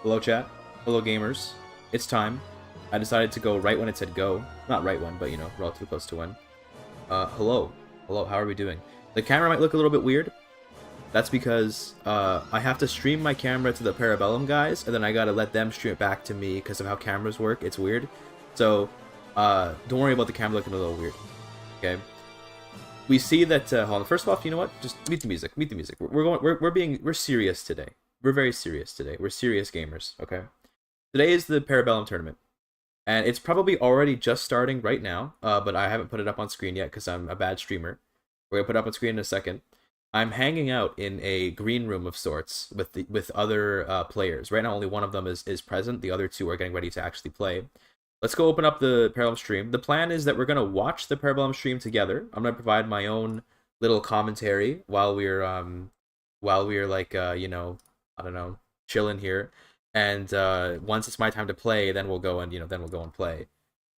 Hello, chat. Hello, gamers. It's time. I decided to go right when it said go. Not right when, but, you know, relatively close to when. Hello. Hello, how are we doing? The camera might look a little bit weird. That's because, I have to stream my camera to the Parabellum guys, and then I gotta let them stream it back to me because of how cameras work. It's weird. So, don't worry about the camera looking a little weird. Okay? We see that, hold on, first off, you know what? Just mute the music, mute the music. We're serious today. We're very serious today. We're serious gamers, okay? Today is the Parabellum Tournament. And it's probably already just starting right now, but I haven't put it up on screen yet because I'm a bad streamer. We're gonna put it up on screen in a second. I'm hanging out in a green room of sorts with other players. Right now, only one of them is present. The other two are getting ready to actually play. Let's go open up the Parabellum stream. The plan is that we're gonna watch the Parabellum stream together. I'm gonna provide my own little commentary while we're like you know, I don't know, chilling here. And once it's my time to play, then we'll go and play.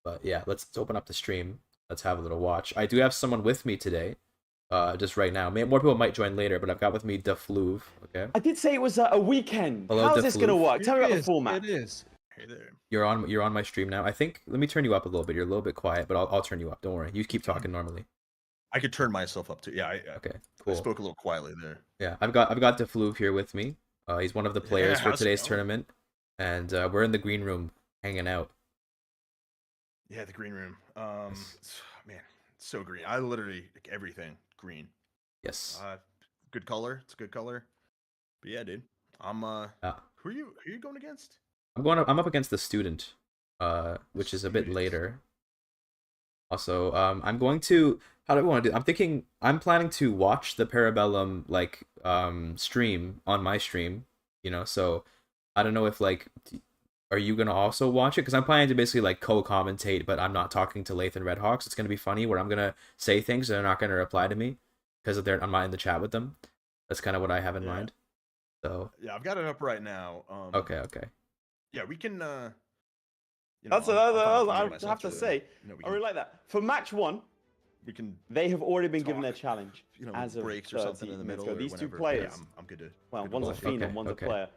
But yeah, let's open up the stream. Let's have a little watch. I do have someone with me today. Just right now. More people might join later, but I've got with me Defluve. Okay. I did say it was a weekend. Hello, how's this gonna Defluve. work? Tell me about the format. It is. Hey there. You're on my stream now. I think let me turn you up a little bit. You're a little bit quiet, but I'll turn you up. Don't worry. You keep talking normally. I could turn myself up too. Yeah. Okay. I Cool. spoke a little quietly there. Yeah, I've got Defluve here with me. He's one of the players for how's it today's going? tournament, and we're in the green room hanging out. Yeah, the green room. Man, it's so green. I literally like everything green. Yes. Good color. It's a good color. But yeah, dude. I'm Who are you going against? I'm up against the student, which is a bit Student. later. Also, I'm going to, how do I want to do? I'm planning to watch the Parabellum like stream on my stream, you know. So I don't know if like, are you gonna also watch it? Because I'm planning to basically like co-commentate, but I'm not talking to Lathan Redhawks. It's gonna be funny where I'm gonna say things and they're not gonna reply to me because I'm not in the chat with them. That's kind of what I have in mind. So Yeah, I've got it up right now. okay. Yeah, we can. You know, That's I'll I myself have to too. say, You know, we I really like that. For match one, we can. they have already been given their talk, challenge. You know, as of breaks or something in the 30 minutes middle. ago. Or These two whenever. players, Yeah, I'm good to. well, good to one's a go. phenom, Okay, one's okay. a player,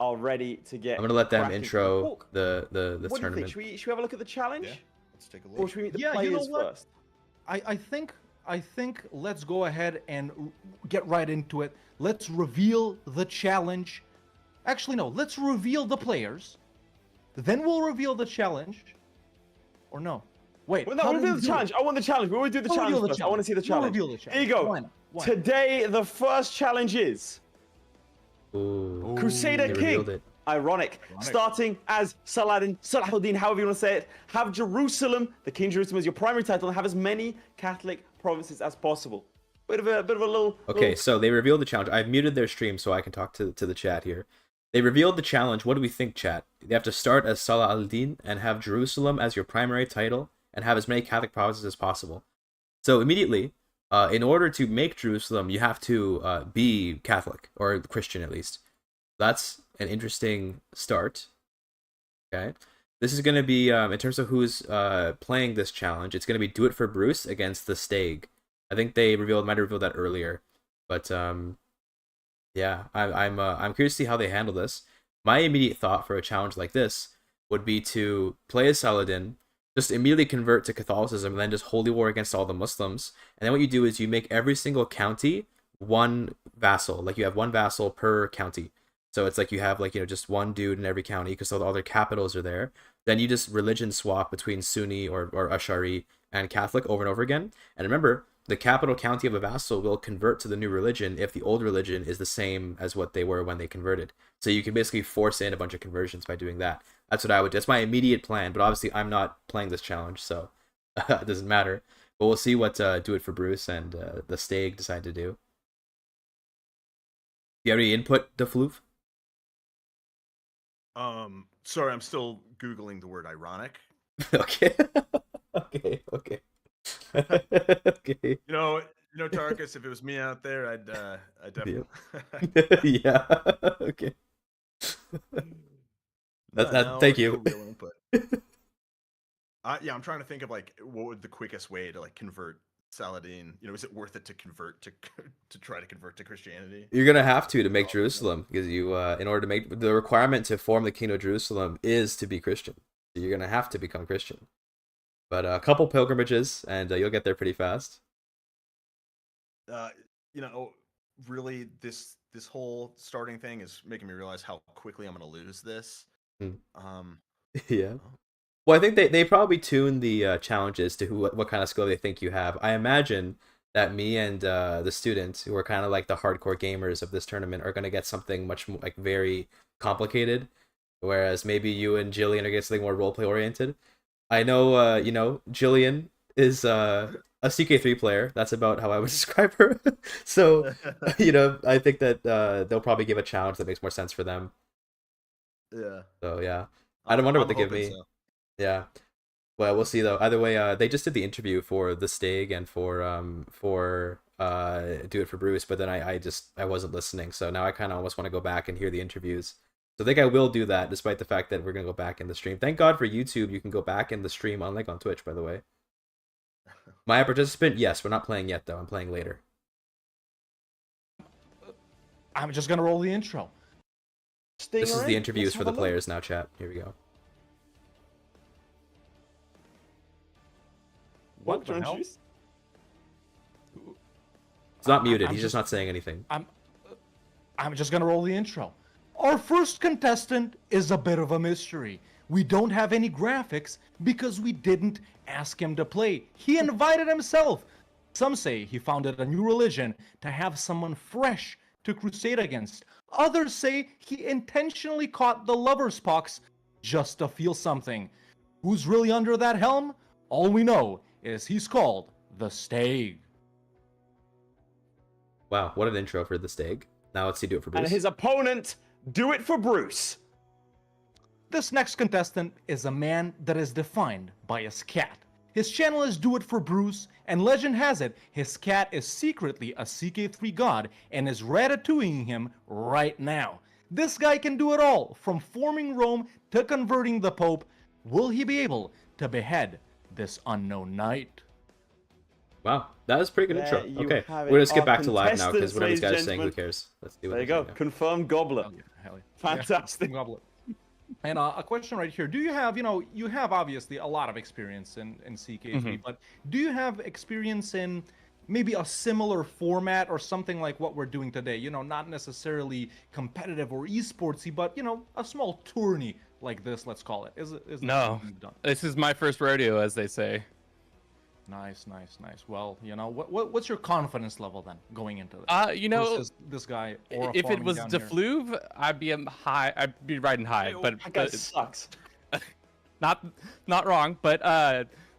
are ready to get. I'm gonna let them cracking. intro Hawk, the what do you tournament. think? Should we have a look at the challenge? Yeah, let's take a Or look. should we meet the Yeah, players you know what? first? I think let's go ahead and get right into it. Let's reveal the challenge. Actually, no. Let's reveal the players. Then we'll reveal the challenge. Or no? Wait. Well, no, how we'll do we reveal the do it? challenge. I want the challenge. We always do the We'll challenge reveal the first. I want to see the We'll challenge. reveal the Here you challenge. go. Why not? Why not? Today, the first challenge is Ooh, Crusader they King. revealed it. Ironic. Starting as Salahuddin, however you want to say it. Have Jerusalem, the King Jerusalem, as your primary title, and have as many Catholic provinces as possible. Bit of a little. Okay, so they revealed the challenge. I've muted their stream so I can talk to the chat here. They revealed the challenge. What do we think, chat? They have to start as Salah al-Din and have Jerusalem as your primary title and have as many Catholic provinces as possible. So immediately, in order to make Jerusalem, you have to be Catholic, or Christian at least. That's an interesting start. Okay. This is going to be, in terms of who's playing this challenge, it's going to be Do It for Bruce against the Stag. I think they might have revealed that earlier. But yeah, I'm curious to see how they handle this. My immediate thought for a challenge like this would be to play as Saladin, just immediately convert to Catholicism, and then just holy war against all the Muslims. And then what you do is you make every single county one vassal. Like you have one vassal per county. So it's like you have like, you know, just one dude in every county because all their capitals are there. Then you just religion swap between Sunni or Ash'ari and Catholic over and over again. And remember, the capital county of a vassal will convert to the new religion if the old religion is the same as what they were when they converted. So you can basically force in a bunch of conversions by doing that. That's what I would do. That's my immediate plan, but obviously I'm not playing this challenge, so it doesn't matter. But we'll see what Do It for Bruce and the Stag decide to do. You have any input, Defluve? Sorry, I'm still googling the word ironic. Okay. okay. Okay. You know, Tarkus. If it was me out there, I'd definitely. Yeah. Okay. Thank you. Yeah, I'm trying to think of like what would the quickest way to like convert Saladin, is it worth it to convert to try to convert to Christianity? You're gonna have to make Jerusalem, because you in order to make the requirement to form the kingdom of Jerusalem is to be Christian. So you're gonna have to become Christian. But a couple pilgrimages and you'll get there pretty fast. Really, this whole starting thing is making me realize how quickly I'm gonna lose this. Yeah. Well, I think they probably tune the challenges to what kind of skill they think you have. I imagine that me and the students, who are kind of like the hardcore gamers of this tournament, are going to get something much more, like, very complicated, whereas maybe you and Jillian are getting something more roleplay oriented. I know, Jillian is a CK3 player. That's about how I would describe her. So, I think that they'll probably give a challenge that makes more sense for them. Yeah. So, yeah. I don't wonder what they give me. So. Yeah. Well, we'll see though. Either way, they just did the interview for the Stag and for Do It for Bruce, but then I wasn't listening, so now I kind of almost want to go back and hear the interviews. So I think I will do that, despite the fact that we're gonna go back in the stream. Thank God for YouTube, you can go back in the stream, unlike on Twitch, by the way. My participant, yes, we're not playing yet though. I'm playing later. I'm just gonna roll the intro. This is the interviews for the players now, chat. Here we go. What the hell? He's not muted. He's just not saying anything. I'm just gonna roll the intro. Our first contestant is a bit of a mystery. We don't have any graphics because we didn't ask him to play. He invited himself. Some say he founded a new religion to have someone fresh to crusade against. Others say he intentionally caught the lover's pox just to feel something. Who's really under that helm? All we know is he's called the Stag. Wow, what an intro for the Stag. Now let's see Do It for Bruce. And his opponent, Do It for Bruce. This next contestant is a man that is defined by his cat. His channel is Do It for Bruce, and legend has it, his cat is secretly a CK3 god and is ratatouilleing him right now. This guy can do it all, from forming Rome to converting the Pope. Will he be able to behead this unknown knight? Wow, that was a pretty good intro. There you Okay, have it. we're gonna skip Our back to live now because contestants, whatever these guys ladies are saying, who and cares? Let's do it. There you go. Confirmed goblet. Hell yeah. Fantastic. Yeah, goblet. And a question right here. Do you have, you have obviously a lot of experience in CK3, but do you have experience in maybe a similar format or something like what we're doing today? Not necessarily competitive or esportsy, but, a small tourney like this, let's call it. Is No, this is my first rodeo, as they say. Nice. Well, what's your confidence level then going into this? Versus this guy. If it was DeFluve, I'd be I'd be riding high. But That guy sucks. not wrong. But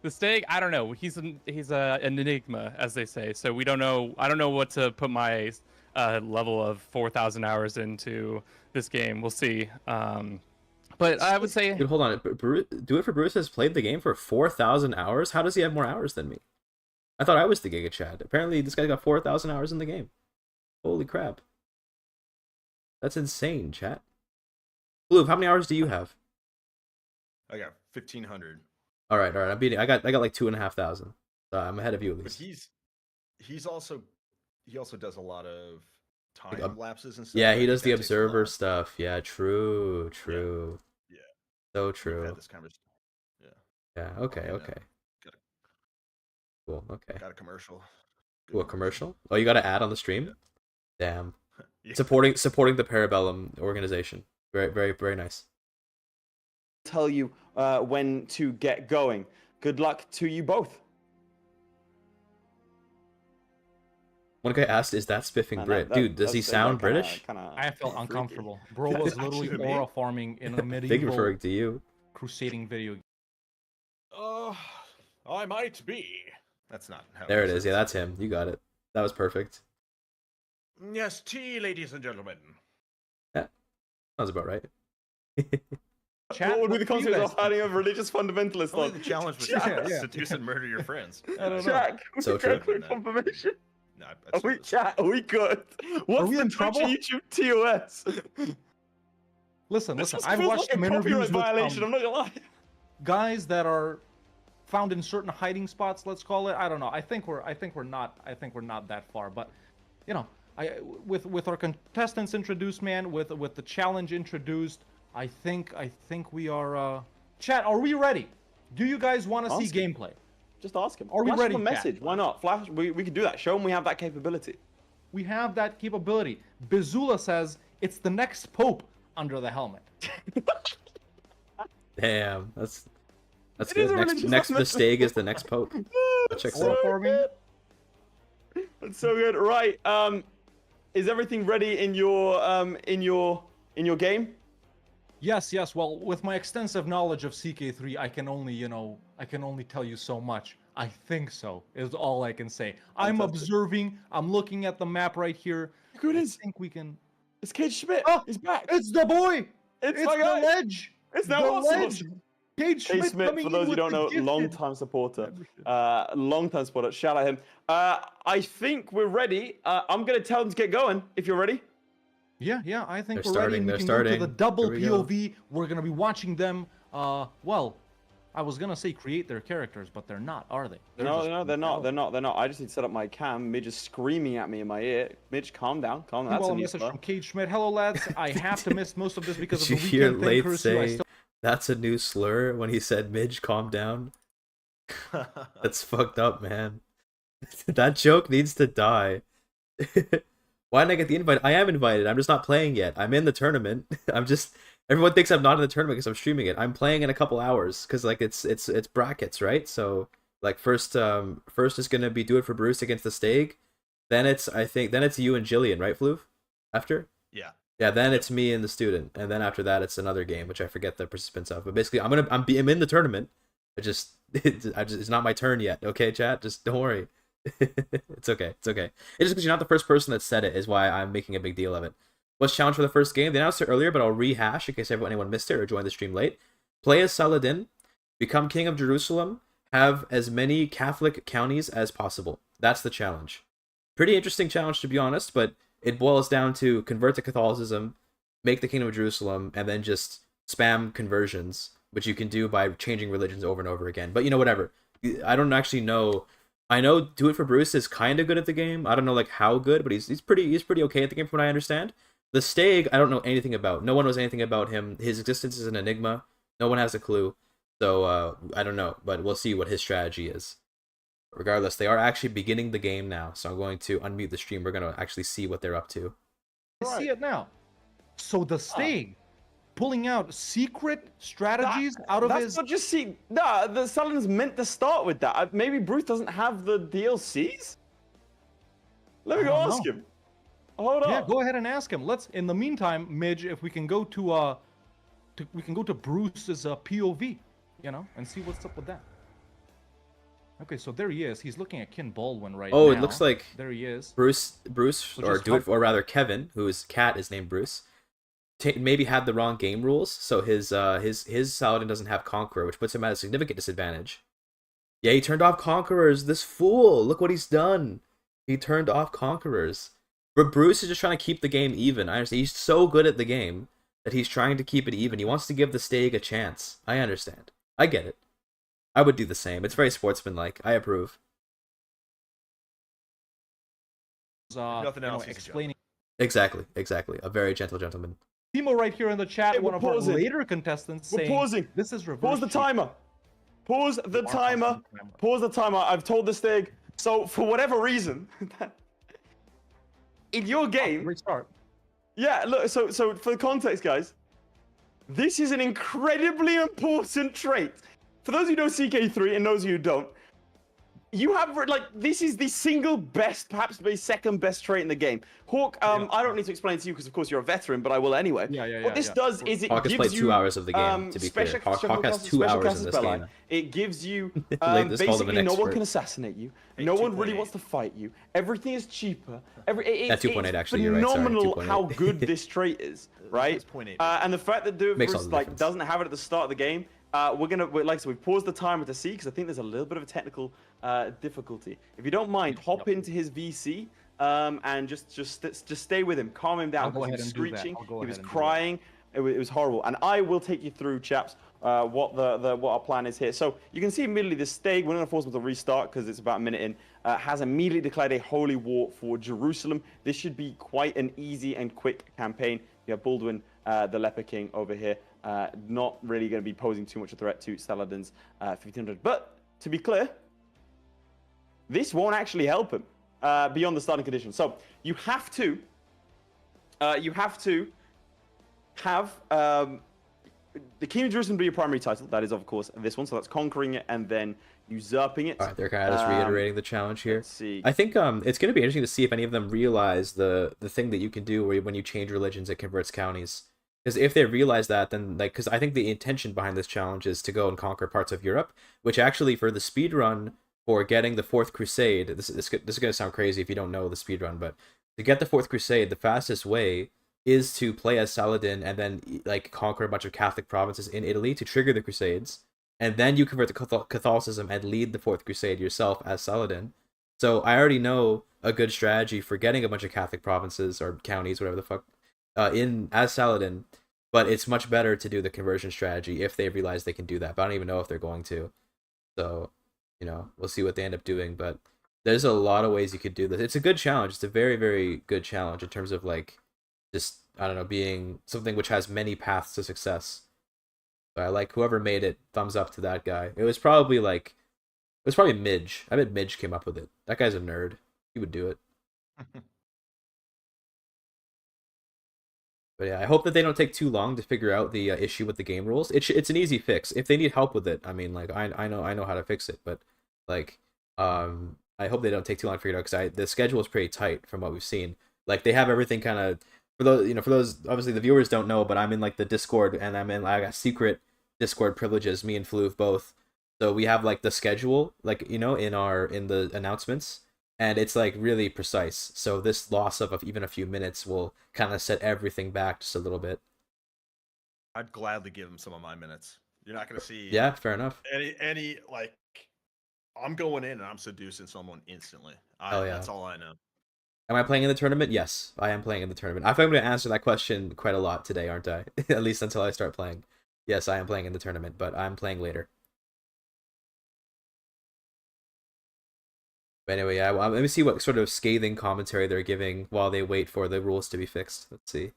the Stag, I don't know. He's an enigma, as they say. So we don't know. I don't know what to put my level of 4,000 hours into this game. We'll see. But I would say... Dude, hold on. Do It for Bruce has played the game for 4,000 hours? How does he have more hours than me? I thought I was the GigaChad. Apparently, this guy's got 4,000 hours in the game. Holy crap. That's insane, chat. Blue, how many hours do you have? I got 1,500. All right. I'm beating. I got like 2,500. I'm ahead of you at But least. he also does a lot of time lapses and stuff. Yeah, I he think does the that takes a observer lot. stuff. Yeah, true. Yeah. So We've true. had this conversation. Yeah. Yeah. Okay. And, Okay. Cool. Okay. Got a commercial. Good Cool. one. Commercial. Oh, you got to add on the stream. Damn. Yeah. Supporting the Parabellum organization. Very, very, very nice. Tell you when to get going. Good luck to you both. One guy asked, "Is that spiffing Man, Brit, dude? Does he sound British?" I felt uncomfortable. Bro That's was literally actually me. aura farming in a Big medieval referring to you. crusading video game. I might be. That's not how There it says is. Yeah, that's him. You got it. That was perfect. Yes, tea, ladies and gentlemen. That was about right. Chat, What would be the what do you consequence guys of hiding a religious fundamentalist? Only on? the challenge was Yeah. seduce and murder your friends. I don't know. Jack, So we true. got quick confirmation. No, Are we chat? Are we good? What's we the in Twitch trouble? YouTube TOS? Listen. This just I've feels watched like some a interviews copyright with violation. I'm not gonna lie. guys that are found in certain hiding spots, let's call it. I don't know. I think we're not that far, but you know, with our contestants introduced, man, with the challenge introduced, I think we are chat, are we ready? Do you guys want to see gameplay? Just ask him. Are we Flash ready, him a message? chat? Why not? Flash. We can do that. Show him we have that capability. We have that capability. Bizula says it's the next Pope under the helmet. Damn, that's It is good. a Next, religious the element. Stag is the next pope. That checks out. For me. That's so good. Right. Is everything ready in your game? Yes. Well, with my extensive knowledge of CK3, I can only tell you so much. I think so is all I can say. I'm Fantastic. observing. I'm looking at the map right here. Look who it I is. think we can. It's Cage Schmidt. Oh, He's back. It's the boy. It's It's my the guy. ledge. It's now the awesome. ledge. Cage Cage Schmidt, Schmidt, coming for in those who with don't the know, gifted. long-time supporter. Long-time supporter. Shout out him. I think we're ready. I'm gonna tell them to get going. If you're ready. Yeah. I think They're we're ready. starting, We they're can go to the starting. double Here we go. POV. We're gonna be watching them. Well, I was gonna say create their characters, but they're not, are they? No, they're not. They're not. I just need to set up my cam. Midge is screaming at me in my ear. Midge, calm down. Calm down. That's Well, a a new message slur. from Cage Schmidt. Hello, lads. I have to miss most of this because Did of you the hear weekend thing. Late Curfew. I say still that's a new slur when he said Midge, calm down? That's fucked up, man. That joke needs to die. Why didn't I get the invite? I am invited. I'm just not playing yet. I'm in the tournament. Everyone thinks I'm not in the tournament because I'm streaming it. I'm playing in a couple hours because like it's brackets, right? So like first is gonna be Do It for Bruce against the Stag. Then it's you and Jillian, right, Floof? After? Yeah. Yeah, then it's me and the student, and then after that it's another game, which I forget the participants of. But basically, I'm in the tournament. It's not my turn yet. Okay, chat, just don't worry. It's okay. It's just because you're not the first person that said it is why I'm making a big deal of it. What's challenge for the first game? They announced it earlier, but I'll rehash in case anyone missed it or joined the stream late. Play as Saladin, become king of Jerusalem, have as many Catholic counties as possible. That's the challenge. Pretty interesting challenge, to be honest, but it boils down to convert to Catholicism, make the kingdom of Jerusalem, and then just spam conversions, which you can do by changing religions over and over again. But you know, whatever. I don't actually know. I know Do It for Bruce is kind of good at the game. I don't know like how good, but he's pretty okay at the game from what I understand. The Stag, I don't know anything about. No one knows anything about him. His existence is an enigma. No one has a clue. So I don't know, but we'll see what his strategy is. Regardless, they are actually beginning the game now, so I'm going to unmute the stream. We're going to actually see what they're up to. see it now. So the Stag pulling out secret strategies out of That's his. not just see. Nah, the Saladin's meant to start with that. Maybe Bruce doesn't have the DLCs. Let me go I don't ask know. him. Hold on. Yeah, go ahead and ask him. Let's. In the meantime, Midge, if we can go to we can go to Bruce's POV, you know, and see what's up with that. Okay, so there he is. He's looking at Ken Baldwin right now. Oh, it looks like there he is. Bruce, Which is or rather Kevin, whose cat is named Bruce, maybe had the wrong game rules. So his Saladin doesn't have Conqueror, which puts him at a significant disadvantage. Yeah, he turned off Conquerors. This fool! Look what he's done. He turned off Conquerors. But Bruce is just trying to keep the game even. I understand. He's so good at the game that he's trying to keep it even. He wants to give the Stag a chance. I understand. I get it. I would do the same. It's very sportsmanlike. I approve. Nothing You know, else, he's a explaining. Exactly. A very gentle gentleman. Timo right here in the chat, Hey, one we're of our pausing. later contestants We're saying, pausing. "This is reverse." Pause the cheat." timer. Pause the You are timer. pausing the timer. Pause the timer. I've told this thing. So for whatever reason, in your game, Restart. yeah. Look. So for the context, guys, this is an incredibly important trait. For those who know CK3 and those who don't, you have like this is the single best, perhaps the second best trait in the game. Hawk, I don't need to explain to you because of course you're a veteran, but I will anyway. What this does is it Hawk has gives played you 2 hours of the game, to be clear. special- Hawk special has classes- 2 special hours classes in this spell game. It gives you Just called him an basically no one expert. can assassinate you. Hey, No one really 2.8. wants to fight you. Everything is cheaper. That's 2.8 actually, you're right, sorry, Phenomenal 2.8. how good this trait is, right? It's 0.8. And the fact that Do It Makes for all Bruce the like difference. doesn't have it at the start of the game. Like I said, we've paused the timer to see because I think there's a little bit of a technical difficulty. If you don't mind, hop into his VC and just stay with him, calm him down I'll go because he ahead was and do that. screeching, I'll go he was ahead and do that. crying. It was horrible, and I will take you through, chaps, what our plan is here. So you can see immediately the stake, we're going to force them to restart because it's about a minute in, has immediately declared a holy war for Jerusalem. This should be quite an easy and quick campaign. You have Baldwin, the Leper King over here, not really going to be posing too much of a threat to Saladin's 1500. But to be clear, this won't actually help him beyond the starting condition. So you have to have the King of Jerusalem be your primary title. That is, of course, this one. So that's conquering it and then usurping it. All right, they're kind of just reiterating the challenge here. Let's see. I think it's going to be interesting to see if any of them realize the thing that you can do where when you change religions, it converts counties. Because if they realize that, then because I think the intention behind this challenge is to go and conquer parts of Europe, which actually for the speed run for getting the Fourth Crusade, this is going to sound crazy if you don't know the speed run, but to get the Fourth Crusade, the fastest way is to play as Saladin and then like conquer a bunch of Catholic provinces in Italy to trigger the Crusades, and then you convert to Catholicism and lead the Fourth Crusade yourself as Saladin. So I already know a good strategy for getting a bunch of Catholic provinces or counties, whatever the fuck, in as Saladin, but it's much better to do the conversion strategy if they realize they can do that. But I don't even know if they're going to. So, you know, we'll see what they end up doing. But there's a lot of ways you could do this. It's a good challenge. It's a very, very good challenge in terms of like just, I don't know, being something which has many paths to success. So I like whoever made it, thumbs up to that guy. It was probably Midge. I bet Midge came up with it. That guy's a nerd. He would do it. But yeah, I hope that they don't take too long to figure out the issue with the game rules. It's an easy fix. If they need help with it, I mean, like I know how to fix it. But like, I hope they don't take too long to figure it out because the schedule is pretty tight from what we've seen. Like they have everything kind of for those obviously the viewers don't know, but I'm in like the Discord and I got secret Discord privileges. Me and Floof both. So we have like the schedule, like in the announcements. And it's like really precise. So this loss of even a few minutes will kind of set everything back just a little bit. I'd gladly give him some of my minutes. You're not going to see. Yeah, fair enough. Any like, I'm going in and I'm seducing someone instantly. Oh yeah, that's all I know. Am I playing in the tournament? Yes, I am playing in the tournament. I think I'm going to answer that question quite a lot today, aren't I? At least until I start playing. Yes, I am playing in the tournament, but I'm playing later. But anyway, yeah, well, let me see what sort of scathing commentary they're giving while they wait for the rules to be fixed. Let's see.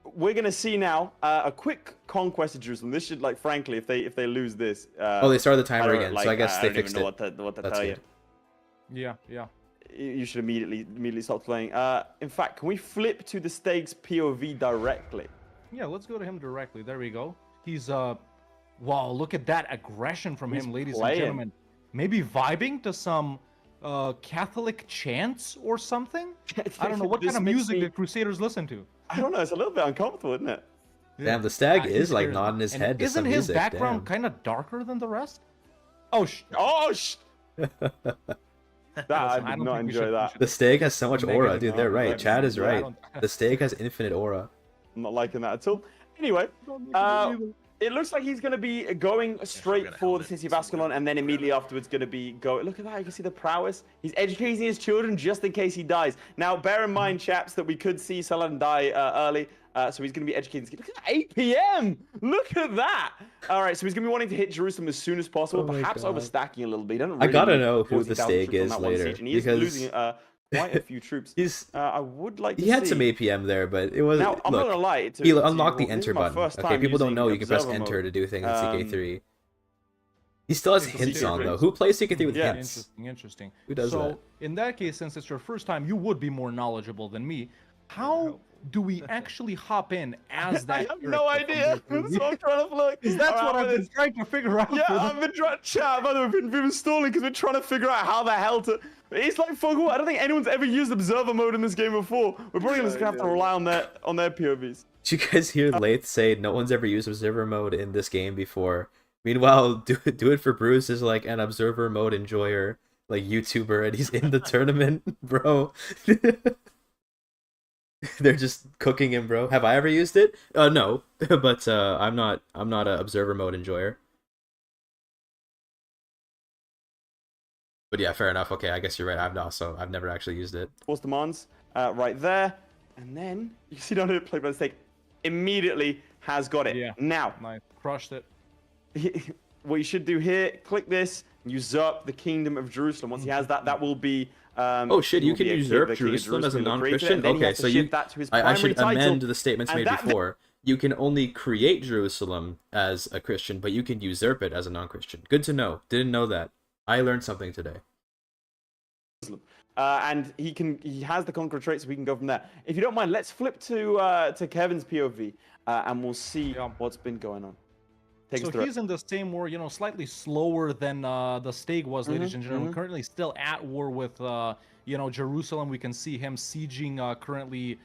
We're gonna see now a quick conquest of Jerusalem. This should, like, frankly, if they lose this. Oh, they started the timer again, so I guess they fixed it. What to That's tell you. Yeah, yeah. You should immediately stop playing. In fact, can we flip to the stakes POV directly? Yeah, let's go to him directly. There we go. He's wow, look at that aggression from him, ladies and gentlemen. Maybe vibing to some Catholic chants or something? I don't know. What kind of music did Crusaders listen to? I don't know. It's a little bit uncomfortable, isn't it? Damn, the stag is like nodding his head to some music. Isn't his background kind of darker than the rest? Oh, I did not enjoy that. The stag has so much aura, dude. They're right. Chad is right. The stag has infinite aura. I'm not liking that at all. Anyway, it looks like he's going to be going straight for the city of Ascalon, and then immediately afterwards going to be going. Look at that. You can see the prowess. He's educating his children just in case he dies. Now, bear in mind, chaps, that we could see Saladin die early. So he's going to be educating his kids. Look at that, 8 p.m. Look at that. All right, so he's going to be wanting to hit Jerusalem as soon as possible, perhaps overstacking a little bit. I got to know who the stag is later. And he is losing quite a few troops. I would like to see. He had some APM there, but it wasn't. Now, I'm not going to lie. He unlocked the enter button. Okay, people don't know you can press enter to do things in CK3. He still has hints on, though. Who plays CK3 with hints? Interesting. Who does that? So, in that case, since it's your first time, you would be more knowledgeable than me. How do we actually hop in as that? I have no idea. That's what I'm trying to look. That's what I've been trying to figure out. Yeah, I've been trying to chat, but we've been stalling because we're trying to figure out how the hell to. It's like Foggle. I don't think anyone's ever used observer mode in this game before. We're probably just gonna have to rely on their POVs. Did you guys hear Lath say no one's ever used observer mode in this game before? Meanwhile, do it for Bruce is like an observer mode enjoyer, like YouTuber, and he's in the tournament, bro. They're just cooking him, bro. Have I ever used it? No, but I'm not an observer mode enjoyer. But yeah, fair enough. Okay, I guess you're right. I've never actually used it. Force demands right there, and then you can see down here, play by the stake, immediately has got it. Yeah. Now, Nice. Crushed it. what you should do here, click this, usurp the kingdom of Jerusalem. Once he has that, that will be. Oh shit! he You will can be a usurp the king of Jerusalem as a Jerusalem, he'll create it, non-Christian. and then he Okay, has to so shift that to his I primary should title. amend the statements and made that- before. You can only create Jerusalem as a Christian, but you can usurp it as a non-Christian. Good to know. Didn't know that. I learned something today. And he has the conqueror trait, so we can go from there. If you don't mind, let's flip to Kevin's POV, and we'll see what's been going on. Take us So through he's in the same war, slightly slower than the Stag was, ladies and gentlemen. Currently still at war with, Jerusalem. We can see him sieging currently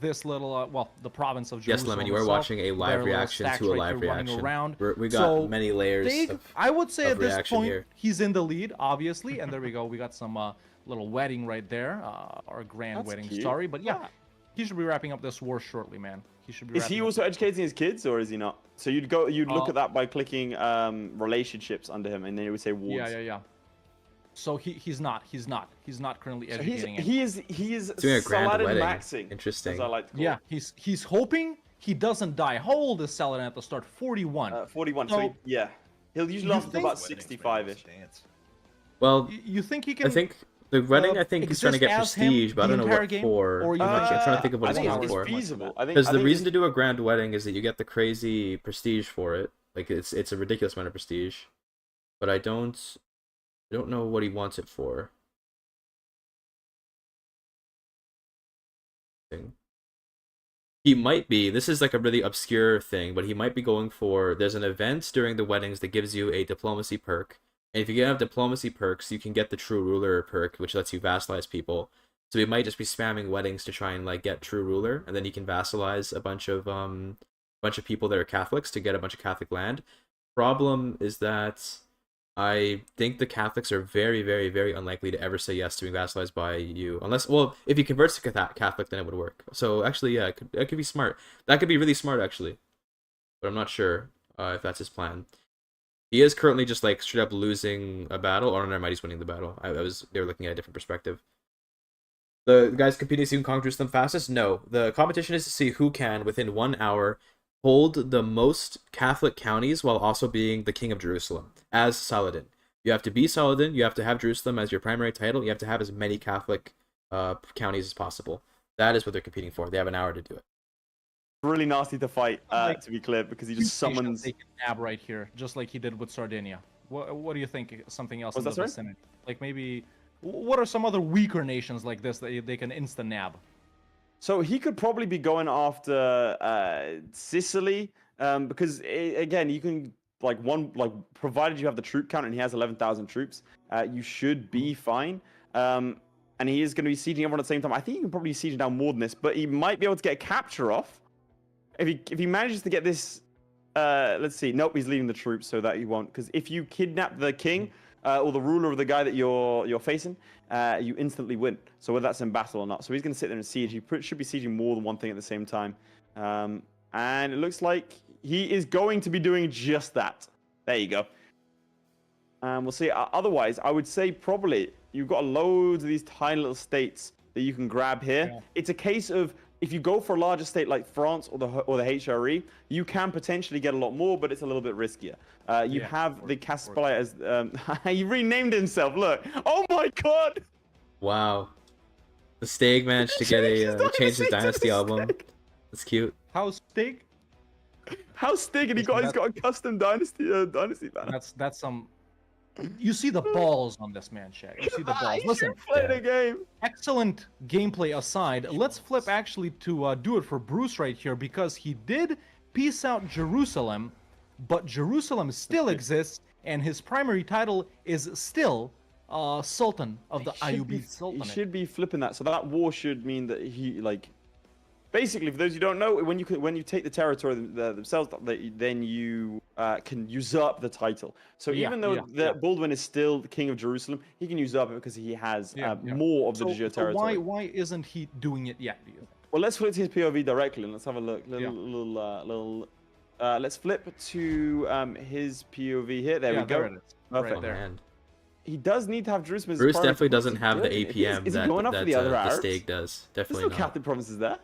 this little, the province of Jerusalem. Yes, Lemon, you are itself. watching a Their live little reaction stacks to a right live here running reaction. around. We got So many layers Stag, I would say of at this reaction point, here. he's in the lead, obviously. And there we go. We got some little wedding right there. Our grand That's wedding, cute. sorry. But yeah, he should be wrapping up this war shortly, man. He should be. Is he wrapping up also educating his kids, or is he not? So you'd look at that by clicking relationships under him, and then it would say wards. Yeah. So he's not currently So educating him. he is doing a grand Saladin wedding. maxing. Interesting. As I like to call Yeah, it. he's hoping he doesn't die. How old is Saladin at the start? 41. 41. So- yeah, he'll usually You last until think- about 65ish. Dance. Well, You think he can? I think the wedding. I think he's trying to exist get as him prestige, but I the don't know entire what game? for. Or I'm you not sure. I'm trying to think of what I it's think going it's for. feasible. Because the reason to do a grand wedding is that you get the crazy prestige for it. Like it's a ridiculous amount of prestige, but I don't know what he wants it for. He might be. This is like a really obscure thing, but he might be going for. There's an event during the weddings that gives you a diplomacy perk, and if you get enough diplomacy perks, you can get the true ruler perk, which lets you vassalize people. So he might just be spamming weddings to try and like get true ruler, and then you can vassalize a bunch of people that are Catholics to get a bunch of Catholic land. Problem is that I think the Catholics are very, very, very unlikely to ever say yes to being vassalized by you, unless, well, if he converts to Catholic, then it would work. So actually, yeah, that could be smart. That could be really smart, actually. But I'm not sure if that's his plan. He is currently just like straight up losing a battle, or never mind, he's winning the battle. They were looking at a different perspective. The guys competing to see who can conquer Jerusalem fastest? No. The competition is to see who can, within 1 hour, hold the most Catholic counties while also being the king of Jerusalem, as Saladin. You have to be Saladin, you have to have Jerusalem as your primary title, you have to have as many Catholic counties as possible. That is what they're competing for. They have an hour to do it. Really nasty to fight, to be clear, because he just summons. Take a nab right here, just like he did with Sardinia. What do you think? Something else in What's the that, sorry? vicinity? Like maybe, what are some other weaker nations like this that they can insta nab? So he could probably be going after Sicily, because again, you can provided you have the troop count and he has 11,000 troops, you should be fine. And he is going to be sieging everyone at the same time. I think he can probably siege down more than this, but he might be able to get a capture off if he manages to get this. Let's see. Nope, he's leading the troops, so that he won't. Because if you kidnap the king or the ruler of the guy that you're facing, you instantly win. So whether that's in battle or not. So he's going to sit there and siege. He should be sieging more than one thing at the same time. And it looks like he is going to be doing just that. There you go. We'll see. Otherwise, I would say probably you've got loads of these tiny little states that you can grab here. Yeah. It's a case of if you go for a larger state like France or the HRE, you can potentially get a lot more, but it's a little bit riskier. You have the Caspalite as he renamed himself. Look, oh my god! Wow, the Stag managed to get a change his dynasty album. That's cute. How's Stig? How's Stig? And he's got a custom dynasty banner. That's some. You see the balls on this man, Shaq. You see the balls. Listen, play the game. Excellent gameplay aside, let's flip actually to do it for Bruce right here, because he did peace out Jerusalem, but Jerusalem still exists, and his primary title is still Sultan of the Ayyubid Sultanate. He should be flipping that. So that war should mean that he basically, for those who don't know, when you take the territory themselves, then you can usurp the title. So even though Baldwin is still the king of Jerusalem, he can usurp it because he has more of the de jure territory. So why isn't he doing it yet, do you think? Well, let's flip to his POV directly and let's have a look. Let's flip to his POV here. There we go. There it is. Perfect. Right there. Man. He does need to have Jerusalem as Bruce priority. definitely doesn't have the APM is he going that after the other the Arabs? Stag does. There's Definitely no not. Catholic provinces there.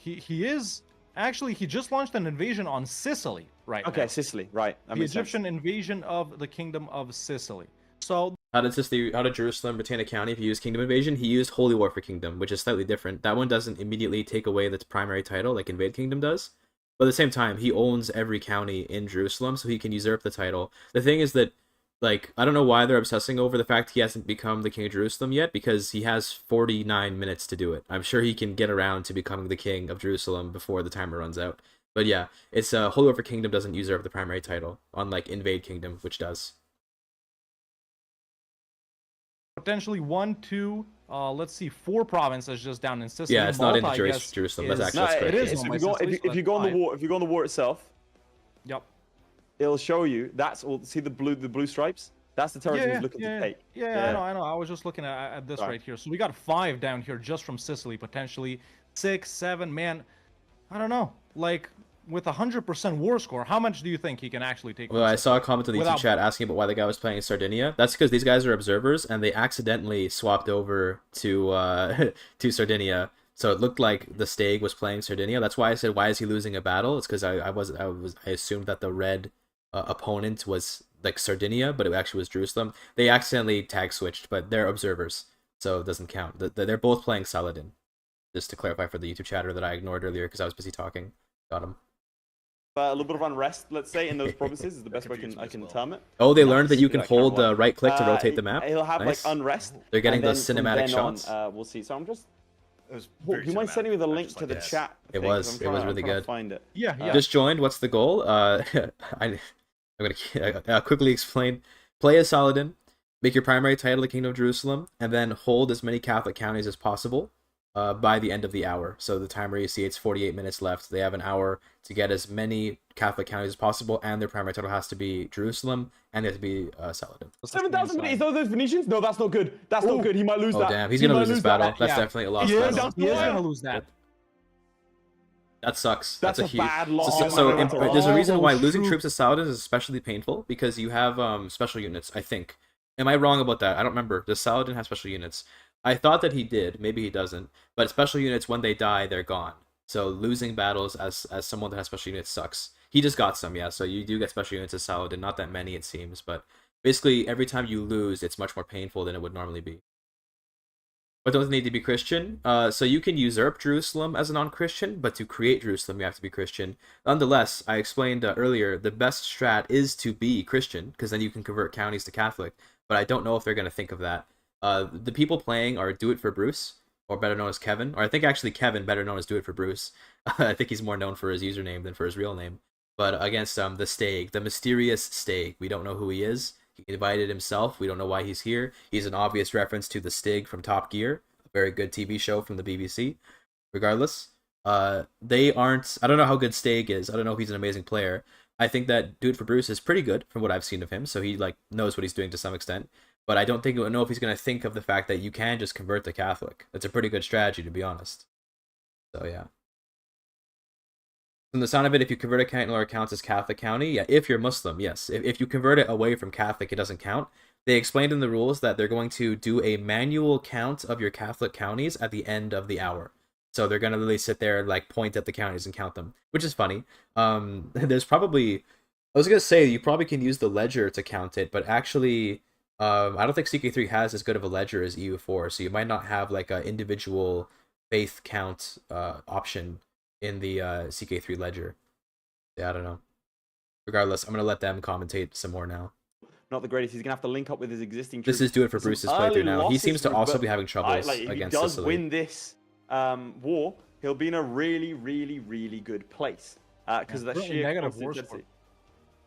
He is Actually, he just launched an invasion on Sicily right Okay, now. Sicily, right. That The makes sense. Egyptian invasion of the Kingdom of Sicily. So How did Jerusalem retain a county if you use Kingdom Invasion? He used Holy War for Kingdom, which is slightly different. That one doesn't immediately take away the primary title like Invade Kingdom does. But at the same time, he owns every county in Jerusalem, so he can usurp the title. The thing is that, like, I don't know why they're obsessing over the fact he hasn't become the King of Jerusalem yet, because he has 49 minutes to do it. I'm sure he can get around to becoming the King of Jerusalem before the timer runs out. But yeah, it's Holy War for Kingdom doesn't usurp the primary title, unlike Invade Kingdom, which does. potentially 1, 2, let's see, 4 provinces just down in Sicily. Yeah, it's not in Malta, I guess, Jerusalem. That's is- actually No, that's it correct. is is. on If my you go, Sicily, if so you go on the that's war, if you go on the war itself, Yep. it'll show you. That's all. See the blue stripes? That's the territory he's looking to take. Yeah, I know. I was just looking at this Sorry. right here. So we got 5 down here just from Sicily, potentially 6, 7. Man, I don't know. Like with 100% war score, how much do you think he can actually take? Well, from I saw a Sicily? comment in the YouTube Without- chat asking about why the guy was playing in Sardinia. That's because these guys are observers and they accidentally swapped over to to Sardinia. So it looked like the Stag was playing Sardinia. That's why I said, why is he losing a battle? It's because I assumed that the red opponent was like Sardinia, but it actually was Jerusalem. They accidentally tag switched, but they're observers, so it doesn't count. They're both playing Saladin. Just to clarify for the YouTube chatter that I ignored earlier because I was busy talking. Got him. A little bit of unrest, let's say, in those provinces is the best way I can term it. Oh, they learned that you Nice. can That kind of hold work. right click to rotate the map. He'll have Nice. like unrest. They're getting and those then from cinematic then on, shots. we'll see. So I'm just. It was Do very you mind sending me the cinematic. I link just to like the this. chat? It thing? 'Cause was- I'm it trying- was I'm really trying to good. Find it. Yeah. Just joined. What's the goal? I'm gonna quickly explain. Play as Saladin, make your primary title the Kingdom of Jerusalem, and then hold as many Catholic counties as possible by the end of the hour. So the timer, you see, it's 48 minutes left. They have an hour to get as many Catholic counties as possible, and their primary title has to be Jerusalem, and they have to be Saladin. 7,000 is those Venetians? No, that's not good. That's not good. He might lose Oh that. damn, he's He gonna might lose this battle. that. That's Yeah. definitely a lost He is battle. down He is Yeah. gonna lose that. That sucks. That's a huge. bad loss. There's a reason All why those losing troops- troops as Saladin is especially painful because you have special units. I think. Am I wrong about that? I don't remember. Does Saladin have special units? I thought that he did. Maybe he doesn't. But special units, when they die, they're gone. So losing battles as someone that has special units sucks. He just got some, yeah. So you do get special units as Saladin. Not that many, it seems. But basically, every time you lose, it's much more painful than it would normally be. But doesn't need to be Christian. So you can usurp Jerusalem as a non-Christian, but to create Jerusalem, you have to be Christian. Nonetheless, I explained earlier, the best strat is to be Christian, because then you can convert counties to Catholic. But I don't know if they're going to think of that. The people playing are Do It for Bruce, or better known as Kevin. Or I think actually Kevin, better known as Do It for Bruce. I think he's more known for his username than for his real name. But against the Stag, the mysterious Stag. We don't know who he is. He invited himself. We don't know why he's here. He's an obvious reference to the Stig from Top Gear, a very good TV show from the BBC. Regardless, they aren't. I don't know how good Stag is. I don't know if he's an amazing player. I think that Do It for Bruce is pretty good from what I've seen of him. So he like knows what he's doing to some extent. But I don't know if he's going to think of the fact that you can just convert to Catholic. That's a pretty good strategy, to be honest. So yeah. From the sound of it, if you convert a county or it counts as Catholic county, yeah, if you're Muslim, yes. If you convert it away from Catholic, it doesn't count. They explained in the rules that they're going to do a manual count of your Catholic counties at the end of the hour. So they're going to really sit there and like point at the counties and count them, which is funny. There's probably, I was going to say, you probably can use the ledger to count it, but actually, I don't think CK3 has as good of a ledger as EU4, so you might not have like an individual faith count option in the CK3 ledger. Yeah, I don't know. Regardless, I'm going to let them commentate some more now. Not the greatest. He's gonna have to link up with his existing. This troops. is Do It for There's some Bruce's early playthrough now. He losses seems to for- also but be having troubles like, if against he does Sicily. win this war, he'll be in a really, really, really good place because of that Currently sheer negative constant war intensity.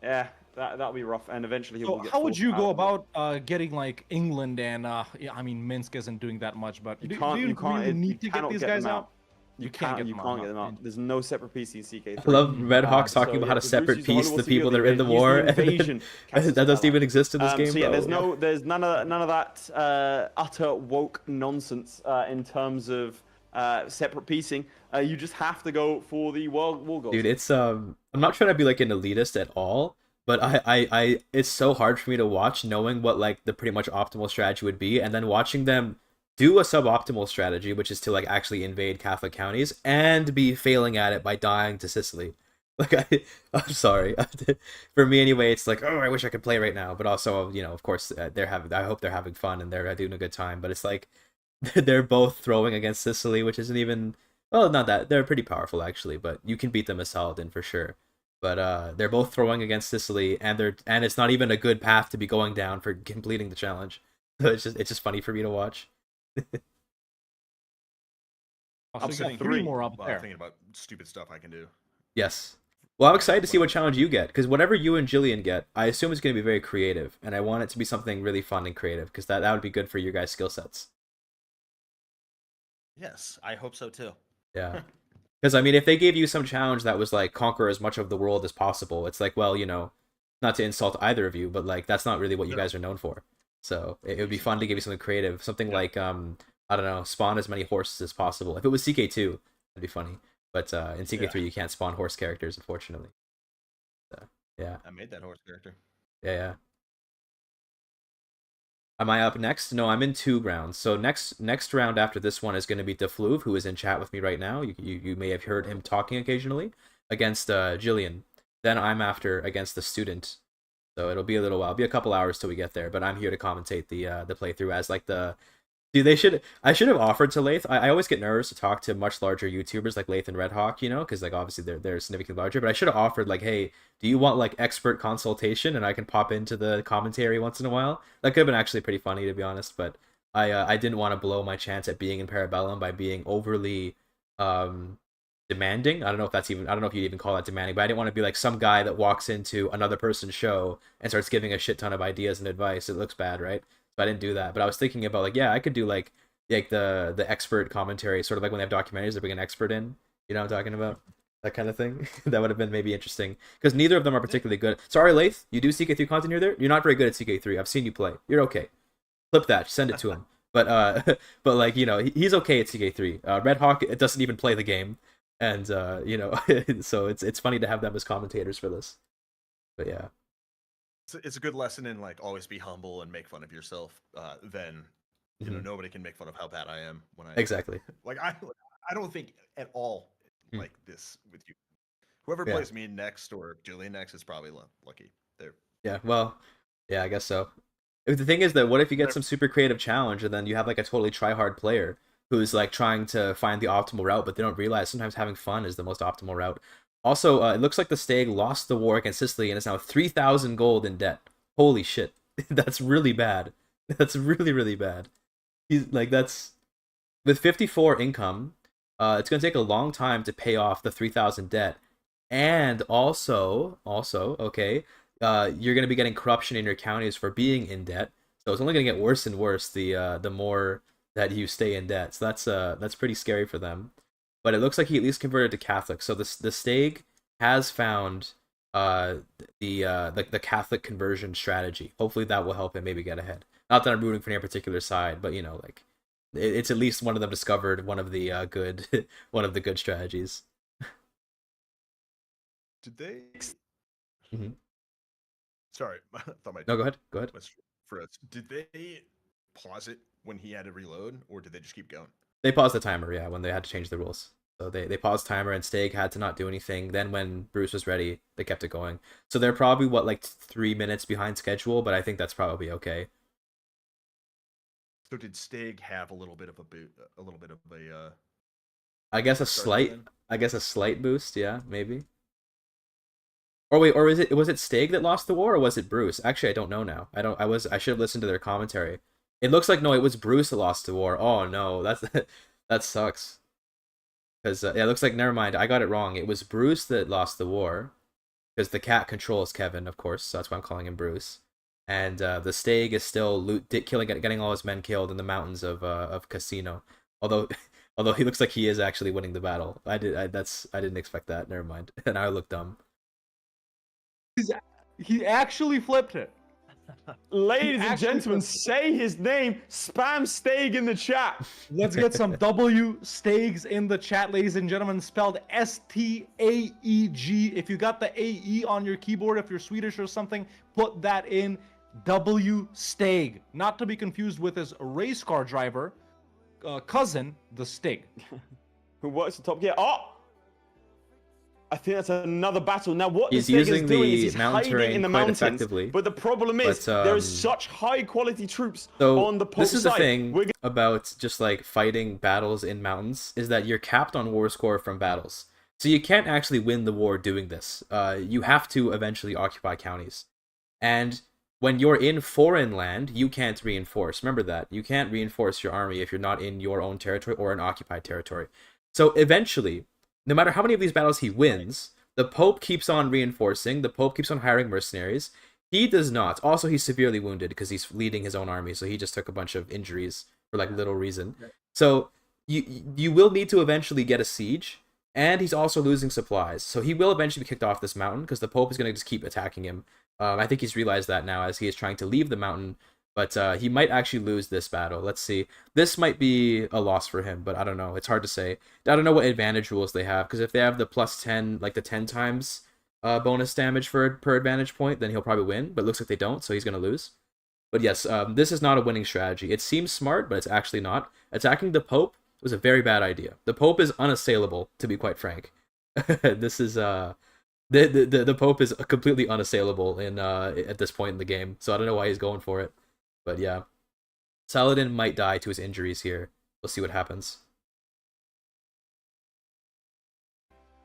score. Yeah, that'll be rough, and eventually he'll. So get how would forced you out go of it. about getting like England and yeah, I mean Minsk isn't doing that much, but You do can't. you You can't. really you need to get cannot these get guys them out? You can't can't. get You them can't out, get them no. out. There's no separate PC in CK3. I love Red Hawks talking So, about how to for separate Bruce, he's piece the the one people that are in the he's war. the invasion. That doesn't even exist in this game. So yeah, bro. there's none of that utter woke nonsense in terms of separate piecing. You just have to go for the world war goals. Dude, it's I'm not trying to be like an elitist at all, but I it's so hard for me to watch knowing what like the pretty much optimal strategy would be, and then watching them do a suboptimal strategy, which is to like actually invade Catholic counties and be failing at it by dying to Sicily. Like I'm sorry. For me anyway, it's like, oh, I wish I could play right now, but also, you know, of course, I hope they're having fun and they're doing a good time. But it's like they're both throwing against Sicily, which isn't even, well, not that they're pretty powerful actually, but you can beat them as Saladin for sure. But they're both throwing against Sicily, and it's not even a good path to be going down for completing the challenge. So it's just funny for me to watch. Also, you sitting got three here more up there. thinking about stupid stuff I can do. Yes. Well, I'm excited to see what challenge you get, because whatever you and Jillian get, I assume it's going to be very creative, and I want it to be something really fun and creative, because that would be good for your guys' skill sets. Yes, I hope so too. Yeah. Because, I mean, if they gave you some challenge that was, like, conquer as much of the world as possible, it's like, well, you know, not to insult either of you, but, like, that's not really what you guys are known for. So, it would be fun to give you something creative, something like, I don't know, spawn as many horses as possible. If it was CK2, that'd be funny. But in CK3, you can't spawn horse characters, unfortunately. So, yeah. I made that horse character. Yeah. Am I up next? No, I'm in 2 rounds. So next round after this one is going to be Defluve, who is in chat with me right now. You may have heard him talking occasionally, against Jillian. Then I'm after against the student. So it'll be a little while. It'll be a couple hours till we get there. But I'm here to commentate the playthrough as like the. Dude, I should have offered to Lathe. I always get nervous to talk to much larger YouTubers like Lathe and Red Hawk, you know, because like obviously they're significantly larger. But I should have offered like, hey, do you want like expert consultation, and I can pop into the commentary once in a while. That could have been actually pretty funny, to be honest. But I didn't want to blow my chance at being in Parabellum by being overly demanding. I don't know if you'd even call that demanding, but I didn't want to be like some guy that walks into another person's show and starts giving a shit ton of ideas and advice. It looks bad, right? So I didn't do that. But I was thinking about like, yeah, I could do like the expert commentary, sort of like when they have documentaries, they bring an expert in. You know what I'm talking about? That kind of thing. That would have been maybe interesting. Because neither of them are particularly good. Sorry, Lathe, you do CK3 content here there? You're not very good at CK3. I've seen you play. You're okay. Clip that. Send it to him. But but like, you know, he's okay at CK3. Red Hawk doesn't even play the game. And you know, so it's funny to have them as commentators for this. But yeah. It's a good lesson in like always be humble and make fun of yourself. Then you know nobody can make fun of how bad I am when I exactly. Like I don't think at all like this with you. Whoever plays me next or Jillian next is probably lucky. There. Yeah. Well. Yeah. I guess so. The thing is that what if you get some super creative challenge and then you have like a totally try-hard player who's like trying to find the optimal route, but they don't realize sometimes having fun is the most optimal route. Also, it looks like the Stag lost the war against Sicily and is now 3,000 gold in debt. Holy shit. That's really bad. That's really, really bad. He's like, that's with 54 income, it's going to take a long time to pay off the 3,000 debt. And also, okay, you're going to be getting corruption in your counties for being in debt. So it's only going to get worse and worse the more that you stay in debt. So that's pretty scary for them. But it looks like he at least converted to Catholic. So the Stag has found the Catholic conversion strategy. Hopefully that will help him maybe get ahead. Not that I'm rooting for any particular side, but you know, like it's at least one of them discovered one of the good one of the good strategies. Did they? Mm-hmm. Sorry, I thought my. No, go ahead. Go ahead. For us, did they pause it when he had to reload, or did they just keep going? They paused the timer, yeah, when they had to change the rules. So they paused timer and Stag had to not do anything. Then when Bruce was ready, they kept it going. So they're probably like 3 minutes behind schedule, but I think that's probably okay. So did Stag have a little bit of a I guess a slight boost, yeah, maybe. Or wait, or was it Stag that lost the war, or was it Bruce? Actually, I don't know now. I should have listened to their commentary. It looks like no, it was Bruce that lost the war. Oh no, that sucks. Because yeah, it looks like never mind. I got it wrong. It was Bruce that lost the war, because the cat controls Kevin, of course. So that's why I'm calling him Bruce. And the Stag is still getting all his men killed in the mountains of Casino. Although he looks like he is actually winning the battle. I didn't expect that. Never mind. And I look dumb. He actually flipped it. Ladies and gentlemen, say his name. Spam Stag in the chat. Let's get some W Stags in the chat, ladies and gentlemen. Spelled Staeg. If you got the AE on your keyboard, if you're Swedish or something, put that in. W Stag. Not to be confused with his race car driver, cousin, the Stig. Who works the top gear? Oh! I think that's another battle. Now, what He's this thing is using doing the is he's mountain hiding terrain in the quite mountains. effectively, But the problem is, but, there is such high-quality troops So on the Pope this is the side. thing We're about just like fighting battles in mountains is that you're capped on war score from battles. So you can't actually win the war doing this. You have to eventually occupy counties. And when you're in foreign land, you can't reinforce. Remember that. You can't reinforce your army if you're not in your own territory or an occupied territory. So eventually, no matter how many of these battles he wins, the Pope keeps on reinforcing. The Pope keeps on hiring mercenaries. He does not. Also, he's severely wounded because he's leading his own army, so he just took a bunch of injuries for like little reason. So you will need to eventually get a siege, and he's also losing supplies. So he will eventually be kicked off this mountain because the Pope is going to just keep attacking him. I think he's realized that now as he is trying to leave the mountain, but he might actually lose this battle. Let's see. This might be a loss for him, but I don't know. It's hard to say. I don't know what advantage rules they have, because if they have the +10, like the 10 times bonus damage per advantage point, then he'll probably win, but it looks like they don't, so he's going to lose. But yes, this is not a winning strategy. It seems smart, but it's actually not. Attacking the Pope was a very bad idea. The Pope is unassailable, to be quite frank. This is... The Pope is completely unassailable in at this point in the game, so I don't know why he's going for it. But yeah, Saladin might die to his injuries here. We'll see what happens.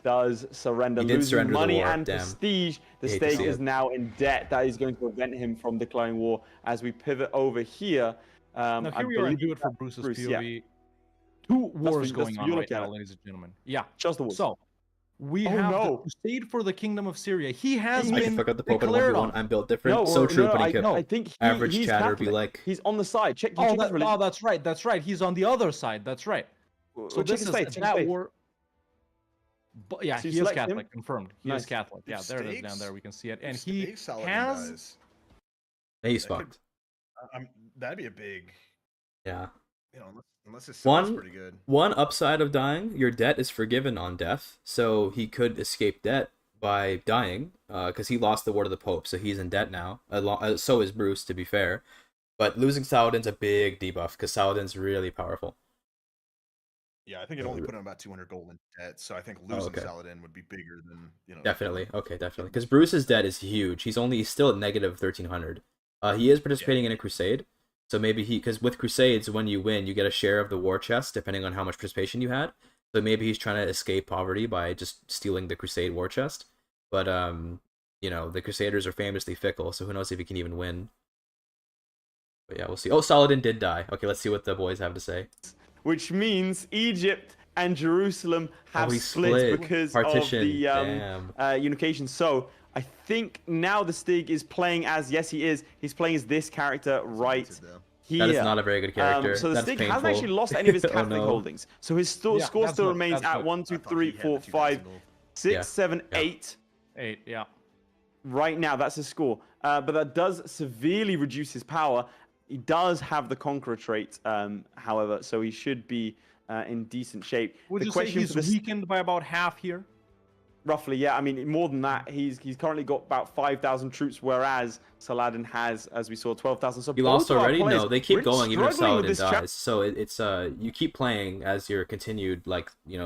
does surrender, He did losing surrender the money war, and damn. prestige. The Hate to stake see is it. now in debt. That is going to prevent him from declaring war. As we pivot over here, Now I here we are. believe Do it for Bruce's Bruce, POV. Two wars that's going for on you right looking now, at it. ladies and gentlemen. Yeah. just the wars. So we Oh, have the no. Crusade for the Kingdom of Syria. He has I been can fuck up the Pope in declared 1v1. on. I'm built different. no, So true, no, but he could. I think average he's chatter be Catholic. like- he's on the side. Check, Oh, check his religion. that's right. That's right. He's on the other side. That's right. So Check this his is faith, check his that faith. war. But yeah, So you he is select him? Catholic. Confirmed. He Nice. is Catholic. Yeah, there it is down there. We can see it. And he If Saladin has. dies, He's that could- fucked. that'd be a big, Yeah. you know, unless his One- son's pretty good. One upside of dying, your debt is forgiven on death, so he could escape debt by dying, because he lost the war to the Pope, so he's in debt now. So is Bruce, to be fair. But losing Saladin's a big debuff, because Saladin's really powerful. Yeah, I think it only put him about 200 gold in debt, so I think losing okay. Saladin would be bigger than, you know. Definitely. Okay, definitely. Because Bruce's debt is huge. He's still at negative 1,300. He is participating in a crusade, so maybe because with crusades, when you win, you get a share of the war chest, depending on how much participation you had. So maybe he's trying to escape poverty by just stealing the crusade war chest. But you know, the Crusaders are famously fickle, so who knows if he can even win. But yeah, we'll see. Oh, Saladin did die. Okay, let's see what the boys have to say. Which means Egypt and Jerusalem have he split split. because Partition. of the Damn. unification. So I think now the Stig is playing as, yes, he is. He's playing as this character right Though. here. That is not a very good character. So the That's Stig painful. hasn't actually lost any of his Oh, Catholic no. holdings. So his score Yeah, still that's good, remains that's at good. 1, 2, I thought 3, he had 4, the 2,000 5, gold. 6, Yeah. 7, Yeah. 8. 8. Yeah. Right now, that's his score. But that does severely reduce his power. He does have the Conqueror trait, however, so he should be in decent shape. Would The you say question he's for the weakened by about half here? Roughly, yeah. I mean, more than that. He's currently got about 5,000 troops, whereas Saladin has, as we saw, 12,000. So He both lost of our already? players No, they keep really going even if struggling with Saladin this dies. So it's you keep playing as your continued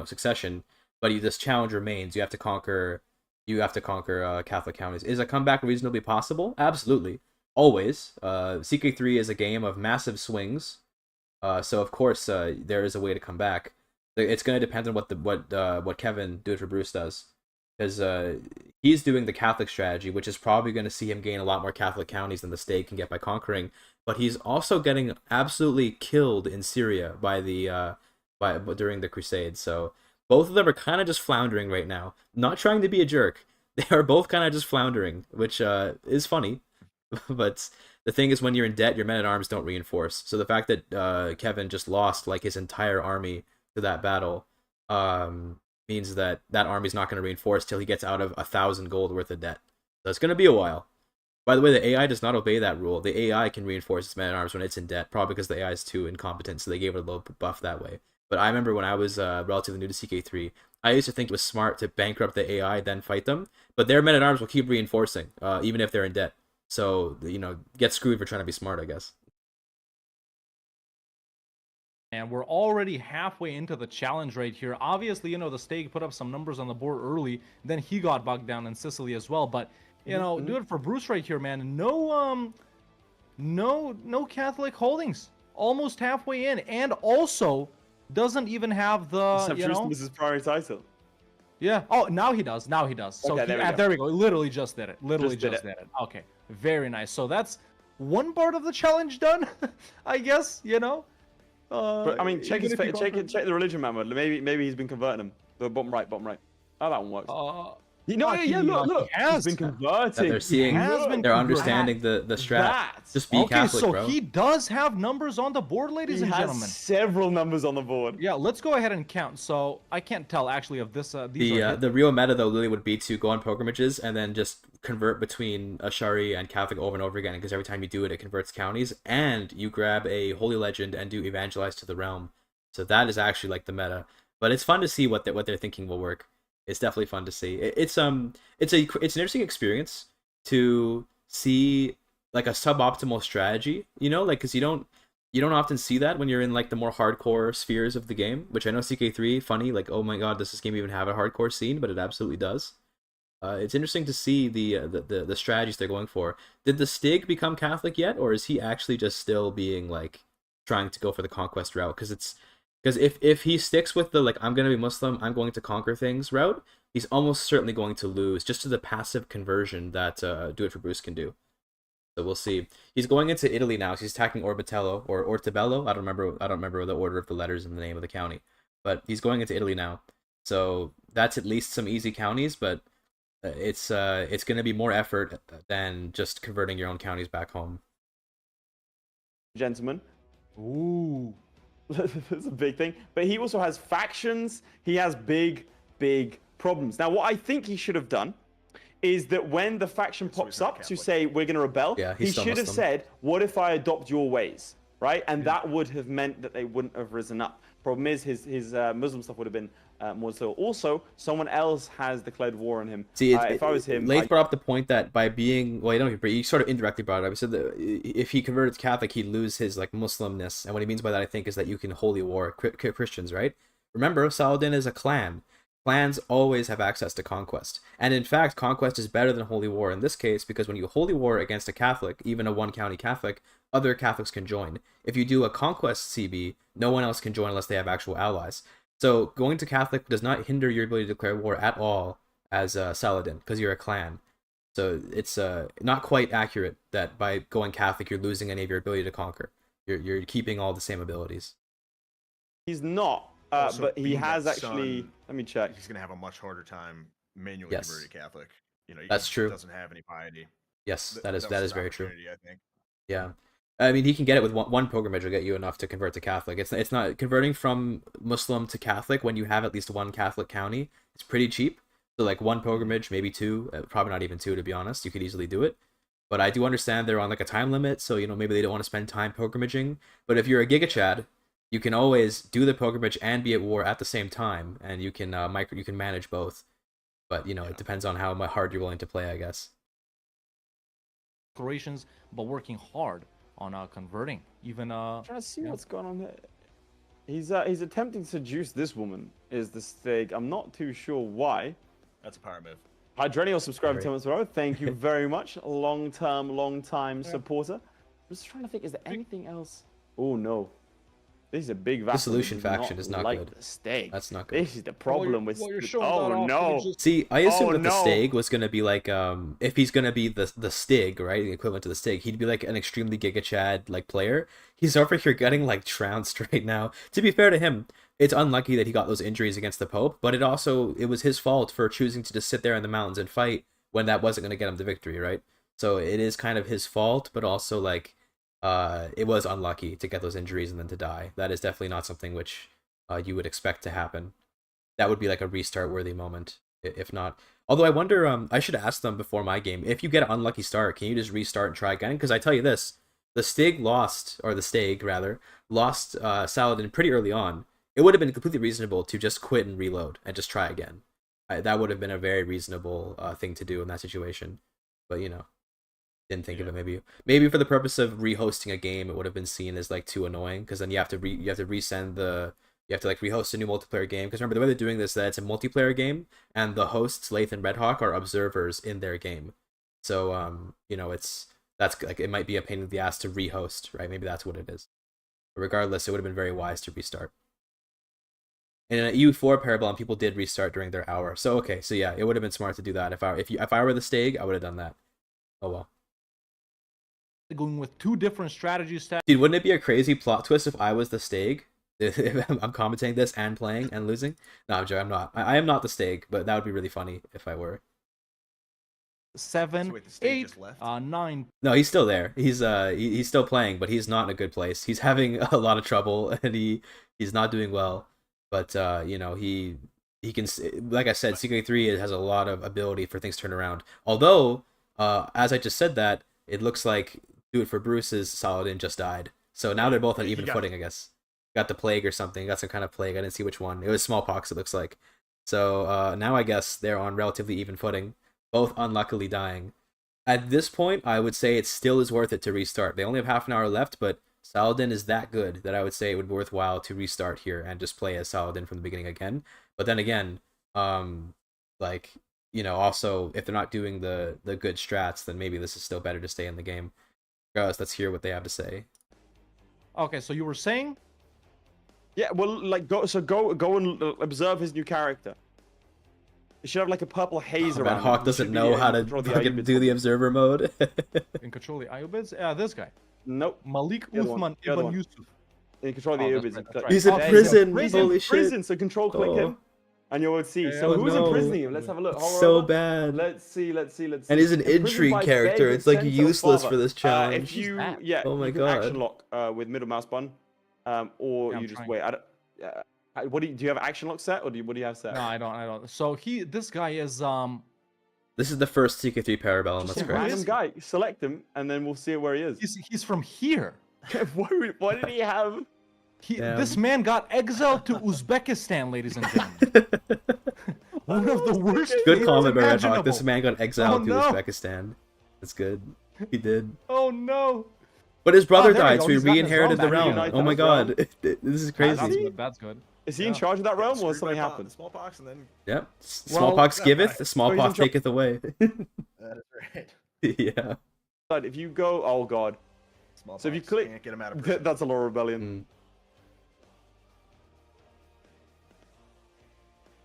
succession, but this challenge remains. You have to conquer Catholic counties. Is a comeback reasonably possible? Absolutely, always. CK3 is a game of massive swings, so of course there is a way to come back. It's going to depend on what Kevin Do It For Bruce does. Because he's doing the Catholic strategy, which is probably going to see him gain a lot more Catholic counties than the state can get by conquering. But he's also getting absolutely killed in Syria during the Crusades. So both of them are kind of just floundering right now. Not trying to be a jerk. They are both kind of just floundering, which is funny. But the thing is, when you're in debt, your men-at-arms don't reinforce. So the fact that Kevin just lost like his entire army to that battle means that army's not going to reinforce till he gets out of 1,000 gold worth of debt. So it's going to be a while. By the way, the AI does not obey that rule. The AI can reinforce its man-at-arms when it's in debt, probably because the AI is too incompetent, so they gave it a low buff that way. But I remember when I was relatively new to CK3, I used to think it was smart to bankrupt the AI, then fight them. But their men-at-arms will keep reinforcing, even if they're in debt. So, get screwed for trying to be smart, I guess. And we're already halfway into the challenge right here. Obviously, the Stag put up some numbers on the board early. Then he got bogged down in Sicily as well. But, do it for Bruce right here, man. No Catholic holdings. Almost halfway in. And also doesn't even have the, This is priority title. Yeah. Oh, now he does. So Okay, there we go. Literally just did it. Just did it. Okay. Very nice. So that's one part of the challenge done, I guess, But I mean, check the religion map mode. Maybe he's been converting them. The bottom right. Oh, that one works. Look. He's been converting. They're seeing, they're understanding the strat. Just be Catholic, bro. He does have numbers on the board, ladies and gentlemen. Several numbers on the board. Yeah, let's go ahead and count. So I can't tell actually of this. The real meta though, Lily, would be to go on pilgrimages and then just convert between Ashari and Catholic over and over again, because every time you do it, it converts counties, and you grab a holy legend and do evangelize to the realm. So that is actually like the meta. But it's fun to see what they're thinking will work. It's definitely fun to see. It's an interesting experience to see like a suboptimal strategy, like, because you don't often see that when you're in like the more hardcore spheres of the game, which I know CK3 funny, like, oh my god, does this game even have a hardcore scene? But it absolutely does. It's interesting to see the strategies they're going for. Did the Stig become Catholic yet, or is he actually just still being like trying to go for the conquest route? Because if he sticks with the, like, I'm going to be Muslim, I'm going to conquer things route, he's almost certainly going to lose just to the passive conversion that Do It For Bruce can do. So we'll see. He's going into Italy now. So he's attacking Orbitello or Ortobello. I don't remember the order of the letters in the name of the county. But he's going into Italy now. So that's at least some easy counties, but it's going to be more effort than just converting your own counties back home. Gentlemen. Ooh. That's a big thing. But he also has factions. He has big problems. Now, what I think he should have done is that when the faction pops up to say we're going to rebel, he should have said, what if I adopt your ways, right? And that would have meant that they wouldn't have risen up. Problem is, his Muslim stuff would have been more so. Also, someone else has declared war on him. See, if I was him, Laith brought up the point that by being, well, you sort of indirectly brought it up. He said that if he converted to Catholic, he'd lose his like Muslimness, and what he means by that, I think, is that you can holy war Christians, right? Remember, Saladin is a clan. Clans always have access to conquest, and in fact, conquest is better than holy war in this case, because when you holy war against a Catholic, even a one county Catholic, other Catholics can join. If you do a conquest CB, no one else can join unless they have actual allies. So going to Catholic does not hinder your ability to declare war at all as Saladin, because you're a clan. So it's not quite accurate that by going Catholic you're losing any of your ability to conquer. You're keeping all the same abilities. He's not. But he has actually. Let me check. He's gonna have a much harder time manually converting Catholic. That's true. Doesn't have any piety. Yes, that is very true. I think. Yeah, I mean, he can get it with one pilgrimage will get you enough to convert to Catholic. It's not converting from Muslim to Catholic when you have at least one Catholic county. It's pretty cheap. So like one pilgrimage, maybe two, probably not even two to be honest. You could easily do it. But I do understand they're on like a time limit, so maybe they don't want to spend time pilgrimaging. But if you're a GigaChad, you can always do the pilgrimage and be at war at the same time, and you can you can manage both. But it depends on how hard you're willing to play, I guess. Declarations, but working hard on converting. Even trying to see what's going on there. He's attempting to seduce this woman. Is the Stig? I'm not too sure why. That's a power move. Hydrenial subscribed to 10 months ago. Thank you very much. Long time supporter. I'm just trying to think. Is there anything else? Oh no. This is a big vassal. The solution faction is not good. The Stag. That's not good. This is the problem with. Oh no! See, I assumed that the Stig was gonna be like, if he's gonna be the Stig, right, the equivalent to the Stig, he'd be like an extremely GigaChad like player. He's over here getting like trounced right now. To be fair to him, it's unlucky that he got those injuries against the Pope, but it was his fault for choosing to just sit there in the mountains and fight when that wasn't gonna get him the victory, right? So it is kind of his fault, but also like. It was unlucky to get those injuries and then to die. That is definitely not something which you would expect to happen. That would be like a restart worthy moment, if not. Although I wonder, I should ask them before my game, if you get an unlucky start, can you just restart and try again? Because I tell you this, the Stag lost Saladin pretty early on. It would have been completely reasonable to just quit and reload and just try again. That would have been a very reasonable thing to do in that situation. But didn't think of it. Maybe for the purpose of rehosting a game, it would have been seen as like too annoying because then you have to resend the you have to like rehost a new multiplayer game because remember the way they're doing this that it's a multiplayer game and the hosts Lathe and Redhawk are observers in their game. So you know that's like it might be a pain in the ass to rehost, right? Maybe that's what it is. But regardless, it would have been very wise to restart. And in an EU4 Parabellum, people did restart during their hour. So okay, so yeah, it would have been smart to do that. If I were the Stag, I would have done that. Oh well. Going with 2 different strategies. Dude, wouldn't it be a crazy plot twist if I was the Stag? If I'm commentating this and playing and losing? No, I'm joking. I'm not. I am not the Stag, but that would be really funny if I were. 7, So wait, the Stag 8, just left? 9. No, he's still there. He's still playing, but he's not in a good place. He's having a lot of trouble, and he's not doing well. But you know, he can, like I said, CK3 has a lot of ability for things to turn around. Although, as I just said that, it looks like Do It For Bruce's Saladin just died. So now they're both on even footing, I guess. Got the plague or something. Got some kind of plague. I didn't see which one. It was smallpox, it looks like. So now I guess they're on relatively even footing. Both unluckily dying. At this point, I would say it still is worth it to restart. They only have half an hour left, but Saladin is that good that I would say it would be worthwhile to restart here and just play as Saladin from the beginning again. But then again, like, you know, also, if they're not doing the good strats, then maybe this is still better to stay in the game. Guys, let's hear what they have to say. Okay, so you were saying? Yeah, well, like go and observe his new character. It should have like a purple haze Oh, around. man, Hawk doesn't know how to fucking do the observer mode. In control the Ayubids? Yeah, this guy. Nope. Malik The other one, Uthman the other Ibn one. Yusuf. You control the Oh, Ubers. that's right. He's in There you go. prison. Prison, Holy shit. prison. So control click Oh. him, and you will see. Yeah, So oh who's no. imprisoning him? Let's have a look. Hold So on. bad. Let's see. And he's an Imprisoned intrigue by character. beg It's like sent to useless father. for this challenge. If you, that? yeah, Oh my you can God. action lock with middle mouse button, or Yeah, I'm you just trying. wait. I don't, what do you have action lock set, or what do you have set? No, I don't. So this guy is This is the first CK3 Parabellum. Just That's a correct. random guy. Select him, and then we'll see where he is. he's from here. Why did he have? This man got exiled to Uzbekistan, ladies and gentlemen. One of the worst. Good fates comment by Red Hawk. imaginable. This man got exiled Oh, to no. Uzbekistan. That's good. He did. Oh no. But his brother there we died, go. so he He's got his re-inherited the realm realm. back. Oh my United god. This is That's crazy. good. That's good. Is he in Yeah. charge of that realm, or Screwed something by happened? The smallpox, and then Yep. Well, Smallpox that giveth, guy. smallpox So he's taketh away. that is right. Yeah. But if you go, oh god, Smallpox. So if you click- can't get him out of prison. that's a law rebellion. Mm.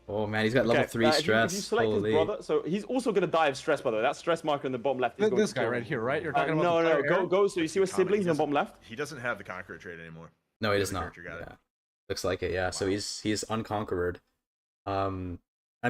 Oh man, he's got level 3 if you stress. select Holy. his brother, so he's also gonna die of stress, by the way. That stress marker in the bottom left is going This to guy kill right him. here, right? You're talking about No, the no, player go. So you see where Comment, siblings he in the bottom left? He doesn't have the Conqueror trait anymore. No, he The does not. character got it. Yeah. Looks like it, yeah. So Wow. he's unconquered. I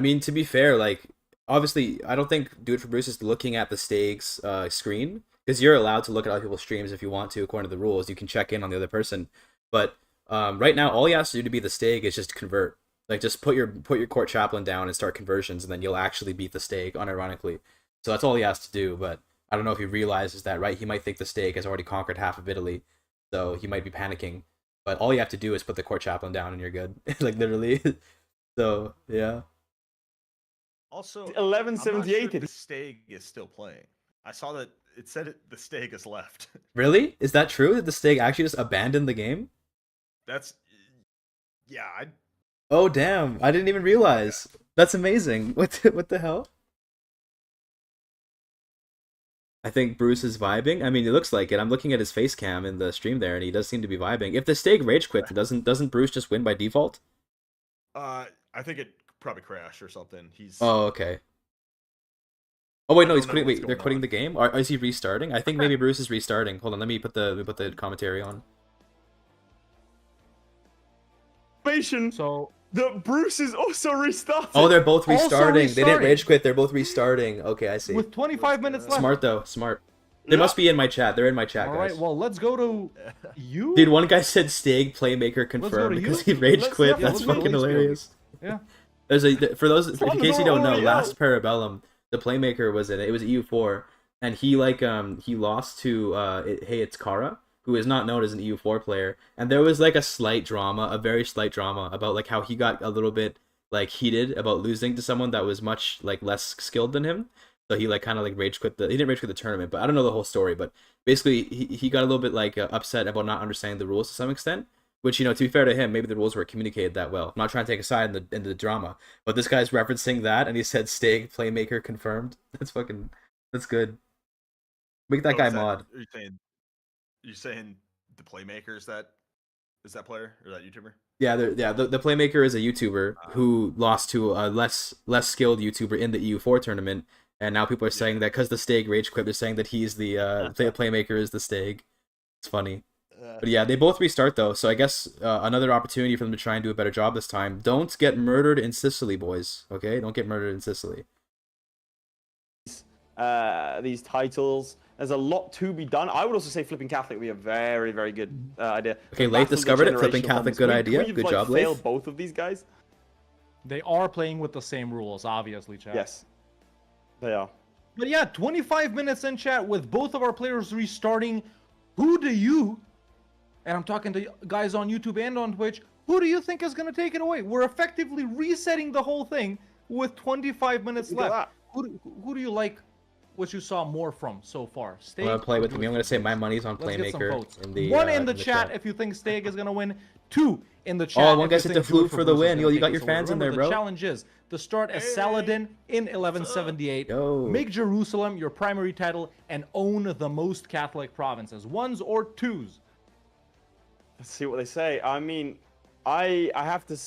mean, to be fair, like obviously I don't think Do It For Bruce is looking at the stakes screen because you're allowed to look at other people's streams if you want to according to the rules. You can check in on the other person. But right now all he has to do to be the stake is just convert. Like just put your court chaplain down and start conversions, and then you'll actually beat the stake, unironically. So that's all he has to do. But I don't know if he realizes that, right? He might think the stake has already conquered half of Italy, so he might be panicking. But all you have to do is put the court chaplain down, and you're good. Like literally. So yeah. Also, 1178. The Stag is still playing. I saw that it said the Stag is left. Really? Is that true? Did the stake actually just abandon the game? That's yeah. Oh damn! I didn't even realize. That's amazing. What the hell? I think Bruce is vibing. I mean, it looks like it. I'm looking at his face cam in the stream there, and he does seem to be vibing. If the stake rage quit, doesn't Bruce just win by default? I think it probably crashed or something. He's Oh, okay. Oh wait, no, I he's don't know quitting. what's Wait, they're going quitting on. the game. Or is he restarting? I think maybe Bruce is restarting. Hold on, let me put the commentary on. So The Bruce is also restarting. Oh, they're both Also restarting. They didn't restarting. rage quit. They're both restarting. Okay, I see. with 25 minutes left. Smart though, smart. They No. must be in my chat. They're in my chat, All guys. right. Well, let's go to you. Dude, one guy said Stag Playmaker go confirmed to because you. he rage Let's- quit. yeah, That's let's go to fucking Lee's hilarious. Yeah. There's a for those in on case you don't know, already last out. Parabellum, the Playmaker was in it. It was EU4, and he he lost to Hey It's Kara, who is not known as an EU4 player, and there was like a slight drama, a very slight drama about like how he got a little bit like heated about losing to someone that was much like less skilled than him. So he like kind of like rage quit the. He didn't rage quit the tournament, but I don't know the whole story. But basically, he got a little bit like upset about not understanding the rules to some extent. Which, you know, to be fair to him, maybe the rules were communicated that well. I'm not trying to take a side in the drama, but this guy's referencing that, and he said Stag playmaker confirmed. That's good. Make that guy mod. Are you saying the playmaker is that player or that YouTuber? Yeah, the playmaker is a YouTuber who lost to a less skilled YouTuber in the EU4 tournament, and now people are saying that because the Stag rage quit, they're saying that he's the playmaker is the Stag. It's funny. But yeah, they both restart though, so I guess another opportunity for them to try and do a better job this time. Don't get murdered in Sicily, boys. Okay, don't get murdered in Sicily. These titles, there's a lot to be done. I would also say Flipping Catholic would be a very, very good idea. Okay, Leif discovered it. Flipping Catholic, good idea. Good job, Leif. Fail both of these guys. They are playing with the same rules, obviously, chat. Yes, they are. But yeah, 25 minutes in chat with both of our players restarting. Who do you, and I'm talking to guys on YouTube and on Twitch, who do you think is going to take it away? We're effectively resetting the whole thing with 25 minutes left. Who do you like what you saw more from so far? Stag, I'm gonna play with me. I'm gonna say my money's on Playmaker. One in the chat if you think Stag is gonna win. 2 in the chat. Oh, one guy said to flute for the win. Yo, you got your fans in there, bro. The challenge is to start as Saladin in 1178. Make Jerusalem your primary title and own the most Catholic provinces, 1s or 2s. Let's see what they say. I mean, I have to.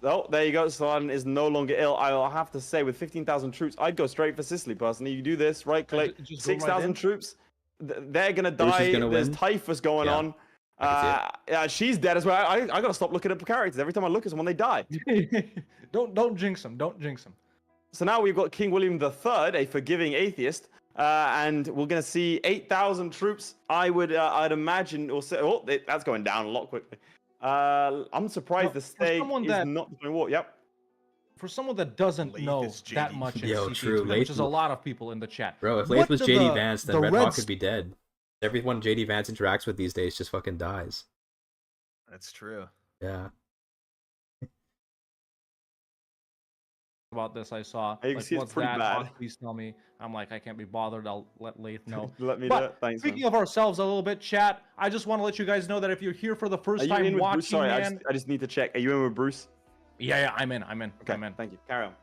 Oh, there you go. Saladin is no longer ill. I'll have to say, with 15,000 troops, I'd go straight for Sicily, personally. You do this, right click, 6,000 troops. They're going to die. There's typhus going on. Yeah, she's dead as well. I got to stop looking at characters. Every time I look at someone, they die. Don't jinx them. Don't jinx them. So now we've got King William III, a forgiving atheist. And we're going to see 8,000 troops. I'd imagine. Oh, that's going down a lot quickly. I'm surprised the Stag is not doing war. Yep. For someone that doesn't know that much in CK2, which is a lot of people in the chat. Bro, if Leif was JD Vance, then Red Hawk could be dead. Everyone JD Vance interacts with these days just fucking dies. That's true. Yeah. About this, I saw. Like, what's that? Hawk, please tell me. I'm like, I can't be bothered. I'll let Leif know. Let me know. Thanks. Speaking of ourselves a little bit, chat. I just want to let you guys know that if you're here for the first time watching, Sorry, I just need to check. Are you in with Bruce? Yeah, I'm in. Okay, I'm in. Thank you. Carry on.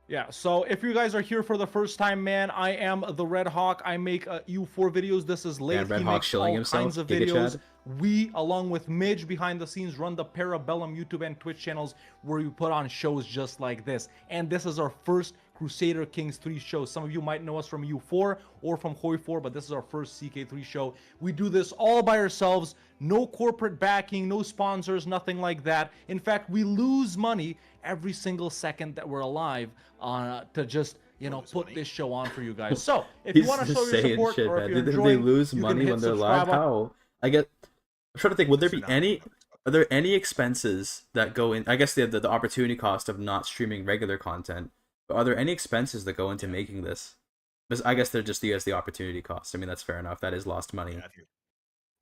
Yeah. So if you guys are here for the first time, man, I am the Red Hawk. I make U4 videos. This is Leif. Red Hawk shilling himself. Kinds of videos. We, along with Midge behind the scenes, run the Parabellum YouTube and Twitch channels where we put on shows just like this. And this is our first Crusader Kings 3 show. Some of you might know us from U4 or from Hoi 4, but this is our first CK3 show. We do this all by ourselves. No corporate backing, no sponsors, nothing like that. In fact, we lose money every single second that we're alive to just, put this show on for you guys. So, if you want to show your support, or if you're enjoying, they lose money when they're live? How? I'm trying to think, are there any expenses that go in? I guess the opportunity cost of not streaming regular content, but are there any expenses that go into making this? Because I guess they're just the opportunity cost. I mean, that's fair enough. That is lost money.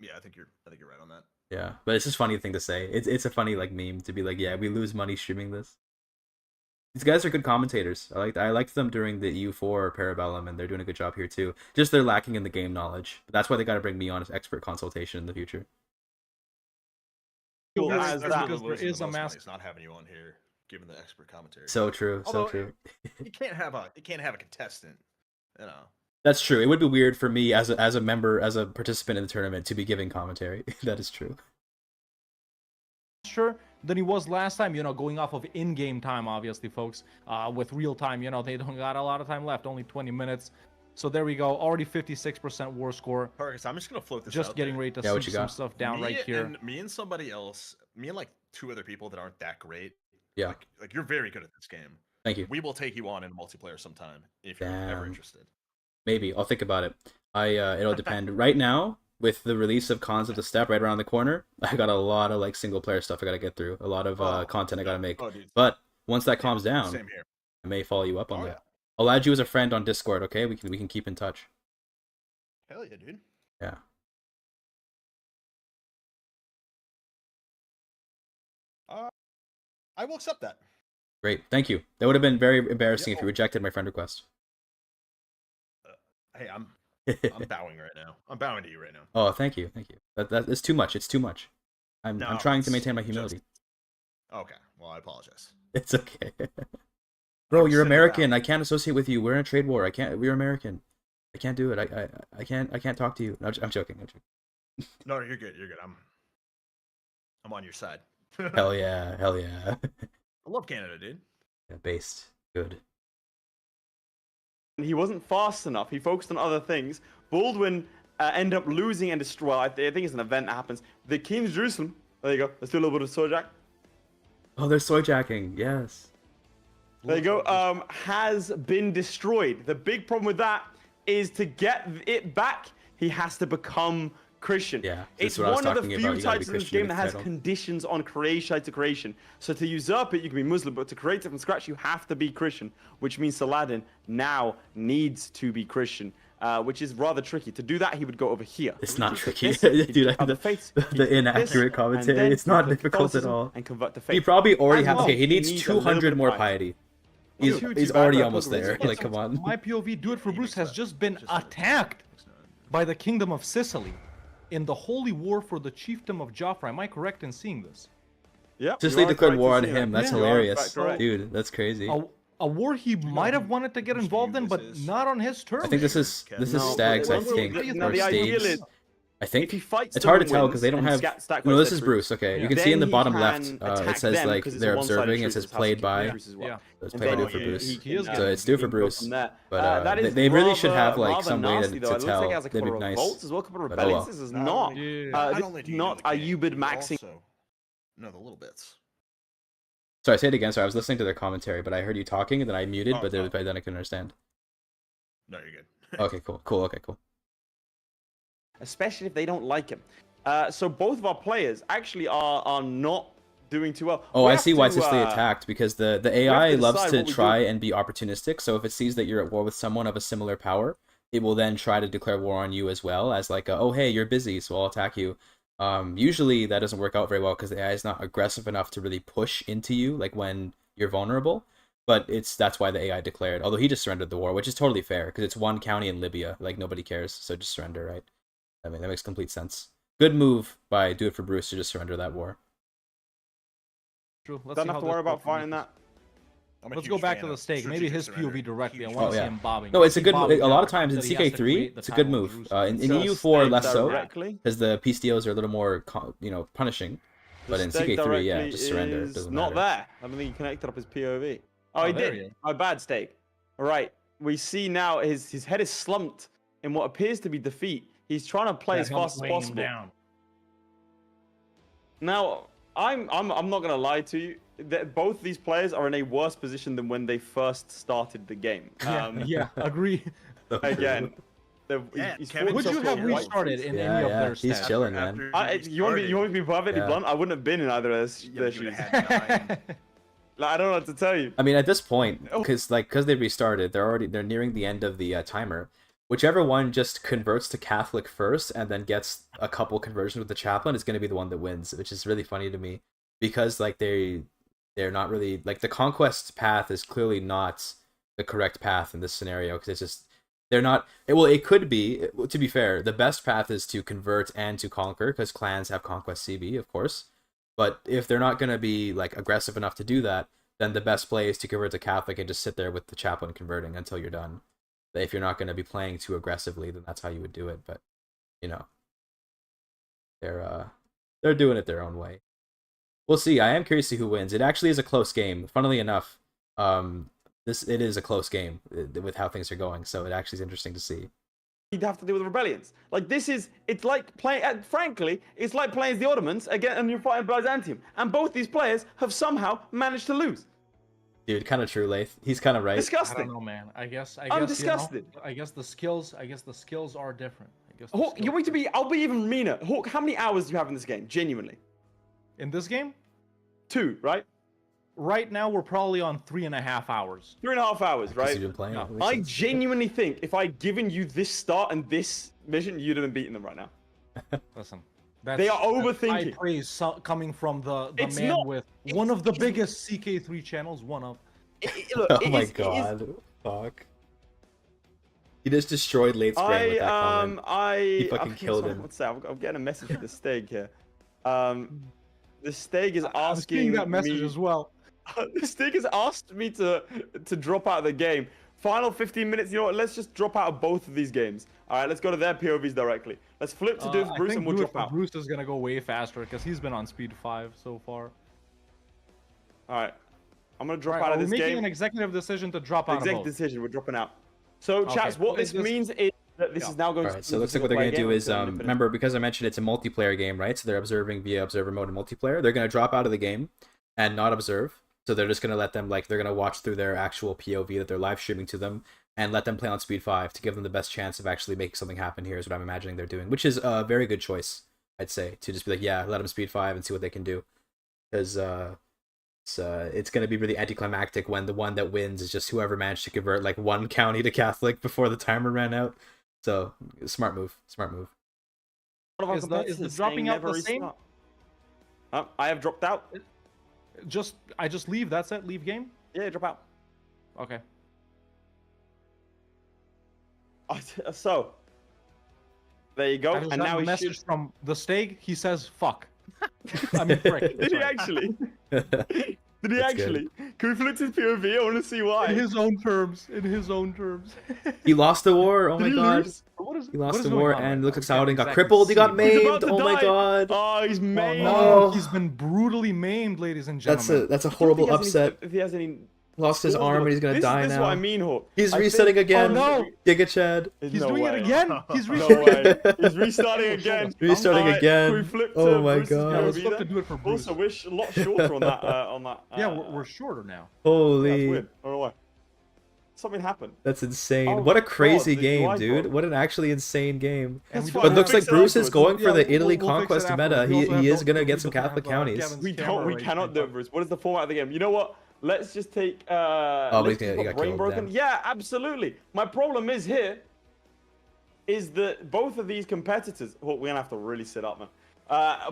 Yeah, I think you're right on that. Yeah, but it's just a funny thing to say. It's a funny meme to be like, yeah, we lose money streaming this. These guys are good commentators. I liked them during the EU4 Parabellum, and they're doing a good job here too. Just they're lacking in the game knowledge. But that's why they got to bring me on as expert consultation in the future. Because there is a mask. It's not having you on here, given the expert commentary. So true. So true. You can't have a contestant. That's true. It would be weird for me as a member, as a participant in the tournament, to be giving commentary. That is true. Sure. Than he was last time, going off of in-game time, obviously, folks. With real time, they don't got a lot of time left, only 20 minutes. So there we go, already 56% war score. Perfect. So I'm just gonna float this. Just getting ready to see some stuff down right here. Me and somebody else, me and like 2 other people that aren't that great. Yeah. Like you're very good at this game. Thank you. We will take you on in multiplayer sometime if you're ever interested. Maybe I'll think about it. It'll depend. Right now, with the release of Cons of the Step right around the corner, I got a lot of single player stuff I gotta get through. A lot of content I gotta make. But once that calms down, same here. I may follow you up on that. I'll add you as a friend on Discord. Okay, we can keep in touch. Hell yeah, dude. Yeah. I will accept that. Great, thank you. That would have been very embarrassing if you rejected my friend request. Hey, I'm bowing right now. I'm bowing to you right now. Oh, thank you, thank you. That is too much. It's too much. I'm No, trying to it's maintain my just- humility. Okay, well, I apologize. It's okay. Bro, you're Sit American. down. I can't associate with you. We're in a trade war. I can't. We're American. I can't do it. I can't talk to you. No, I'm joking. I'm joking. No, you're good. You're good. I'm on your side. Hell yeah. Hell yeah. I love Canada, dude. Yeah, based. Good. He wasn't fast enough. He focused on other things. Baldwin ended up losing and destroy. I think it's an event that happens. The King's Jerusalem. There you go. Let's do a little bit of soy jack. Oh, they're soy jacking. Yes. There you go. Has been destroyed. The big problem with that is to get it back, he has to become Christian. Yeah, it's what I was one of the talking about. few You gotta be types in this Christian game to that has title. conditions on creation to creation. So to usurp it, you can be Muslim, but to create it from scratch, you have to be Christian, which means Saladin now needs to be Christian, which is rather tricky. To do that, he would go over here. It's not He'd tricky. this, he'd Dude, convert the faith, the he'd do this, inaccurate and commentary. then It's not he'd go difficult at Catholicism all. And convert the faith. He probably already As has. well, Okay, he needs needs a little bit 200 of more piety. piety. He's He's already almost there. Like, come on. My POV, Do It for Bruce, has just been attacked by the Kingdom of Sicily in the holy war for the chiefdom of Joffrey. Am I correct in seeing this? Yep. Just you they are declared correct war in on seeing that. him. That's You are, in hilarious. fact, correct. Dude, that's crazy. A war he might have wanted to get Whose involved view in, this but is? not on his terms. I think this is No, Stags, I well, think, no, or the ideal Stags. is I if think he fights it's hard to someone tell because they don't wins have. and stack No, with this is their Bruce. troops, Okay, you Yeah. can see in the then he bottom can left. attack It says them like 'cause it's a they're one-sided observing. It truce, says it's how played to by. keep Bruce as well. Yeah. It's And played by then Do for he Bruce. can, So it's Do for can go Bruce. from there. But that is they really should have rather like some way nasty, to though. It looks tell. like it has a That'd couple be of nice. revolts as well, a couple of But oh well. rebellions. This is Not not, only- Yeah. not only do you know not the game, Ayyubid you maxing. also know the little bits. Sorry, I say it again. So I was listening to their commentary, but I heard you talking, and then I muted, Oh, but then oh. by then I couldn't understand. No, you're good. Okay, cool. Okay, cool. Especially if they don't like him. So both of our players actually are not doing too well. Oh, We I have see why to, Sicily attacked, because the AI to loves decide to what we try do. and be opportunistic. So if it sees that you're at war with someone of a similar power, it will then try to declare war on you as well as like, oh hey, you're busy, so I'll attack you. Usually that doesn't work out very well because the AI is not aggressive enough to really push into you, like when you're vulnerable. But that's why the AI declared. Although he just surrendered the war, which is totally fair because it's one county in Libya, like nobody cares, so just surrender, right? I mean that makes complete sense. Good move by Do It for Bruce to just surrender that war. True. Let's Don't see have how to this worry about goes. fighting that. I'm a Let's huge go back fan to the of stake. Maybe strategic his surrender. POV directly. I Huge want Oh, to yeah. see him bobbing. No, it's a See good. bobbing A lot down of times in that he has to CK3, create the it's a good title of move. Jerusalem. In So EU4 stay less so, directly. because the PSTOs are a little more, punishing. But in Stake CK3, yeah, directly just surrender. It is doesn't not matter. there. I don't think he connected up his POV. Oh, Oh, he there did. he is. My bad, Stake. All right. We see now his head is slumped in what appears to be defeat. He's trying to play as fast as possible. Now, I'm not gonna lie to you. That both these players are in a worse position than when they first started the game. Yeah, agree. Again, Yeah, he's Kevin, Would fought you himself have for white restarted face. in Yeah, any of yeah, their he's stats? chilling, man. You want me to be perfectly Yeah. blunt? I wouldn't have been in either of their shoes. Like, I don't know what to tell you. I mean, at this point, Oh. because they restarted, they're nearing the end of the timer. Whichever one just converts to Catholic first and then gets a couple conversions with the chaplain is going to be the one that wins, which is really funny to me because like they're not really like the conquest path is clearly not the correct path in this scenario because it's just they're not. It could be. To be fair, the best path is to convert and to conquer because clans have conquest CB, of course. But if they're not going to be like aggressive enough to do that, then the best play is to convert to Catholic and just sit there with the chaplain converting until you're done. If you're not going to be playing too aggressively, then that's how you would do it. But they're doing it their own way. We'll see. I am curious to see who wins. It actually is a close game. Funnily enough, it is a close game with how things are going. So it actually is interesting to see. You'd have to deal with rebellions. Like it's like playing. Frankly, it's like playing as the Ottomans again, and you're fighting Byzantium. And both these players have somehow managed to lose. Dude, kind of true, Lath. He's kind of right. I Disgusting. don't know, man. I guess. I'm disgusted. I guess the skills. I guess the skills are different. I guess. Hawk, you want me to be? I'll be even meaner. Hawk, how many hours do you have in this game? Genuinely, in this game. 2, right? Right now, we're probably on 3.5 hours. 3.5 hours, Because right? you've been playing it. I genuinely think if I'd given you this start and this mission, you'd have been beating them right now. Listen, They are overthinking. High praise coming from the It's man not- with it's- one of the it's- biggest CK3 channels. One of. Look, Oh it my is- it is- god. Fuck. He just destroyed Late's brain with that comment. He fucking okay, killed so him. What's that? I'm getting a message with the Steg here. The Steg is I'm seeing asking that message me. as well. The Steg has asked me to drop out of the game. Final 15 minutes. You know what? Let's just drop out of both of these games. All right, let's go to their POVs directly. Let's flip to do it for Bruce, I and think we'll do it drop for out. Bruce is gonna go way faster because he's been on speed 5 so far. All right, I'm gonna drop Alright, out of are we this making game. an executive decision to drop out of Executive both? decision. We're dropping out. So, Okay. chats, what Okay, this just- means is that this is now going. All right, to so it looks like what they're going to do is, remember, because I mentioned it's a multiplayer game, right? So they're observing via observer mode and multiplayer. They're going to drop out of the game and not observe. So they're just going to let them, like, they're going to watch through their actual POV that they're live streaming to them and let them play on speed 5 to give them the best chance of actually making something happen here is what I'm imagining they're doing, which is a very good choice, I'd say, to just be like, yeah, let them speed 5 and see what they can do. Because it's going to be really anticlimactic when the one that wins is just whoever managed to convert, like, one county to Catholic before the timer ran out. So, smart move. Smart move. Is the dropping out the same? I have dropped out. I just leave. That's it. Leave game. Yeah, drop out. Okay. So, there you go. I just And got now a he message should... from the Steg. He says fuck. I mean, frick. Did he sorry. actually? Did he That's actually? Can we flip to POV? I want to see why. In his own terms. In his own terms. He lost the war. Oh Did my he god. lose? He lost the going war on and right looks now? like Saladin got Exactly crippled. He got see. He's maimed. about to Oh my die. god. Oh, he's Oh, maimed. no. Oh. He's been brutally maimed, ladies and gentlemen. That's a I don't horrible think he has any- upset. If he has any... Lost his arm and he's gonna die This now. is what I mean, Hawk. He's I resetting think- again. Oh, no. GigaChad. He's No doing way. it again. He's No restarting. way. He's restarting again. Restarting Alright, again. can we flip to Oh my Bruce's god. Yeah, let's POV look to then? do it for Bruce. Also, we're a lot shorter on that. Yeah, we're shorter now. That's Holy. weird. I don't know why. Something happened. That's insane. Oh What a God, crazy the game, UI dude. bug. What an actually insane game. And That's we fine. But don't looks We'll like fix it Bruce is afterwards. going for Yeah, the Italy we'll fix it conquest meta. afterwards. We also have He is to- gonna we get some don't have, Catholic uh, counties. Kevin's We camera cannot right do now. it, Bruce. What is the format of the game? You know what? Let's just take. but Let's he just put got brain killed, broken. damn. Yeah, absolutely. My problem is that both of these competitors. Well, we're gonna have to really sit up, man.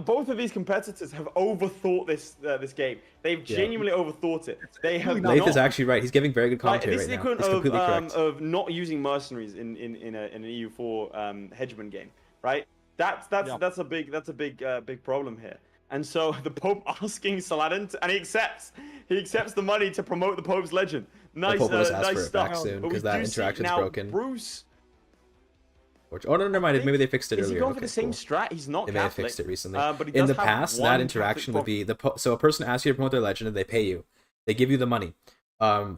Both of these competitors have overthought this game. They've genuinely overthought it. They have really Lath is not. actually right. He's giving very good Like, commentary this is the right now. He's equivalent completely correct. of not using mercenaries in an EU4 hegemon game, right? That's a big problem here. And so the Pope asking Saladin, and he accepts the money to promote the Pope's legend. Nice, Pope will just ask nice for it stuff. back soon, But we 'cause that do see interaction's now broken. Bruce, Oh no, never mind. Maybe they fixed it is earlier. he going for Okay, the same cool. strat? He's not They may have Catholic. fixed it recently. But he In does the have past, one that Catholic interaction would prophet. be so a person asks you to promote their legend and they pay you. They give you the money.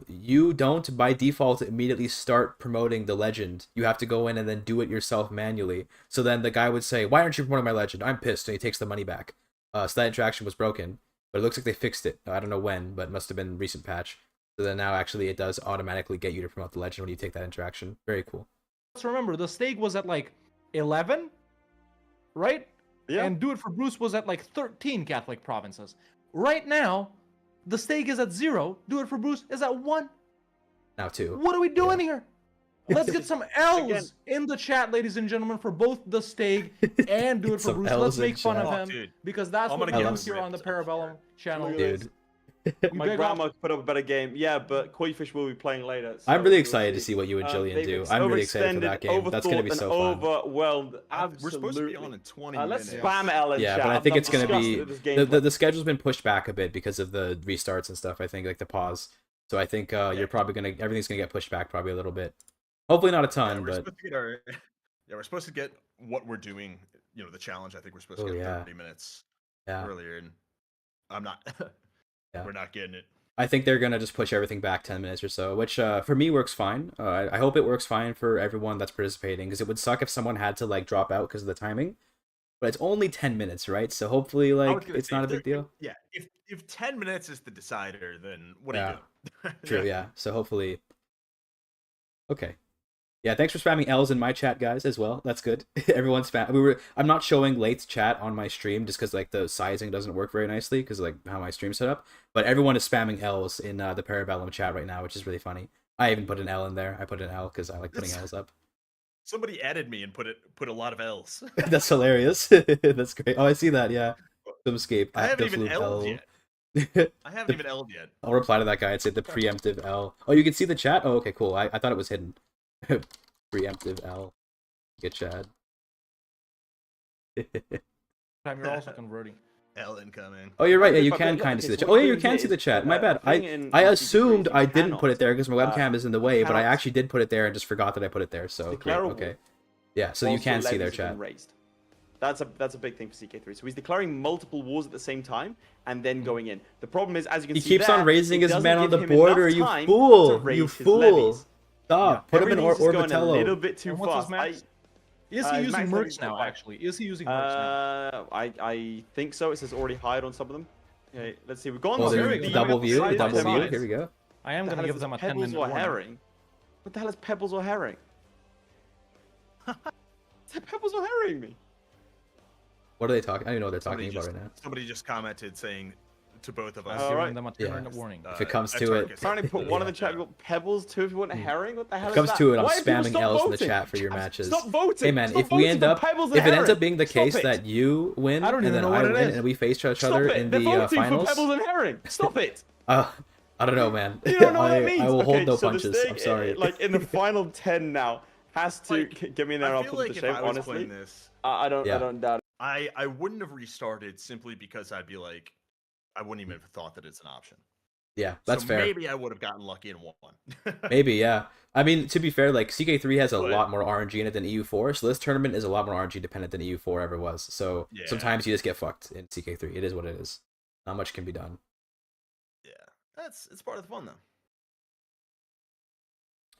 You don't by default immediately start promoting the legend. You have to go in and then do it yourself manually. So then the guy would say, "Why aren't you promoting my legend? I'm pissed," and he takes the money back. So that interaction was broken, but it looks like they fixed it. I don't know when, but it must have been a recent patch. So then now actually it does automatically get you to promote the legend when you take that interaction. Very cool. Let's remember, the stake was at like 11, right? Yeah. And Do It for Bruce was at like 13 Catholic provinces. Right now, the stake is at 0. Do It for Bruce is at 1. Now too. What are we doing here? Let's get some L's Again. in the chat, ladies and gentlemen, for both the stake and Do It for Some Bruce. L's Let's in make fun chat. of Oh, him dude. because that's I'm what gonna we get do him here on the ripped. Parabellum channel. Look at Dude. My big up- grandma put up a better game. Yeah, but Koifish will be playing later. so I'm really we'll excited to see. see what you and Jillian They've do. I'm really excited for overextended, that game. That's gonna be overthought, so and fun. overwhelmed. We're Absolutely. supposed to be on in 20 Let's minutes. spam Ellen. Yeah, chat. but I think I'm it's gonna be disgusted with this the gameplay. schedule's been pushed back a bit because of the restarts and stuff. I think like the pause. So I think you're probably gonna everything's gonna get pushed back probably a little bit. Hopefully not a Yeah, ton, we're but supposed to get our. Yeah, we're supposed to get what we're doing. You know, the challenge. I think we're supposed to Oh, get yeah. 30 minutes yeah, earlier, and I'm not. Yeah. We're not getting it. I think they're gonna just push everything back 10 minutes or so, which for me works fine. I hope it works fine for everyone that's participating because it would suck if someone had to like drop out because of the timing. But it's only 10 minutes, right? So hopefully I was like gonna it's say, not a if big there- deal. Yeah, if 10 minutes is the decider, then what Yeah. do you do? True, yeah. So hopefully. Okay. Yeah, thanks for spamming L's in my chat, guys, as well. That's good. Everyone spam. I'm not showing Late's chat on my stream just because like the sizing doesn't work very nicely because like how my stream's set up. But everyone is spamming L's in the Parabellum chat right now, which is really funny. I even put an L in there. I put an L because I like putting L's up. Somebody added me and put a lot a lot of L's. That's hilarious. That's great. Oh, I see that. Yeah. Some escape. I haven't even L'd yet. I haven't even L'd yet. I'll reply to that guy and say the preemptive L. Oh, you can see the chat. Oh, okay, cool. I thought it was hidden. Preemptive L. GIGACHD. Time you're also converting. L incoming. Oh, you're right. Yeah, If you I can look, kind of okay, see the so chat. what Oh, yeah, you're you doing can here see the is, chat. My bad. thing in I CK3 assumed is you I didn't put it there because my cannot, webcam is in the way, but I cannot actually did put it there and just forgot that I put it there. So great. declare a Okay. war Yeah. So you whilst your can see their levies have been chat. raised. That's a big thing for CK3. So he's declaring multiple wars at the same time and then going in. The problem is, as you can He see, keeps on there, raising it his doesn't men on give the him enough border. You time to fool! raise You his fool! levies. Stop! Put him in Everything's just going a little Orbitello. bit too And what's his fast. max? Is he his using max mercs levies now, are actually? Is he using mercs now? I think so. It says already hired on some of them. Okay, let's see. We've gone Oh, to there's the double view. size Double view. size. Here we go. I am What the going to hell give is them this, a 10 pebbles minute or warning. herring? What the hell is pebbles or herring? Is pebbles or herring me? What are they talking? I don't even know what they're talking Somebody about just, right now. somebody just commented saying to both of us. I'm Alright. giving them a 10 minute warning. If it comes a to it. target. Apparently put one in the chat. Yeah. We've got pebbles too if you want a herring. What the hell If is it comes that? to it, I'm Why do people spamming stop L's in the voting? chat for your matches. Stop voting. Hey man, Stop if we voting end for up, pebbles and if it ends herring. up being the Stop case it. that you win I don't and even then know I what it win is. and we face each Stop other it. in They're the voting for finals, pebbles and herring. Stop it. I don't know, man. You don't know what that means. I will hold no so the punches. Stig, I'm sorry. Like in the final 10 now, has to Like, get me in there. I I'll feel put like it to if shame. I was Honestly, playing this, I don't doubt it. I wouldn't have restarted simply because I'd be like, I wouldn't even have thought that it's an option. Yeah, that's so fair. Maybe I would have gotten lucky and won. Maybe, yeah. I mean, to be fair, like CK3 has a But- lot more RNG in it than EU4, so this tournament is a lot more RNG dependent than EU4 ever was. So Yeah. sometimes you just get fucked in CK3. It is what it is. Not much can be done. Yeah, it's part of the fun though.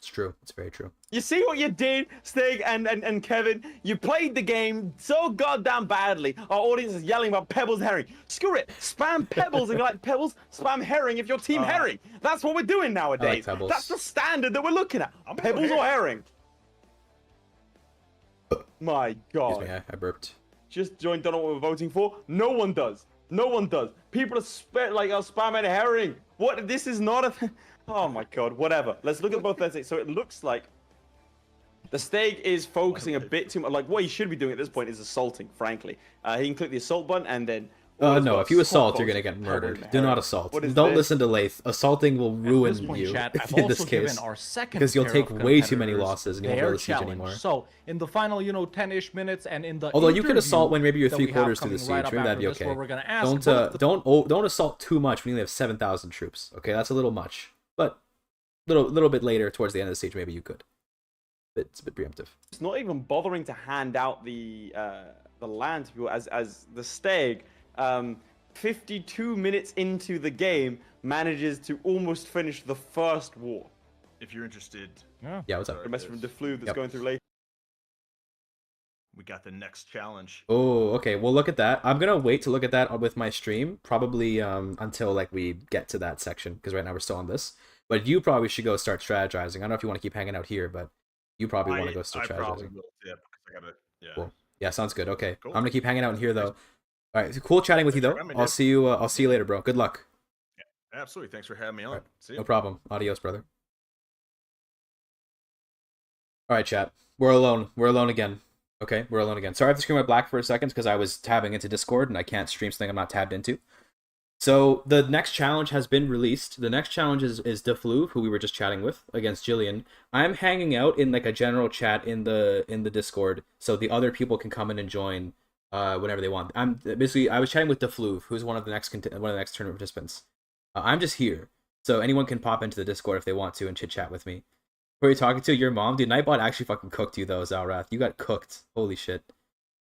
It's true. It's very true. You see what you did, Stig and Kevin? You played the game so goddamn badly. Our audience is yelling about pebbles and herring. Screw it. Spam pebbles and you like pebbles. Spam herring if you're team herring. That's what we're doing nowadays. pebbles. That's the standard that we're looking at. I'm Pebbles or herring. My God. Excuse me, I burped. Just joined. Don't know what we're voting for. No one does. No one does. People are spamming herring. What? This is not a. Oh my God. Whatever. Let's look at both sides. So it looks like the Stag is focusing a bit too much. Like what he should be doing at this point is assaulting. Frankly, he can click the assault button and then. No, if you assault, you're gonna get murdered. Do not assault. Don't listen to Lathe. Assaulting will ruin At this point, you chat, I've in also this case. given our second Because you'll pair take of way too many competitors losses and you won't be their able to siege challenge. anymore. So in the final, 10-ish minutes, and in the Although you could assault interview when maybe you're that we 3/4 have through the coming siege, right up maybe that'd be after this, okay. where we're gonna ask both the- Don't assault too much when you only have 7,000 troops. Okay, that's a little much. But little bit later, towards the end of the siege, maybe you could. It's a bit preemptive. It's not even bothering to hand out the land to people as the Stag. 52 minutes into the game, manages to almost finish the first war. If you're interested, Yeah, what's up? A message from Deflu that's Yep. going through late. we got the next challenge. Oh, okay. Well, look at that. I'm gonna wait to look at that with my stream, probably until like we get to that section, because right now we're still on this. But you probably should go start strategizing. I don't know if you want to keep hanging out here, but you probably want to go start I probably strategizing. will, yeah, because I gotta, yeah. Cool. Yeah, sounds good. Okay, Cool. I'm gonna keep hanging out in here though. All right, cool chatting with you though. Thanks for having me, I'll dude. see you. I'll see you later, bro. Good luck. Absolutely. Thanks for having me on. Alright, See you. No problem. Adios, brother. All right, chat. We're alone. We're alone again. Okay, we're alone again. Sorry, I have to screen my black for a second because I was tabbing into Discord and I can't stream something I'm not tabbed into. So the next challenge has been released. The next challenge is Deflu, who we were just chatting with, against Jillian. I'm hanging out in like a general chat in the Discord, so the other people can come in and join whenever they want. I was chatting with Deflu, who's one of the next tournament participants. I'm just here, so anyone can pop into the Discord if they want to and chit chat with me. Who are you talking to? Your mom? Dude, Nightbot actually fucking cooked you though, Zalrath. You got cooked. Holy shit.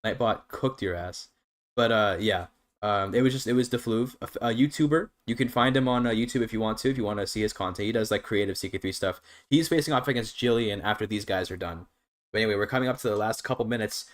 Nightbot cooked your ass. But yeah. It was Defluve, a YouTuber. You can find him on YouTube if you want to see his content. He does like creative CK3 stuff. He's facing off against Jillian after these guys are done. But anyway, we're coming up to the last couple minutes.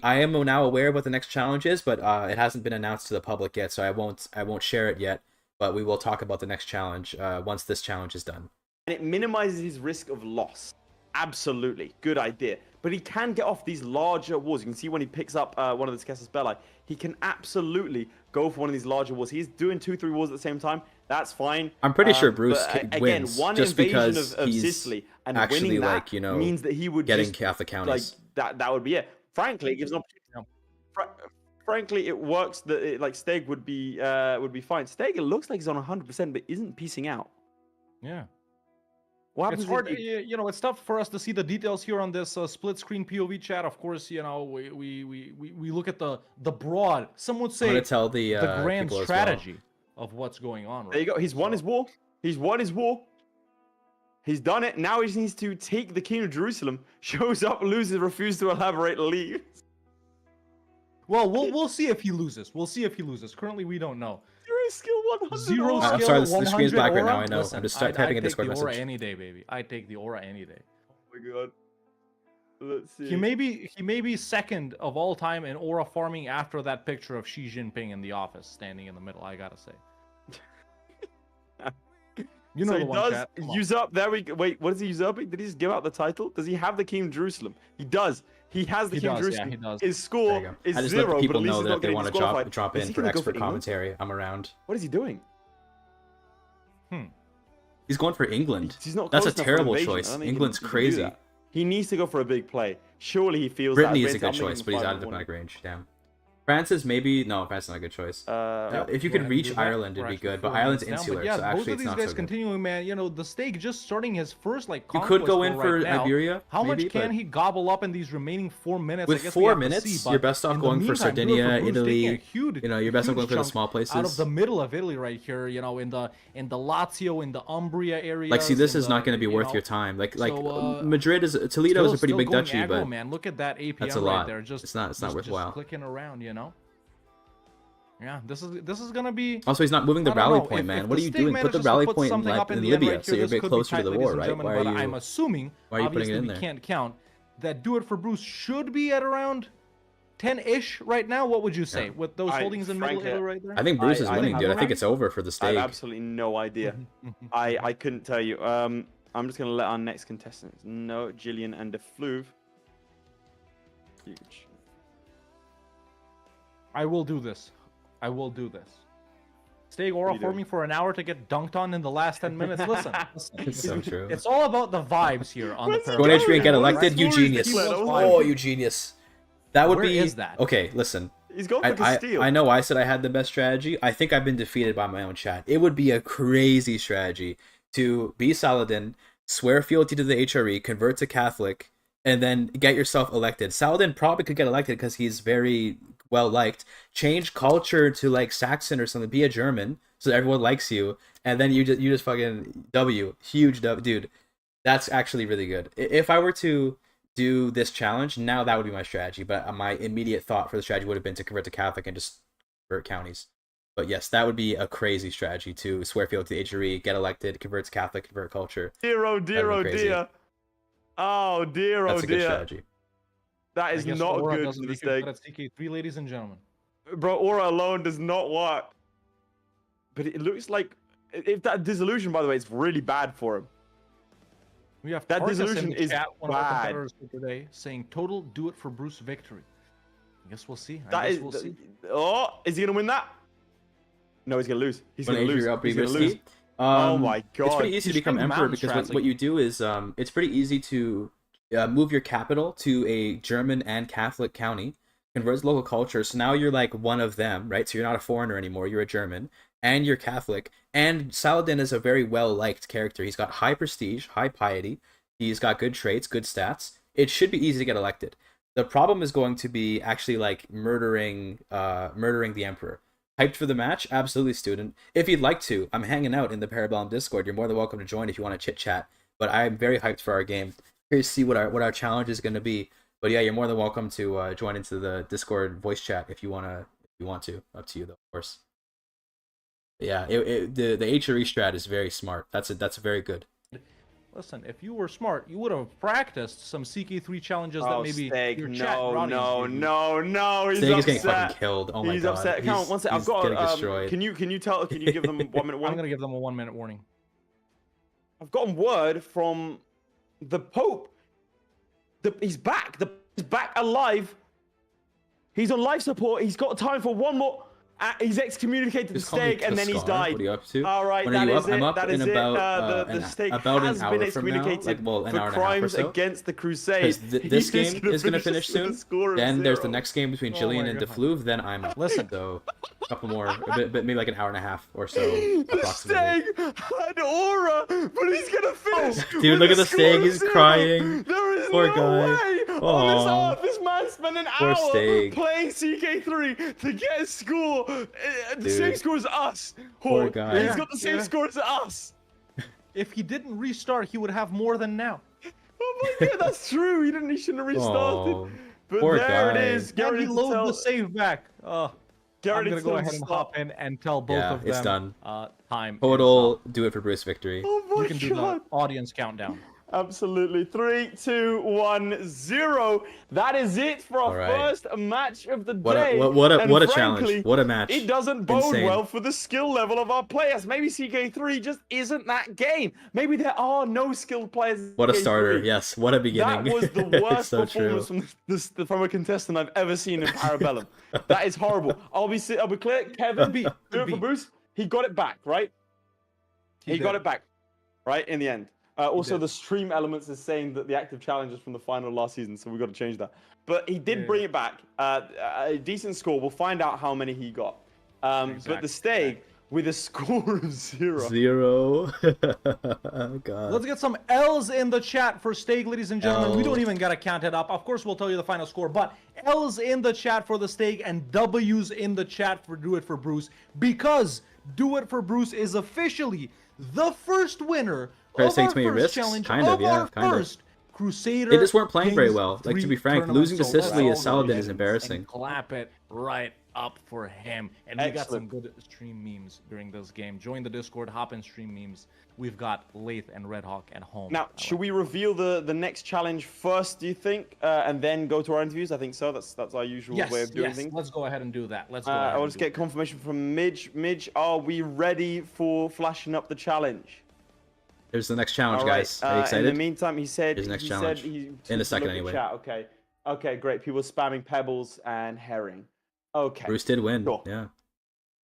I am now aware of what the next challenge is, but it hasn't been announced to the public yet, so I won't share it yet. But we will talk about the next challenge once this challenge is done. And it minimizes his risk of loss. Absolutely. Good idea. But he can get off these larger wars. You can see when he picks up one of the Casus Belli, he can absolutely go for one of these larger wars. He's doing 2-3 wars at the same time. That's fine. I'm pretty sure Bruce again, wins one just invasion because of he's Sicily and actually winning that like, you know, means that he would getting just, Catholic counties. like that would be it. Frankly, it gives an opportunity. Frankly, it works that like Steg would be fine. Steg, it looks like he's on 100%, but isn't piecing out. Yeah. What It's happens hard, if you know, it's tough for us to see the details here on this split screen POV chat. Of course, you know, we look at the broad, some would I'm say gonna tell the grand people as well. strategy of what's going on. Right There you go. He's won his war. He's won his war. He's done it. Now he just needs to take the King of Jerusalem. Shows up, loses, refuses to elaborate, leaves. Well, we'll see if he loses. We'll see if he loses. Currently, we don't know. 0 skill 100. Zero aura. skill. I'm sorry, the 100 screen's black right aura? now, I know. Listen, I'm just typing in Discord I'd take the aura message. any day, baby. I take the aura any day. Oh my god. Let's see. He may be second of all time in aura farming after that picture of Xi Jinping in the office standing in the middle. I gotta say. You know So the he one, does chat. Come on. use up. There we go. Wait, what is he usurping? Did he just give out the title? Does he have the King of Jerusalem? He does. He has the He King of does, Jerusalem. yeah, he does. His There score you go. is I just 0, let the but people at least know he's that not if they getting want to disqualified. drop Is in he for gonna go expert England? commentary. I'm around. What is he doing? He's going for England. He's not. That's a close enough for terrible invasion. I choice. don't think he England's can do crazy. that. He needs to go for a big play. Surely he feels Brittany that. is a good choice, but he's out of diplomatic range. Damn. France is maybe no. France is not a good choice. If you could Yeah, reach do that. Ireland, We're it'd be actually good. But 4 Ireland's minutes down, insular, but yeah, so both actually of it's these not guys so good. continuing, man. You know, the Steak just starting his first like. You could go conquest in war for right now. Iberia. How maybe, much can but he gobble up in these remaining 4 minutes? I with guess we 4 have to minutes, see, you're but best off in the going for meantime, do it Sardinia, Bruce, taking a Italy. huge, You know, you're best off huge going for the chunk small places. out of the middle of Italy right here. You know, in the Lazio, in the Umbria area. Like, see, this is not going to be worth your time. Like, Madrid is Toledo is a pretty big duchy, aggro, but man, look at that APM that's a right lot. there. Just It's not worthwhile. Just clicking around, you know. Yeah, this is gonna be. Also, he's not moving the I don't rally know, point, if man. What the are you Steak doing? Put the manages to rally put point something up in the end Libya, right so here, you're a this bit could be closer tight, to the ladies war, and right? gentlemen, Why but are I'm you? assuming, Why are you putting it obviously in we there? can't count, that Do It for Bruce should be at around 10-ish right now. What would you say with those holdings in middle frankly, Italy right there? I think Bruce is I winning, think dude. I think around- it's over for the I have Steak. absolutely no idea. I couldn't tell you. I'm just gonna let our next contestants know, Gillian and DeFluve. Huge. I will do this. I will do this. Stay aura you for doing? me for an hour to get dunked on in the last 10 minutes. Listen, It's so true. it's all about the vibes here on the Where's he Go Parabellum in HB and get channel, elected, right? Eugenius. Keep us Oh, Eugenius. That would Where be. is that? Okay, listen. He's going for I Castile. know I said I had the best strategy. I think I've been defeated by my own chat. It would be a crazy strategy to be Saladin, swear fealty to the HRE, convert to Catholic, and then get yourself elected. Saladin probably could get elected because he's very well liked. Change culture to like Saxon or something. Be a German so everyone likes you, and then you just fucking huge W, dude. That's actually really good. If I were to do this challenge now, that would be my strategy. But my immediate thought for the strategy would have been to convert to Catholic and just convert counties. But yes, that would be a crazy strategy to swear fealty to the HRE, get elected, convert to Catholic, convert culture. Dear, oh dear, oh That'd be crazy. dear. Oh dear, That's oh a good dear. strategy. That I is guess not aura good doesn't for the make you Steak. good at CK3, ladies and gentlemen. Bro, aura alone does not work. But it looks like if that disillusion, by the way, it's really bad for him. We have That Tarkus dissolution in the is chat, one of our bad. competitors for today, saying total Do It for Bruce victory. I guess we'll see. I That guess is. we'll see. Oh, is he gonna win that? No, he's gonna lose. He's When gonna lose. HRE up He's gonna lose. previously, Oh my god. It's pretty easy to He's become trying to emperor mountain because strats, what you do is it's pretty easy to move your capital to a German and Catholic county, converts local culture. So now you're like one of them, right? So you're not a foreigner anymore. You're a German and you're Catholic. And Saladin is a very well liked character. He's got high prestige, high piety. He's got good traits, good stats. It should be easy to get elected. The problem is going to be actually like murdering the emperor. Hyped for the match? Absolutely, student. If you'd like to, I'm hanging out in the Parabellum Discord. You're more than welcome to join if you want to chit chat. But I'm very hyped for our game. Here to see what our challenge is going to be. But yeah, you're more than welcome to join into the Discord voice chat if you want to. Up to you though, of course. But yeah, the HRE strat is very smart. That's very good. Listen, if you were smart, you would have practiced some CK3 challenges that maybe Steak, your chat no, audience no, gave you. no. He's Steak is upset. getting fucking killed. Oh my He's god. upset. Come on, one second. I've got. getting destroyed. Can you give them 1 minute I'm warning? gonna give them a 1-minute warning. I've gotten word from the Pope. He's back. He's back alive. He's on life support. He's got time for one more. He's excommunicated the Just call me Steak, and then he's Kaskar. died. What are you up to? All right, When that are you is up? it. I'm up That in is about, it. The Steak about an has hour been from now, excommunicated like, well, an for hour and a half or crimes so. against the Crusade. This He's game is gonna finish with a soon. score of Then there's the 0. next game between Oh Jillian my and God. DeFluve. Then I'm up. Listen. So couple more, maybe like an hour and a half or so, The approximately. Stag had aura, but he's gonna finish. Dude, look at the Stag, he's crying. There is Poor no guy. way on this Aw. earth. This man spent an Poor hour Stag. playing CK3 to get a score. The same Dude. score as us. Poor Hawk. guy. He's got the same Yeah. score as us. If he didn't restart, he would have more than now. Oh my god, that's true. He shouldn't have restarted. Aw, But poor there guy. it is. Get Can ready he to load tell. the save back? I'm gonna go ahead and hop in and tell both Yeah, of them. it's done. Time. is Total, up. do it for Bruce victory. Oh my You can do god. the audience countdown. Absolutely. 3, 2, 1, 0. That is it for our All right. first match of the What day. a what a And what a frankly, challenge! What a match! It doesn't bode Insane. well for the skill level of our players. Maybe CK3 just isn't that game. Maybe there are no skilled players. in What a CK3. starter! Yes, what a beginning. That was the It's worst so true. performance from a contestant I've ever seen in Parabellum. That is horrible. I'll be clear. Kevin, B, do it B. for Bruce. He got it back, right? He got did. it back, right? In the end. Also, did. the stream elements is saying that the active challenge is from the final of last season, so we've got to change that. But he did Yeah. bring it back. A decent score. We'll find out how many he got. But Exactly. the Stag with a score of 0. 0. God. Let's get some L's in the chat for Stag, ladies and gentlemen. We L. don't even gotta count it up. Of course, we'll tell you the final score, but L's in the chat for the Stag and W's in the chat for Do It for Bruce, because Do It for Bruce is officially the first winner Trying to of take our too many first risks? challenge Kind of, of yeah, our kind of. first Crusader. They just weren't playing very Kings well. Like, to 3 be frank, tournament. losing to So Sicily let's as all Saladin go is ahead embarrassing. and clap it right up for him. And we got some Excellent. good stream memes during this game. Join the Discord, hop in stream memes. We've got Lathe and Red Hawk at home. Now, should we reveal the next challenge first, do you think? And then go to our interviews? I think so. That's our usual Yes, way of doing yes. things. Let's go ahead and do that. Let's go ahead. I'll and just do get confirmation from Midge. Midge, are we ready for flashing up the challenge? Here's the next challenge, All right, guys. Are you in excited? the meantime, he said Here's the next he challenge. said he In a took second, look at anyway. Chat. Okay, great. People spamming pebbles and herring. Okay. Bruce did win. Sure. Yeah.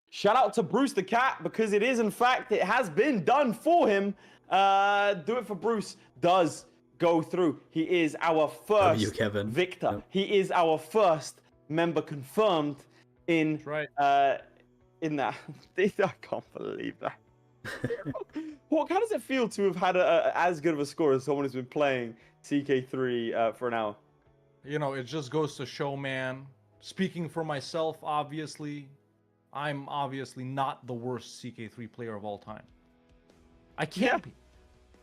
Shout out to Bruce the Cat, because it is, in fact, it has been done for him. Do It for Bruce does go through. He is our first W, Kevin. victor. Yep. He is our first member confirmed in That's right. in that. I can't believe that. What? How does it feel to have had as good of a score as someone who's been playing CK3 for an hour? You know, it just goes to show, man. Speaking for myself, obviously, I'm obviously not the worst CK3 player of all time. I can't be.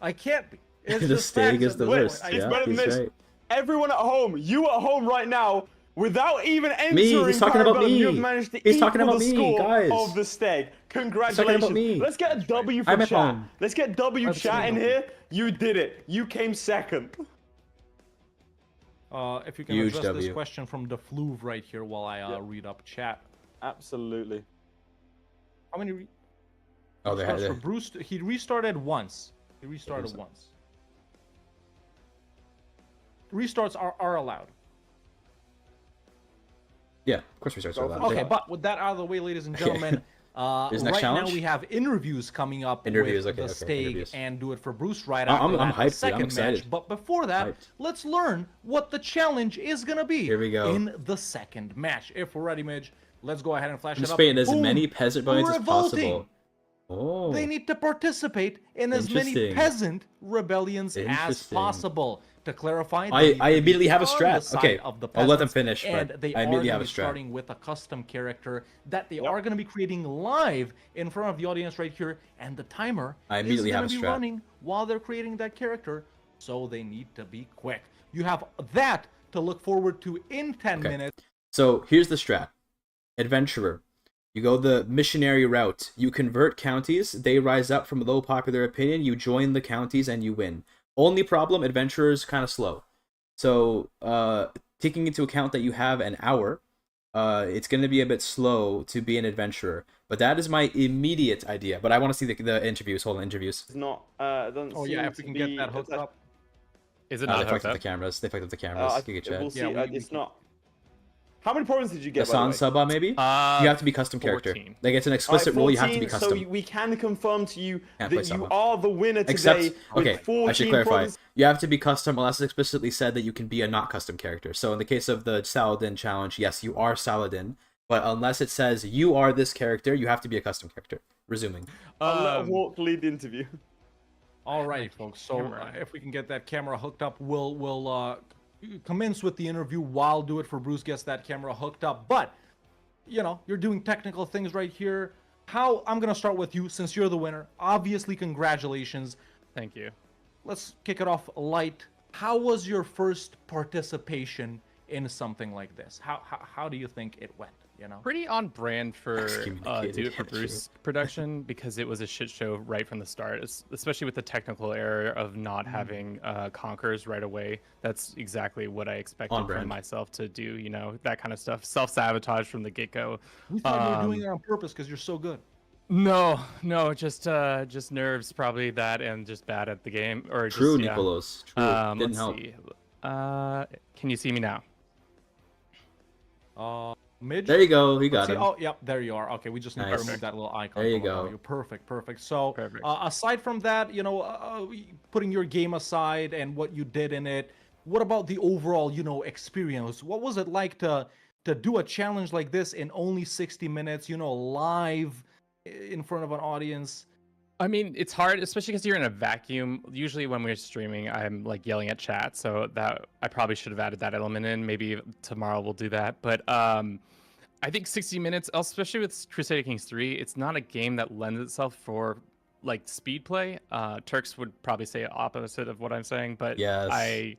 I can't be. It's The just Stag facts is at the this point. worst. It's Yeah, better than he's this. right. Everyone at home, you at home right now, without even entering he's talking about Parabellum, you have me. managed to He's talking equal about the me, score guys. of the Stag. about Congratulations. me. Let's get a W for I'm at chat. home. Let's get W Let's chat in go. here. You did it. You came second. If you can Huge address this W. question from the Fluve right here while I read up chat. Absolutely. How many Oh, they had restarts for it. Bruce? He restarted once. He restarted so. once. Restarts are allowed. Yeah, of course we start with that. Okay, but with that out of the way, ladies and gentlemen, Here's right next now challenge? we have interviews coming up Interviews, with okay, the okay, Stag interviews. and Do It for Bruce right I'm after that, hyped, dude. I'm the second excited. match. But before that, Hyped. let's learn what the challenge is gonna be. Here we go. In the second match. If we're ready, Midge, let's go ahead and flash I'm it up. spitting as Boom. many peasant rebellions as Revolting. possible. Oh, They need to participate in as many Interesting. peasant rebellions as Interesting. possible. To clarify, I they need to immediately be have a on strat. the side Okay, of the I'll let them peasants, finish, but and they I are immediately going have to a be strat. starting with a custom character that they are going to be creating live in front of the audience right here, and the timer I is immediately going have to a be strat. running while they're creating that character, so they need to be quick. You have that to look forward to in 10 Okay. minutes. So here's the strat. Adventurer. You go the missionary route. You convert counties. They rise up from low popular opinion. You join the counties and you win. Only problem, adventurer's kind of slow. So taking into account that you have an hour, it's going to be a bit slow to be an adventurer. But that is my immediate idea. But I want to see the interviews. Hold on, interviews. It's not. Doesn't Oh yeah, seem if we to can get be- that hooked it's up. Is it They not fucked hooked up up? the cameras. They fucked up the cameras. Giga We'll Chad. see. Yeah, It's not. How many problems did you get? The by the San way? Saba, maybe? you have to be custom character. 14. Like, it's an All right, explicit rule. You have to be 14, custom. So we can confirm to you Can't play that you Saba. are the winner today. Except, with okay, 14 I should clarify. problems. You have to be custom unless it's explicitly said that you can be a not custom character. So in the case of the Saladin challenge, yes, you are Saladin, but unless it says you are this character, you have to be a custom character. Resuming. I'll let Hawk lead the interview. All right, folks. So if we can get that camera hooked up, we'll commence with the interview while Do It for Bruce gets that camera hooked up. But you know, you're doing technical things right here. I'm gonna start with you since you're the winner. Obviously, congratulations. Thank you. Let's kick it off light. How was your first participation in something like this? How do you think it went? You know, Pretty on brand for Excommunicated, Do It for yeah, true. Bruce production because it was a shit show right from the start, especially with the technical error of not having conquerors right away. That's exactly what I expected On from brand. myself to do, you know, that kind of stuff. Self-sabotage from the get-go. we thought you were doing it on purpose because you're so good. No, just nerves, probably that, and just bad at the game. Or True, just, yeah. Nicolos. True. Didn't Let's help. see. Can you see me now? Midge? There you go. He Let's got see. him. Oh, yep, there you are. Okay, we just need to Nice. remove that little icon. There you from above go. you. Perfect. So, Perfect. aside from that, you know, putting your game aside and what you did in it, what about the overall, you know, experience? What was it like to do a challenge like this in only 60 minutes? You know, live in front of an audience. I mean, it's hard, especially because you're in a vacuum. Usually when we're streaming, I'm like yelling at chat, so that I probably should have added that element in. Maybe tomorrow we'll do that. But I think 60 minutes, especially with Crusader Kings 3, it's not a game that lends itself for like speed play. Turks would probably say opposite of what I'm saying, but Yes. I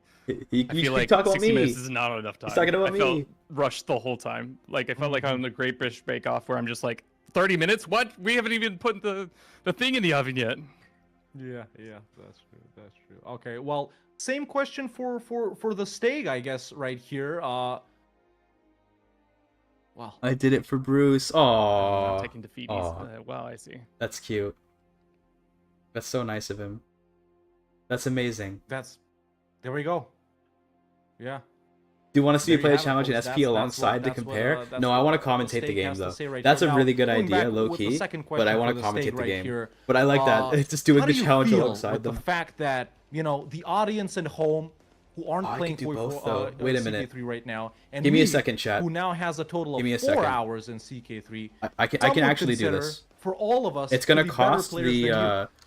You feel like talk about 60 me. minutes is not enough time. talking about I felt me. rushed the whole time. Like I felt like I'm on the Great British Bake Off where I'm just like 30 minutes. What? We haven't even put the thing in the oven yet. Yeah, that's true. Okay, well, same question for the stag, I guess, right here. Well, I did it for Bruce. I'm Aww. not taking defeat. Wow, I see. That's cute. That's so nice of him. That's amazing. there we go. Yeah. Do you want to see There me you play a have it, challenge in folks. SP That's what- alongside to that's what, compare? that's No, I what want to the commentate the stag game has to though. say right That's here. a Now, really good going idea, back low with the key. second But I question want for to the stag commentate the right game. here, But I like that. Just doing how the do you challenge feel alongside with them. the fact that, you know, the audience at home who aren't Oh, I playing could do for both, though. Wait a minute. CK3 right now, and Give me a me, second, chat. who now has a total Give me a of 4 second. hours in CK3. I can some would actually do consider this. For all of us, It's to gonna be better cost players than you.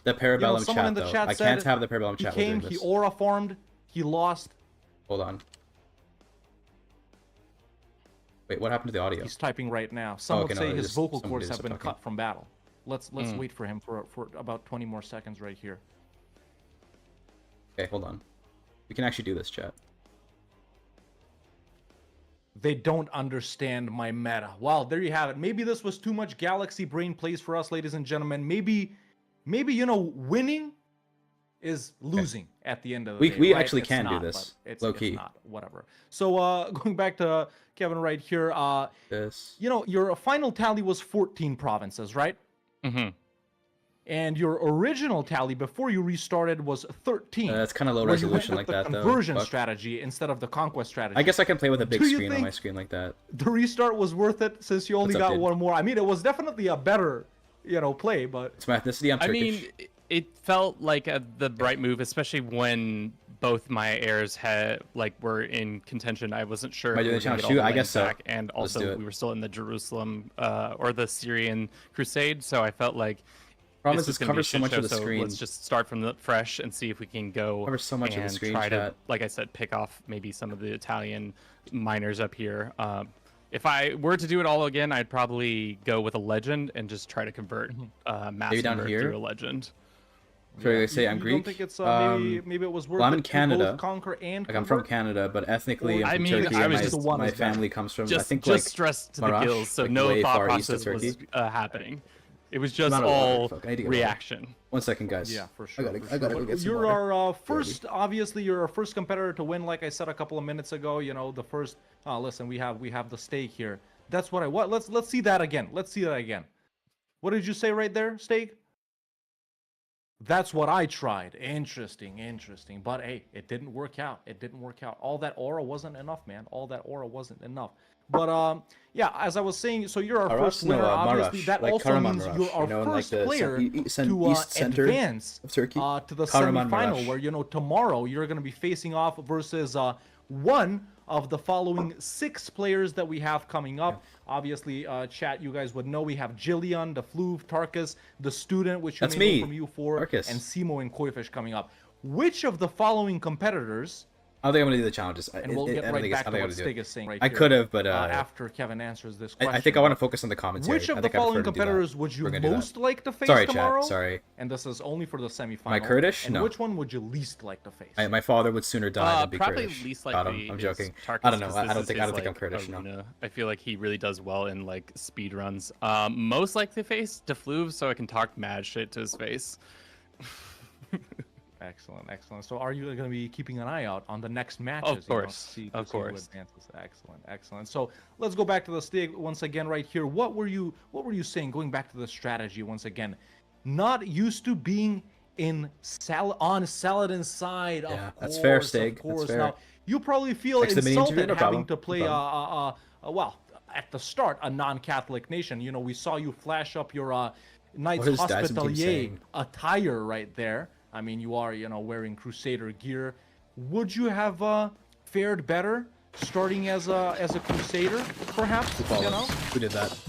the Parabellum someone in chat the though. chat I can't said have the Parabellum He chat while came, doing he this. aura farmed, he lost. Hold on. Wait, what happened to the audio? He's typing right now. Some would okay, no, say they his just- vocal somebody cords just have been talking. cut from battle. Let's wait for him for about 20 more seconds right here. Okay, hold on. We can actually do this, chat. They don't understand my meta. Well, there you have it. Maybe this was too much galaxy brain plays for us, ladies and gentlemen. Maybe you know, winning is losing at the end of the day. We right? actually It's can do not, this, but it's low-key. not, whatever. So going back to Kevin right here, This. you know, your final tally was 14 provinces, right? Mm-hmm. And your original tally before you restarted was 13. That's kind of low where you went resolution with like the that though. conversion Fuck. strategy instead of the conquest strategy. I guess I can play with a big Do you screen on my think- screen like that. The restart was worth it since you only What's up, got dude? one more. I mean, it was definitely a better, you know, play, but It's my ethnicity. I'm I Turkish. mean, it felt like the right move, especially when both my heirs were in contention. I wasn't sure Am I if we doing were the gonna challenge get all too? the I lands guess so. back, and Let's do also it. we were still in the Jerusalem or the Syrian Crusade, so I felt like Problem this is was this gonna be a covers so shit much show, of the so screen. let's just start from the fresh and see if we can go Covers so much of the and screen, try to, chat. like I said, pick off maybe some of the Italian miners up here. If I were to do it all again, I'd probably go with a legend and just try to convert mass Maybe down number here? through a legend. So they say you I'm don't Greek. think it's maybe it was worth well, I'm it in to Canada. both conquer and Like I'm from convert? Canada, but ethnically Or- I'm I from mean, Turkey. I and was my, just- one my is better. family comes from I Just think stressed to the Marash, gills, so like no way thought far east of process was Turkey. happening. It was just Not a lot, all fuck, I need to get water. reaction. 1 second, guys. Yeah, for sure. I for gotta sure. go get some You're water. our first, obviously, you're our first competitor to win. Like I said a couple of minutes ago, you know, the first. Listen, we have the stake here. That's what I want. Let's see that again. Let's see that again. What did you say right there, Steak? That's what I tried. Interesting. But hey, it didn't work out. All that aura wasn't enough, man. All that aura wasn't enough. But yeah, as I was saying, so you're our Marash? first winner. No, Obviously, Marash, that like also Kahraman means Marash, you're our you know, in, like, first the player east to center advance of Turkey. to the Kahraman semifinal, Marash. where, you know, tomorrow you're going to be facing off versus one of the following 6 players that we have coming up. Obviously, chat, you guys would know we have Jillian, the Fluve, Tarkus, the Student, which you That's may know me, from U4, Tarkus. and Simo and Koifish coming up. Which of the following competitors, I don't think I'm gonna do the challenges. and we'll get right back to what Stig is saying right I here, could have, but after Kevin answers this question. I think I want to focus on the commentary. Which of I the think I prefer following to do that. competitors would you We're gonna do that. most like to face Sorry, tomorrow? chat. Sorry. And this is only for the semifinal. My Kurdish? And No. which one would you least like to face? My father would sooner die than be Probably Kurdish. least Got him. likely. I'm is joking. Tarkus, I don't know. 'cause I this don't is think his, I'm like, Kurdish. No. arena. I feel like he really does well in like speed runs. Most likely to face Defluve, so I can talk mad shit to his face. Excellent, excellent. So are you going to be keeping an eye out on the next matches? Of course, Of course. Excellent, excellent. So let's go back to the Stig once again right here. What were you saying, going back to the strategy once again? Not used to being on Saladin's side, Yeah, of that's course, fair, of Stig. course. That's fair. Now, you probably feel Next to the mini interview, insulted no having problem, to no play, well, at the start, a non-Catholic nation. You know, we saw you flash up your Knights What is Dyson team Hospitalier saying? attire right there. I mean, you are, wearing Crusader gear. Would you have fared better starting as a Crusader, perhaps? Who did that?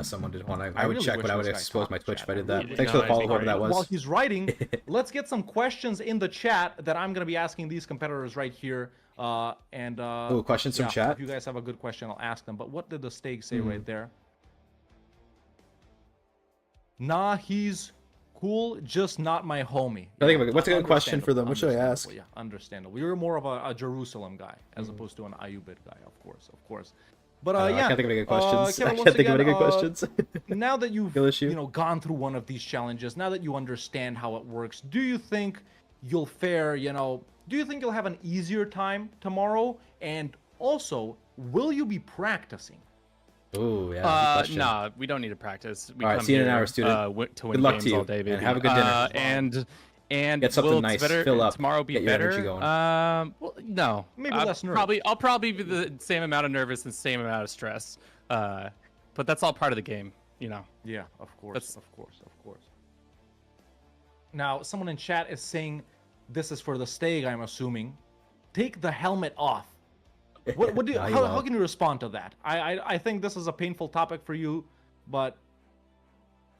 Someone did one. I would really check, wish but I would this guy expose my talked, Twitch chat. if I did I that. really Thanks for the do. follow, No, whoever that While was. he's writing, let's get some questions in the chat that I'm going to be asking these competitors right here. Ooh, questions from yeah, chat? If you guys have a good question, I'll ask them. But what did the Stag say right there? Nah, he's cool, just not my homie. I think what's a good question for them? What should I ask? Yeah, understandable. You're more of a Jerusalem guy as opposed to an Ayubid guy, of course. But I yeah, can't think of any good questions. Kevin, I once can't think of any again, good questions. now that you've Skill issue? gone through one of these challenges, now that you understand how it works, do you think you'll fare, do you think you'll have an easier time tomorrow? And also, will you be practicing? Ooh, yeah. Good question. Nah, we don't need to practice. We All right, come see you in an here, hour, student. To win Good luck games to you, all day, baby. and have a good dinner. And Get something will nice, better, fill up, tomorrow be get your better? energy going. Well, no. Maybe less nervous. I'll probably be the same amount of nervous and same amount of stress. But that's all part of the game, Yeah, of course, of course. Now, someone in chat is saying this is for the Stag, I'm assuming. Take the helmet off. What do you, how can you respond to that? I think this is a painful topic for you, but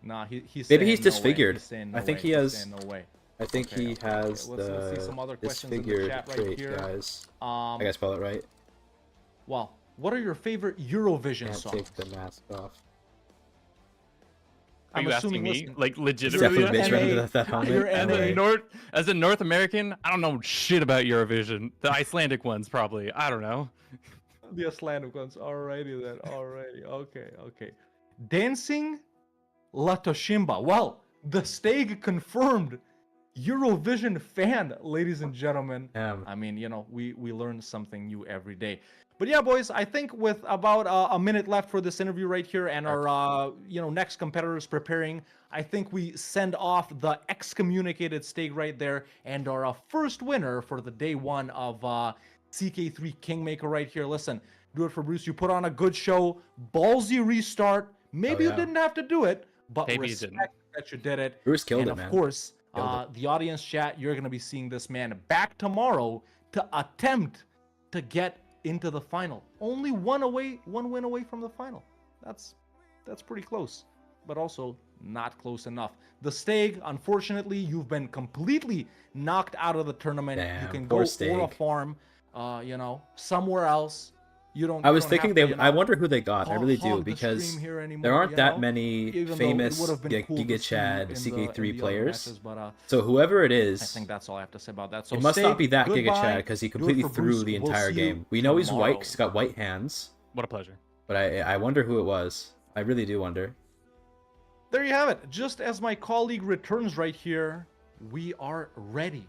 nah, he's Maybe he's saying disfigured. He's saying I think way. he He's has. saying no way. I think he has Let's see some other the questions in the disfigured chat right trait, here. guys. I gotta spell it right. Well, what are your favorite Eurovision Can't songs? take the mask off. Are you asking me? listen, Like, Definitely legitimately? makes NA, that helmet. you're As NA. as a North American, I don't know shit about Eurovision. The Icelandic ones, probably. I don't know. The Icelandic ones. Alrighty then. Alrighty. Okay. Dancing La Toshimba. Well, the Stag confirmed Eurovision fan, ladies and gentlemen. I mean, we learn something new every day. But yeah, boys, I think with about a minute left for this interview right here, and our next competitors preparing, I think we send off the excommunicated Stag right there, and our first winner for the day one of CK3 Kingmaker right here. Listen, do it for Bruce. You put on a good show, ballsy restart. Maybe you didn't have to do it, but Maybe you respect didn't. that you did it. Bruce killed and it, of man. course, Killed the audience chat, you're gonna be seeing this man back tomorrow to attempt to get into the final. Only one win away from the final. That's pretty close, but also not close enough. The Stag, unfortunately, you've been completely knocked out of the tournament. Damn, you can poor go or Stag. a farm, somewhere else. You don't. I was you don't thinking have they. to, I wonder who they got. I really do hog the because stream here anymore, there aren't that know? many Even though it famous would have been cool to see GigaChad in CK3 the other players. matches, but, So whoever it I is, think that's all I have to say about that. So it must not Stag, be that goodbye. GigaChad because he Do it completely for threw Bruce. the We'll entire see you game. We know he's white. tomorrow. He's got white hands, What a pleasure. but I wonder who it was. I really do wonder. There you have it. Just as my colleague returns right here, we are ready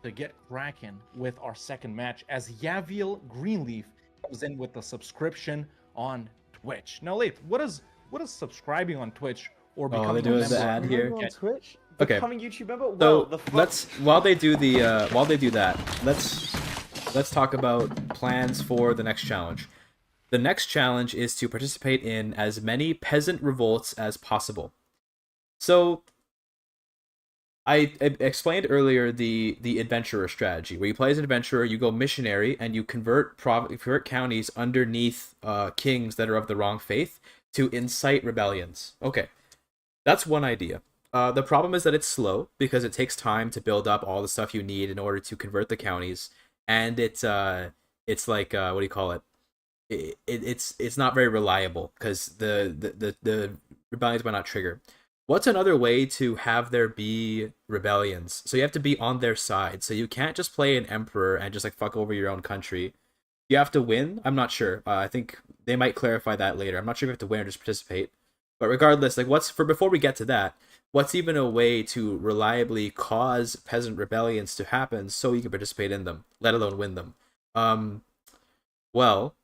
to get cracking with our second match as Yaviel Greenleaf comes in with the subscription on Twitch. Now, Leif, what is subscribing on Twitch or becoming they do a the member ad here. Remember on get? Twitch? Okay. Becoming YouTube member? So Well, the fuck? let's while they do that, let's talk about plans for the next challenge. The next challenge is to participate in as many peasant revolts as possible. So I explained earlier the adventurer strategy, where you play as an adventurer, you go missionary, and you convert counties underneath kings that are of the wrong faith to incite rebellions. Okay, that's one idea. The problem is that it's slow because it takes time to build up all the stuff you need in order to convert the counties, and it's like what do you call it? It's not very reliable because the rebellions might not trigger. What's another way to have there be rebellions? So you have to be on their side. So you can't just play an emperor and just like fuck over your own country. You have to win. I'm not sure. I think they might clarify that later. I'm not sure if you have to win or just participate. But regardless, like before we get to that, what's even a way to reliably cause peasant rebellions to happen so you can participate in them, let alone win them? Well,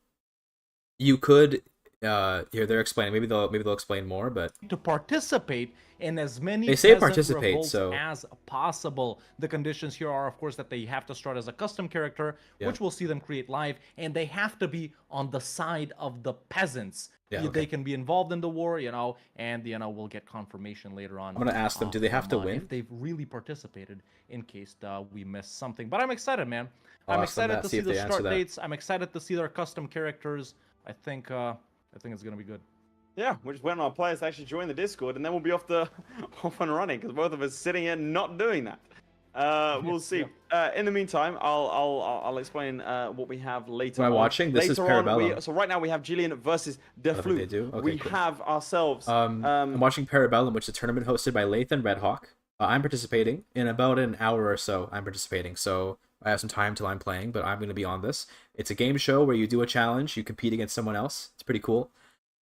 you could here they're explaining. Maybe they'll explain more, but to participate in as many they say peasant participate, revolts so as possible. The conditions here are, of course, that they have to start as a custom character, Yeah. which we'll see them create live, and they have to be on the side of the peasants. Yeah, They okay. can be involved in the war, and we'll get confirmation later on. I'm gonna ask them, do they have to win? If they've really participated, in case we miss something. But I'm excited, man. I'm I'll ask them excited that, to see see if the they answer start that. dates. I'm excited to see their custom characters. I think it's gonna be good. Yeah, we're just waiting on our players to actually join the Discord, and then we'll be off and running because both of us sitting here not doing that. We'll see. In the meantime, I'll explain what we have later. Am I on. watching? This is Later on, Parabellum. so right now we have Jillian versus I don't think they Deflu. do. Okay, We cool. have ourselves. I'm watching Parabellum, which is a tournament hosted by Lathe and Redhawk. I'm participating in about an hour or so. I'm participating, so I have some time till I'm playing, but I'm going to be on this. It's a game show where you do a challenge, you compete against someone else. It's pretty cool.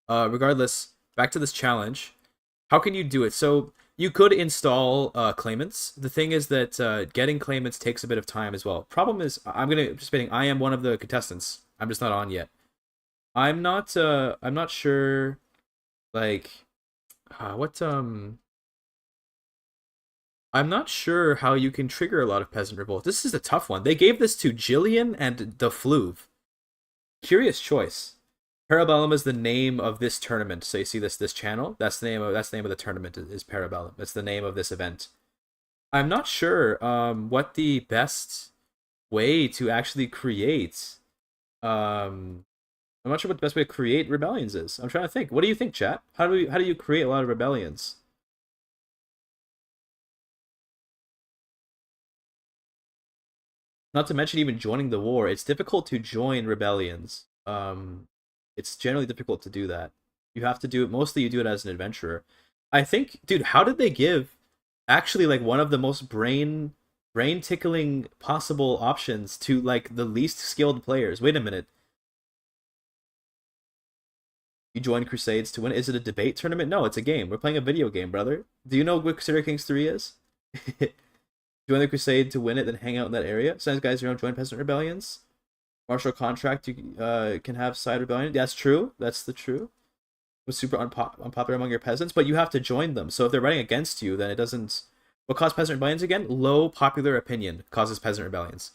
Regardless, back to this challenge. How can you do it? So you could install claimants. The thing is that getting claimants takes a bit of time as well. Problem is, I'm going to participating. I am one of the contestants. I'm just not on yet. I'm not sure, like, I'm not sure how you can trigger a lot of peasant revolt. This is a tough one. They gave this to Jillian and the Fluve. Curious choice. Parabellum is the name of this tournament. So you see this channel? That's the name of the tournament is Parabellum. That's the name of this event. I'm not sure what the best way to actually create I'm not sure what the best way to create rebellions is. I'm trying to think. What do you think, chat? How do you create a lot of rebellions? Not to mention even joining the war. It's difficult to join rebellions. It's generally difficult to do that. You have to do it, mostly you do it as an adventurer. I think, dude, how did they give actually like one of the most brain tickling possible options to like the least skilled players? Wait a minute. You join Crusades to win. Is it a debate tournament? No, it's a game. We're playing a video game, brother. Do you know what Crusader Kings 3 is? Join the Crusade to win it, then hang out in that area. Sometimes guys don't join peasant rebellions. Martial contract, you can have side rebellion. That's true. That's the true. It's super unpopular among your peasants, but you have to join them. So if they're running against you, then it doesn't. What causes peasant rebellions again? Low popular opinion causes peasant rebellions.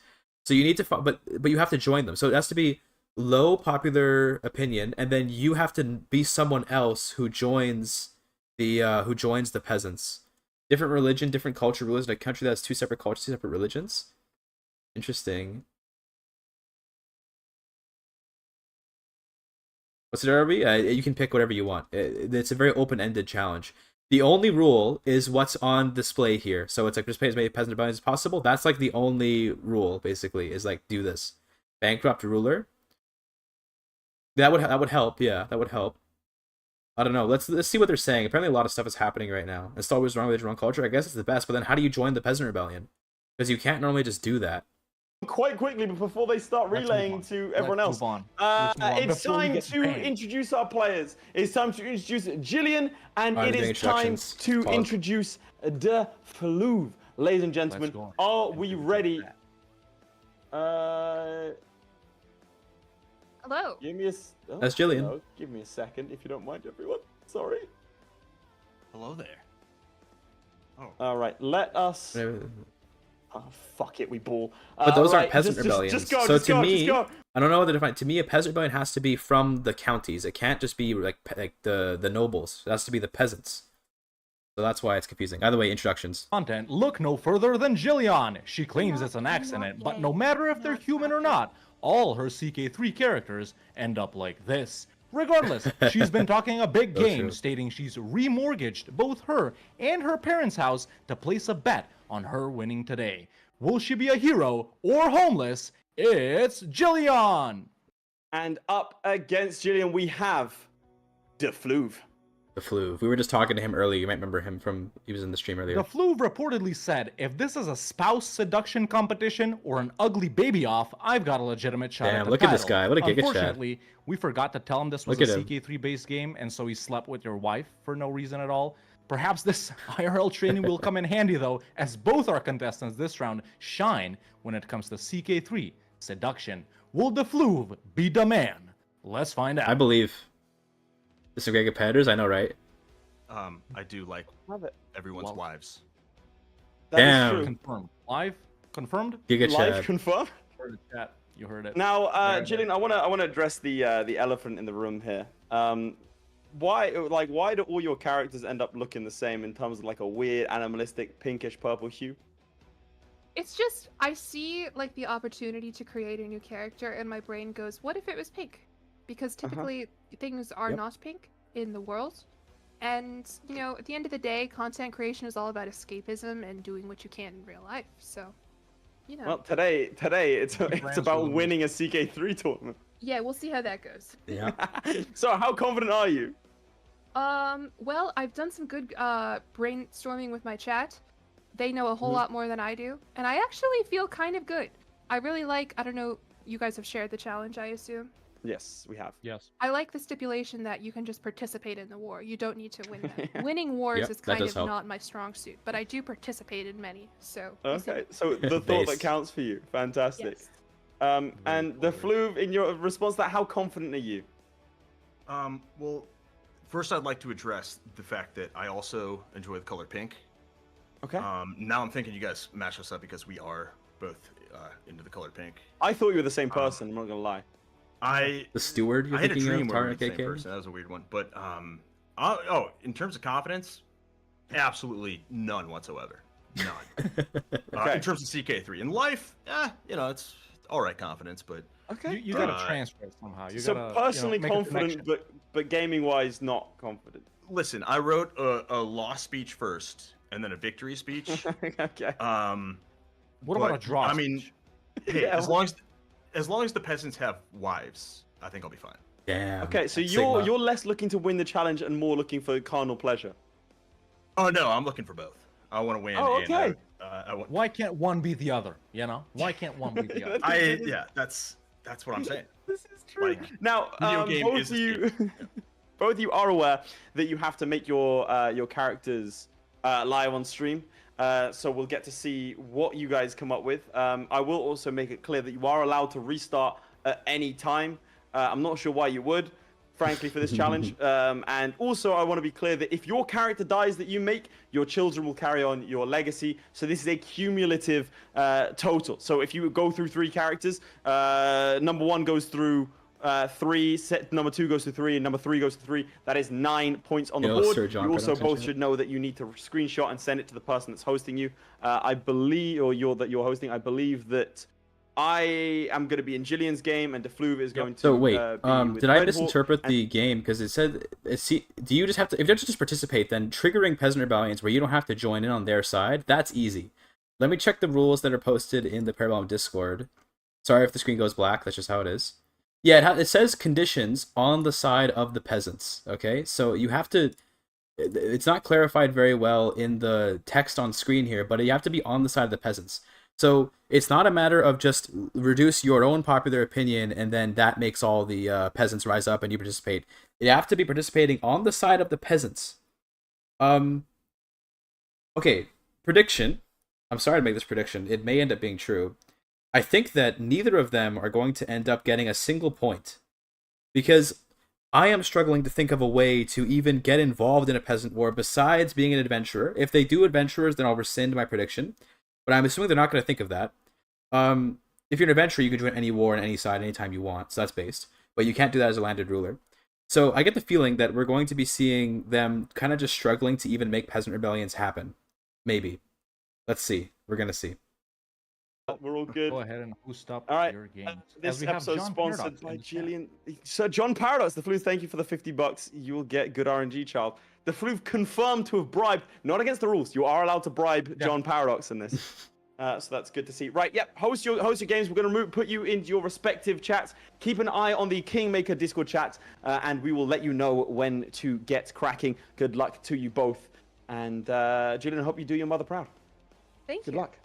So you need to, but you have to join them. So it has to be low popular opinion, and then you have to be someone else who joins the peasants. Different religion, different culture, rulers in a country that has two separate cultures, two separate religions. Interesting. What's it, RB? You can pick whatever you want. It's a very open-ended challenge. The only rule is what's on display here. So it's like participate as many peasant rebellions as possible. That's like the only rule, basically, is like do this. Bankrupt ruler. That would help. Yeah, that would help. I don't know. Let's see what they're saying. Apparently, a lot of stuff is happening right now. And Star Wars wrong religion, wrong culture. I guess it's the best. But then, how do you join the peasant rebellion? Because you can't normally just do that. Quite quickly before they start relaying to everyone else. It's time to introduce our players. It's time to introduce Jillian, and it is time to introduce De Fluve. Ladies and gentlemen, are we ready? Hello. Give me a. That's Jillian. No, give me a second, if you don't mind, everyone. Sorry. Hello there. Oh. All right, let us. Oh, fuck it, we ball. But those aren't peasant rebellions. Just go, so just to go, me, just go. I don't know what to define. To me, a peasant rebellion has to be from the counties. It can't just be like the nobles. It has to be the peasants. So that's why it's confusing. Either way, introductions. Content, look no further than Jillian. She claims it's an accident, but no matter if they're human or not, all her CK3 characters end up like this. Regardless, she's been talking a big game, true. stating she's remortgaged both her and her parents' house to place a bet on her winning today. Will she be a hero or homeless? It's Jillian! And up against Jillian, we have DeFluve. The flu. We were just talking to him earlier. You might remember him from, he was in the stream earlier. The Fluve reportedly said, if this is a spouse seduction competition or an ugly baby off, I've got a legitimate shot Damn, at the look at this title. guy. What a GIGACHD. Unfortunately, we forgot to tell him this was Look a at him. CK3 based game, and so he slept with your wife for no reason at all. Perhaps this IRL training will come in handy though, as both our contestants this round shine when it comes to CK3 seduction. Will the Fluve be the man? Let's find out. I believe. There's some great competitors, I know, right? I do like Have it. everyone's Well, wives. That is Damn. true. Confirmed. Live? Confirmed? Live GIGACHD. confirmed. Heard it, chat. You heard it. Now, Very Jillian, I wanna address the elephant in the room here. Why do all your characters end up looking the same in terms of like a weird animalistic pinkish purple hue? It's just I see like the opportunity to create a new character, and my brain goes, "What if it was pink?" Because typically things are Yep. not pink in the world, and you know, at the end of the day, content creation is all about escapism and doing what you can in real life. So, you know, Well, today it's brands about will winning a CK3 tournament. yeah, we'll see how that goes. Yeah. So, how confident are you? Well, I've done some good brainstorming with my chat. They know a whole lot more than I do, and I actually feel kind of good. I really like, I don't know, you guys have shared the challenge, I assume. Yes, we have. Yes. I like the stipulation that you can just participate in the war. You don't need to win them. Winning wars Yep, is that kind does of help. not my strong suit, but I do participate in many. So we'll see. Okay, so the thought Base. that counts for you. Fantastic. Yes. And the Fluve, in your response to that, how confident are you? Well, first I'd like to address the fact that I also enjoy the color pink. Okay. Now I'm thinking you guys match us up because we are both into the color pink. I thought you were the same person. I'm not gonna lie. The steward you're I had a thinking dream of, where we were Tarek the same KK? person. That was a weird one. But in terms of confidence, absolutely none whatsoever. None. Okay. In terms of CK3 in life, it's all right confidence, but Okay. You gotta transfer it somehow. You So gotta, personally make a confident, connection. but gaming wise not confident. listen, I wrote a loss speech first and then a victory speech. Okay. What about a but, draw? I mean, speech? hey, Yeah, as long as the peasants have wives, I think I'll be fine. Damn. Okay, so Sigma. you're less looking to win the challenge and more looking for carnal pleasure. Oh no, I'm looking for both. I want to win. Oh, and, okay. I want. Why can't one be the other? You know? Why can't one be the other? That's what I'm saying. This is true. Like, Now, video game both is of you, both of you are aware that you have to make your characters live on stream. So we'll get to see what you guys come up with. I will also make it clear that you are allowed to restart at any time. I'm not sure why you would, frankly, for this challenge. And also, I want to be clear that if your character dies that you make, your children will carry on your legacy. So this is a cumulative total. So if you go through 3 characters, number 1 goes through 3, number 2 goes to 3, and number 3 goes to 3. That is 9 points on the Yo, board. Sir John, You also pronunciation. both should know that you need to screenshot and send it to the person that's hosting you. I believe, or you're hosting. I believe that I am going to be in Jillian's game, and DeFluve is going to. So wait, be with did I Red Hawk, misinterpret and- the game? Because it said, do you just have to, if you have to just participate, then triggering peasant rebellions where you don't have to join in on their side, that's easy. Let me check the rules that are posted in the Parabellum Discord. Sorry if the screen goes black, that's just how it is. Yeah, it says conditions on the side of the peasants, okay? So you have to, it's not clarified very well in the text on screen here, but you have to be on the side of the peasants. So it's not a matter of just reduce your own popular opinion and then that makes all the peasants rise up and you participate. You have to be participating on the side of the peasants. Okay, prediction. I'm sorry to make this prediction. It may end up being true. I think that neither of them are going to end up getting a single point. Because I am struggling to think of a way to even get involved in a peasant war besides being an adventurer. If they do adventurers, then I'll rescind my prediction. But I'm assuming they're not going to think of that. If you're an adventurer, you can join any war on any side anytime you want, so that's based. But you can't do that as a landed ruler. So I get the feeling that we're going to be seeing them kind of just struggling to even make peasant rebellions happen. Maybe. Let's see. We're gonna see. We're all good. Go ahead and boost up All right. your games. This we have episode is John sponsored Paradox by in the chat. Jillian. Sir John Paradox, the Floof, thank you for the $50. You will get good RNG, child. The Floof confirmed to have bribed, not against the rules. You are allowed to bribe John Paradox in this. So that's good to see. Right, yep. Host your games. We're going to put you into your respective chats. Keep an eye on the Kingmaker Discord chat, and we will let you know when to get cracking. Good luck to you both. And Jillian, I hope you do your mother proud. Thank you. Good luck.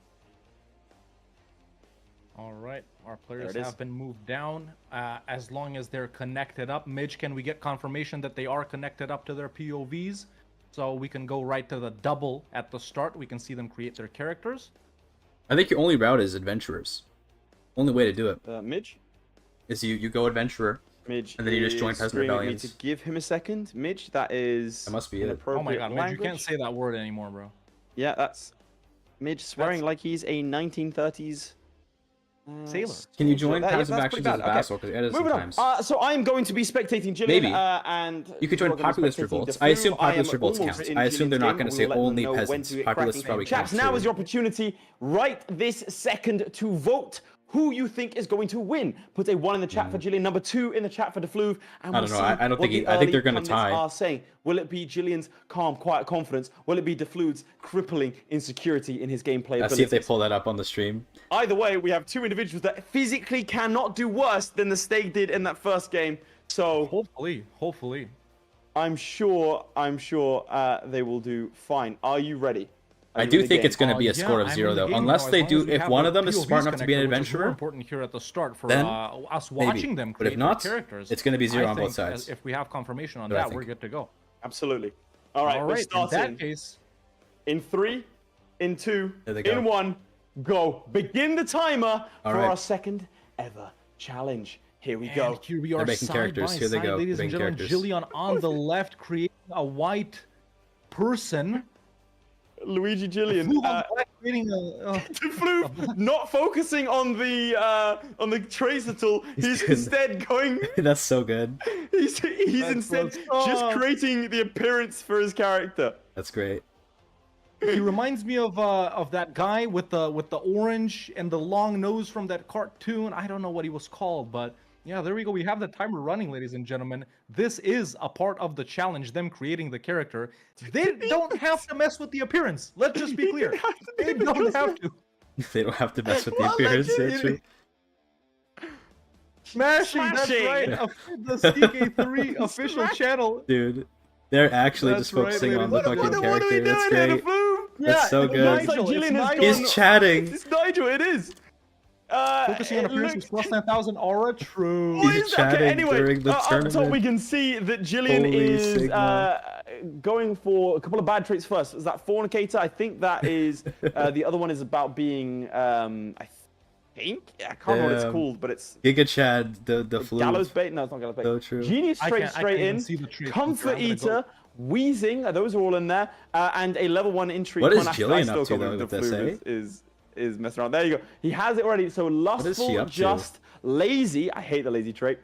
All right, our players have been moved down. As long as they're connected up, Midge, can we get confirmation that they are connected up to their POVs? So we can go right to the double at the start. We can see them create their characters. I think your only route is adventurers. Only way to do it Midge? is you go adventurer, Midge, and then you just join peasant screaming at me rebellions. to give him a second. Midge, that is That must be it. inappropriate Oh my god, Midge, you language. can't say that word anymore, bro. Yeah, that's Midge swearing like he's a 1930s Sailor. Can you join Yeah, passive that's pretty actions as a bad. Okay. vassal? Because it is Moving sometimes. on. So I'm going to be spectating Jillian. Maybe. And You could join you're gonna be populist spectating revolts. the I assume Floof. I am populist revolts almost count. in I assume they're Jillian's not game. going to We say will let them only know when peasants. to get Populists cracking. probably Chaps, count now too. is your opportunity right this second to vote who you think is going to win. Put a 1 in the chat for Jillian, number 2 in the chat for the Floof, and I we'll don't know. see I don't what think the I think they're early going to pundits tie. are saying. Will it be Jillian's calm, quiet confidence? Will it be DeFlude's crippling insecurity in his gameplay Let's see if they abilities? pull that up on the stream. Either way, we have 2 individuals that physically cannot do worse than the Stag did in that first game. So Hopefully. I'm sure they will do fine. Are you ready? Are I you in do the think game? it's going to be a score of 0 though, unless they do. If one of them is smart enough to be an More adventurer, important here at the start for then us maybe. watching them But if create not, their characters. it's going to be 0 I on both think sides. if we have confirmation on That's what I that, we're think. good to go. Absolutely. All right, All we're right, in starting. that case, In 3, in 2, There they go. in 1, go. Begin the timer All for right. our second ever challenge. Here we and go. here we are, making side characters. by Here they side, go. ladies and Making gentlemen. characters. Jillian on the left creating a white person. Luigi Jillian. Floof on the left creating a. Floof not focusing on the tracer tool. He's good. instead going. That's so good. He's instead just creating the appearance for his character. That's great. He reminds me of that guy with the orange and the long nose from that cartoon. I don't know what he was called, but yeah, there we go. We have the timer running, ladies and gentlemen. This is a part of the challenge, them creating the character. They don't have to mess with the appearance. Let's just be clear. They don't have to. They don't have to mess with the Well, appearance. legit, That's true. Smashing, that's right. The CK3 official channel. Dude, they're actually That's just focusing right, on the ladies and fucking What are we character. That's doing here, great. Floof? That's so it's good. Looks like Nigel, Jillian it's has Nigel. He's chatting. It's Nigel, it is. Focusing on it appearances looks- plus 9,000 aura. True. What He's is that? Okay, chatting anyway, during the up top tournament. we can see that Jillian Holy is Sigma. going for a couple of bad traits first. Is that fornicator? I think that is. The other one is about being. I think I can't remember what it's Damn. called, but it's GigaChad, the flu. gallows bait. No, it's not gallows bait. So true. Genius I trait can't straight even in. see the traits. Comfort I'm gonna go. eater. Wheezing. Those are all in there. And a level 1 intrigue. What is One, I Jillian still up to, can't though, believe with the this, Floof is messing around. There you go. He has it already. So is she lustful, up to? just, lazy. I hate the lazy trait.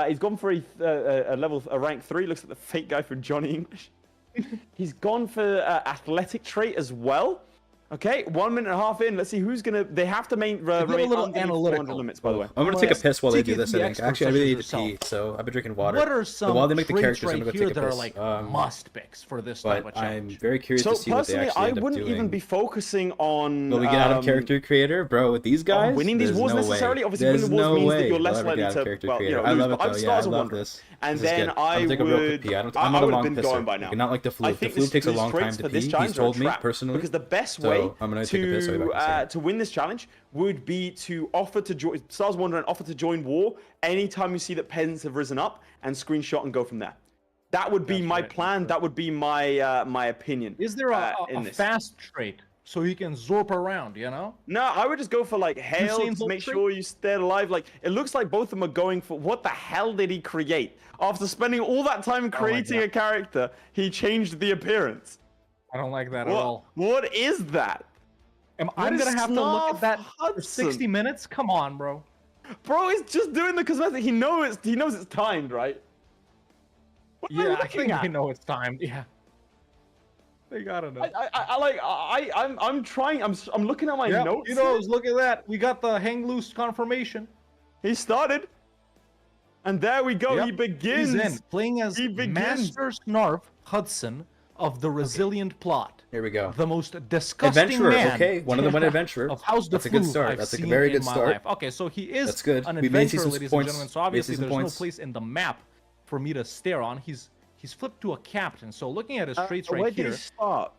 He's gone for a rank 3. Looks like the fake guy from Johnny English. He's gone for athletic trait as well. Okay, 1 minute and a half in. Let's see who's gonna. They have to remain a little underneath 400 analytical. limits, by the way. I'm gonna take a Yes, piss while they do this. I CK3 think. experts Actually, I such really as need to pee, yourself. so I've been drinking water. What are So some while they make the traits characters, I'm right gonna go here take a that are piss. like must picks for this type But of I'm challenge? very curious So to see what they personally, actually I end up wouldn't doing. even be focusing on. Will we get out of character creator, bro? With these guys, winning these There's wars no necessarily. Way. Obviously, There's winning the wars no means way that you're we'll less ever likely get out of to, character well, creator. lose. I love But it though. I've Yeah, I started as a love wanderer. this. And This is then good. I I'm gonna take a real quick pee. would. I'm not I a would have long been pisser. going by now. Not like the I flute. The think flute takes a these long time traits to for this pee. He's challenge are a told me trap, personally. because the best So, way I'm gonna take a piss, I'll be back in a second. to win this challenge would be to offer to join. Stars Wanderer and offer to join war anytime you see that peasants have risen up, and screenshot and go from there. That would be That's my right, plan. That would be my my opinion. Is there a in this? fast trait so he can zorp around? You know. No, I would just go for like hail Usain to Bolt make trick? sure you stay alive. Like it looks like both of them are going for what the hell did he create? After spending all that time creating God. a character, he changed the appearance. I don't like that at all. What is that? I'm is gonna have to look Snarf at that for Hudson? 60 minutes. Come on, bro. Bro, he's just doing the cosmetic. He knows it's timed, right? What am I Yeah, I looking think at? they know it's time. Yeah. They gotta know. I'm trying. I'm looking at my Yep, notes. he knows. Look at that. We got the hang loose confirmation. He started, and there we go. Yep, He begins. He's in, playing as He begins. Master Snarf Hudson of the Resilient Plot. Here we go. The most disgusting Adventurer, man okay. One of them went adventurer. of House de That's a good Flou start. I've That's a seen very in good my start. life. Okay, so he is That's good. an We may see adventurer, some ladies points. and gentlemen. So May see obviously some there's points. no place in the map for me to stare on. He's flipped to a captain. So looking at his traits Where right did here. he start?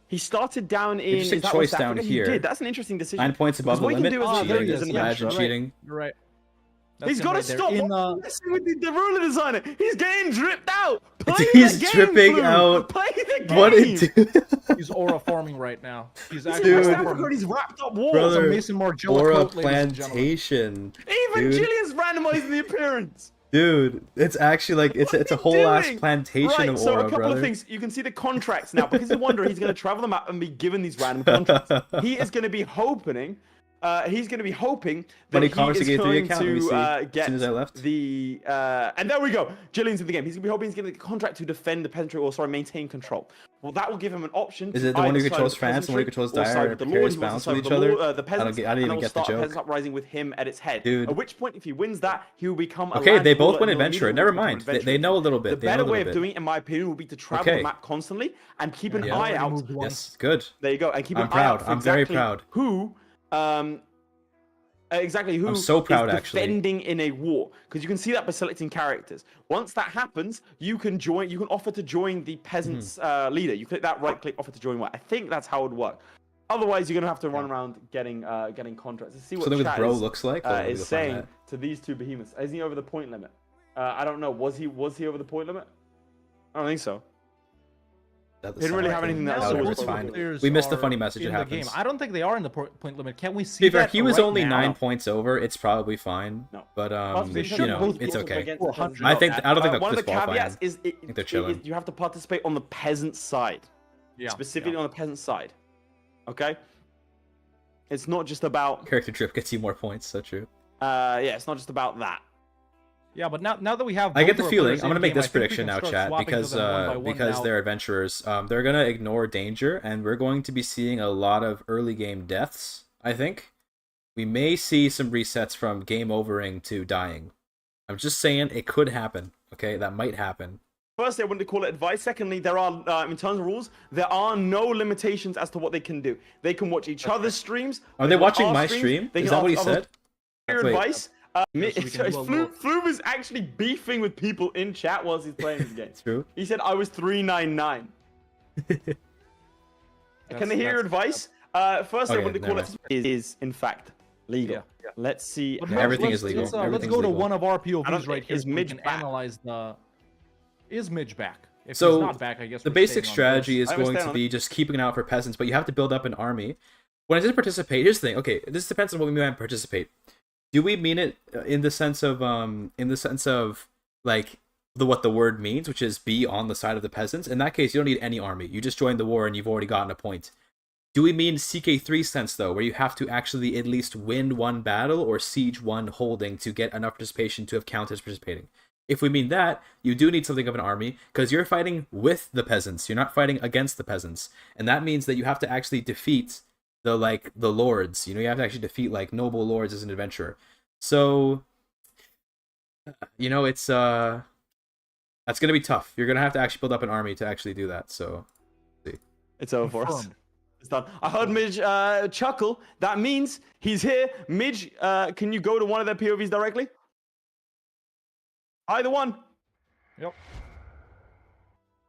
He started down in. Interesting is that choice West down Africa? here. He did. That's an interesting decision. 9 points above the Because what he can limit. do is there cheating he as is. an Yeah, Imagine adventurer. cheating. You're right. He's him got to right there. stop In, messing with the ruler designer. He's getting dripped out. Play He's the game, dripping Flu. out. Play the game. What it He's aura farming right now. He's He's actually in West Dude. Africa farming. and he's wrapped up walls. Brother, It's a Mason Margiela Aura coat, ladies and gentlemen. plantation. Even dude. Jillian's randomizing the appearance. Dude, it's actually like it's a whole ass doing? plantation Right, of so aura, a couple brother. of things. You can see the contracts now. Because he's wondering, he's going to travel the map and be given these random contracts. He is going to be hoping. He's going to be hoping that Money he commerce is to get to the going account, we see, to as get soon as I left. the. And there we go. Jillian's in the game. He's going to be hoping he's going to get a contract to defend the peasantry, or sorry, maintain control. Well, that will give him an option. Is to it the one either who side controls with the France and the one who peasantry controls or side Dire with the and Lord, pairs who wants to balance side with with each the other? Lord, the peasants, I didn't and even that will get the start a joke. peasants uprising with him at its head. Dude. At which point, if he wins that, he will become a Okay, land they both ruler went and he'll adventurer. immediately Never become mind. an They know a little The bit. They know better a way little of bit. doing it, in my opinion, would be to travel Okay. the map constantly and keep an Yeah. eye out. Moved once. Yes, good. There you go, and keep I'm an eye out proud. for I'm very exactly proud. who, exactly who I'm so proud, is actually. defending in a war. Because you can see that by selecting characters. Once that happens, you can join. You can offer to join the peasants' leader. You click that right click, offer to join. What I think that's how it would work. Otherwise, you're gonna have to run around getting contracts. Let's see what Something with chat bro is, looks like. Hold on, let me is go find saying that. to these two behemoths. Is he over the point limit? I don't know. Was he over the point limit? I don't think so. That He didn't really have anything that No, was whatever, it's supposed to fine. be. Players We missed the are funny message. It in the happens. game. I don't think they are in the point limit. Can we see To be fair, that he was right only now? 9 points over. It's probably fine. No. But They you should know, both it's be okay. against the peasants. I don't think that's one of the disqualifying. caveats is I think they're chilling. you have to participate on the peasant side, Yeah, specifically on the peasant side. Okay. It's not just about Character trip gets you more points. So true. it's not just about that. Yeah, but now that we have, I get both the our feeling players I'm gonna in make game, I this think we prediction can now, start chat, swapping because to them one by one because now. they're adventurers. They're gonna ignore danger, and we're going to be seeing a lot of early game deaths. I think we may see some resets from game overing to dying. I'm just saying it could happen. Okay, that might happen. Firstly, I wouldn't call it advice. Secondly, there are, in terms of rules, there are no limitations as to what they can do. They can watch each other's streams. Are they can watch watching our my streams, stream? They Is can that what he ask others said? your Wait. advice. so we can do a little- Floob is actually beefing with people in chat whilst he's playing this game. True. He said I was 399. Can they hear your advice? First, I Okay, wouldn't call never it is in fact legal. Yeah. Let's see. But Yeah, let's- everything let's- is legal. Let's, Everything's go to legal. one of our I don't POVs right think- here. is so we Midge can back? analyze the. Is Midge back? If So, he's not back, I guess The we're basic staying on strategy this. is I going understand to on be just keeping an eye out for peasants, but you have to build up an army. When I did participate, here's the thing. Okay, this depends on what we mean by participate. Do we mean it in the sense of like what the word means, which is be on the side of the peasants? In that case, you don't need any army. You just join the war and you've already gotten a point. Do we mean CK3 sense though, where you have to actually at least win one battle or siege one holding to get enough participation to have counted as participating? If we mean that, you do need something of an army, because you're fighting with the peasants. You're not fighting against the peasants. And that means that you have to actually defeat the lords. You know, you have to actually defeat like noble lords as an adventurer. So, you know, it's that's gonna be tough. You're gonna have to actually build up an army to actually do that. So, It's over for us. Confirmed. It's done. I heard Midge chuckle. That means he's here. Midge, can you go to one of their POVs directly? Either one. Yep.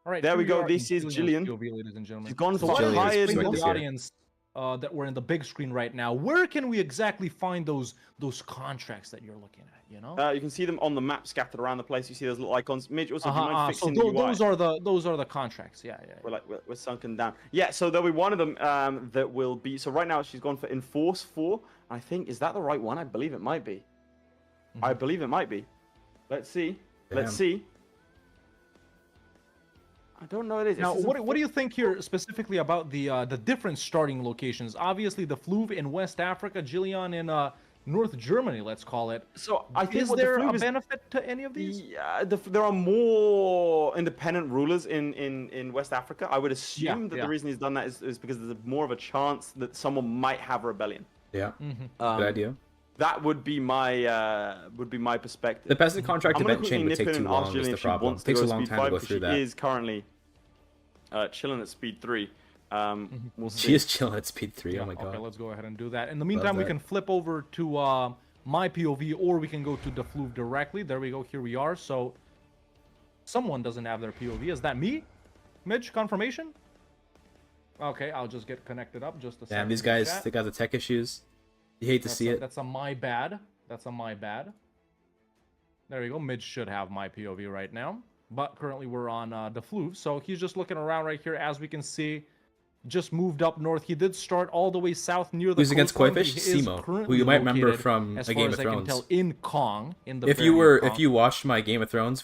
All right. There we here go. are This in is Jillian's Jillian. POV, ladies and gentlemen. She's gone So for what Jillian is hired. quick the this year. audience that we're in the big screen right now. Where can we exactly find those contracts that you're looking at? You know. You can see them on the map scattered around the place. You see those little icons. Midge, also, do you mind So fixing the UI? those are the contracts. Yeah. We're sunken down. Yeah, so there'll be one of them that will be. So right now she's gone for Enforce 4. I think, is that the right one? I believe it might be. I believe it might be. Let's see. Let's Damn. see. I don't know what it is. Now, It says what do you think here specifically about the different starting locations? Obviously, the Fleuve in West Africa, Jillian North Germany, let's call it. So I think Is what there the a Flug is, benefit to any of these? yeah, there are more independent rulers in West Africa. I would assume that yeah. the reason he's done that is because there's more of a chance that someone might have a rebellion. Yeah, Mm-hmm. good idea. That would be my perspective. The peasant contract I'm gonna event chain quickly would nip take in too and ask long. Is Jillian the if she problem. wants to Takes go a long speed time to 5 go because through she that. is currently chilling at speed 3. We'll see. She is chilling at speed 3. Yeah, Oh my god. Okay, let's go ahead and do that. In the meantime, we that. can flip over to my POV, or we can go to the Floof directly. There we go. Here we are. So someone doesn't have their POV. Is that me? Mitch, confirmation? Okay, I'll just get connected up. Just a second. Damn, these guys, they got the tech issues. You hate to see it. That's a my bad. That's a my bad. There we go. Midge should have my POV right now. But currently we're on the Floof. So he's just looking around right here. As we can see, just moved up north. He did start all the way south near the Who's against coastline. Koifish? He is Simo, who currently you might remember located, from as A far Game as of I can Thrones. tell, in Kong. In the If you watched my Game of Thrones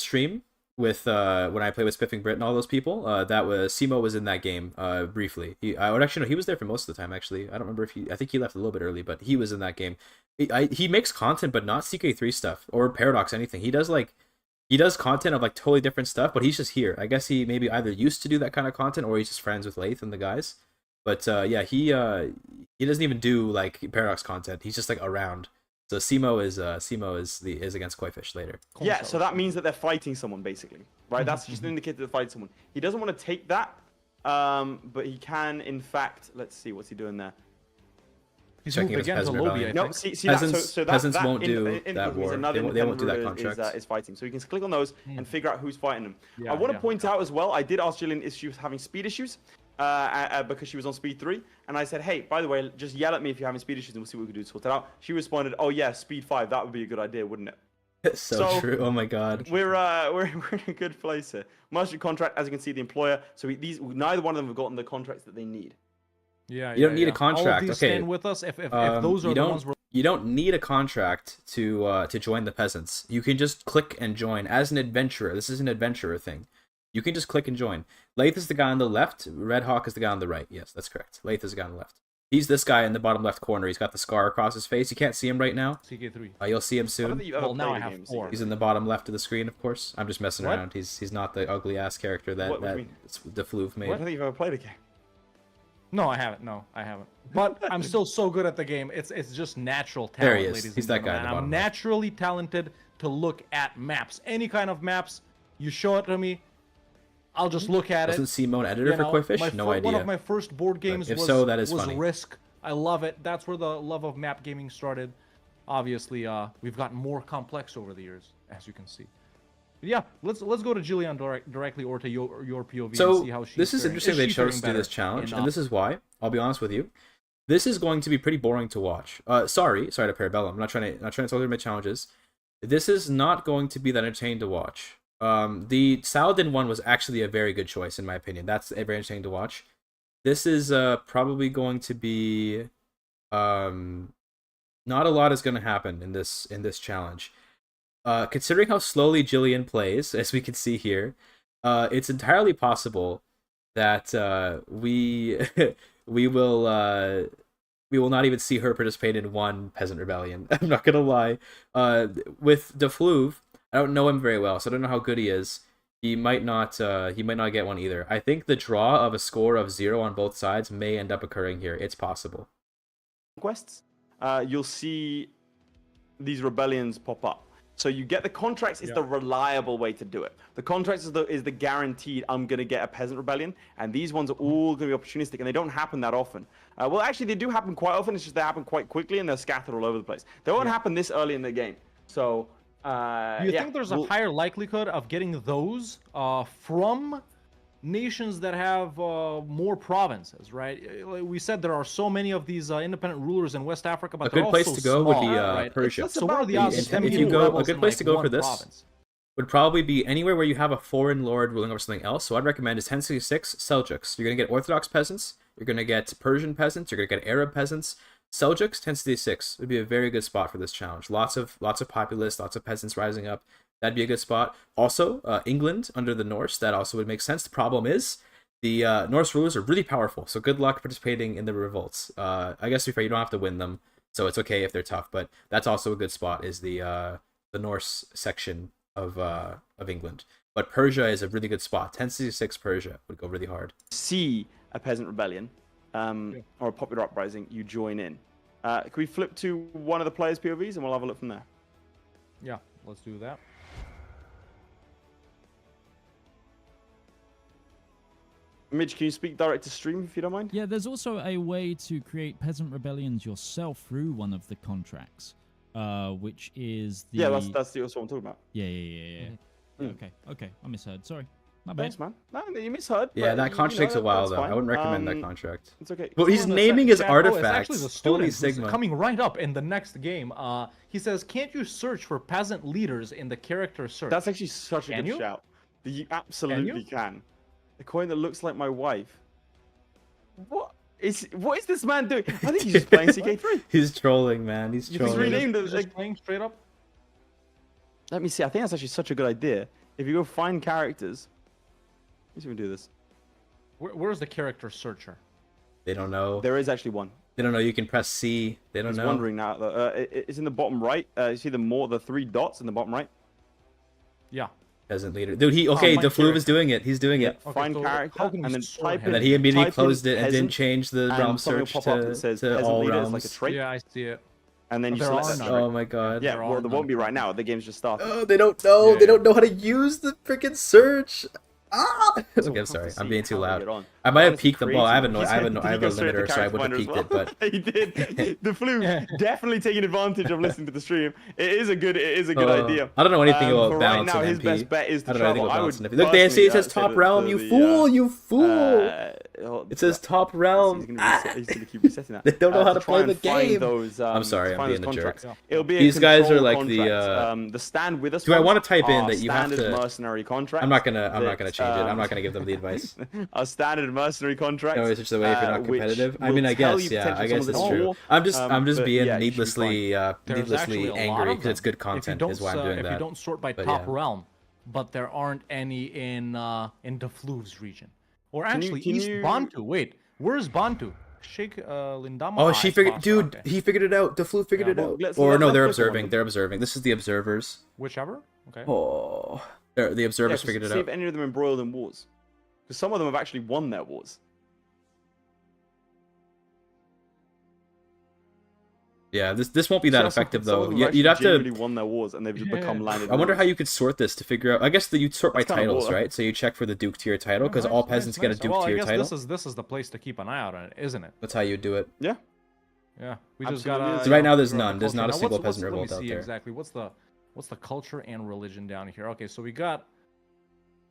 stream with when I played with Spiffing Brit and all those people, that was Simo was in that game briefly. I would actually know he was there for most of the time. Actually, I don't remember if I think he left a little bit early, but he was in that game. He makes content, but not CK3 stuff or Paradox anything. He does content of like totally different stuff, but he's just here. I guess he maybe either used to do that kind of content or he's just friends with Lath and the guys. But yeah, he doesn't even do like Paradox content. He's just like around. So Simo is against Koifish later. Yeah, so that means that they're fighting someone basically, right? That's just an indicator they're fighting someone. He doesn't want to take that, but he can in fact. Let's see, what's he doing there? He's Checking moved if it's again to peasant Lobby, I rebellion. No, think. see Peasants- that. peasants that won't do in- that means war. another They won't do that independent ruler contract. is fighting. So you can click on those and figure out who's fighting them. Yeah, I want to yeah. point out as well. I did ask Jillian if she was having speed issues because she was on speed 3, and I said, hey, by the way, just yell at me if you're having speed issues, and we'll see what we can do to sort it out. She responded, oh yeah, speed 5. That would be a good idea, wouldn't it? So true. Oh my god. We're in a good place here. Mastery contract, as you can see, the employer. So neither one of them have gotten the contracts that they need. Yeah, You don't need a All of contract, these okay. stand with us if those are you the don't ones we're you don't need a contract to join the peasants. You can just click and join as an adventurer. This is an adventurer thing. You can just click and join. Lath is the guy on the left. Red Hawk is the guy on the right. Yes, that's correct. Lath is the guy on the left. He's this guy in the bottom left corner. He's got the scar across his face. You can't see him right now. CK3. You'll see him I don't soon. think you've ever Well, now played I a have game, 4. Secret. He's in the bottom left of the screen, of course. I'm just messing What? around. He's not the ugly ass character that What do you mean? the Floof I made. don't think you've ever played a game. No, I haven't. No, I haven't. But I'm still so good at the game. It's just natural There talent, he is. ladies He's and that guy gentlemen. in the bottom I'm left. naturally talented to look at maps. Any kind of maps, you show it to me, I'll just look at Wasn't it. Simo an editor You for know, Koifish? No idea. One of my first board games if was, so, that is was funny. Risk. I love it. That's where the love of map gaming started. Obviously, we've gotten more complex over the years, as you can see. But yeah, let's go to Jillian directly or to your POV So and see how she's this is faring. interesting. They she chose to faring do this better challenge, in, and this is why. I'll be honest with you. This is going to be pretty boring to watch. Sorry to Parabellum. I'm not trying to tell you my challenges. This is not going to be that entertaining to watch. The Saladin one was actually a very good choice in my opinion. That's very entertaining to watch. This is probably going to be not a lot is going to happen in this challenge. Considering how slowly Jillian plays, as we can see here, it's entirely possible that we we will not even see her participate in one peasant rebellion. I'm not gonna lie. With De Fleuve, I don't know him very well, so I don't know how good he is. He might not get one either. I think the draw of a score of 0 on both sides may end up occurring here. It's possible. Quests, you'll see these rebellions pop up. So you get the contracts is the reliable way to do it. The contracts is the guaranteed I'm going to get a peasant rebellion, and these ones are all going to be opportunistic, and they don't happen that often. Well, actually, they do happen quite often. It's just they happen quite quickly, and they're scattered all over the place. They won't happen this early in the game. So, you think there's a higher likelihood of getting those from nations that have more provinces, right? We said there are so many of these independent rulers in West Africa, but A good place to go would be right? Persia. So what are the odds of them If you being go, a rebels good in, place like, to go one for this province? would probably be anywhere where you have a foreign lord ruling over something else. So I'd recommend is 1066 Seljuks. You're going to get Orthodox peasants. You're going to get Persian peasants. You're going to get Arab peasants. Seljuks 1066 would be a very good spot for this challenge. Lots of populists, lots of peasants rising up. That'd be a good spot. Also, England under the Norse. That also would make sense. The problem is the Norse rulers are really powerful. So good luck participating in the revolts. I guess to be fair, you don't have to win them. so it's okay if they're tough. But that's also a good spot, is the Norse section of England. But Persia is a really good spot. 1066 Persia would go really hard. See a peasant rebellion or a popular uprising, you join in. Can we flip to one of the players' POVs and we'll have a look from there? Yeah, let's do that. Midge, can you speak direct to stream if you don't mind? Yeah, there's also a way to create peasant rebellions yourself through one of the contracts, which is the... Yeah, that's what I'm talking about. Yeah. Okay, I misheard. Sorry, my bad. Thanks, man. No, you misheard. Yeah, but, that contract takes a while, that's though. fine. I wouldn't recommend that contract. It's okay. Well, he's Hold on a naming second, his chat. Oh, it's actually artifacts. the Holy student who's Sigma. coming right up in the next game. He says, "Can't you search for peasant leaders in the character search?" That's actually such a Can good you? shout. You absolutely can. A coin that looks like my wife. What is this man doing? I think he's just playing CK3. He's trolling, man. He's He's trolling. renamed it. He's just playing straight up. Let me see. I think that's actually such a good idea. If you go find characters, let's see if we can do this. Where's the character searcher? They don't know. There is actually one. They don't know. You can press C. They don't He's know. wondering now. It's in the bottom right. You see the three dots in the bottom right. Yeah. Peasant leader. Dude, okay, my Defluve is character. doing it. He's doing it. Okay, Find so character how can we and then sort type him? And then he immediately type in closed it and didn't peasant, change the and realm something will search pop up that says to peasant all leader is realms. like a trait. Yeah, I see it. And then you There select are that none. trait. Oh my god. Yeah, There well, are there none won't be right currently. now. The game's just started. Oh, they don't know. Yeah, They yeah. don't know how to use the freaking search. Ah! Okay, I'm sorry. I'm being too loud. I might have peaked the ball. I have a limiter, so I would have peaked it, but he did. The flu definitely taking advantage of listening to the stream. It is a good idea. I don't know anything about But balance right now, and his MP. best bet is to I don't know anything travel. about I balance would and MP. Look, they say it says personally, top realm. to You the, fool! You fool! It says top realm. He's gonna keep resetting that. They don't know how to try play and the find game. Those, I'm sorry, to I'm find being those a jerk. contracts. It'll be a These guys are control like the, contract. The stand with us. Do I ones want to type in are that you have standard to? mercenary contract. I'm not gonna change it. I'm not gonna give them the advice. A standard mercenary contract. No, it's just the way if you're not competitive. I mean, I guess, yeah, I guess it's true. I'm just but being yeah, you should be needlessly There's actually a lot angry of because it's them. good content. If Is why I'm doing if that. you don't sort by But top yeah. realm, but there aren't any in Defluve's region, or actually can East you- Bantu. Wait, where's Bantu? Sheikh Lindama. Oh, she figured, Pasta, dude. okay. He figured it out. The flu figured Yeah. it Well, out. let's- Or let's no, they're click on observing. them. They're observing. This is the observers. Whichever. Okay. Oh, the observers figured it See out. if any of them embroiled in wars. Because some of them have actually won their wars. Yeah, this won't be that Some- effective some of though. them You'd have genuinely to. won their wars and they've just Yeah. become landed. I wonder how ruins. you could sort this to figure out. I guess that you'd sort by That's kinda titles, cool, though. right? So you check for the Duke tier title because Oh, all nice, peasants nice, get a nice. Duke Well, I tier guess title. this is the place to keep an eye out on it, isn't it? That's how you do it. Yeah. Yeah. We just Absolutely gotta. is. So right now there's figure out none. the There's culture. not a Now, single what's- peasant let me revolt out see there. Exactly. What's the culture and religion down here? Okay, so we got.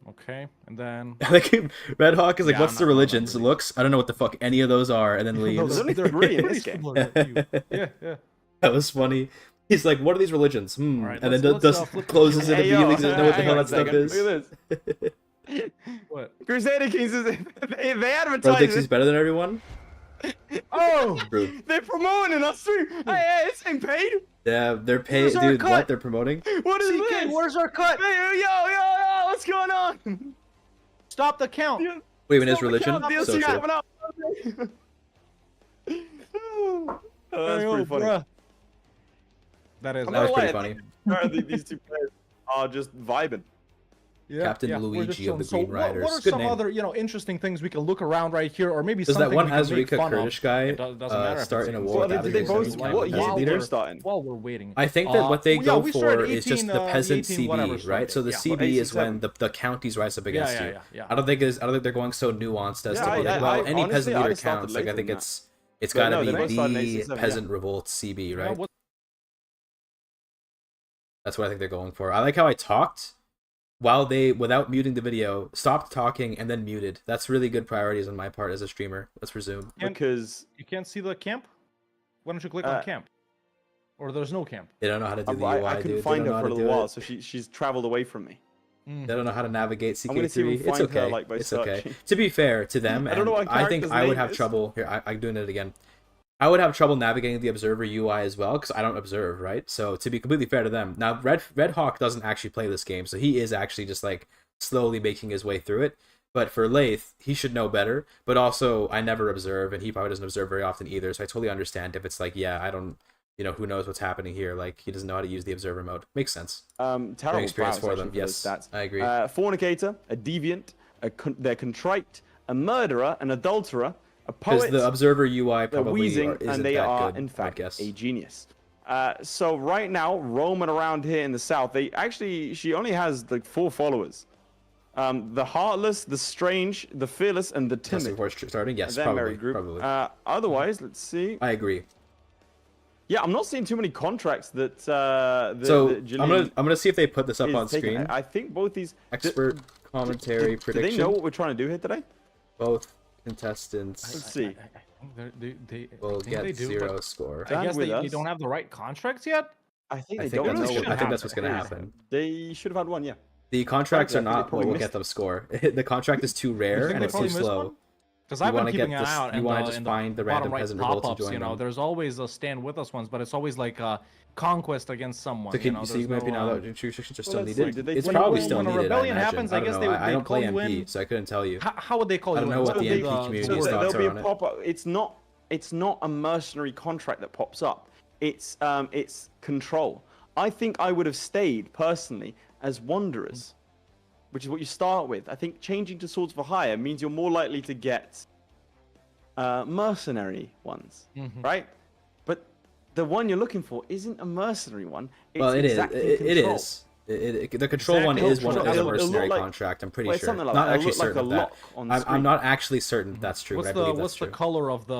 Okay, and then. Like Red Hawk is like, Yeah, what's I'm the not religions? really- Looks. I don't know what the fuck any of those are, and then No, leaves. There's only three in pretty this game. similar to you. Yeah. That was funny. He's like, what are these religions? Alright, And then let's, just flip the closes it Hey, yo, immediately. Doesn't know what the hang hell on a that stuff second. is. Look at this. What? Crusader Kings is they Bro advertise thinks he's it. better than everyone. Oh! True. They're promoting us too. Hey, it's ain't paid. Yeah, they're paid, Where's our dude. cut? What they're promoting? What is CK, this? where's our cut? Hey, yo, what's going on? Stop the count. Wait, in his Stop the religion? count, So DLC true. coming up. Oh, that's Hey, pretty oh, funny. bruh. That is. I'm That was not pretty lying, funny. These two players are just vibing. Yeah, Captain we're Luigi just of chilling. the So Green Riders. What are Good some name. other, interesting things we can look around right here, or maybe Does that something one we can make Hazrika fun of? Kurdish guy It doesn't matter if start it's in a CK3. war? Well, with did they Abigail both? as While What peasant year we're- did leader? they start in? While we're waiting. I think that what they yeah, go we for started is just 18, the peasant 18 whatever CB, right? So the started, CB yeah. is when the counties rise up Yeah, against yeah, you. yeah, yeah. I don't think they're going so nuanced as Yeah, to be like, I well, any honestly, peasant I leader just started counts. Like I later think than it's But got to no, be they both started in the 87, peasant revolt CB, Yeah, right? what- That's what I think they're going for. I like how I talked while they, without muting the video, stopped talking and then muted. That's really good priorities on my part as a streamer. Let's resume. Because You can't see the camp? Why don't you click on camp? Or there's no camp? They don't know how to do the I UI, couldn't dude. They find don't know her how for a to little do while, it. so she's traveled away from me. They don't know how to navigate I'm gonna see if we CK3. can It's find her, okay. like, by It's okay. searching. To be fair to them, I don't know and what I think character's I would name have is. trouble. Here, I'm doing it again. I would have trouble navigating the observer UI as well because I don't observe, right? So to be completely fair to them, now Red Hawk doesn't actually play this game, so he is actually just like slowly making his way through it. But for Lath, he should know better. But also, I never observe, and he probably doesn't observe very often either. So I totally understand if it's like, yeah, who knows what's happening here. Like, he doesn't know how to use the observer mode. Makes sense. Terrible experience prowess, for them. actually, Yes, those stats. I agree. Fornicator, a deviant, they're contrite, a murderer, an adulterer, a Because poet, the observer UI they're probably wheezing, isn't and they that are, good, in I would fact, guess. a genius. So right now, roaming around here in the south, she only has like 4 followers. The heartless, the strange, the fearless, and the Test timid. of course starting. Yes, Their probably. merry group. Probably. Otherwise, let's see. I agree. Yeah, I'm not seeing too many contracts that. So that I'm gonna see if they put this up is on taking. screen. I think both these. Expert commentary Do prediction. they know what we're trying to do here today? Both contestants Let's see. will think they get do, 0 but score. I guess with they us. don't have the right contracts yet. I think I they think don't that's know. what, I think that's what's gonna happen. They should have had one, yeah. The contracts Frankly, are I think they not what probably will missed get them score. The contract is too rare think and they it's too probably missed slow. one? Because You I've been wanna keeping get an this- eye out. you and wanna the- just in find the bottom random right peasant revolt to pop-ups, join them. there's always a stand with us ones, but it's always like a conquest against someone. So, there's you might be no, now that restrictions are still let's see, needed. did they It's put- probably when still a needed. rebellion I imagine. happens, I I don't guess know. they would- I they'd don't play call you MP, in. so I couldn't tell you. How would they call I you? don't in? know what So the they- MP community So thoughts there'll are be on a it. pop-up. It's not a mercenary contract that pops up. It's control. I think I would have stayed personally as wanderers, which is what you start with. I think changing to swords for hire means you're more likely to get mercenary ones, right? But the one you're looking for isn't a mercenary one. It's Well, it is. exacting It control. is. The control one Exactly. is one It'll is a look mercenary like- contract. I'm pretty well, it's sure. something like Not that. It'll actually look like certain a of that. lock on the I'm screen. not actually certain that's true. What's but I believe the that's true. color of the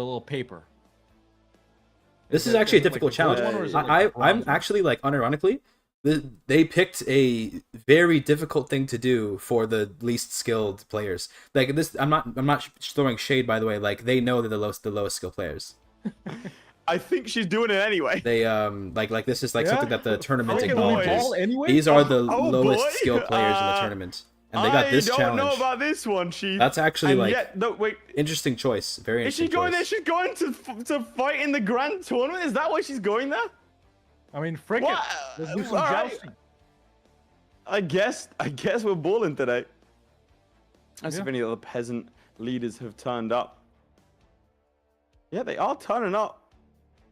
little paper? This is it- actually a is it like difficult the challenge. gold one or is it like the I'm bronze one? actually like unironically, they picked a very difficult thing to do for the least skilled players. Like this, I'm not throwing shade, by the way. Like they know they're the lowest skilled players. I think she's doing it anyway. They like this is like something that the tournament Okay, acknowledges. boys. Anyway? These are the Oh, lowest boy. skilled players in the tournament, and they got this I don't challenge. know about this one, Chief. That's actually And like yet, no, wait. interesting choice. Very Is she interesting going there? choice. She's going to fight in the grand tournament? Is that why she's going there? I mean, frick it. What? Let's do some All right. jousting. I guess we're balling today. Let's see Yeah. if any other peasant leaders have turned up. Yeah, they are turning up.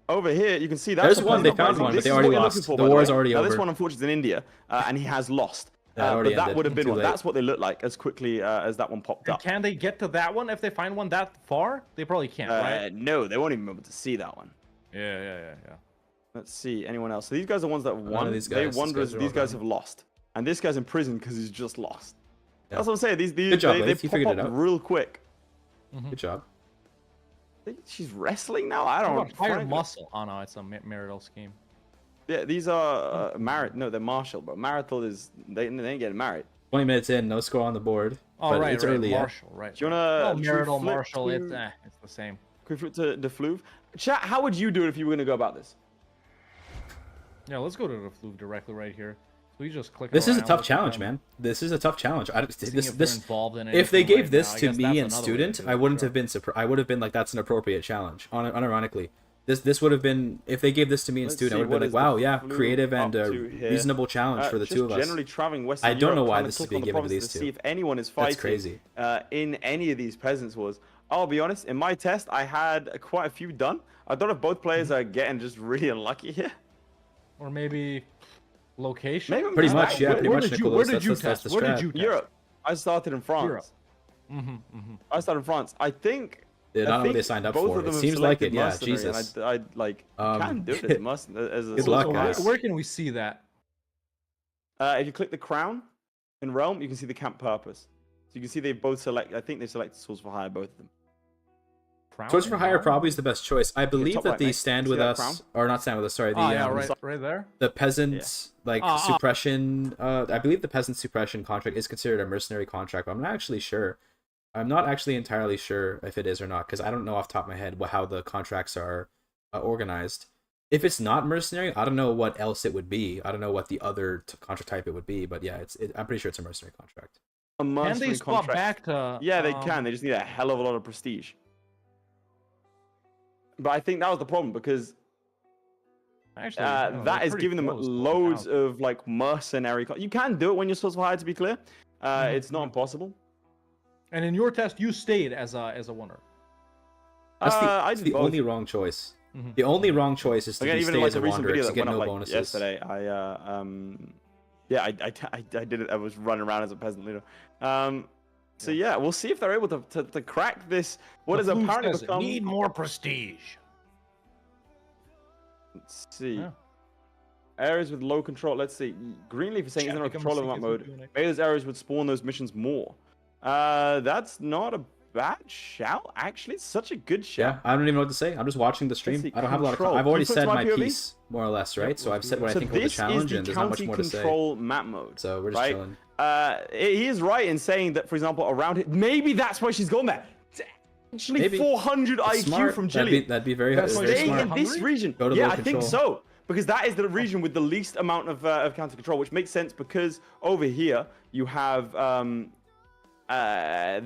Over here, you can see that's There's a one, they peasant found uprising. one, but This they is already what you're lost. looking for, The by war's way. already Now, this over. one, unfortunately, is in India, and he has lost. That already but that ended. would have been Too one. late. That's what they look like as quickly as that one popped And up. can they get to that one if they find one that far? They probably can't, right? No, they won't even be able to see that one. Yeah. Let's see, anyone else? So these guys are ones that won. these They guys. won. These guys are These all guys done. have lost, and this guy's in prison because he's just lost. Yeah. That's what I'm saying. These Good job, they Laith. You pop figured up it out. real quick. Good job. She's wrestling now. I What don't. about higher frankly- muscle? Oh no, it's a marital scheme. Yeah, these are married. No, they're martial, but marital is they ain't getting married. 20 minutes in, no score on the board. Oh but right, it's right. early yet. Martial, right. Do you right. wanna Well, marital, flip martial, to- it's the same. Can we flip to the Fluve? Chat, how would you do it if you were gonna go about this? Yeah, let's go to the flute directly right here. So we just click. This is a around, tough look challenge, around, man. This is a tough challenge. seeing if they're This involved in if they anything gave right this now. I to guess me that's and another way to student, do it, I wouldn't sure. have been I would have been like, that's an appropriate challenge. Unironically, this would have been, if they gave this to me and Let's student, I see, would have been what like, is wow, the yeah, Fluve creative up and to here? reasonable challenge for the Just two of us. generally traveling Western I don't know Europe, why trying to this is click being on the given to provinces these see two. if anyone is That's fighting crazy. in any of these peasants wars. I'll be honest, in my test, I had quite a few done. I don't know if both players are getting just really unlucky here. Or maybe location. Maybe Pretty I'm much, just yeah, bad. pretty Where much, did you? Nicholas. Where did you That's the test? Where did strat. you test? Europe. I started in France. Europe. I started in France. I think. Yeah, I not know what think they signed up both for. of them It have seems like selected it, yeah. mercenary, and Jesus. I'd like you can do it as a mercenary. As a Good sort luck, of guys. mercenary. Where can we see that? If you click the crown in Rome, you can see the camp purpose. So you can see they both select. I think they selected swords for hire, both of them. Crown Swords for and Hire Rome? probably is the best choice. I believe top that right, the mate. stand See with that us, or not stand with us, sorry, the Oh yeah, right there. the peasants like suppression. I believe the peasant suppression contract is considered a mercenary contract, but I'm not actually sure. I'm not actually entirely sure if it is or not, because I don't know off the top of my head how the contracts are organized. If it's not mercenary, I don't know what else it would be. I don't know what the other contract type it would be, but yeah, I'm pretty sure it's a mercenary contract. A Can mercenary they swap contract. back to? Yeah, they can. They just need a hell of a lot of prestige. But I think that was the problem because Actually, that is giving them loads of. of like mercenary. You can do it when you're swords for hire, to be clear. It's not impossible. And in your test, you stayed as a winner. That's I that's did the both. only wrong choice. The only wrong choice is to Again, be even stay like as a the recent wanderer video to that get went up no like bonuses. yesterday, I did it. I was running around as a peasant leader. So yeah, we'll see if they're able to crack this. What has apparently says, become. need more prestige. Let's see. Yeah. Areas with low control. Let's see. Greenleaf is saying Chat isn't no becomes control in that CK3 mode. Q&A. Maybe those areas would spawn those missions more. That's not a bad shout. Actually, it's such a good shout. Yeah, I don't even know what to say. I'm just watching the stream. see, I don't have a lot of. control. I've Can already you flip said to my my POV? piece, more or less, right? So I've said what I So think of the this challenge, is the and there's not much county more to say. control map mode. So we're just right? chilling. He is right in saying that, for example, around it, maybe that's why she's gone there. It's actually Maybe. 400 It's IQ smart. from That'd Jillian. be very, That's very why she's Staying smart. in this region. Go to Yeah, low I think control. so. Because that is the region with the least amount of counter control, which makes sense because over here you have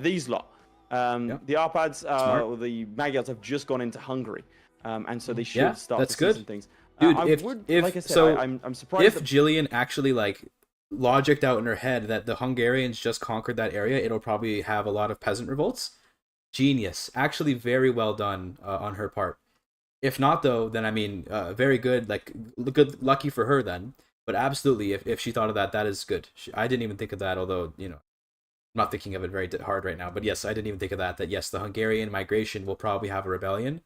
these lot. The Arpads, or the Magyars have just gone into Hungary. And so they should Yeah, start that's to see good. some things. Dude, I if like I said, so, I'm surprised. if that- Jillian actually like logicked out in her head that the Hungarians just conquered that area, it'll probably have a lot of peasant revolts. Genius, actually, very well done on her part. If not, though, then I mean, very good. Like, good, lucky for her then. But absolutely, if she thought of that, that is good. I didn't even think of that, although I'm not thinking of it very hard right now. But yes, I didn't even think of that. That yes, the Hungarian migration will probably have a rebellion.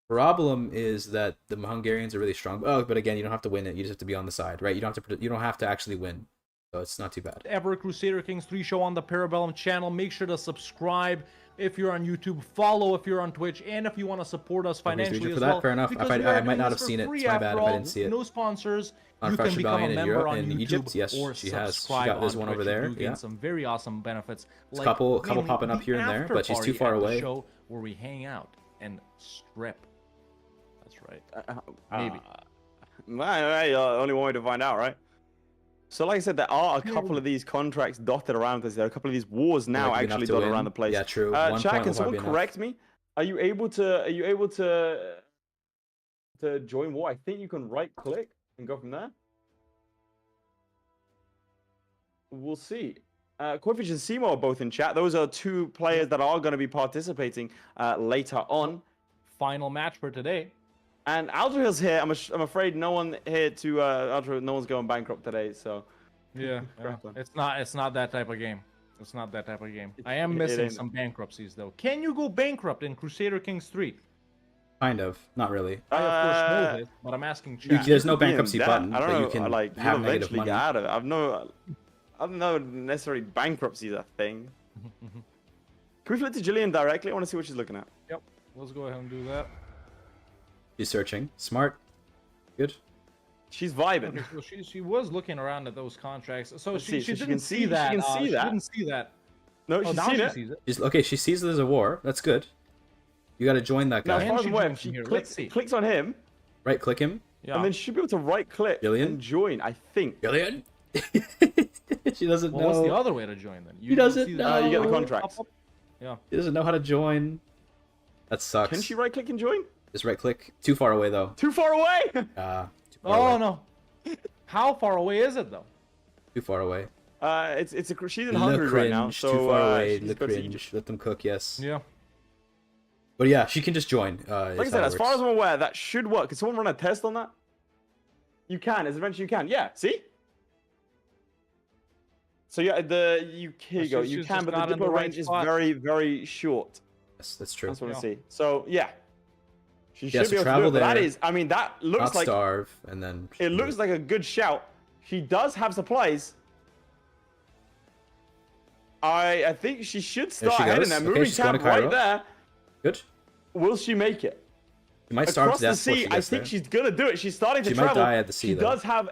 Problem is that the Hungarians are really strong. Oh, but again, you don't have to win it. You just have to be on the side, right? You don't have to actually win. So it's not too bad. Ever Crusader Kings 3 show on the Parabellum channel. Make sure to subscribe if you're on YouTube, follow if you're on Twitch, and if you want to support us financially for as that, well. fair enough. because I we are might doing not this have for seen it. free It's my bad after if I all. didn't see it. No sponsors. On You Fresh can become a Rebellion in member Europe on and YouTube Egypt, yes, or she has. She subscribe there's on one over Twitch. there, You do gain yeah. some very awesome benefits. There's a couple mainly popping up the here and there, after but she's too party far at the away. show where we hang out and strip. That's right. Maybe. Only one way to find out, right? So, like I said, there are a couple of these contracts dotted around this. There are a couple of these wars now Might be enough actually to dotted win. around the place. Yeah, true. 1 Chat, point can will someone probably be enough. correct me? Are you able to join war? I think you can right click and go from there. We'll see. Corfish and Seymour are both in chat. Those are two players that are going to be participating later on. Final match for today. And Aldrihil's here. I'm afraid no one here to Aldrihil. No one's going bankrupt today. So Yeah, Crap on. it's not that type of game. It's not that type of game. I It am missing ain't. some bankruptcies though. Can you go bankrupt in Crusader Kings 3? Kind of, not really. I of course know this, but I'm asking chat. There's no Could be in bankruptcy debt. button, I don't but know. you can like have you'll negative eventually money. get out of it. I don't know necessarily bankruptcy is a thing. Can we flip to Jillian directly? I want to see what she's looking at. Yep. Let's go ahead and do that. She's searching. Smart. Good. She's vibing. Okay, so she was looking around at those contracts. So Let's she see, so she didn't can see see- that. she can see She that. didn't see that. No, Oh, she's now seen she it. sees it. She's okay. She sees there's a war. That's good. You got to join that Now, guy. as far as she I'm aware, joins she in here. Let's clicks, see. clicks on him, Right click him. Yeah. and then she should be able to right click Jillian? and join. I think. Jillian. She doesn't well, what's the know. other way to join then? He doesn't see know. You get the Oh. contracts. Yeah. She doesn't know how to join. That sucks. Can she right click and join? Just right click. Too far away though. Too far away. Too far Oh away. no. How far away is it though? Too far away. She's in Le Hungary right now, cringe, so too far away. she's Le got to cringe. Egypt. Let them cook. Yes. Yeah. But yeah, she can just join. Like I said, as far as I'm aware, that should work. Can someone run a test on that? You can. As eventually you can. Yeah. See. So yeah, here you go. She's You just can, but the not in the diplo right range is spot. very, very short. Yes, that's true. That's what I Yeah. see. So yeah, she Yeah, should so be able to do travel it. But that there, is, I mean, that looks Not like starve and then. it looks like a good shout. She does have supplies. I think she should There start she heading goes. there. Okay, Moving she's going to camp right Cairo. there. Good. Will she make it? She might starve Across to death the before sea, she I gets think there. she's gonna do it. She's starting to She might travel. die at the sea, She though. does have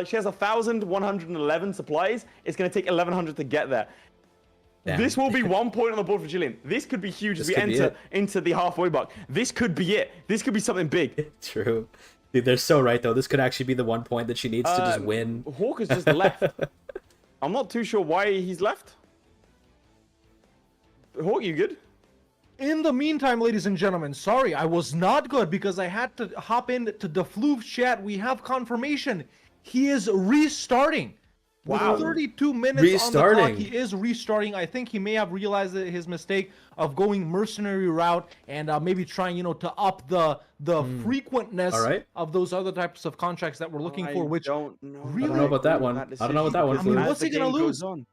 she has 1,111 supplies. It's gonna take 1,100 to get there. Damn. This will be 1 point on the board for Jillian. This could be huge as This we could be enter it. into the halfway mark. This could be it. This could be something big. True. Dude, they're so right though. This could actually be the 1 point that she needs to just win. Hawk has just left. I'm not too sure why he's left. Hawk, you good? In the meantime, ladies and gentlemen, sorry, I was not good because I had to hop in to the Floof chat. We have confirmation. He is restarting. With Wow. 32 minutes Restarting. on the clock, he is restarting. I think he may have realized his mistake of going mercenary route and maybe trying, to up the frequentness All right. of those other types of contracts that we're looking for. Which don't know. really- I don't know about that one. I don't know what that one. I mean, Flew. what's he gonna lose? On.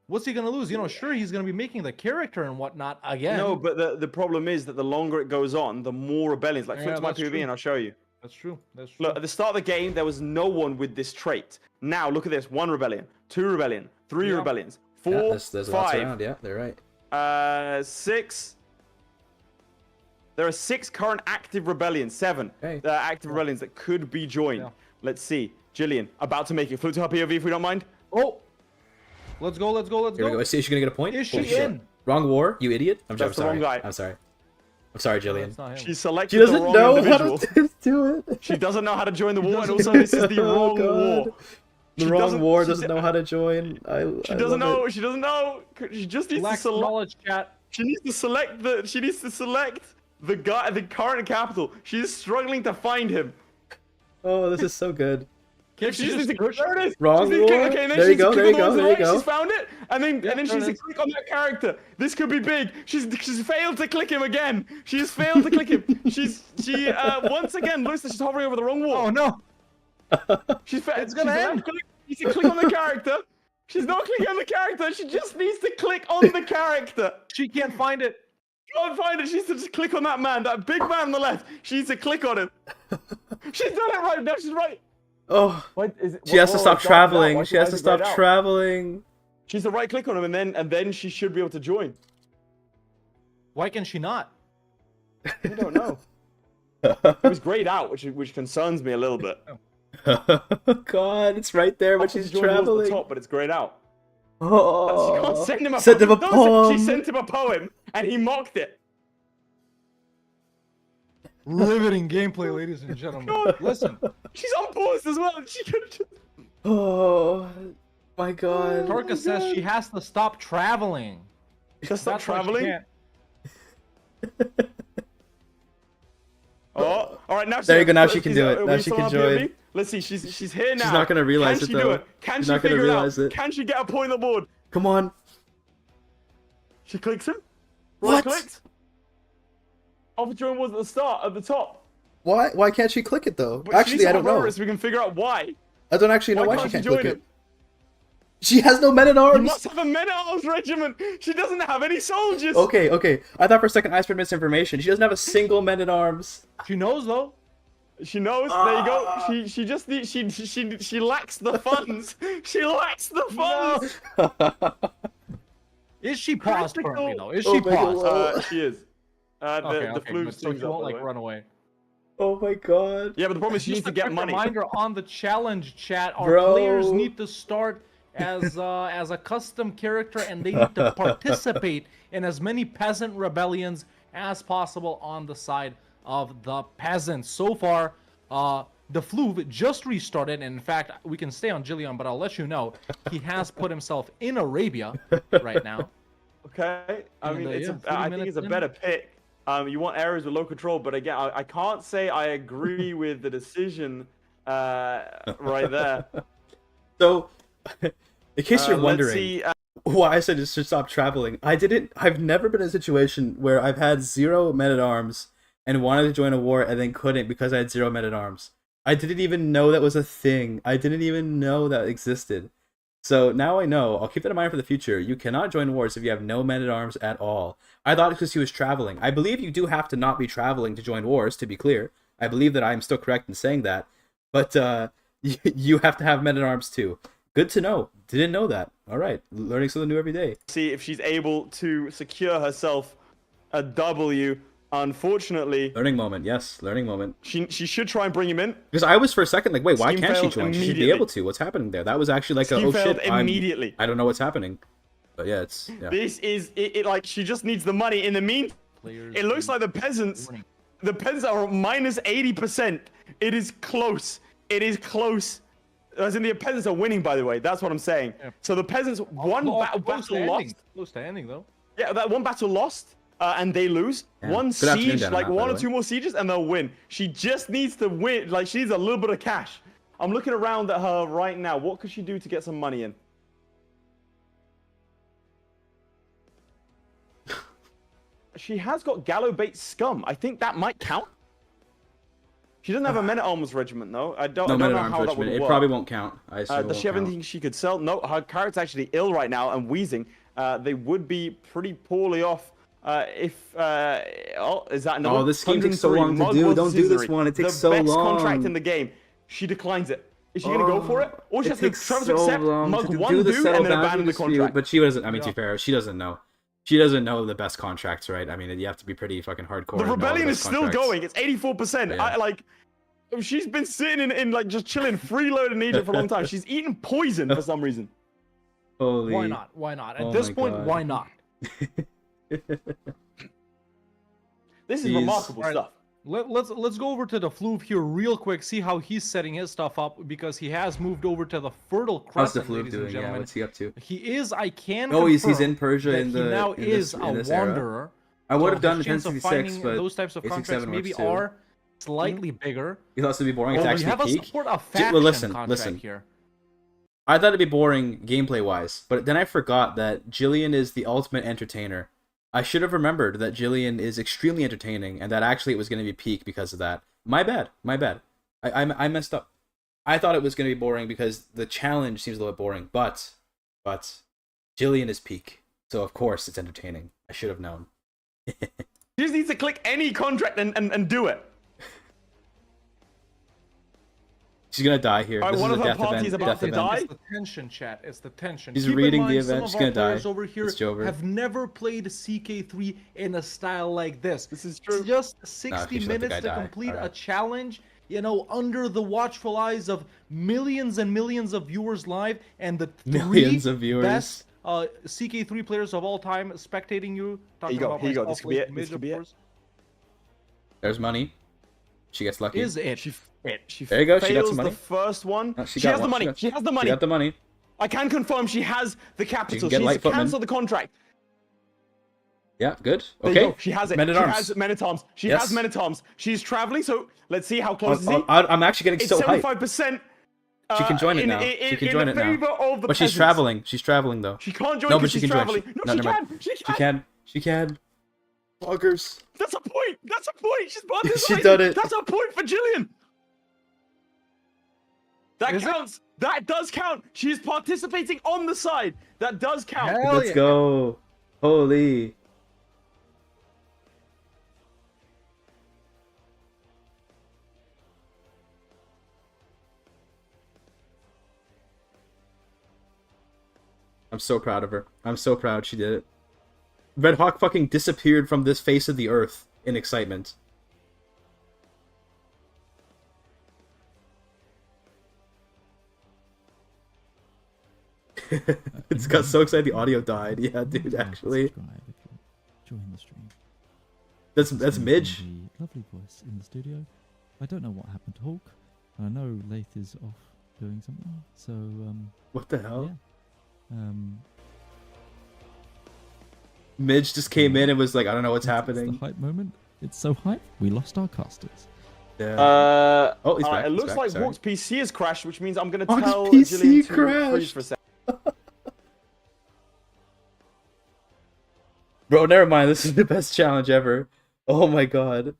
What's he gonna lose? Sure, he's gonna be making the character and whatnot again. No, but the problem is that the longer it goes on, the more rebellions. Like, flip to my that's POV true. and I'll show you. That's true. That's true. Look, at the start of the game, there was no one with this trait. Now, look at this. 1 rebellion, 2 rebellion, 3 Yeah. rebellions, 4, Yeah, there's lots 5, around. Yeah, they're right. 6. There are 6 current active rebellions. 7 Okay. active rebellions that could be joined. Yeah. Let's see. Jillian, about to make it. Flip to her POV if we don't mind. Oh, let's go. Let's go. Let's Here we go. go. Is she gonna get a point? Is she Holy shit. in? Wrong war, you idiot. I'm That's the sorry. wrong guy. I'm sorry. I'm sorry, No, Jillian. it's not him. She selected She the doesn't wrong know individual. how to do it. She doesn't know how to join the war, and also this is the Oh, wrong God. war. The She wrong doesn't- war she doesn't d- know how to join. She I doesn't love know. it. She doesn't know. She just needs to Lack select. knowledge, chat. She needs to select the. She needs to select the guy, the current capital. She's struggling to find him. Oh, this is so good. If she just needs to click, there it is. Wrong She just needs to click, war. okay, and then There she you needs to go, click there on you the go, one to the there you right. go. She's found it, and then she there needs it to is. click on that character. This could be big. She's failed to click him again. She's failed to click him. She once again looks like she's hovering over the wrong wall. Oh no! It's gonna end. She needs to click on the character. She's not clicking on the character. She just needs to click on the character. She can't find it. Can't find it. She needs to just click on that man, that big man on the left. She needs to click on him. She's done it right. Now she's right. Oh, What is it? she has to whoa, stop it's dark now. traveling. Why She has is to it stop grayed out? traveling. She needs to right click on him, and then she should be able to join. Why can she not? I don't know. It was grayed out, which concerns me a little bit. God, it's right there, but she's Join towards the traveling. top, but it's grayed out. She Oh, can't send him a send him a Don't poem. She sent him a poem, and he mocked it. Riveting gameplay, ladies and gentlemen. Listen, She's on pause as well. She could have just. Oh, my God. Torka says she has to stop traveling. Just stop That's why she traveling. can't. Oh, all right. Now There you go, now she can is- do it. are Now we she still can on join. POV? Let's see. She's here now. not gonna realize Can it, she do though. it? Can She's she not gonna figure realize it out? it. Can she get a point on the board? Come on. She clicks him. What? Right clicked. Alpha join was at the start, at the top. Why can't she click it, though? But she Actually, needs to I don't hover know. over it so we can figure out why. I don't actually know Why why can't she she can't click join it. it? She has no men at You arms. must have a men-at-arms regiment. She doesn't have any soldiers. Okay. I thought for a second I spread misinformation. She doesn't have a single men at arms. She knows though. She knows. There you go. She just needs. She lacks the funds. She lacks the funds. Is she paused Critical. currently though? Is Oh she my God. paused? She is. The Okay, flu but so stings she up, won't by the like way. run away. Oh my God. Yeah, but the problem is she needs Just to a get quick money. reminder on the challenge chat: our Bro. players need to start as a custom character, and they need to participate in as many peasant rebellions as possible on the side of the peasants. So far, the Fluve just restarted, and in fact, we can stay on Jillian, but I'll let you know he has put himself in Arabia right now. Okay. I And, mean, yeah, 30 I think minutes it's a in. better pick. You want areas with low control, but again, I can't say I agree with the decision right there. So, in case you're Let's wondering see. why I said it should stop traveling, I've never been in a situation where I've had 0 men at arms and wanted to join a war and then couldn't because I had 0 men at arms. I didn't even know that was a thing. I didn't even know that existed. So now I know. I'll keep that in mind for the future. You cannot join wars if you have no men at arms at all. I thought because he was traveling. I believe you do have to not be traveling to join wars, to be clear. I believe that I am still correct in saying that. But you have to have men at arms too. Good to know. Didn't know that. All right. Learning something new every day. See if she's able to secure herself a W. Unfortunately, Learning moment. Yes, learning moment. she should try and bring him in. Because I was for a second like, wait, why Scheme can't she failed join? She should be immediately. able to. What's happening there? That was actually like Scheme oh failed shit, immediately. I don't know what's happening. But yeah, it's yeah. This is it. Like she just needs the money. In the meantime, Players it looks need- like the peasants. warning. The peasants are minus 80%. It is close. It is close. As in the peasants are winning, by the way. That's what I'm saying. Yeah. So the peasants one Close to battle ending. lost. Close to ending though. Yeah, that one battle lost, and they lose. Yeah. One Good afternoon, siege, Dan, like by the one or way. two more sieges, and they'll win. She just needs to win. Like she needs a little bit of cash. I'm looking around at her right now. What could she do to get some money in? She has got Gallowbait Scum. I think that might count. She doesn't have a Men-at-Arms regiment, though. I don't know how that would work. It probably won't count. I assume does she have anything she could sell? No, her character's actually ill right now and wheezing. They would be pretty poorly off if... oh, is that another? Oh, this game takes so long to do. Don't do this one. It takes so long. The best contract in the game. She declines it. Is she going to go for it? Or she has to accept, mug one dude, and then abandon the contract? But she doesn't... I mean, to be fair, she doesn't know. She doesn't know the best contracts, right? I mean, you have to be pretty fucking hardcore. The rebellion is still going. It's 84%. Yeah. She's been sitting in like just chilling, freeloading in Egypt for a long time. She's eaten poison for some reason. Holy. Why not? Why not? At this point, why not? This is remarkable stuff. Let's go over to the Floof here real quick. See how he's setting his stuff up because he has moved over to the Fertile Crescent. How's the Floof doing? Yeah, what's he up to? He is. I can. Oh, he's in Persia in the. He now is a wanderer. I would have done the chance of 1066, finding but those types of contracts maybe are slightly bigger. You thought it would be boring. It's we actually have peak. a support a faction contract here. I thought it'd be boring gameplay wise, but then I forgot that Jillian is the ultimate entertainer. I should have remembered that Jillian is extremely entertaining, and that actually it was going to be peak because of that. My bad. I messed up. I thought it was going to be boring because the challenge seems a little bit boring, but Jillian is peak, so of course it's entertaining. I should have known. You just need to click any contract and do it. She's gonna die here. Right, this one is of a her death parties event. about to die. It's the tension, chat. It's the tension. She's Keep reading in mind, the event. She's gonna die. Over here it's over. have never played CK3 in a style like this. This is true. It's just 60 minutes to complete a challenge. You know, under the watchful eyes of millions and millions of viewers live, and the millions of viewers. Best CK3 players of all time spectating you. Here you go. This could be it. This could be it. There's money. She gets lucky. Is it? She there you go. She got some money. The first one. No, she has the money. She has the money. She got the money. I can confirm she has the capital. She's cancelled the contract. Yeah, good. Okay. She has it. Men at She arms. has Men at Arms. She has Men at Arms. She's traveling, so let's see how close is he. I'm actually getting so hyped. 75%. She can join it now. She can join it now. But she's traveling. She's traveling though. She can't join. No, but she can traveling. join. No, she can. She can. Bloggers. That's a point. That's a point. She's participating. She done it. That's a point for Jillian. That counts. That does count. She is participating on the side. That does count. Let's go. Holy. I'm so proud of her. I'm so proud she did it. Red Hawk fucking disappeared from this face of the earth in excitement. It's got so excited the audio died. Yeah, dude, actually. Join the stream. That's Midge. Lovely voice in the studio. I don't know what happened to Hulk. I know Lath is off doing something. So what the hell? Yeah. Midge just came in and was like, I don't know what's happening. It's the hype moment. It's so hype. We lost our casters. Yeah. Oh, he's back. It looks like Sorry. Walk's PC has crashed, which means I'm going to Walk's tell PC Jillian to freeze for a second. Bro, never mind. This is the best challenge ever. Oh my god.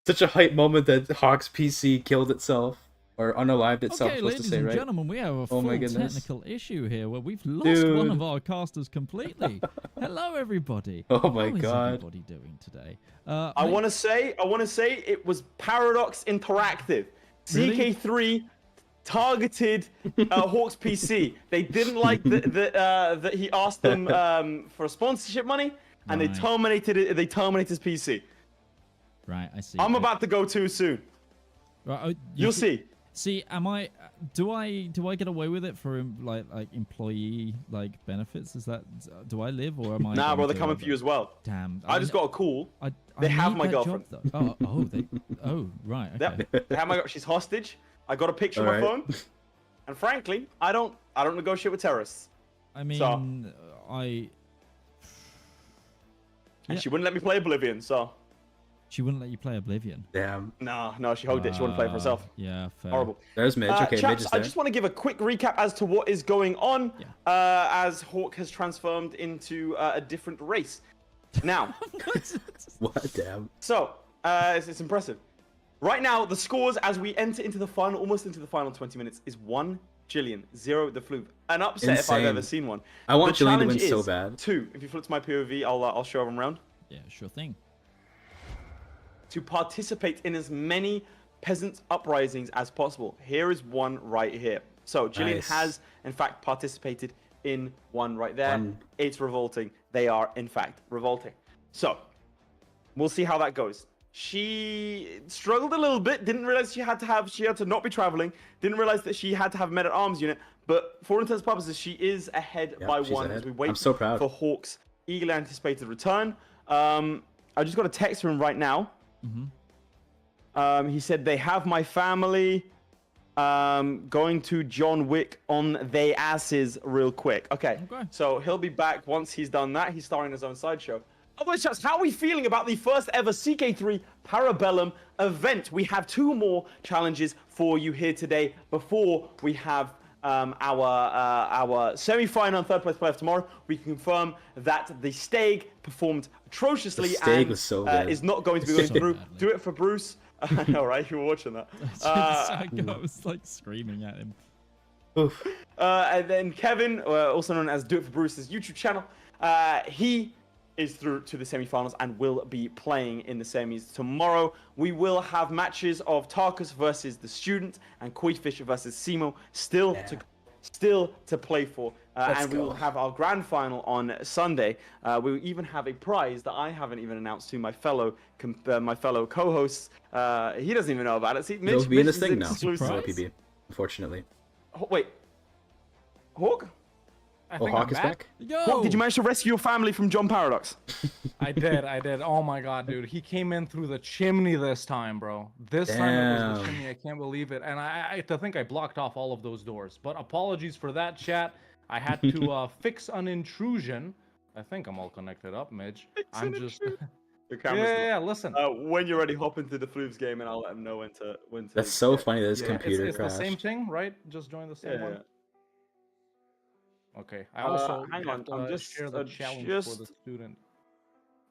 Such a hype moment that Hawk's PC killed itself. Or unalived itself, okay, supposed to say, right? ladies and gentlemen, we have a full technical issue here where we've lost one of our casters completely. Hello, everybody. Oh my How is god. everybody doing today? I want to say it was Paradox Interactive. Really? CK3 targeted Hawk's PC. They didn't like that he asked them for sponsorship money, and they terminated it. They terminated his PC. Right, I see. I'm about to go too soon. Right, You'll see. See, am I? Do I get away with it for like employee benefits? Is that do I live or am I? Nah, bro, they're coming for you as well. Damn. I just got a call. They I have need my that girlfriend. Job, though. Oh, right. Okay. They have my. She's hostage. I got a picture on my phone. And frankly, I don't negotiate with terrorists. I mean, so, And she wouldn't let me play Oblivion, so. She wouldn't let you play Oblivion. Damn. No, she hugged it. She wouldn't play it for herself. Yeah, fair. Horrible. There's Midge. Okay, Midge chaps, is I there. just want to give a quick recap as to what is going on as Hawk has transformed into a different race. Now, What? Damn. so it's impressive. Right now, the scores as we enter into the final, almost into the final 20 minutes, is 1 Jillian, 0 the Floof. An upset if I've Insane. ever seen one. I want The Jillian to win challenge so is bad. 2. If you flip to my POV, I'll show them around. Yeah, sure thing. To participate in as many peasant uprisings as possible. Here is one right here. So Jillian Nice. has, in fact, participated in one right there. One. It's revolting. They are, in fact, revolting. So we'll see how that goes. She struggled a little bit. Didn't realize she had to not be traveling. Didn't realize that she had to have men at arms unit. But for all intents and purposes, she is ahead Yep, by she's 1 ahead. as we wait I'm so proud. for Hawk's eagerly anticipated return. I just got a text from him right now. He said they have my family going to John Wick on they asses real quick. Okay. So he'll be back once he's done that. He's starring his own sideshow. Otherwise, chaps, how are we feeling about the first ever CK3 Parabellum event? We have 2 more challenges for you here today before we have our semi-final and third place playoff tomorrow. We can confirm that the Stag performed atrociously The Stag and was so good. is not going to be going So through. badly. Do it for Bruce. I know, right? You were watching that. I was like screaming at him. Oof. And then Kevin, also known as Do It for Bruce's YouTube channel, he is through to the semi-finals and will be playing in the semis tomorrow. We will have matches of Tarkus versus the Student and Koifish versus Simo still to play for. And we will have our grand final on Sunday. We will even have a prize that I haven't even announced to my fellow co-hosts. He doesn't even know about it. See, Mitch, He'll be in Mitch this is thing now. exclusive. So PB, unfortunately. Wait, Hawk? I Oh, think Hawk I'm is back? Yo! Hawk, did you manage to rescue your family from John Paradox? I did. Oh my god, dude. He came in through the chimney this time, bro. This time it was the Damn. chimney. I can't believe it. And I think I blocked off all of those doors. But apologies for that, chat. I had to fix an intrusion. I think I'm all connected up, Midge. I'm just... Your camera's not. yeah, listen. When you're ready, hop into the Floobs game and I'll let him know when to. That's so yeah. funny that his Yeah, computer it's the crashed. same thing, right? Just join the same Yeah, one. yeah. Okay. I also hang got, on, I'm just share the challenge for the student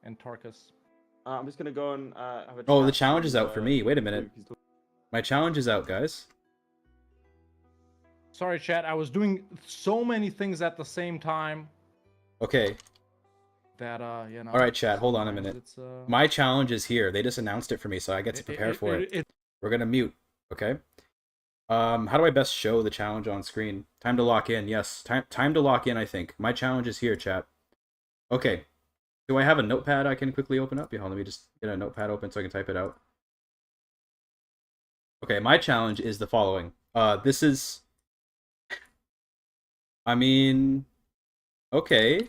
and Tarkus. I'm just gonna go and have a. Oh, chat the challenge with, is out for me. Wait a minute. Luke. He's talking- My challenge is out, guys. Sorry, chat. I was doing so many things at the same time Okay. that you know. All right, chat. Hold on a sometimes minute. It's, My challenge is here. They just announced it for me, so I get to prepare for it. We're gonna mute. Okay. How do I best show the challenge on screen? Time to lock in. Yes. Time to lock in. I think my challenge is here, chat. Okay. Do I have a notepad I can quickly open up? Yeah, let me just get a notepad open so I can type it out. Okay, my challenge is the following. This is. I mean, okay.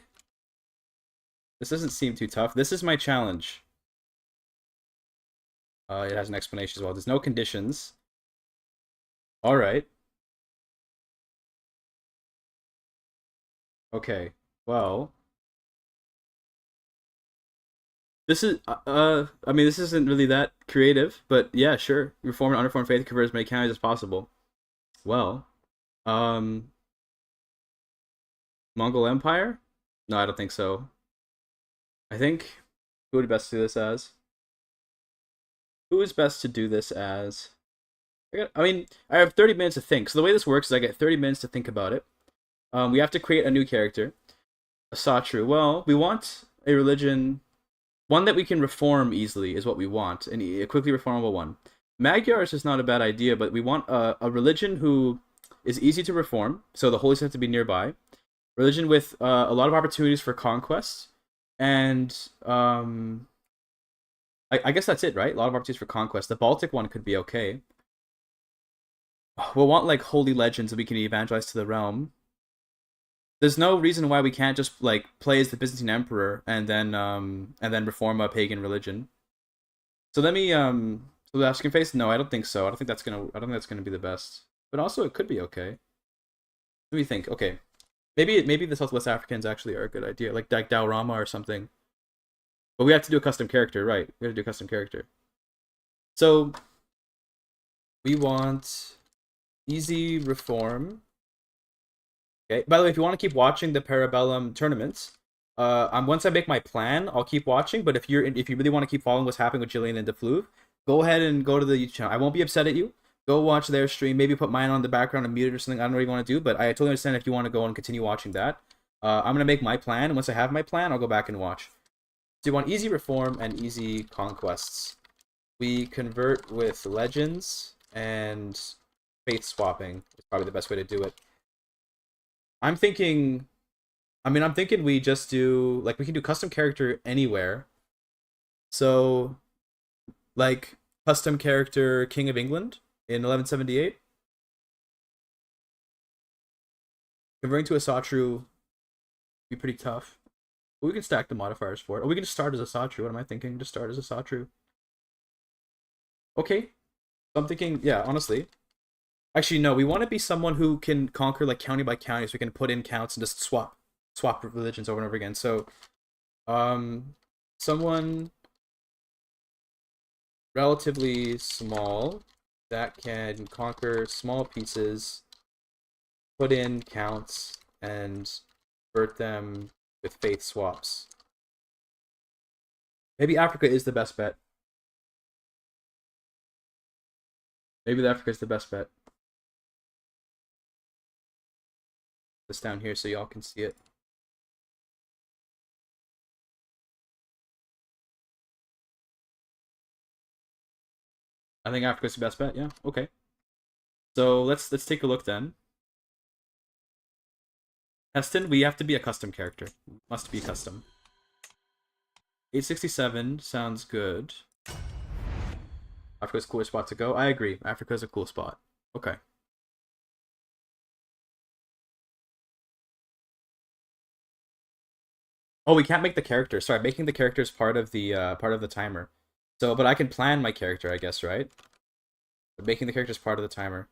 This doesn't seem too tough. This is my challenge. It has an explanation as well. There's no conditions. All right. Okay. Well, this is I mean, this isn't really that creative, but yeah, sure. Reform and underformed faith, convert as many counties as possible. Well, Mongol Empire? No, I don't think so. I think who would best do this as? Who is best to do this as? I mean, I have 30 minutes to think. So the way this works is I get 30 minutes to think about it. We have to create a new character. A Satru. Well, we want a religion, one that we can reform easily is what we want, and a quickly reformable one. Magyars is not a bad idea, but we want a religion who is easy to reform, so the holy sites have to be nearby. Religion with a lot of opportunities for conquest, and I guess that's it, right? A lot of opportunities for conquest. The Baltic one could be okay. We'll want like holy legends that we can evangelize to the realm. There's no reason why we can't just like play as the Byzantine emperor and then reform a pagan religion. So let me so the African face. No, I don't think so. I don't think that's gonna be the best. But also it could be okay. Let me think. Okay, maybe the Southwest Africans actually are a good idea, like Daurama or something. But we have to do a custom character, right? We have to do a custom character. So we want easy reform. Okay. By the way, if you want to keep watching the Parabellum tournaments, once I make my plan, I'll keep watching. But if you really want to keep following what's happening with Jillian and DeFluve, go ahead and go to the YouTube channel. I won't be upset at you. Go watch their stream. Maybe put mine on the background and mute it or something. I don't know what you want to do, but I totally understand if you want to go and continue watching that. I'm gonna make my plan, and once I have my plan, I'll go back and watch. So you want easy reform and easy conquests. We convert with legends and faith swapping is probably the best way to do it. I'm thinking we just do, like, we can do custom character anywhere. So, like, custom character King of England in 1178. Converting to a Satru be pretty tough. But we can stack the modifiers for it. Or we can just start as a Satru. What am I thinking? Just start as a Satru. Okay. So I'm thinking, yeah, honestly. Actually, no, we want to be someone who can conquer, like, county by county, so we can put in counts and just swap religions over and over again. So, someone relatively small that can conquer small pieces, put in counts, and convert them with faith swaps. Maybe Africa is the best bet. Maybe Africa is the best bet. This down here so y'all can see it. I think Africa's the best bet. Yeah. Okay. So let's take a look then. Heston, we have to be a custom character. Must be custom. 867 sounds good. Africa's a cool spot to go. I agree. Africa's a cool spot. Okay. Oh, we can't make the character. Sorry, making the character is part of the timer. So, but I can plan my character, I guess, right? But making the character is part of the timer.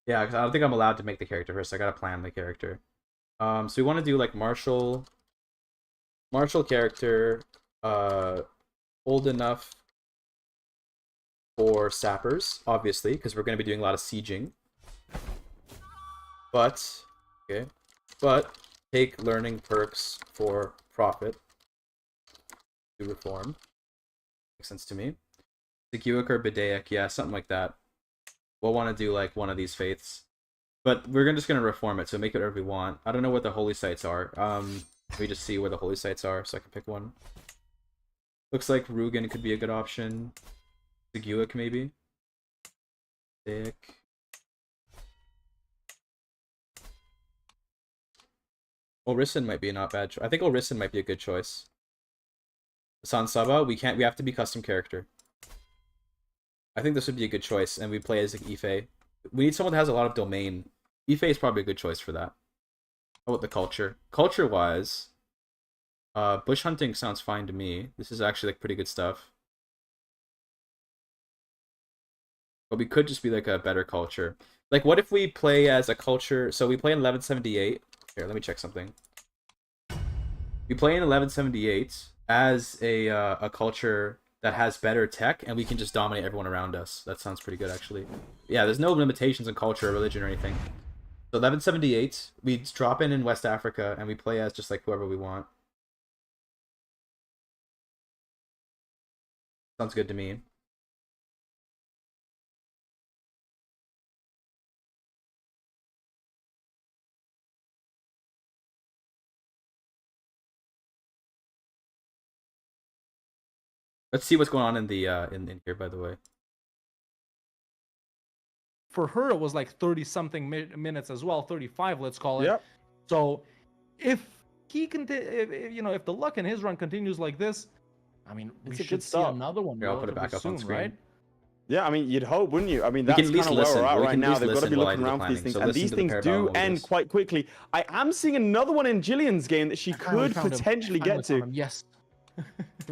Yeah, because I don't think I'm allowed to make the character first. I gotta plan the character. So we want to do like martial character, old enough for sappers, obviously, because we're gonna be doing a lot of sieging. But take learning perks for profit. Do reform. Makes sense to me. Sekiwik or Bidaic, yeah, something like that. We'll want to do like one of these faiths, but we're just gonna reform it, so make it whatever we want. I don't know what the holy sites are. We just see where the holy sites are, so I can pick one. Looks like Rugen could be a good option. Seguic maybe. Dick. Orison might be not bad. I think Orison might be a good choice. San Saba, we have to be custom character. I think this would be a good choice, and we play as like Ife. We need someone that has a lot of domain. Ife is probably a good choice for that. How about the culture? Culture-wise, bush hunting sounds fine to me. This is actually like pretty good stuff. But we could just be like a better culture. Like, what if we play as a culture? So we play in 1178. Here, let me check something. We play in 1178 as a culture that has better tech, and we can just dominate everyone around us. That sounds pretty good, actually. Yeah, there's no limitations in culture or religion or anything. So 1178, we drop in West Africa, and we play as just like whoever we want. Sounds good to me. Let's see what's going on in the in here, by the way. For her, it was like 30 something minutes as well, 35, let's call it. Yep. So if he if the luck in his run continues like this, I mean, we It's a should good see start. another one Here, I'll put it back relatively up on soon, screen. right? Yeah, I mean, you'd hope, wouldn't you? I mean, We that's can at kind least of where listen. we're at We right can at now. least They've got to listen be while I looking do the around for these planning. things, So and listen these to the things Parabellum do end list. quite quickly. I am seeing another one in Jillian's game that she Finally could found him. potentially Finally get found to. him. Yes.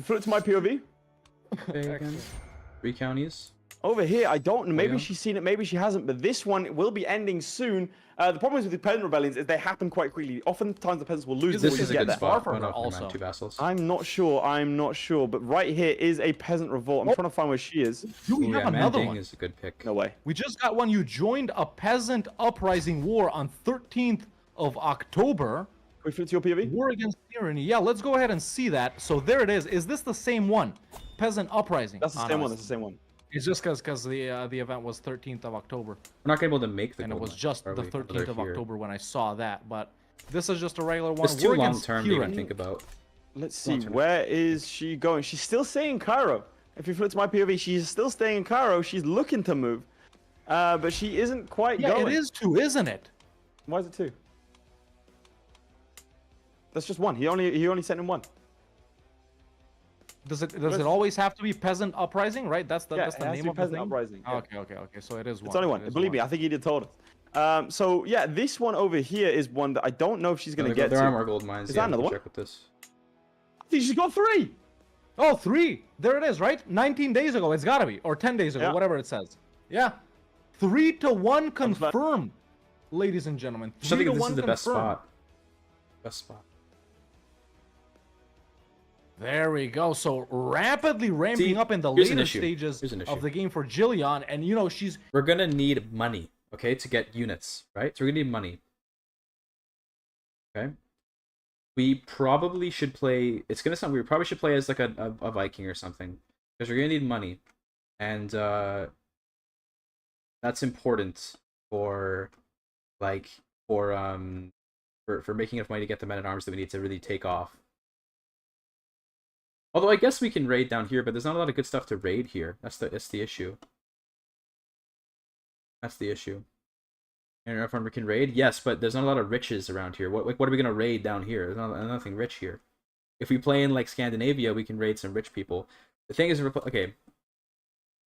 Flip to my POV. Excellent. 3 counties. Over here, I don't know. Maybe yeah? she's seen it, maybe she hasn't. But this one will be ending soon. The problem is with the peasant rebellions is they happen quite quickly. Oftentimes the peasants will lose This before is a you get good there. spot. from Oh, her no, never also. mind. 2 vassals. I'm not sure. I'm not sure. But right here is a peasant revolt. I'm trying to find where she is. Do we Ooh, have yeah, another Manding one? is a good pick. No way. We just got one. You joined a peasant uprising war on 13th of October. Can we flip to your POV? War against tyranny. Yeah, let's go ahead and see that. So there it is. Is this the same one? Peasant uprising. That's the Oh, same no, one. That's the same one. It's just because the event was 13th of October, We're not able to make the and it gold was mine, just are the we? 13th of Here. October when I saw that. But this is just a regular one. It's too War long against term to even tyranny. think about. Let's see. Long term. Where is she going? She's still staying in Cairo. If you flip to my POV, she's still staying in Cairo. She's looking to move, but she isn't quite Yeah, going. it is two, isn't it? Why is it 2? That's just 1. He only sent him 1. Does it always have to be peasant uprising? Right. That's the Yeah, that's it the has to name be of the peasant thing. uprising. Yeah. Okay. So it is one. It's only 1. It is Believe me, one. I think he did told us. So yeah, this one over here is one that I don't know if she's gonna get There to. are more gold mines. Is Yeah, that another we'll one? check with this. I think she's got 3. Oh, 3. There it is, right? 19 days ago. It's gotta be, or 10 days ago, Yeah. whatever it says. Yeah. 3-1 confirmed, ladies and gentlemen. I think this 3-1 is the best confirmed. spot. Best spot. There we go. So rapidly ramping See, up in the here's an later issue. stages Here's an of issue. the game for Jillian, and you know she's We're gonna need money, okay, to get units, right? So we're gonna need money. Okay. We probably should play. It's gonna sound weird. Probably should play as like a Viking or something, because we're gonna need money, and that's important for like for making enough money to get the men at arms that we need to really take off. Although I guess we can raid down here, but there's not a lot of good stuff to raid here. That's the issue. That's the issue. And if we can raid, yes, but there's not a lot of riches around here. What are we gonna raid down here? There's nothing rich here. If we play in like Scandinavia, we can raid some rich people. The thing is, okay.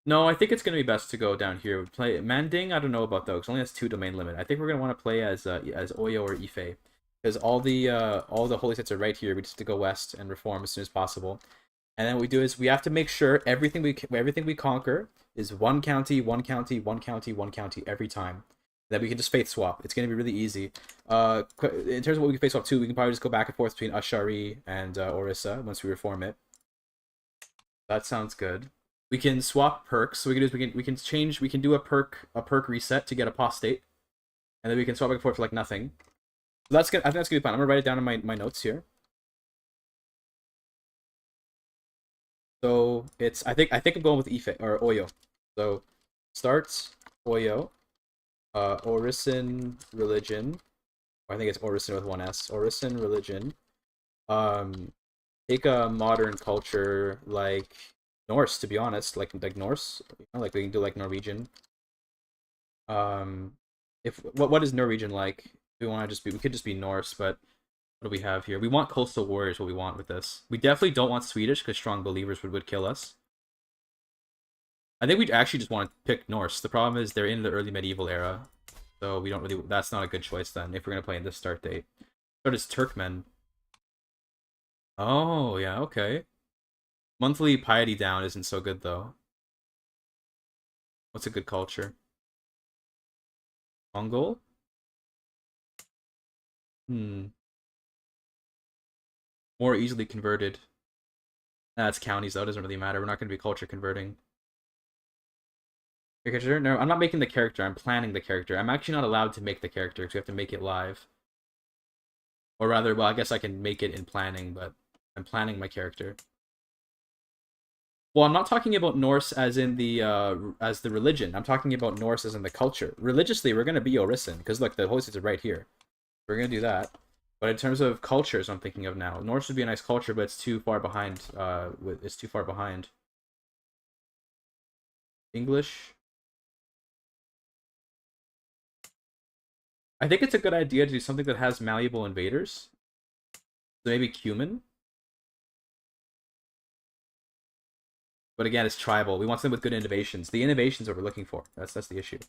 No, I think it's gonna be best to go down here. Play Manding. I don't know about those. It only has 2 domain limit. I think we're gonna want to play as Oyo or Ife, because all the holy sites are right here. We just have to go west and reform as soon as possible. And then what we do is we have to make sure everything we conquer is 1 county, 1 county, 1 county, 1 county every time. Then we can just faith swap. It's going to be really easy. In terms of what we can faith swap to, we can probably just go back and forth between Ashari and Orissa once we reform it. That sounds good. We can swap perks. So we can do a perk reset to get apostate, and then we can swap back and forth for like nothing. So I think that's gonna be fun. I'm gonna write it down in my notes here. So it's I think I'm going with Ife or Oyo. So starts Oyo. Orissan religion. I think it's Orissan with 1 S. Orissan religion. Take a modern culture like Norse, to be honest, like Norse. You know, like we can do like Norwegian. What is Norwegian like? We want to we could just be Norse, but what do we have here? We want coastal warriors. What we want with this? We definitely don't want Swedish because strong believers would kill us. I think we actually just want to pick Norse. The problem is they're in the early medieval era, so we don't really. That's not a good choice then if we're gonna play in this start date. Start as Turkmen. Oh yeah, okay. Monthly piety down isn't so good though. What's a good culture? Mongol? More easily converted. That's counties though, it doesn't really matter. We're not gonna be culture converting. Character? No, I'm not making the character, I'm planning the character. I'm actually not allowed to make the character because we have to make it live. Or rather, well, I guess I can make it in planning, but I'm planning my character. Well, I'm not talking about Norse as in the religion. I'm talking about Norse as in the culture. Religiously, we're gonna be Orissan, because look, the holy sites are right here. We're gonna do that. But in terms of cultures, I'm thinking of now. Norse would be a nice culture, but it's too far behind. It's too far behind. English. I think it's a good idea to do something that has malleable invaders. So maybe Cumin. But again, it's tribal. We want something with good innovations. The innovations are what we're looking for. That's the issue.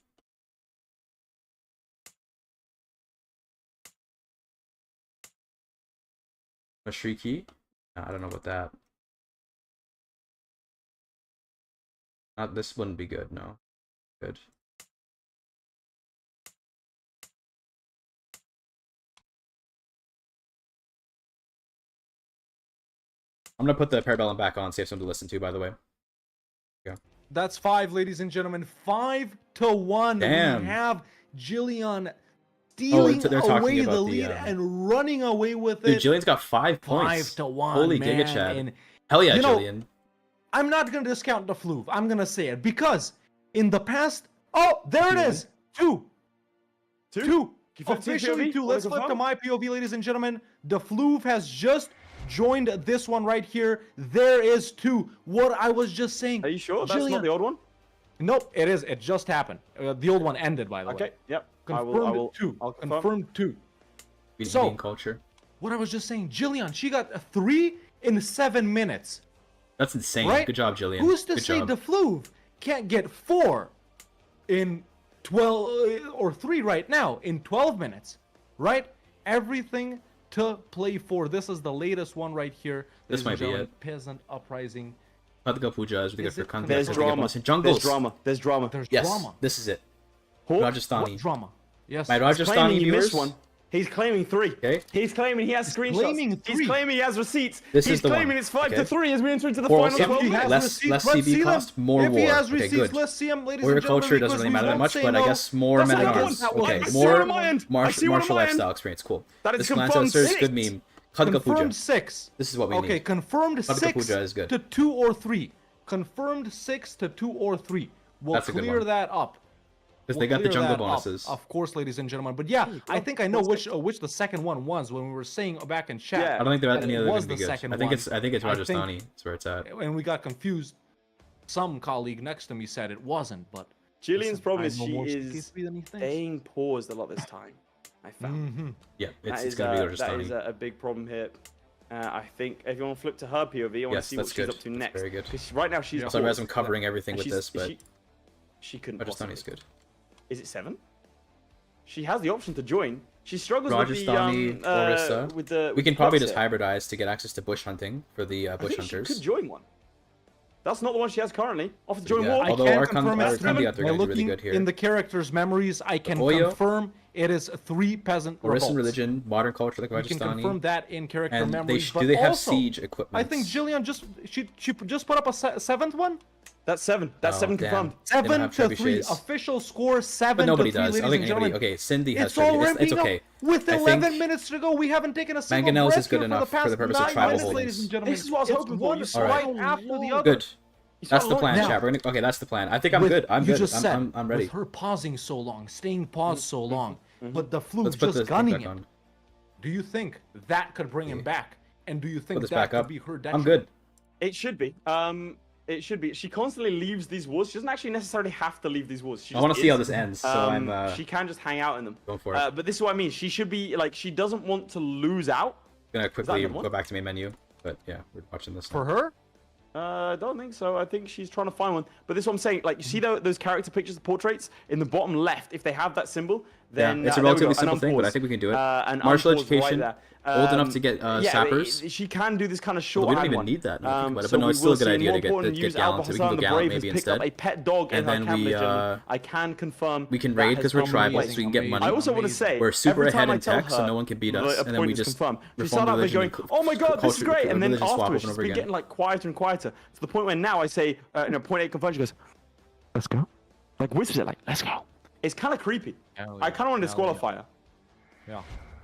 A Shrieky? I don't know about that. This wouldn't be good, no. Good. I'm gonna put the Parabellum back on, so you have something to listen to, by the way. Yeah. That's 5, ladies and gentlemen. 5-1. Damn. We have Jillian stealing they're talking away about the the, lead and running away with Dude, it. Jillian's got 5 points. 5-1. Holy man. GigaChad. And, Hell yeah, you know, Jillian. I'm not gonna discount the fluke. I'm gonna say it because in the past, there it is. 2. Officially 2. Let's flip to my POV, ladies and gentlemen. The Fluve has just joined this one right here. There is 2. What I was just saying. Are you sure that's not the old one? Nope, it is. It just happened. The old one ended, by the way. Okay, yep. Confirmed 2. I'll confirmed 2. Bean culture. What I was just saying, Jillian, she got a 3 in 7 minutes. That's insane. Right? Good job, Jillian. Who's to Good say job. the Fluve can't get 4 in 12 or 3 right now in 12 minutes? Right? Everything to play for. This is the latest one right here. This might be it. Peasant Uprising. Padga Puja is really good Is for it content. There's We're gonna get drama. bonus in jungles. There's drama. There's Yes, drama. this is it. What Rajasthani. Drama? Yes. My He's Rajasthani claiming he viewers. missed one. He's claiming 3. Okay. He's claiming he has screenshots. claiming 3. He's claiming he has receipts. This He's is the claiming one. it's 5 Okay. to 3 as we enter into the Or final if 12 he minutes. has less let's CB see them. cost, more if war. He has Okay, receipts, good. let's see him, ladies Warrior and gentlemen. culture doesn't really matter that much, but I guess more That's meta not is one. okay. I see one More on my end. I martial see one on my end. lifestyle experience. Cool. That is This glance confirmed answer is 6. good meme. Khadga Puja. Confirmed 6. This is what we Okay, need. confirmed Khadga 6 Puja is good. to 2 or 3. Confirmed 6 to 2 or 3. We'll That's a good clear one. that up. Because We'll they got the clear jungle that up, bonuses. of course, ladies and gentlemen. But yeah, I think I know which the second one was when we were saying back in chat. Yeah. I don't think there are that any it other was gonna be the good. second I think one. it's Rajasthani. That's where it's at. And we got confused. Some colleague next to me said it wasn't, but Jillian's listen, problem I is know she more is CK3 than he thinks. staying paused a lot this time. I found. Yeah, it's That is, gonna be that Rajasthani. is a big problem here. I think if you want to flip to her POV, I want Yes, to see that's what she's good. up to That's next. very good. 'Cause right now she's So I realize I'm paused. covering everything And with she's- this, but she couldn't Rajasthani possibly. is good. Is it 7? She has the option to join. She struggles with Rajasthani, the Orissa. with the. We can with probably plots just here. hybridize to get access to bush hunting for the I bush think hunters. She could join one. That's not the one she has currently. Offer to join Yeah, war. although I can our confirm our it's 3. Kandiat are By going to be really looking good here. in the characters' memories, I can Oyo. confirm it is 3 peasant revolts. Orissan religion, modern culture like You can confirm Rajasthani. that in character And memories. do they but have also, siege equipment? I think Jillian just she just put up a 7th one. That's 7. That's Oh, 7 damn. confirmed. They don't 7 have to 3. trebuchets. Official score 7 But nobody to 3, does. I ladies don't think and anybody. gentlemen. Okay, Cindy has It's all trebuchets. It's ramping okay. up. With I 11 think minutes to go, we haven't taken a single Mangonels breath is good here enough the for the past purpose of 9 tribal minutes, holdings. ladies and gentlemen. This is what I was It's hoping for. one You fight saw after the other. Good. That's the plan, Now- chat. We're gonna. Okay, that's the plan. I think I'm With- good. I'm you good. just said, I'm ready. With her pausing so long, staying paused so long, but the flu Let's put just this thing gunning back it. on. Do you think that could bring him back? And do you think this that back could up. be her I'm detriment? good. It should be. It should be. She constantly leaves these wars. She doesn't actually necessarily have to leave these wars. She I want to just see how is. this ends. So I'm She can just hang out in them. going for it. But this is what I mean. She should be like. She doesn't want to lose out. Gonna quickly good one? go back to main menu. But yeah, we're watching this. For her? I don't think so. I think she's trying to find one. But this is what I'm saying. Like, you see those character pictures, the portraits in the bottom left. If they have that symbol, then Yeah, it's a there we go, relatively an simple thing, but I unpause. think we can do it. An Martial unpause right education, there. old enough to get yeah, sappers. She can do this kind of Although short we don't even one. need that. Now I think about it. So But no, we it's still a will good see idea more to get important use Gallant. So we can go the Gallant Brave maybe has picked up instead. a pet dog in And her then camp we, legend. I can confirm We can that raid has because we're come tribal, place. so we can get money. I also want to say We're super every ahead time I in tell tech, so her no one can beat that us. a And then point we is just confirmed. She reform started out by religion going, and "Oh my god, this is culture- great," and then religion swap afterwards over and she's over been again. getting like quieter and quieter to the point where now I say, point 8 confirmed. She goes, "Let's go," like whispers it, like "Let's go." It's kind of creepy. I kind of want to disqualify her. Yeah.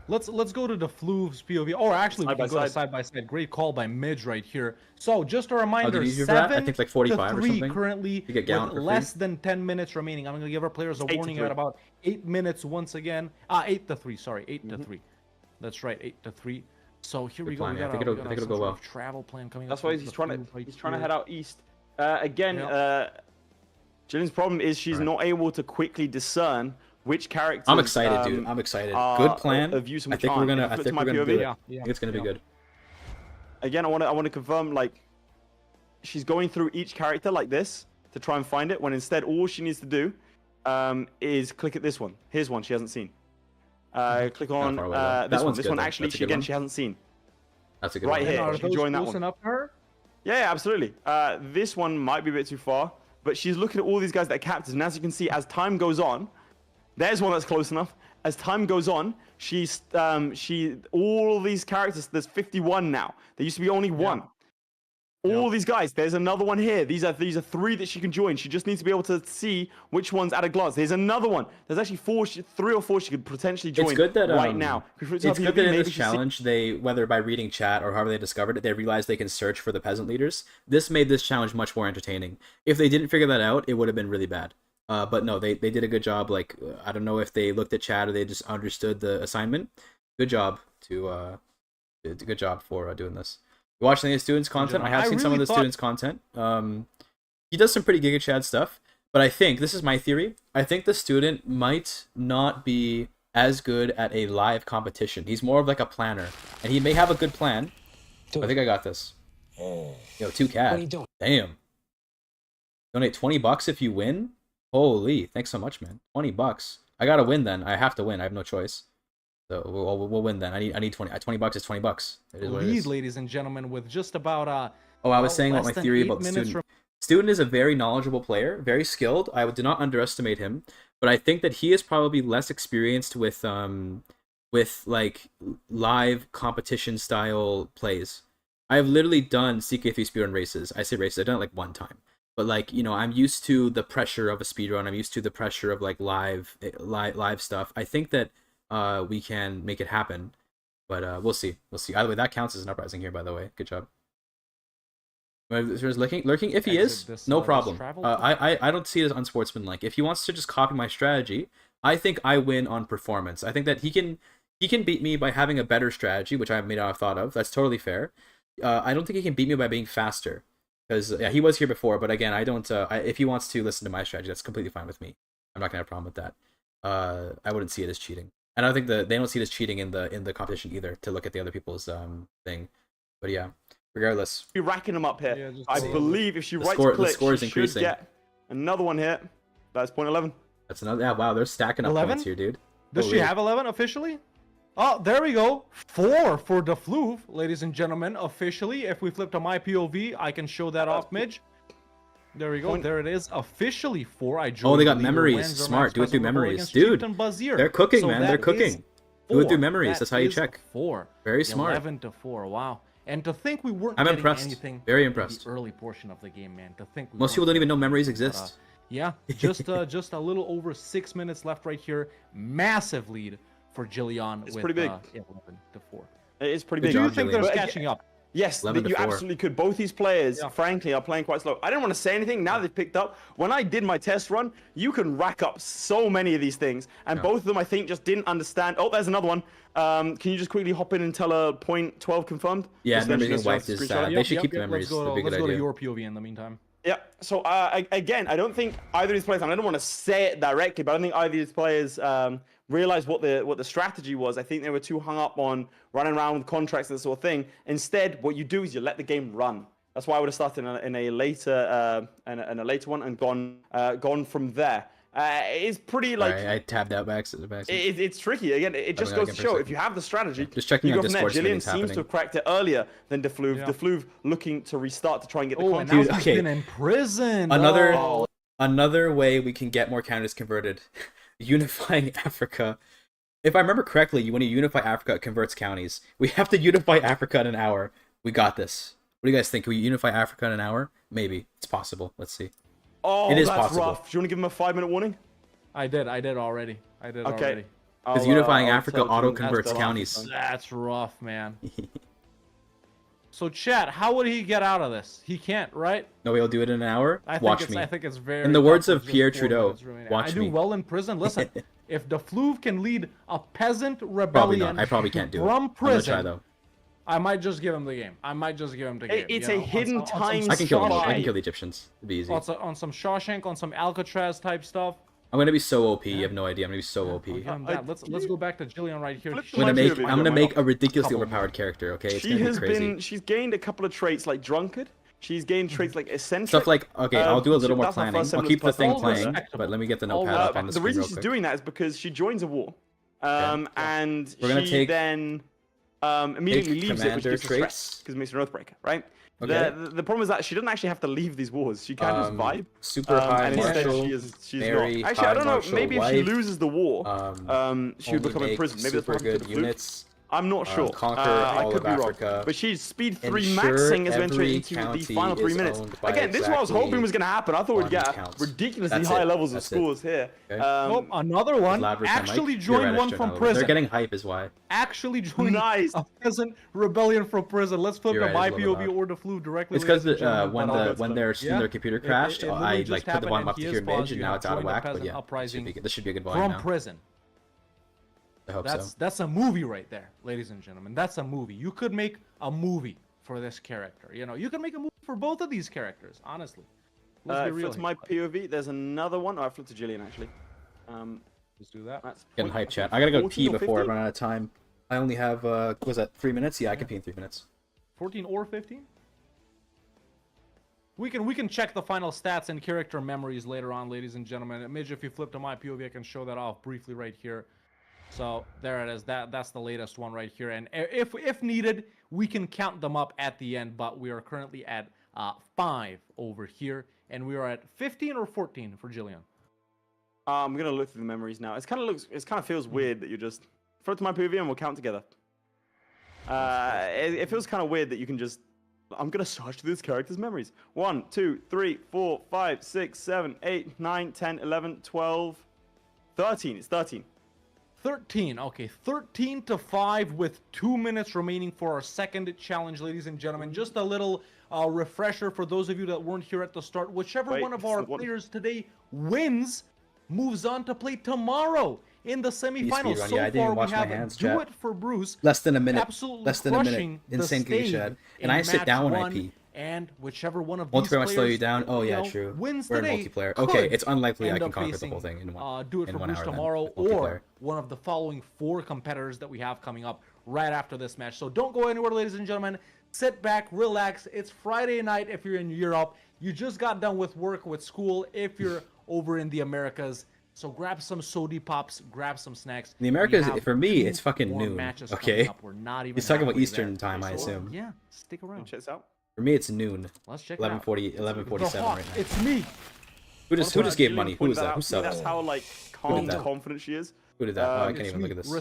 Let's go to the Fluve's POV. Or actually, we Side by can go to side. side by side. Great call by Midge right here. So just a reminder, did you use that? I 7 think like 45 to or 3 something. currently You get Gallant with for less free. than 10 minutes remaining. I'm going to give our players a 8 to warning 3. at about 8 minutes once again. 8 to 3, sorry. 8 to 3. That's right, 8 to 3. So here we go. plan, We yeah. I got think a- it'll- we got I think a it'll go some sort well. of travel plan coming That's up. why with he's the trying to Fluve right he's trying to here. head out east. Again, Yep. Jillian's problem is she's not able to quickly discern which characters. I'm excited, dude. I'm excited. Good plan. Of use and I which think we're aren't. gonna. If you I flip think to my we're gonna do POV, it. Yeah, I think it's gonna be good. Again, I want to confirm like she's going through each character like this to try and find it, when instead all she needs to do is click at this one. Here's one she hasn't seen. Click on this one. This one actually she hasn't seen. That's a good right one. here. Are She can those join that close one. enough to her? Yeah, absolutely. This one might be a bit too far, but she's looking at all these guys that are captives, and as you can see, as time goes on, there's one that's close enough. As time goes on, all these characters, there's 51 now. There used to be only one. All these guys, there's another one here. These are 3 that she can join. She just needs to be able to see which one's at a glance. There's another one. There's actually 3 or 4 she could potentially join It's good that right now. It's good that in this challenge, they, whether by reading chat or however they discovered it, they realized they can search for the peasant leaders. This made this challenge much more entertaining. If they didn't figure that out, it would have been really bad. But no, they did a good job. Like, I don't know if they looked at chat or they just understood the assignment. Good job good job for doing this. Watching the students' content, I have seen some of the students' content. He does some pretty GigaChad stuff, but I think, this is my theory, I think the student might not be as good at a live competition. He's more of like a planner, and he may have a good plan. I think I got this. Yo, 2CAD. Damn. Donate $20 if you win? Holy, thanks so much, man. $20. I gotta win then. I have to win. I have no choice. So we'll win then. I need 20. $20 is $20. It is what it is. Ladies and gentlemen, with just about Oh, I was saying about my theory about the student. Student is a very knowledgeable player, very skilled. I do not underestimate him, but I think that he is probably less experienced with like live competition style plays. I've literally done CK3 speedrun races. I say races. I've done it like one time. But like, you know, I'm used to the pressure of a speedrun. I'm used to the pressure of like live stuff. I think that we can make it happen, but we'll see. Either way, that counts as an uprising here, by the way. Good job. There's lurking. If he is, no problem. I don't see it as unsportsmanlike. If he wants to just copy my strategy, I think I win on performance. I think that he can beat me by having a better strategy, which I may not have thought of. That's totally fair. I don't think he can beat me by being faster, because he was here before. But again, I don't. If he wants to listen to my strategy, that's completely fine with me. I'm not gonna have a problem with that. I wouldn't see it as cheating. And I don't think they don't see it as cheating in the competition either, to look at the other people's thing. But yeah, regardless, be racking them up here. Yeah, I believe if she writes the click, score is she increasing. should get another one here. That's point 11. That's another. Yeah, wow, they're stacking up 11? points here, dude. Does she have 11 officially? Oh, there we go. 4 for the Floof, ladies and gentlemen, officially. If we flip to my POV, I can show that off, Midge. There we go. There it is. Officially 4. Oh, they got memories. Smart. Do it through memories. Dude, they're cooking, man. They're cooking. Do it through memories. That's how you check. 4. Very smart. 11-4. Wow. And to think we weren't I'm getting impressed. anything Very in impressed. the early portion of the game, man. To think Most people don't even know memories exist. Yeah, just a little over 6 minutes left right here. Massive lead for Jillian. It's with, pretty big. 11-4. It is pretty Good big. job, Do you think Jillian. they're catching up? Yes, 11 to you 4. absolutely could. Both these players, frankly, are playing quite slow. I didn't want to say anything. Now they've picked up. When I did my test run, you can rack up so many of these things. And both of them, I think, just didn't understand. Oh, there's another one. Can you just quickly hop in and tell a point 12 confirmed? Yeah, Just memories mention getting this wiped is screenshot. sad. They should keep the memories. Let's That'd be a go good to idea. your POV in the meantime. Yeah, so again, I don't think either of these players, and I don't want to say it directly, but I don't think either of these players realized what the strategy was. I think they were too hung up on running around with contracts and that sort of thing. Instead, what you do is you let the game run. That's why I would have started in a later one and gone from there. It's pretty like I tabbed out back. it's tricky. Again, it just goes to show if you have the strategy, Just checking you out go from there. Discord. Jillian seems to have cracked it earlier than Defluve. Yeah. Defluve looking to restart to try and get the Oh, and contract. now he's been imprisoned. Another way we can get more counties converted, unifying Africa. If I remember correctly, when you unify Africa, it converts counties. We have to unify Africa in an hour. We got this. What do you guys think? Can we unify Africa in an hour? Maybe. It's possible. Let's see. Oh, It is that's possible. rough. Do you want to give him a 5-minute warning? I did already. Okay. Because unifying I'll Africa tell Jillian auto-converts that's the counties. last one. That's rough, man. So, chat, how would he get out of this? He can't, right? No, we'll do it in an hour. Watch me. I think it's very. In the words tough of with just Pierre 4 Trudeau, minutes remaining. watch I do me. well in prison. Listen, if the Floof can lead a peasant Probably rebellion not. I probably can't do it. from I'm gonna prison, try though. I might just give him the game. It's you a know, hidden time I can kill them. I Shawshank. can kill the Egyptians. It'd be easy. on some Shawshank, on some Alcatraz type stuff. I'm gonna be so OP. You have no idea. I'm gonna be so OP. I'll give him that. Let's go back to Jillian right here. Flip She- to my I'm gonna make a ridiculously couple overpowered character. Okay, it's She gonna be has crazy. she's gained a couple of traits like drunkard. She's gained traits like eccentric. Stuff like, okay, I'll do a little more that's my planning. first I'll keep the thing semblance playing, person. but let me get the All notepad up on the The screen reason real she's quick. doing that is because she joins a war, and We're gonna she take then immediately leaves it, which commander gives her stress traits. because it makes her an Oathbreaker, right? Okay. The problem is that she doesn't actually have to leave these wars. She can just vibe. Super high and instead marshal. she's very not. Actually, I high don't know. martial Maybe if she wife, loses the war, she would only become make imprisoned. Maybe that's super what happened to good the flute. units. I'm not sure. Conquer I all could of be Africa. wrong. But she's speed 3 Ensure maxing as we enter every into the county final 3 is minutes. owned by Again, this is what I was exactly hoping was going to happen. I thought we'd one get count. ridiculously That's high it. levels of That's it. scores here. Okay. Oh, another one. Elaborate on Actually Mike. joined You're one right, from Esther, prison. They're getting hype is why. Actually joined Nice. a peasant rebellion from prison. Let's flip You're to right, my it's a little POV or the flu directly. It's because ladies and gentlemen, when but, when their yeah, their computer crashed, literally I just like put the happened, volume and up to he here is mid, paused. and You now have it's out of joined a whack. But peasant yeah, uprising this should be a good volume from now. prison. I hope so. That's a movie right there, ladies and gentlemen. That's a movie. You could make a movie for this character. You know, you could make a movie for both of these characters. Honestly, let's be real. Flip to my POV. There's another one. Oh, I flipped to Jillian actually. Let's do that. That's Getting point- hype, chat. I gotta go 14 pee or before I 15? run out of time. I only have what was that 3 minutes? Yeah, I can pee in 3 minutes. 14 or 15. We can check the final stats and character memories later on, ladies and gentlemen. Midge, if you flip to my POV, I can show that off briefly right here. So there it is. That's the latest one right here. And if needed, we can count them up at the end. But we are currently at 5 over here, and we are at 15 or 14 for Jillian. I'm gonna look through the memories now. It kind of feels weird that you just throw it to my POV and we'll count together. It feels kind of weird that you can just. I'm gonna search through this character's memories. 1, 2, 3, 4, 5, 6, 7, 8, 9, 10, 11, 12, 13. It's 13. 13. Okay, 13 to 5 with 2 minutes remaining for our second challenge, ladies and gentlemen. Just a little refresher for those of you that weren't here at the start. Whichever Wait, one of this is our the one- players today wins, moves on to play tomorrow in the semifinals. speedrun. So Yeah, I didn't far, even wash we my have hands, Do chat. It for Bruce. Less than a minute. Absolutely Less than a minute. crushing the Insane stage Gigachad. in And I sit match down when I one, pee. And whichever one of these Multiplayer might slow you players, down. Oh yeah, you know, true. wins We're in today multiplayer. could Okay, it's unlikely I end can up conquer the facing, whole thing in one. Do It in for 1 Bruce hour then, tomorrow, with multiplayer. or one of the following 4 competitors that we have coming up right after this match. So don't go anywhere, ladies and gentlemen. Sit back, relax. It's Friday night if you're in Europe. You just got done with work, with school if you're over in the Americas. So grab some sody pops, grab some snacks. In the Americas, We have for me, 2 it's fucking more noon, matches okay? coming up. We're not even He's talking about halfway Eastern there. time, I So, assume. Yeah, stick around. Check this out. For me, it's noon. Let's check it out. 11:40, The 11:47 Hawk, right now. it's me. Who just gave Jillian money? Who pointed was that? out Who to me. subbed? That's how like calm, that? confident she is. Who did that? Oh, I can't It's even me. look at this.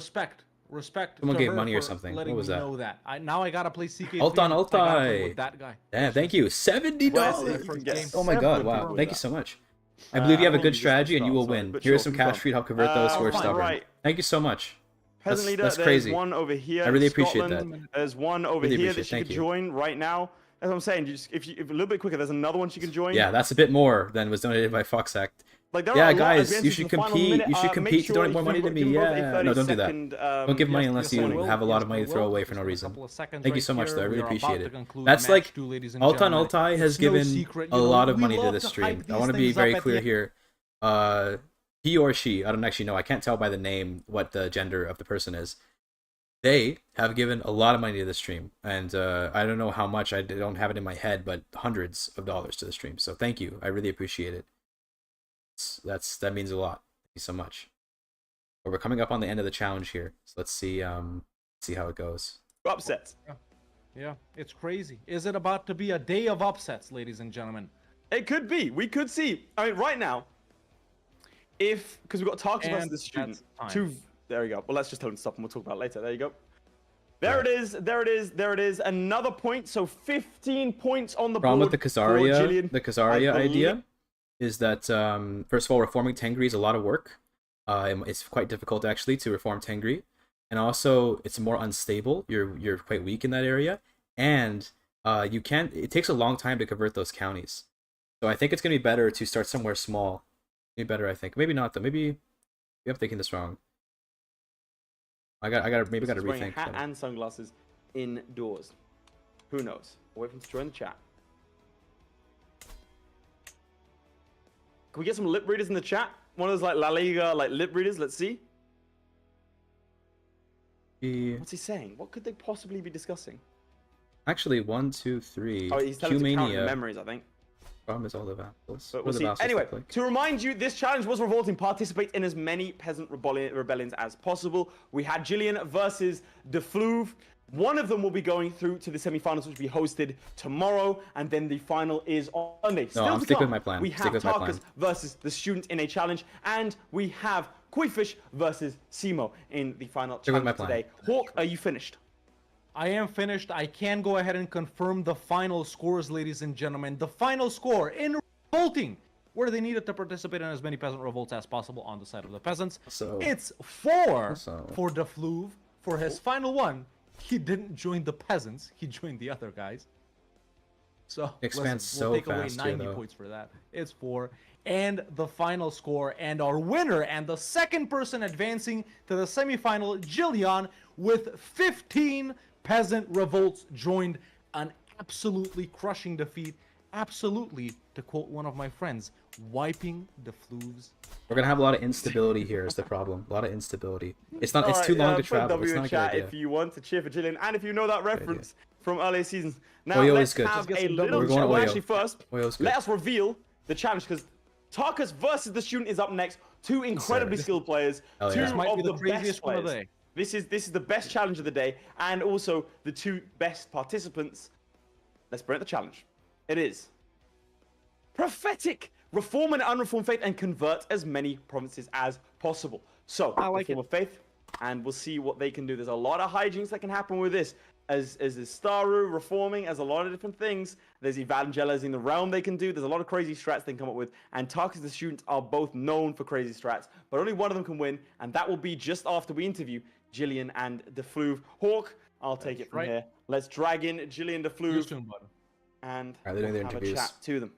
Respect Someone to gave her money or for something. letting What was me that? know that. Now I gotta play CK3. Altan I gotta play Altai. with that guy. Damn, thank you. $70. Well, you can guess. Oh my god, wow. Thank you so much. I believe you have a I'll good just strategy and you will start, sorry, win. but Here are sure, some keep cash going. for you to help convert those who are fine, stubborn. right. Thank you so much. Peasant leader, that's there's crazy. one over here. I really in appreciate Scotland. There's one over Really here appreciate that it. she Thank could you. join right now. As I'm saying, if a little bit quicker, there's another one she can join. Yeah, that's a bit more than was donated by Fox Act. Like, there Yeah, are a lot guys, as we you enter should the final compete. minute. You should Make compete to sure donate more you money to give me. them both a Yeah, no, don't do that. 30-second, Don't give money Yes, unless yes, I you will. have a lot Yes, of money I to throw will. away for no Just a reason. couple of seconds Thank you right so much, here. though. I really We are about appreciate to it. conclude That's match like 2, ladies and Altan gentlemen. Altai has It's no given secret, a you know, lot of we money to love this to stream. hype I these want to be things very up at clear the here. He or she, I don't actually know. I can't tell by the name what the gender of the person is. They have given a lot of money to the stream, and I don't know how much. I don't have it in my head, but hundreds of dollars to the stream. So thank you. I really appreciate it. That means a lot. Thank you so much. But we're coming up on the end of the challenge here, so let's see how it goes. Upsets. Yeah, it's crazy. Is it about to be a day of upsets, ladies and gentlemen? It could be. We could see. I mean, right now, because we've got Tarkus versus And the student. that's time. There we go. Well, let's just tell him to stop and we'll talk about it later. There you go. There it is. There it is. There it is. Another point. So 15 points on the Problem board. with the for Khazaria, Jillian. the Khazaria I idea is that first of all, reforming Tengri is a lot of work. It's quite difficult actually to reform Tengri, and also it's more unstable. You're quite weak in that area, and you can't. It takes a long time to convert those counties. So I think it's gonna be better to start somewhere small. Maybe better, I think. Maybe not though. Maybe I'm thinking this wrong. I got maybe got to He's wearing a rethink. hat and sunglasses indoors. Who knows? I'll wait for him to join the chat. Can we get some lip readers in the chat? One of those like La Liga like lip readers. Let's see. What's he saying? What could they possibly be discussing? Actually, 1, 2, 3. Oh, he's telling us to count in Qmania. memories, I think. Problem is all the vassals. But What we'll do the see. vassals Anyway, look like? to remind you, this challenge was revolting. Participate in as many peasant rebellions as possible. We had Jillian versus De Fleuve. One of them will be going through to the semifinals, which will be hosted tomorrow, and then the final is on Sunday. No, I'm to sticking with come, my plan. We Stick have with my plan. Tarkus versus the student in a challenge, and we have Koifish versus Simo in the final Stick with my challenge plan. today. Hawk, are you finished? I am finished. I can go ahead and confirm the final scores, ladies and gentlemen. The final score in revolting, where they needed to participate in as many peasant revolts as possible on the side of the peasants. So- It's 4 So- for De Fleuve. For his final one, he didn't join the peasants. He joined the other guys. So Expands listen, so we'll take away fast here, 90 though. points for that. It's 4. And the final score, and our winner, and the second person advancing to the semifinal, Jillian, with 15 peasant revolts joined. An absolutely crushing defeat. Absolutely, to quote one of my friends, wiping De Fleuve's. We're gonna have a lot of instability here. Is the problem? A lot of instability. It's not. It's too long to Put travel. W It's in not a good chat idea. if you want to cheer for Jillian, and if you know that reference from earlier seasons. Now Oyo let's is good. have Just a get some little We're going chat. Well, Oyo. actually, first, Oyo's good. let us reveal the challenge, because Tarkus versus the student is up next. Two incredibly skilled players. Oh, Two yeah. This might of be the best craziest one of players. the day. This is the best challenge of the day, and also the two best participants. Let's bring up the challenge. It is prophetic. Reform an unreformed faith and convert as many provinces as possible. So, I like reform a faith, and we'll see what they can do. There's a lot of hijinks that can happen with this. As Staru reforming, as a lot of different things. There's evangelizing the realm they can do. There's a lot of crazy strats they can come up with. And Tarkus and the students are both known for crazy strats, but only one of them can win, and that will be just after we interview Jillian and De Fleuve. Hawk, I'll take it from right. here. Let's drag in Jillian De See you Fleuve soon, bud. and Alright, they're doing their have a interviews. chat to them.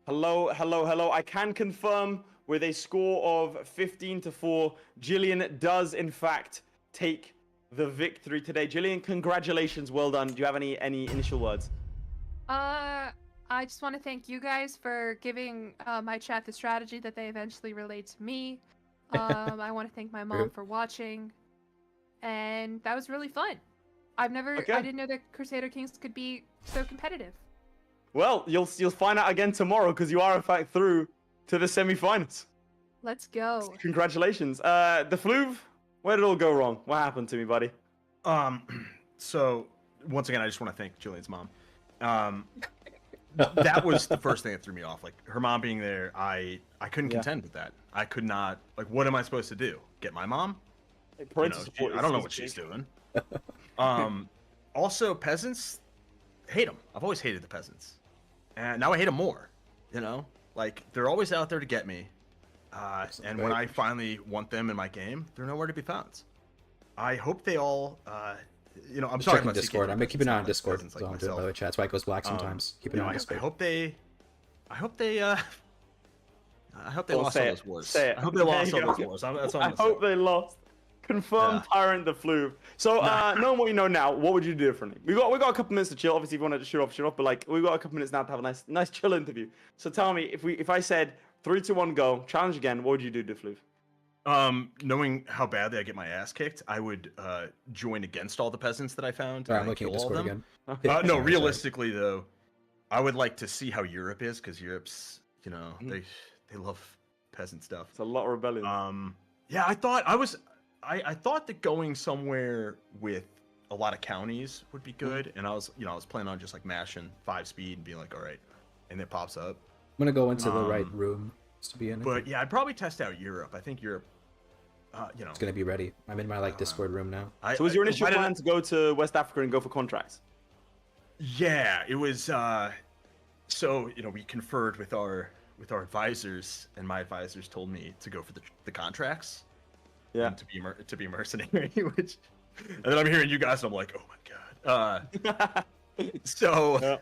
Hello, hello, hello. I can confirm with a score of 15-4, Jillian does in fact take the victory today. Jillian, congratulations, well done. Do you have any initial words? I just want to thank you guys for giving my chat the strategy that they eventually relayed to me. I want to thank my mom for watching, and that was really fun. I didn't know that Crusader Kings could be so competitive. Well, you'll find out again tomorrow, because you are in fact through to the semi-finals. Let's go. Congratulations. De Fleuve, where did it all go wrong? What happened to me, buddy? So once again, I just want to thank Jillian's mom. That was the first thing that threw me off. Like, her mom being there, I couldn't contend with that. I could not. Like, what am I supposed to do? Get my mom? You know, I don't know what she's doing. Also, peasants, hate them. I've always hated the peasants, and now I hate them more. You know, like, they're always out there to get me. And when I finally want them in my game, they're nowhere to be found. I hope they all, you know, I'm sorry Checking about Discord. I'm keeping an eye on Discord. peasants So like I'm doing myself. by the chat. That's why it goes black sometimes. Keep an You eye know, on I Discord. hope they Well, lost say all it. those wars. Say it. I hope they There lost you all those go. wars. That's all I I'm gonna hope they lost. Confirmed Tyrant De Fleuve. So, knowing what you know now, what would you do differently? We got a couple minutes to chill. Obviously, if you want to shoot off, but like, we've got a couple minutes now to have a nice chill interview. So tell me, if I said 3, 2, 1, go, challenge again, what would you do, De Fleuve? Knowing how badly I get my ass kicked, I would join against all the peasants that I found. Sorry, I'm and looking at kill all of Discord them. again. No, Sorry. realistically though, I would like to see how Europe is, because Europe's, you know, they love peasant stuff. It's a lot of rebellion. Yeah, I thought that going somewhere with a lot of counties would be good, and I was planning on just like mashing 5 speed and being like, all right, and it pops up. I'm gonna go into the right room to be in. But yeah, I'd probably test out Europe. I think Europe, you know, It's gonna be ready. I'm in my like Discord room now. So was your initial plan to go to West Africa and go for contracts? Yeah, it was. So you know, we conferred with our advisors, and my advisors told me to go for the contracts. Yeah. And to be mercenary, which, and then I'm hearing you guys, and I'm like, oh my god. So. Yeah.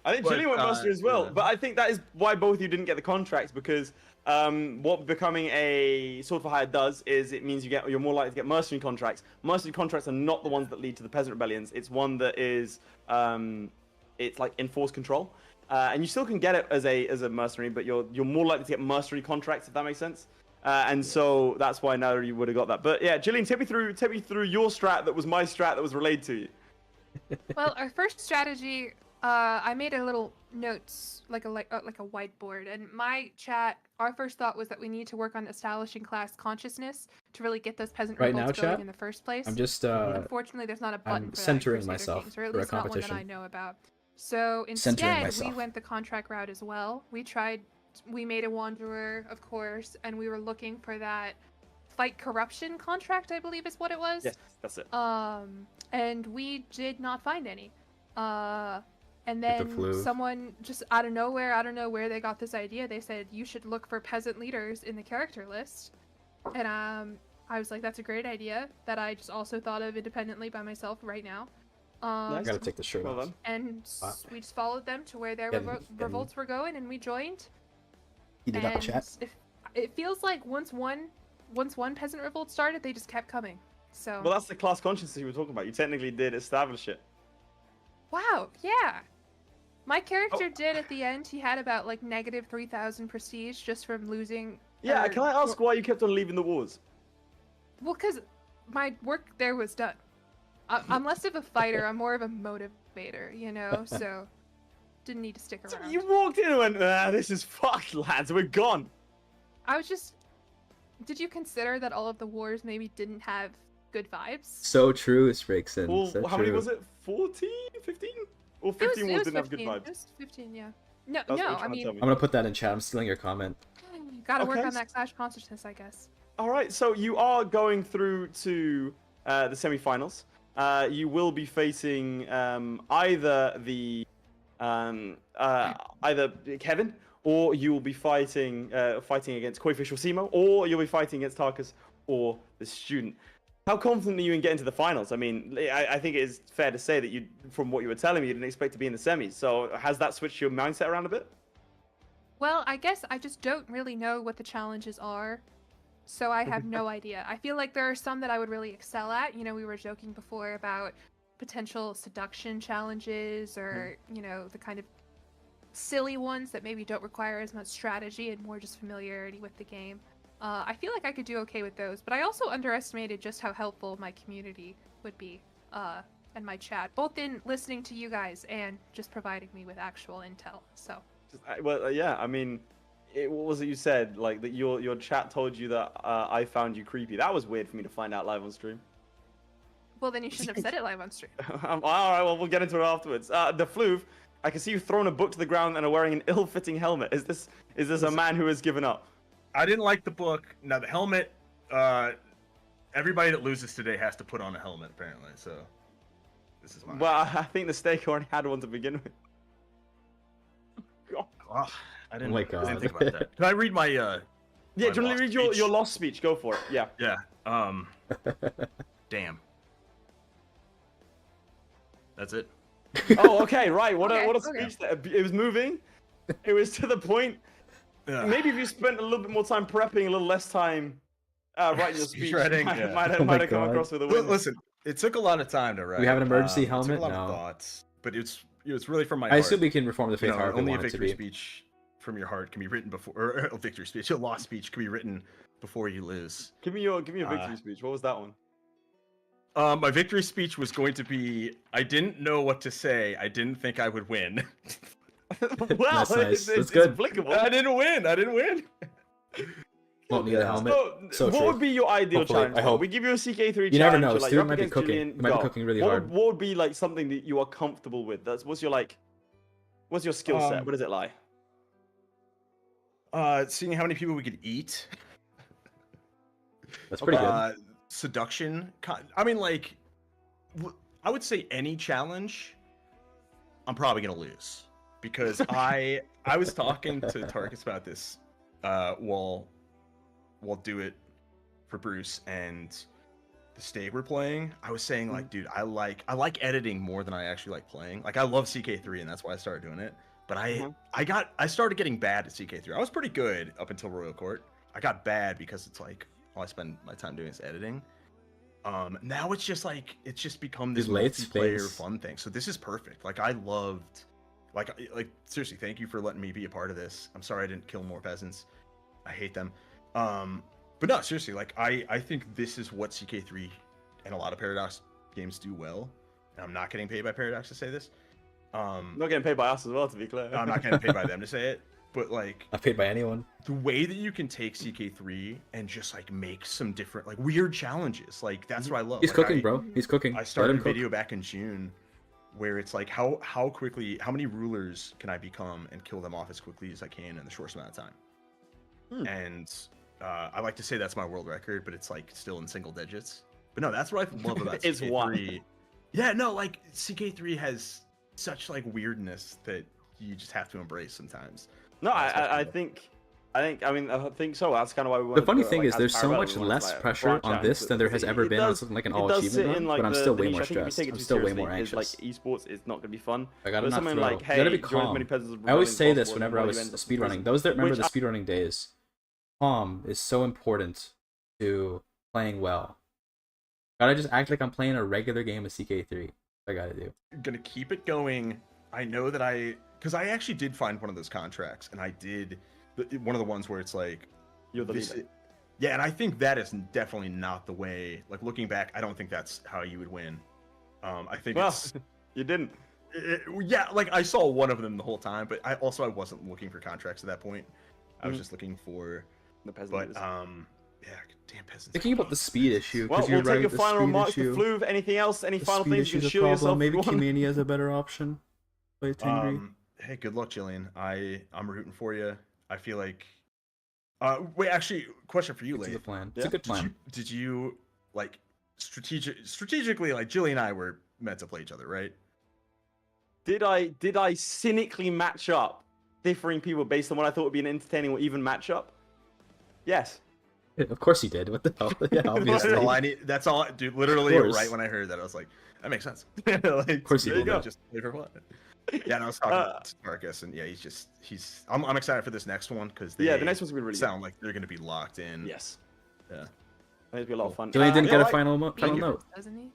I think Jillian went mercenary as well, but I think that is why both of you didn't get the contracts, because what becoming a sword for hire does is it means you're more likely to get mercenary contracts. Mercenary contracts are not the ones that lead to the peasant rebellions. It's one that is it's like enforced control, and you still can get it as a mercenary, but you're more likely to get mercenary contracts, if that makes sense. And so that's why now you would have got that. But yeah, Jillian, take me through your strat that was my strat that was relayed to you. Well, our first strategy, I made a little notes, like a whiteboard, and my chat. Our first thought was that we need to work on establishing class consciousness to really get those peasant Right now, revolts going chat? in the first place. I'm just Unfortunately, there's not a button I'm for that in centering Crusader myself Kings, or at for a least not one that I competition. know about. So Centering instead, we myself. went the contract route as well. We made a wanderer, of course, and we were looking for that fight corruption contract, I believe is what it was. Yes, that's it. And we did not find any. And With the then flu. someone just out of nowhere, I don't know where they got this idea. They said you should look for peasant leaders in the character list, and I was like, that's a great idea that I just also thought of independently by myself right now. I Nice. gotta take the shirt Well off. done. And we just followed them to where their Getting- revolts were going, and we joined. Eat it up, And chat. it feels like once one peasant revolt started, they just kept coming. So Well, that's the class consciousness you were talking about. You technically did establish it. wow, yeah. My character did at the end. He had about like negative 3,000 prestige just from losing. Yeah, or- can I ask why you kept on leaving the wars? Well, because my work there was done. I'm less of a fighter. I'm more of a motivator, you know. So didn't need to stick So around. you walked in and went, this is fucked, lads. We're gone. I was just. Did you consider that all of the wars maybe didn't have good vibes? So true, Sprigson. Well, so how many true. was it? 14? 15? Or It was 15 wars 15. didn't have good vibes? It was 15, yeah. No, That's what you're no. I trying to mean, tell me. I'm gonna put that in chat. I'm stealing your comment. gotta work Okay, on that clash consciousness, I guess. All right, so you are going through to the semi-finals. You will be facing either Kevin, or you will be fighting against Koifish or Simo, or you'll be fighting against Tarkus or the student. How confident are you in getting to the finals? I mean, I think it is fair to say that you, from what you were telling me, you didn't expect to be in the semis. So has that switched your mindset around a bit? Well, I guess I just don't really know what the challenges are, so I have no idea. I feel like there are some that I would really excel at. You know, we were joking before about potential seduction challenges, or you know, the kind of silly ones that maybe don't require as much strategy and more just familiarity with the game. I feel like I could do okay with those, but I also underestimated just how helpful my community would be, and my chat, both in listening to you guys and just providing me with actual intel. So. Well, yeah. I mean, what was it you said? Like that your chat told you that I found you creepy. That was weird for me to find out live on stream. Well, then you shouldn't have said it live on stream. All right. Well, we'll get into it afterwards. The Floof, I can see you've thrown a book to the ground and are wearing an ill-fitting helmet. Is this a man who has given up? I didn't like the book. Now the helmet. Everybody that loses today has to put on a helmet, apparently. So this is mine. Well, I think the steak already had one to begin with. God. Oh, I didn't. my I didn't God. think about that. Can I read my? Yeah, do you want lost to read your speech? lost speech? Go for it. Yeah. Yeah. Damn. That's it. Oh, okay, right. What a Okay. speech! It was moving. It was to the point. Ugh. Maybe if you spent a little bit more time prepping, a little less time writing your speech, Shredding, might, yeah. might, Oh might my have come God. across with a win. Listen, it took a lot of time to write. have an emergency It helmet? took a lot of No. thoughts, but it's really from my I heart. assume we can reform the You faith know, however we only a want it to victory be. speech from your heart can be written before, or a victory speech, a lost speech can be written before you lose. Give me your victory speech. What was that one? My victory speech was going to be, I didn't know what to say. I didn't think I would win. Well, That's nice. it's That's good. applicable. I didn't win. Won't need a helmet. So what true. would be your ideal Hopefully, challenge? I hope. We give you a CK3 challenge. You never know, You're like, Stu you're up might be against cooking. Julian, He might be go. cooking really what hard. What would be like something that you are comfortable with? What's your like? What's your skill set? What does it lie? Seeing how many people we could eat. That's pretty good. Seduction. I mean, like, I would say any challenge, I'm probably gonna lose because I was talking to Tarkus about this while do it for Bruce and the stake we're playing. I was saying like, dude, I like editing more than I actually like playing. Like I love CK3 and that's why I started doing it. But I started getting bad at CK3. I was pretty good up until Royal Court. I got bad because it's like all I spend my time doing is editing. Now it's just become this Dude, late multiplayer space. fun thing. So this is perfect. Like I loved, like seriously, thank you for letting me be a part of this. I'm sorry I didn't kill more peasants. I hate them. But no, seriously, like I think this is what CK3 and a lot of Paradox games do well. And I'm not getting paid by Paradox to say this. Not getting paid by us as well, to be clear. I'm not getting paid by them to say it. But like Not paid by anyone. the way that you can take CK3 and just like make some different like weird challenges, like that's what I love. He's Like, cooking, bro. He's cooking. I Let started him a cook. video back in June where it's like how quickly, how many rulers can I become and kill them off as quickly as I can in the shortest amount of time. And I like to say that's my world record, but it's like still in single digits. But no, that's what I love about It's CK3. one. Yeah, no, like CK3 has such like weirdness that you just have to embrace sometimes. No, That's what's I cool. think I think so. That's kind of why we The wanted funny to, thing like, is, as there's so Parabellum, much we wanted to, less like, pressure branch on out this into than there it. has ever It been on does- something like an it all does sit achievement in, run, like, but I'm the still way niche. more I think if you stressed. take it I'm too still way seriously, more it's anxious. like esports is not going to be fun. I gotta But not something throw. like, You hey, gotta be join as many calm. peasants as I always possible say this and whenever I while was you end up in speedrunning. prison. Those that remember Which the I- speedrunning days, calm is so important to playing well. Gotta just act like I'm playing a regular game of CK3. I gotta do. Gonna keep it going. I know that because I actually did find one of those contracts, and I did one of the ones where it's like, You're the this- leader. yeah, and I think that is definitely not the way. Like looking back, I don't think that's how you would win. I think Well, it's you didn't. yeah, like I saw one of them the whole time, but I wasn't looking for contracts at that point. I was Mhm. just looking for, The peasant but leaders. yeah, damn peasants. Thinking about the speed issue. Well, 'cause we'll you're take right, your the final speed remarks to issue. Fluve. Anything else? Any The final speed things you issue's can a shield problem. yourself? Maybe if you want? Kimani is a better option. Play Tingri. Hey, good luck, Jillian. I'm rooting for you. I feel like. Wait, actually, question for you, It's a Leif. good plan. Yeah. It's a good plan. Did you like strategically like Jillian and I were meant to play each other, right? Did I cynically match up differing people based on what I thought would be an entertaining or even matchup? Yes. Of course he did. What the hell? Yeah, obviously. That's all I need. That's all, dude. Literally, Of course. right when I heard that, I was like, that makes sense. Like, of course he people did. that just play for fun. Yeah, and I was talking to Marcus, and yeah, he's. I'm excited for this next one because Yeah, the next one's gonna be really sound like they're gonna be locked in. good. Yes. Yeah. It'll be a lot of fun. Julian didn't yeah, get a right. final you. note. Doesn't he?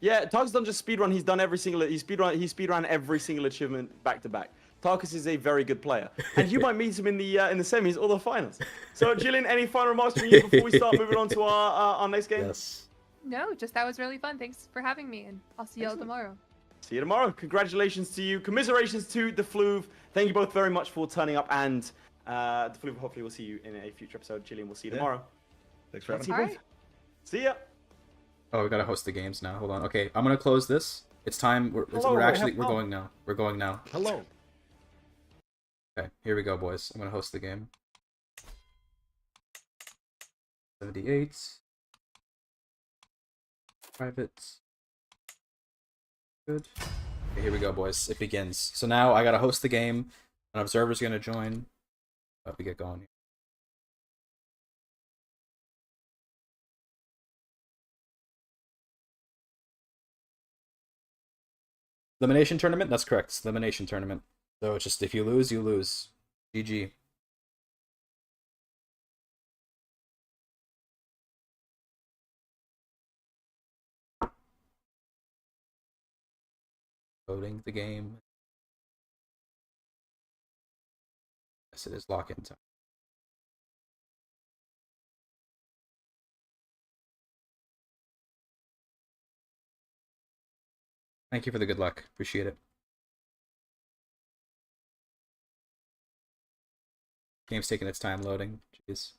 Yeah, Tarkus done just speedrun. He's done every single. He speedrun every single achievement back to back. Tarkus is a very good player, and you might meet him in the semis or the finals. So, Jillian, any final remarks from you before we start moving on to our next game? Yes. No, just that was really fun. Thanks for having me, and I'll see y'all Excellent. tomorrow. See you tomorrow. Congratulations to you. Commiserations to the Fluve. Thank you both very much for turning up, and the Fluve. Hopefully, we'll see you in a future episode. Jillian, we'll see you Yeah. tomorrow. Thanks for Let's having see me. you All both. right. See ya. Oh, we gotta host the games now. Hold on. Okay, I'm gonna close this. It's time. We're Hello, we're hello. going now. We're going now. Hello. Okay, here we go, boys. I'm gonna host the game. 78. Private. Good. Okay, here we go, boys. It begins. So now I gotta host the game. An observer's gonna join. Let me get going. Elimination tournament? That's correct. It's elimination tournament. So it's just if you lose, you lose. GG. Loading the game. Yes, it is lock-in time. Thank you for the good luck. Appreciate it. Game's taking its time loading. Jeez.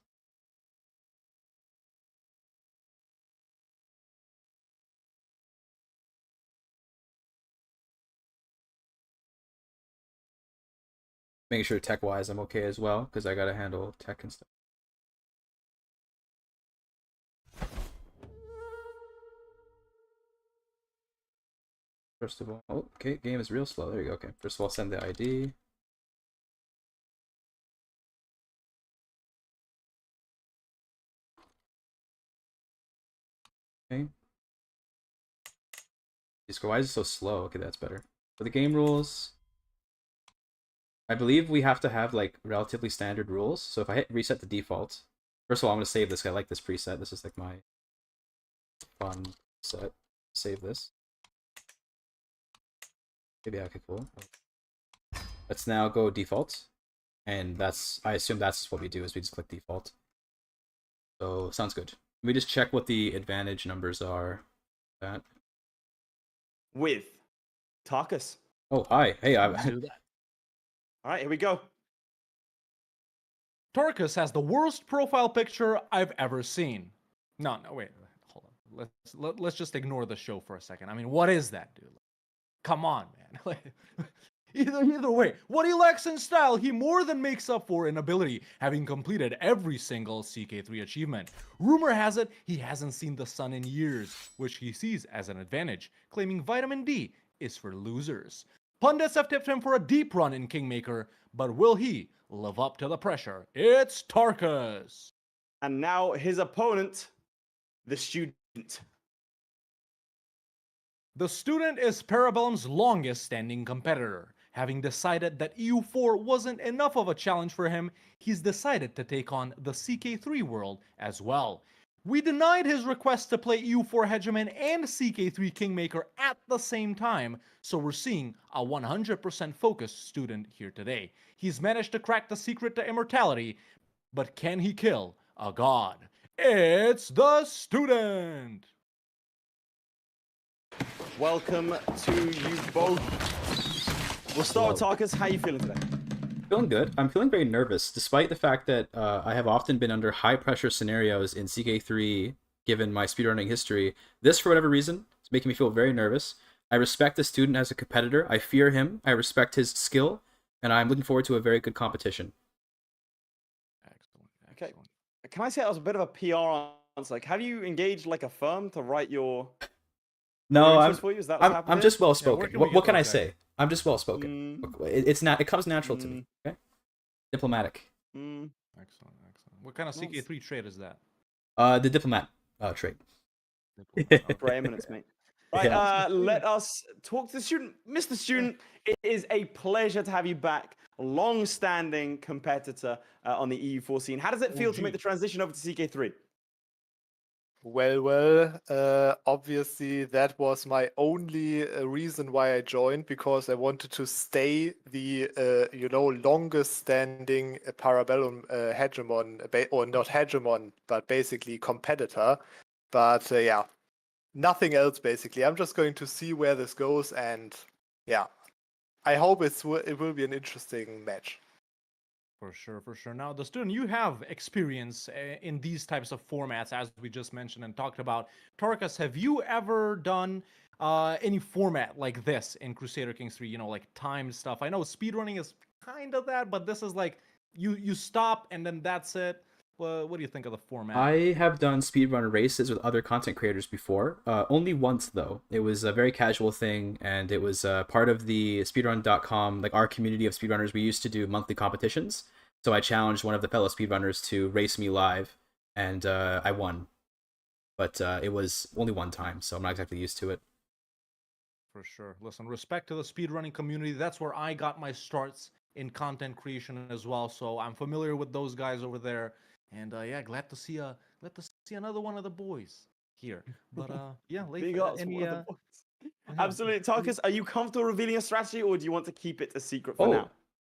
Making sure tech-wise I'm okay as well, because I gotta handle tech and stuff. First of all, oh, okay, game is real slow. There you go. Okay, first of all, send the ID. Okay. Why is it so slow? Okay, that's better. For the game rules, I believe we have to have like relatively standard rules. So if I hit reset the default, first of all, I'm gonna save this. I like this preset. This is like my fun set. Save this. Maybe okay, cool. Let's now go default, and that's I assume that's what we do is we just click default. So sounds good. Let me just check what the advantage numbers are. That. With Tarkus. Oh, hi. Hey, Let's do that. All right, here we go. Tarkus has the worst profile picture I've ever seen. No, wait, hold on. Let's just ignore the show for a second. I mean, what is that, dude? Come on, man. Either way, what he lacks in style, he more than makes up for in ability, having completed every single CK3 achievement. Rumor has it he hasn't seen the sun in years, which he sees as an advantage, claiming vitamin D is for losers. Pundits have tipped him for a deep run in Kingmaker, but will he live up to the pressure? It's Tarkus! And now his opponent, the student. The student is Parabellum's longest standing competitor. Having decided that EU4 wasn't enough of a challenge for him, he's decided to take on the CK3 world as well. We denied his request to play EU4 Hegemon and CK3 Kingmaker at the same time, so we're seeing a 100% focused student here today. He's managed to crack the secret to immortality, but can he kill a god? It's the student! Welcome to you both. We'll start with Tarkus. How are you feeling today? Feeling good. I'm feeling very nervous, despite the fact that I have often been under high-pressure scenarios in CK3, given my speedrunning history. This, for whatever reason, is making me feel very nervous. I respect the student as a competitor. I fear him. I respect his skill, and I'm looking forward to a very good competition. Excellent. Okay. Can I say that was a bit of a PR answer? Like, have you engaged like a firm to write your No, interest for you? Is that what's happening? I'm just well where spoken. can we what get can I those guys? say? I'm just well spoken. It comes natural to me. Okay, diplomatic. Excellent. What kind of CK3 trait is that? The diplomat trait. For eminence, mate. Right, Yeah. let us talk to the student. Mr. Student, it is a pleasure to have you back. Long-standing competitor on the EU4 scene. How does it feel to make the transition over to CK3? Well, obviously that was my only reason why I joined, because I wanted to stay the, longest standing Parabellum hegemon, or not hegemon, but basically competitor. But yeah, nothing else basically. I'm just going to see where this goes, and yeah, I hope it will be an interesting match. For sure. Now, the student, you have experience in these types of formats, as we just mentioned and talked about. Tarkus, have you ever done any format like this in Crusader Kings 3? Like timed stuff. I know speedrunning is kind of that, but this is like you stop and then that's it. What do you think of the format? I have done speedrun races with other content creators before. Only once though. It was a very casual thing, and it was part of the speedrun.com, like our community of speedrunners. We used to do monthly competitions, so I challenged one of the fellow speedrunners to race me live, and I won. But it was only one time, so I'm not exactly used to it. For sure. Listen, respect to the speedrunning community. That's where I got my starts in content creation as well. So I'm familiar with those guys over there. And yeah, glad to see another one of the boys here. But yeah, Big ups for one of the boys. Absolutely. Tarkus, are you comfortable revealing a strategy, or do you want to keep it a secret for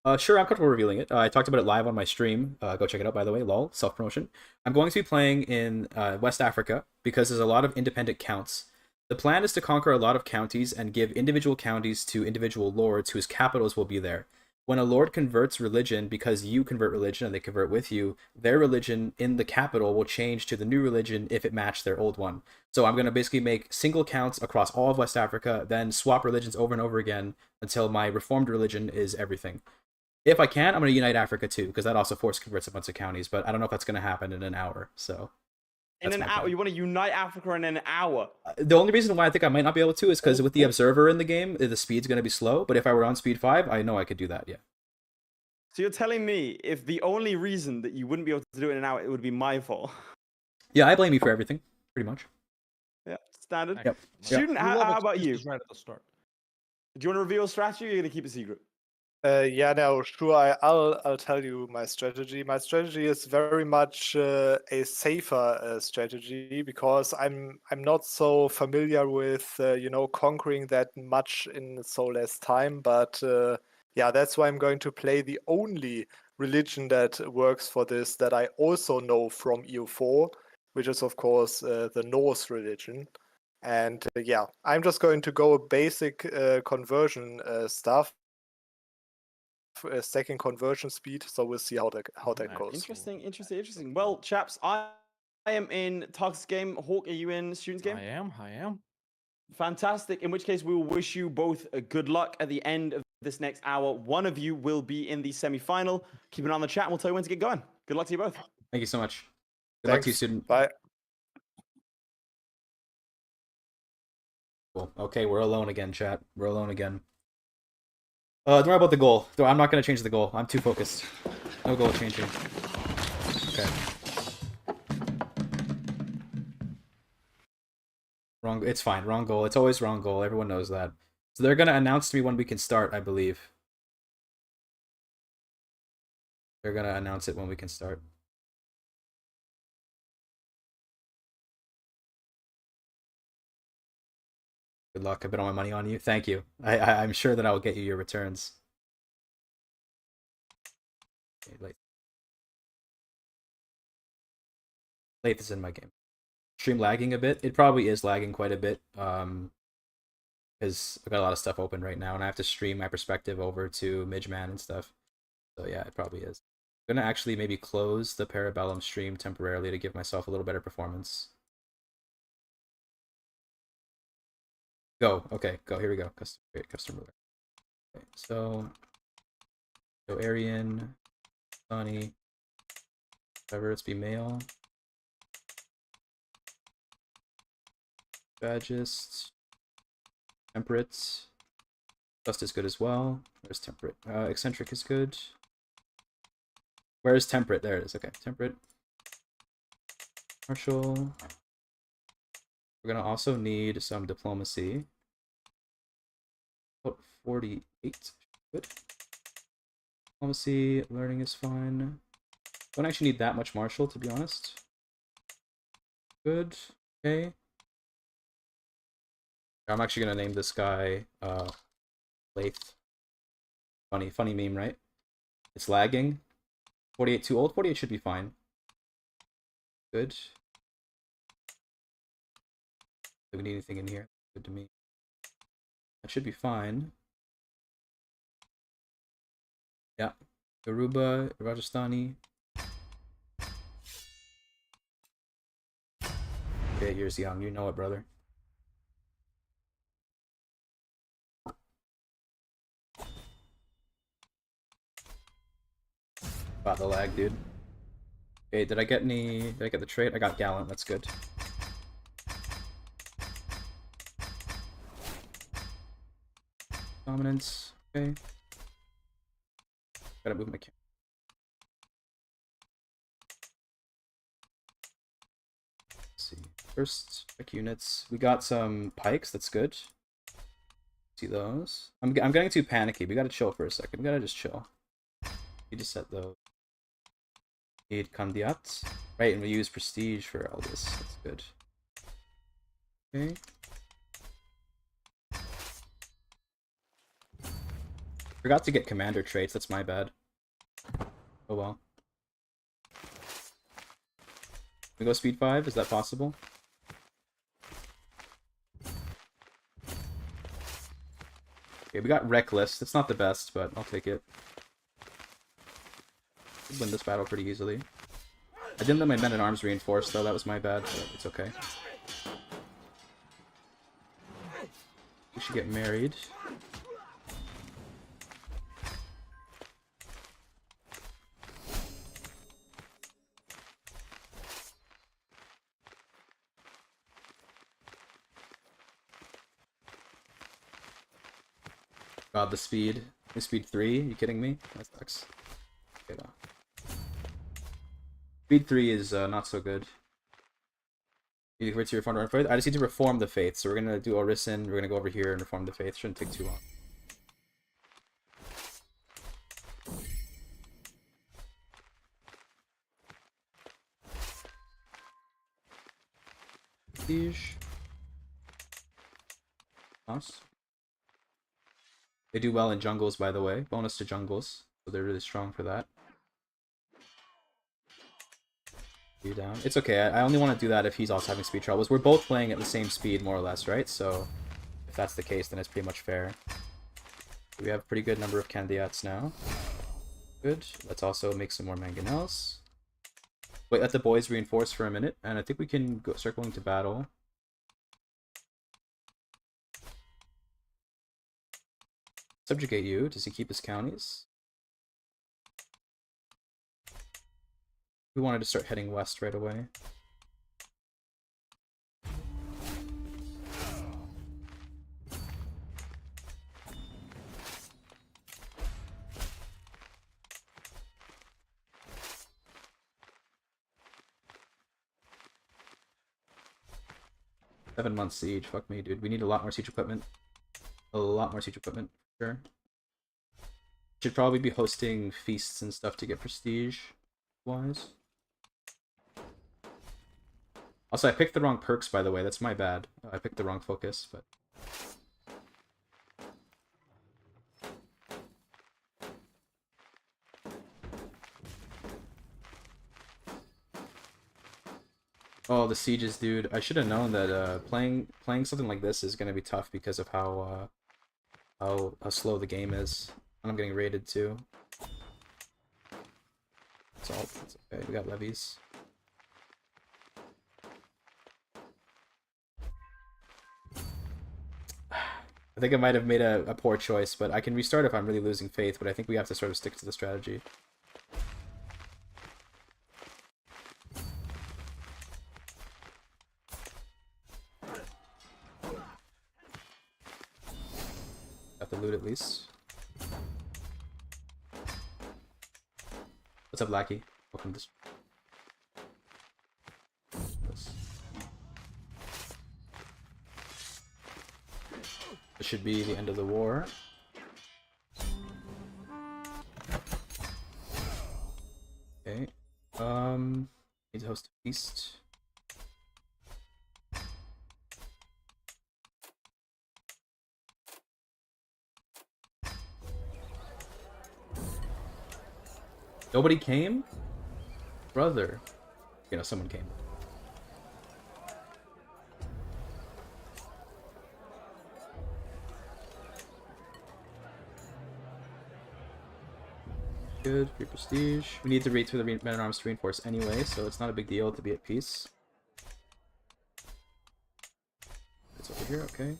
now? Sure, I'm comfortable revealing it. I talked about it live on my stream. Go check it out, by the way. Lol, self-promotion. I'm going to be playing in West Africa because there's a lot of independent counts. The plan is to conquer a lot of counties and give individual counties to individual lords whose capitals will be there. When a lord converts religion, because you convert religion and they convert with you, their religion in the capital will change to the new religion if it matched their old one. So I'm going to basically make single counts across all of West Africa, then swap religions over and over again until my reformed religion is everything. If I can, I'm going to unite Africa too, because that also force converts a bunch of counties, but I don't know if that's going to happen in an hour. So in an hour, you want to unite Africa in an hour? The only reason why I think I might not be able to is because with the observer in the game, the speed's going to be slow. But if I were on speed 5, I know I could do that. Yeah. So you're telling me if the only reason that you wouldn't be able to do it in an hour, it would be my fault? Yeah, I blame you for everything, pretty much. Yeah, standard. Yep. Student, how about you? Right at the start. Do you want to reveal a strategy, or are you going to keep it secret? Yeah, no, sure. I'll tell you my strategy. My strategy is very much a safer strategy, because I'm not so familiar with conquering that much in so less time. But yeah, that's why I'm going to play the only religion that works for this that I also know from EU4, which is of course the Norse religion. And yeah, I'm just going to go basic conversion stuff, stacking conversion speed. So we'll see how that goes. Interesting. Well, chaps, I am in Tug's game. Hawk, are you in Student's game? I am. Fantastic. In which case, we will wish you both good luck at the end of this next hour. One of you will be in the semi-final. Keep an eye on the chat, and we'll tell you when to get going. Good luck to you both. Thank you so much. Good luck to you, student. Bye. Cool. Okay, we're alone again, chat. We're alone again. Don't worry about the goal. I'm not gonna change the goal. I'm too focused. No goal changing. Okay. Wrong. It's fine. Wrong goal. It's always wrong goal. Everyone knows that. So they're gonna announce to me when we can start, I believe. They're gonna announce it when we can start. Good luck. I bet all my money on you. Thank you. I'm sure that I will get you your returns. Okay, Lathe is in my game. Stream lagging a bit. It probably is lagging quite a bit. Because I've got a lot of stuff open right now, and I have to stream my perspective over to Midgeman and stuff. So yeah, it probably is. I'm gonna actually maybe close the Parabellum stream temporarily to give myself a little better performance. Go. Okay, go. Here we go. Create custom ruler. Okay, so Aryan, Sunny, whatever, let's be male. Badgist, Temperate. Dust is good as well. Where's Temperate? Eccentric is good. Where is Temperate? There it is. Okay, Temperate. Martial. We're gonna also need some diplomacy. About 48. Good. Diplomacy, learning is fine. Don't actually need that much martial, to be honest. Good. Okay. I'm actually gonna name this guy Lathe. Funny meme, right? It's lagging. 48 too old. 48 should be fine. Good. Do we need anything in here? Good to me. That should be fine. Yeah. Garuba, Rajasthani. 8 years young. You know it, brother. About the lag, dude. Okay, did I get the trait? I got Gallant, that's good. Dominance, okay. Gotta move my camera. Let's see. First, check units. We got some pikes, that's good. See those. I'm getting too panicky. We gotta chill for a second. We gotta just chill. You just set those. Need Kandiat. Right, and we use prestige for all this. That's good. Okay. Forgot to get commander traits, that's my bad. Oh well. We go speed 5, is that possible? Okay, we got reckless. That's not the best, but I'll take it. Could win this battle pretty easily. I didn't let my men at arms reinforce though, that was my bad, but it's okay. We should get married. God, the speed. The speed 3? Are you kidding me? That sucks. Okay, no. Speed 3 is not so good. You need to reform the faith. I just need to reform the faith. So we're gonna do Orison. We're gonna go over here and reform the faith. Shouldn't take too long. Siege. Nice. They do well in jungles, by the way. Bonus to jungles. So they're really strong for that. You down? It's okay. I only want to do that if he's also having speed troubles. We're both playing at the same speed, more or less, right? So if that's the case, then it's pretty much fair. We have a pretty good number of candidates now. Good. Let's also make some more mangonels. Wait, let the boys reinforce for a minute, and I think we can go start going to battle. Subjugate you. Does he keep his counties? We wanted to start heading west right away. Seven-month siege. Fuck me, dude. We need a lot more siege equipment. A lot more siege equipment, for sure. Should probably be hosting feasts and stuff to get prestige-wise. Also, I picked the wrong perks, by the way. That's my bad. I picked the wrong focus, but... Oh, the sieges, dude. I should have known that playing something like this is gonna be tough because of how slow the game is. And I'm getting raided too. It's okay. We got levies. I think I might have made a poor choice, but I can restart if I'm really losing faith. But I think we have to sort of stick to the strategy. Got the loot at least. What's up, Lackey? Welcome to this should be the end of the war. Okay. Need to host a feast. Nobody came? Brother. You know, someone came. Good, free prestige. We need to read through the men-at-arms to reinforce anyway, so it's not a big deal to be at peace. It's over here, okay.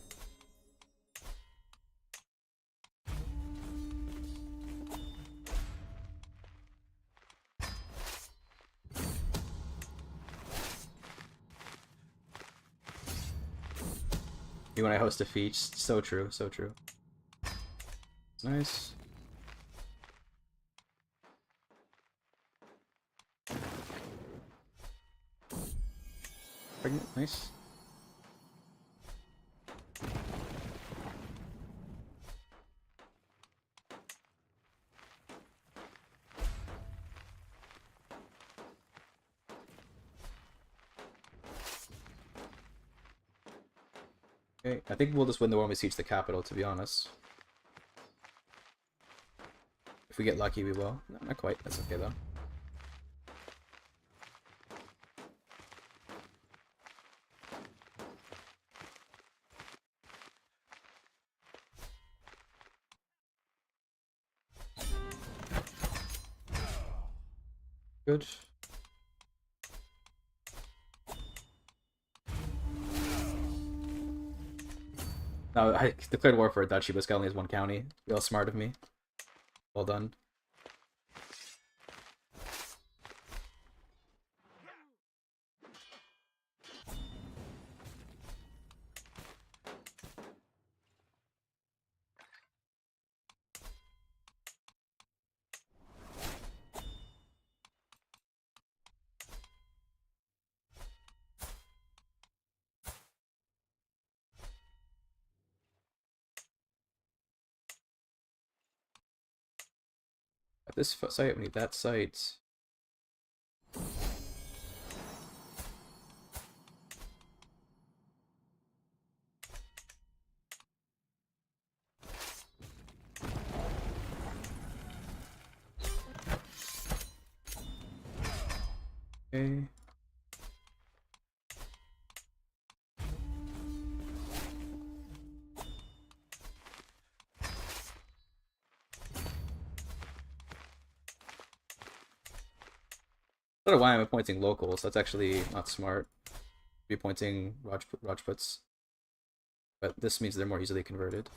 When I host a feast, so true, so true. Nice. Pregnant, nice. Okay, I think we'll just win the war when we siege the capital, to be honest. If we get lucky, we will. No, not quite. That's okay, though. Good. No, I declared war for a duchy, but this guy only has one county. Real smart of me. Well done. At this site, we need that site. Okay. don't know why I'm appointing locals. That's actually not smart. Be appointing Rajputs. But this means they're more easily converted.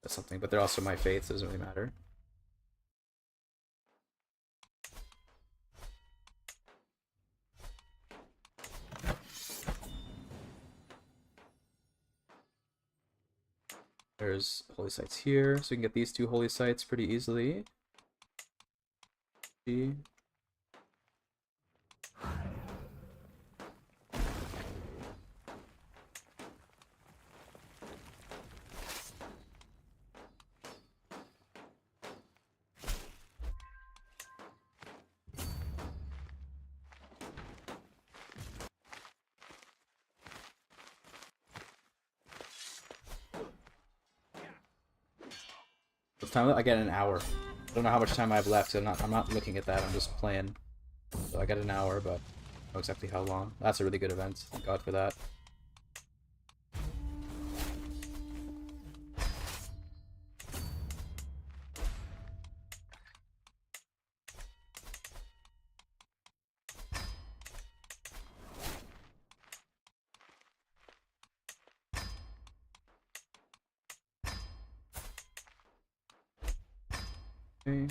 That's something. But they're also my faith, so it doesn't really matter. There's holy sites here, so we can get these 2 holy sites pretty easily. See? What's time? I get an hour. I don't know how much time I have left. I'm not looking at that. I'm just playing. So I got an hour, but I don't know exactly how long. That's a really good event. Thank God for that. Okay.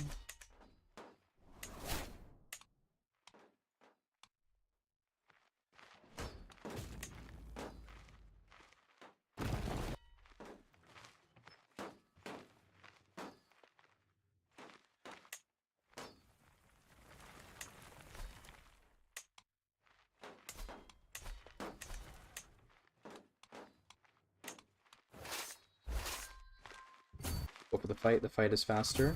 Go for the fight. The fight is faster.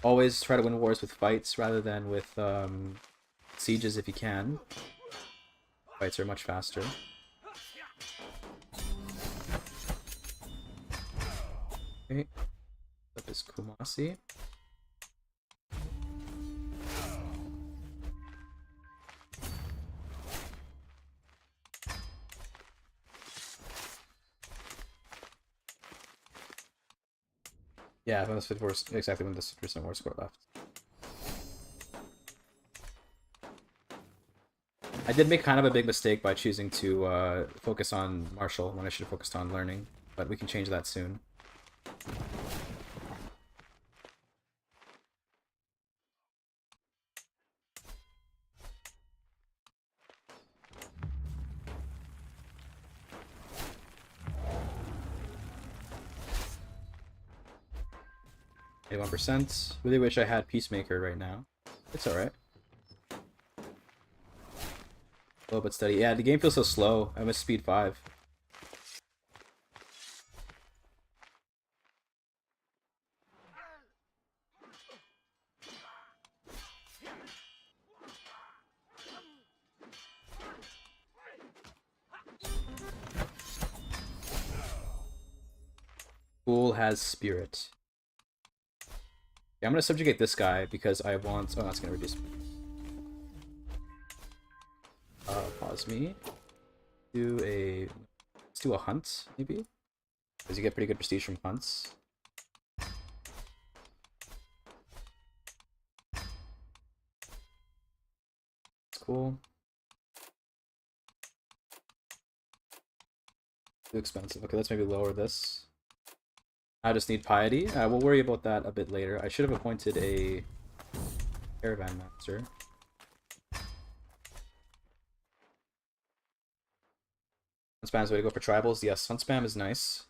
Always try to win wars with fights rather than with sieges if you can. Fights are much faster. Okay. Up is Kumasi. Yeah, that's 54, exactly when this 50% war score left. I did make kind of a big mistake by choosing to focus on martial when I should have focused on learning, but we can change that soon. %. Really wish I had Peacemaker right now. It's alright. Slow but steady. Yeah, the game feels so slow. I miss speed 5. Fool has spirit. Yeah, I'm gonna subjugate this guy because I want. Oh, that's gonna reduce. Pause me. Let's do a hunt maybe, because you get pretty good prestige from hunts. That's cool. Too expensive. Okay, let's maybe lower this. I just need piety. We'll worry about that a bit later. I should have appointed a caravan master. Hunt spam's the way to go for tribals. Yes, hunt spam is nice.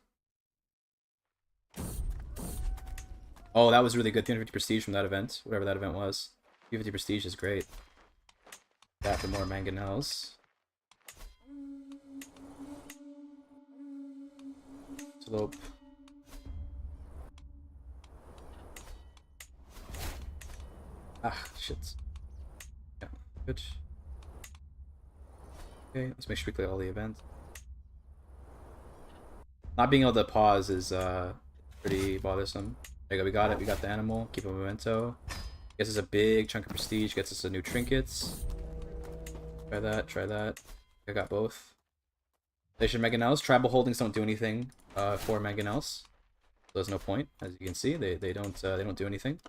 Oh, that was really good. 350 prestige from that event, whatever that event was. 350 prestige is great. That for more mangonels. Slope. Ah, shit. Yeah, good. Okay, let's make sure we play all the events. Not being able to pause is pretty bothersome. There you go, we got it. We got the animal. Keep a memento. Gets us a big chunk of prestige. Gets us a new trinkets. Try that. Try that. I got both. Station mangonels. Tribal holdings don't do anything for mangonels. So there's no point. As you can see, they don't do anything.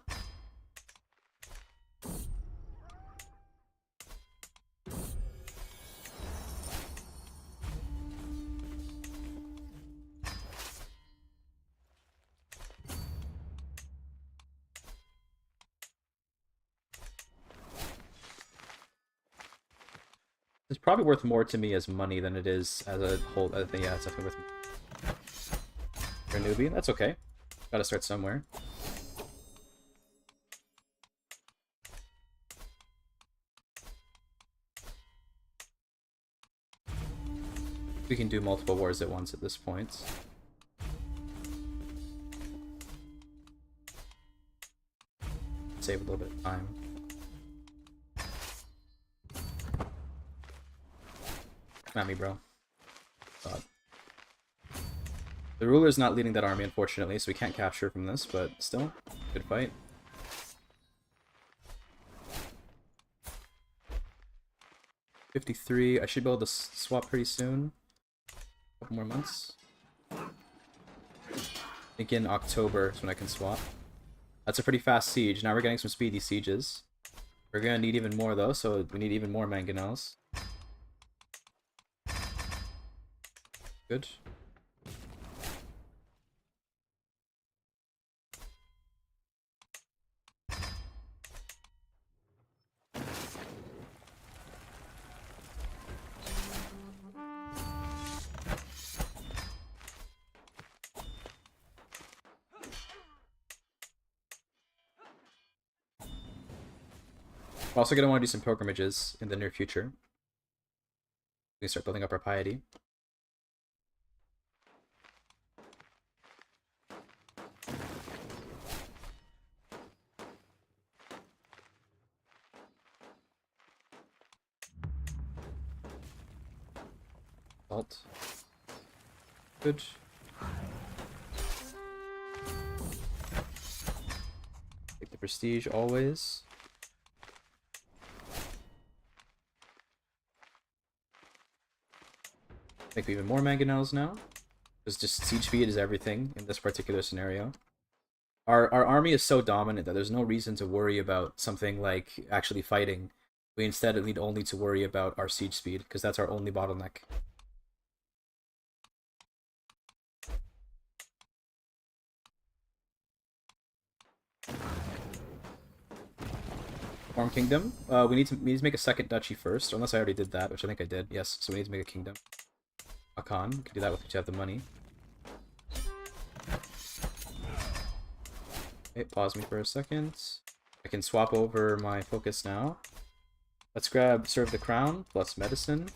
It's probably worth more to me as money than it is as a whole. I think, yeah, it's definitely worth for a newbie. That's okay. Gotta start somewhere. We can do multiple wars at once at this point. Save a little bit of time. Come at me, bro. God. The ruler's not leading that army, unfortunately, so we can't capture from this, but still, good fight. $53. I should be able to swap pretty soon. A couple more months. I think in October is when I can swap. That's a pretty fast siege. Now we're getting some speedy sieges. We're gonna need even more though, so we need even more mangonels. Good. We're also going to want to do some pilgrimages in the near future. We can start building up our piety. Salt. Good. Take the prestige always. Make even more mangonels now. Because just siege speed is everything in this particular scenario. Our army is so dominant that there's no reason to worry about something like actually fighting. We instead need only to worry about our siege speed, because that's our only bottleneck. Form kingdom. We need to make a second duchy first, unless I already did that, which I think I did. Yes, so we need to make a kingdom. A Khan. We can do that if you have the money. Okay, pause me for a second. I can swap over my focus now. Let's grab Serve the Crown plus Medicine.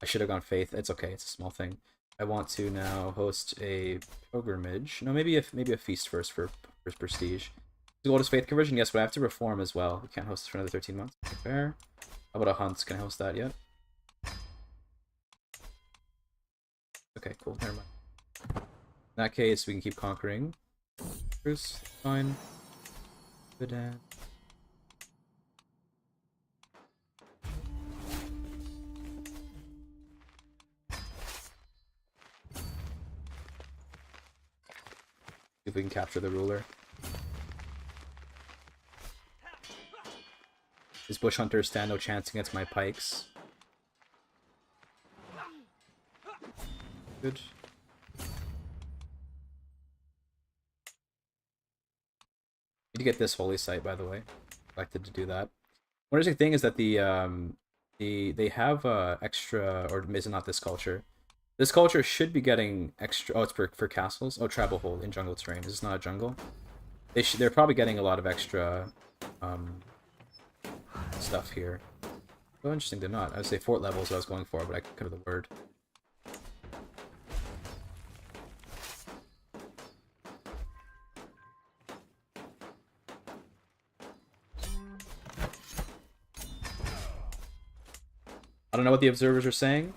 I should have gone Faith. It's okay. It's a small thing. I want to now host a pilgrimage. No, maybe a feast first for prestige. The gold is Faith conversion. Yes, but I have to reform as well. We can't host this for another 13 months. Fair. How about a hunt? Can I host that yet? Okay, cool. Never mind. In that case, we can keep conquering. Bruce, fine. Good. See if we can capture the ruler. These bush hunters stand no chance against my pikes. Good. Need to get this holy site, by the way. Elected to do that. One interesting thing is that they have extra, or is it not this culture? This culture should be getting extra. Oh, it's for castles. Oh, travel hold in jungle terrain. Is this not a jungle? They're probably getting a lot of extra stuff here. Oh, interesting. They're not. I would say fort level is what I was going for, but I could have the word. I don't know what the observers are saying.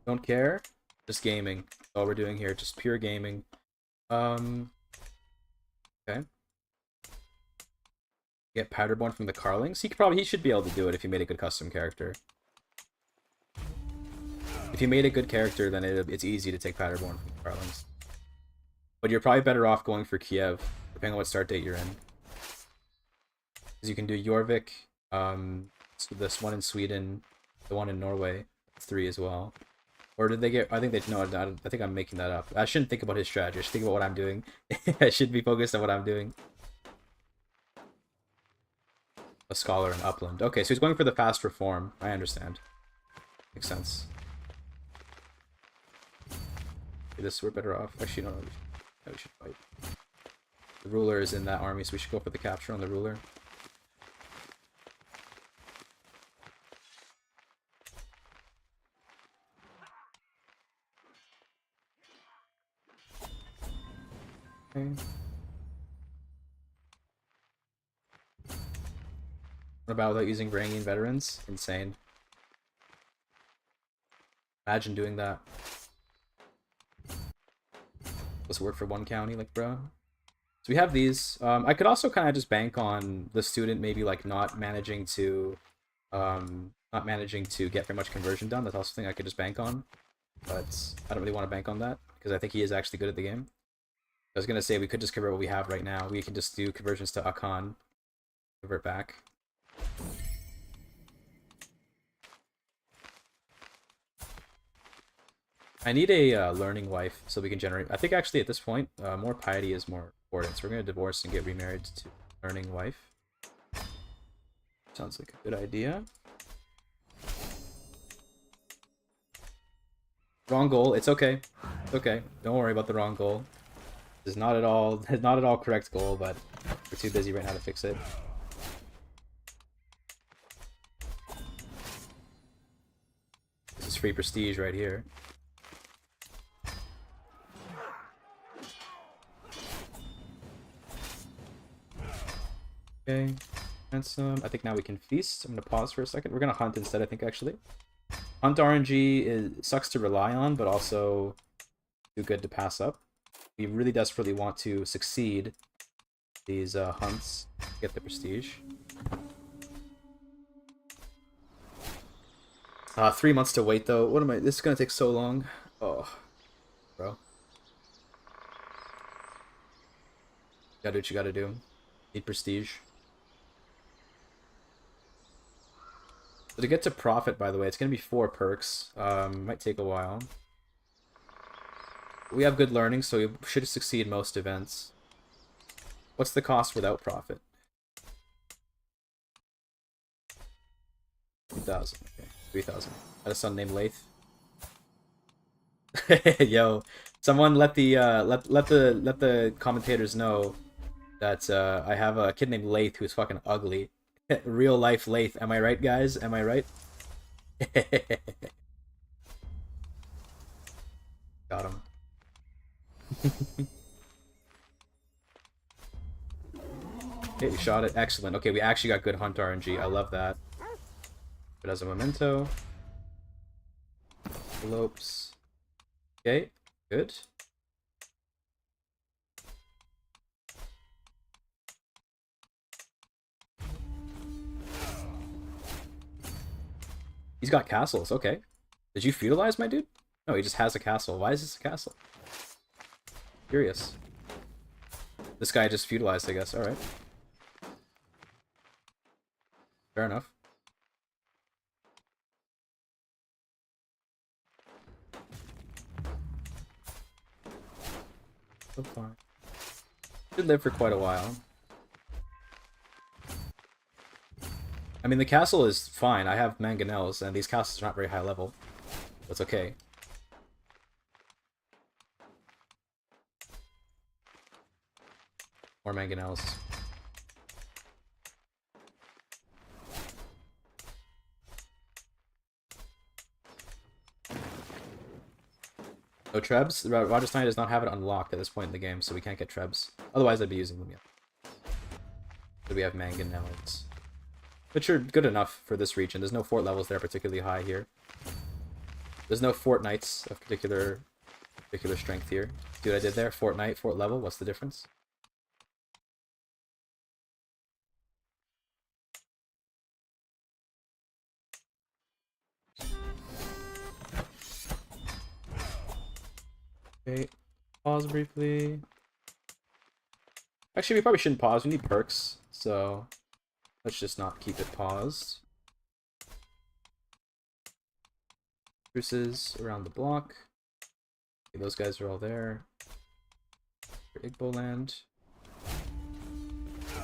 Don't care. Just gaming. That's all we're doing here. Just pure gaming. Okay. Get Paderborn from the Carlings. He should be able to do it if he made a good custom character. If you made a good character, then it's easy to take Paderborn from the Carlings. But you're probably better off going for Kiev, depending on what start date you're in. Because you can do Jorvik, so this one in Sweden, the one in Norway, 3 as well. Or did they get... I think they... No, I think I'm making that up. I shouldn't think about his strategy. I should think about what I'm doing. I should be focused on what I'm doing. A scholar in Upland. Okay, so he's going for the fast reform. I understand. Makes sense. This we're better off. Actually, no, we should fight. The ruler is in that army, so we should go for the capture on the ruler. Okay. What about without using Varangian veterans? Insane. Imagine doing that. Let's work for one county, like, bro. So we have these. I could also kind of just bank on the student maybe like not managing to get very much conversion done. That's also a thing I could just bank on, but I don't really want to bank on that because I think he is actually good at the game. I was gonna say we could just convert what we have right now. We can just do conversions to Akan, convert back. I need a learning wife so we can generate. I think actually at this point, more piety is more important. So we're gonna divorce and get remarried to learning wife. Sounds like a good idea. Wrong goal. It's okay. It's okay. Don't worry about the wrong goal. It's not at all correct goal, but we're too busy right now to fix it. This is free prestige right here. Okay, ransom. I think now we can feast. I'm gonna pause for a second. We're gonna hunt instead, I think, actually. Hunt RNG sucks to rely on, but also too good to pass up. We really desperately want to succeed these hunts, get the prestige. 3 months to wait, though. What am I? This is gonna take so long. Oh, bro. Gotta do what you gotta do. Need prestige. So to get to profit, by the way, it's going to be 4 perks. Might take a while. We have good learning, so we should succeed most events. What's the cost without profit? 2,000. Okay, 3,000. I had a son named Lath. Yo, someone let the commentators know that I have a kid named Lath who's fucking ugly. Real life Lath. Am I right, guys? Am I right? Got him. Okay, we shot it. Excellent. Okay, we actually got good hunt RNG. I love that. But as a memento. Envelopes. Okay, good. He's got castles, okay. Did you feudalize, my dude? No, he just has a castle. Why is this a castle? Curious. This guy just feudalized, I guess. Alright. Fair enough. So far. Should live for quite a while. I mean, the castle is fine. I have mangonels, and these castles are not very high level. That's okay. More mangonels. No trebs? Rajasthan does not have it unlocked at this point in the game, so we can't get trebs. Otherwise, I'd be using them, yeah. So we have mangonels. Which are good enough for this region. There's no fort levels there particularly high here. There's no fort knights of particular strength here. See what I did there? Fort knight, fort level. What's the difference? Okay, pause briefly. Actually, we probably shouldn't pause. We need perks, so let's just not keep it paused. Truces around the block. Okay, those guys are all there. For Igbo land.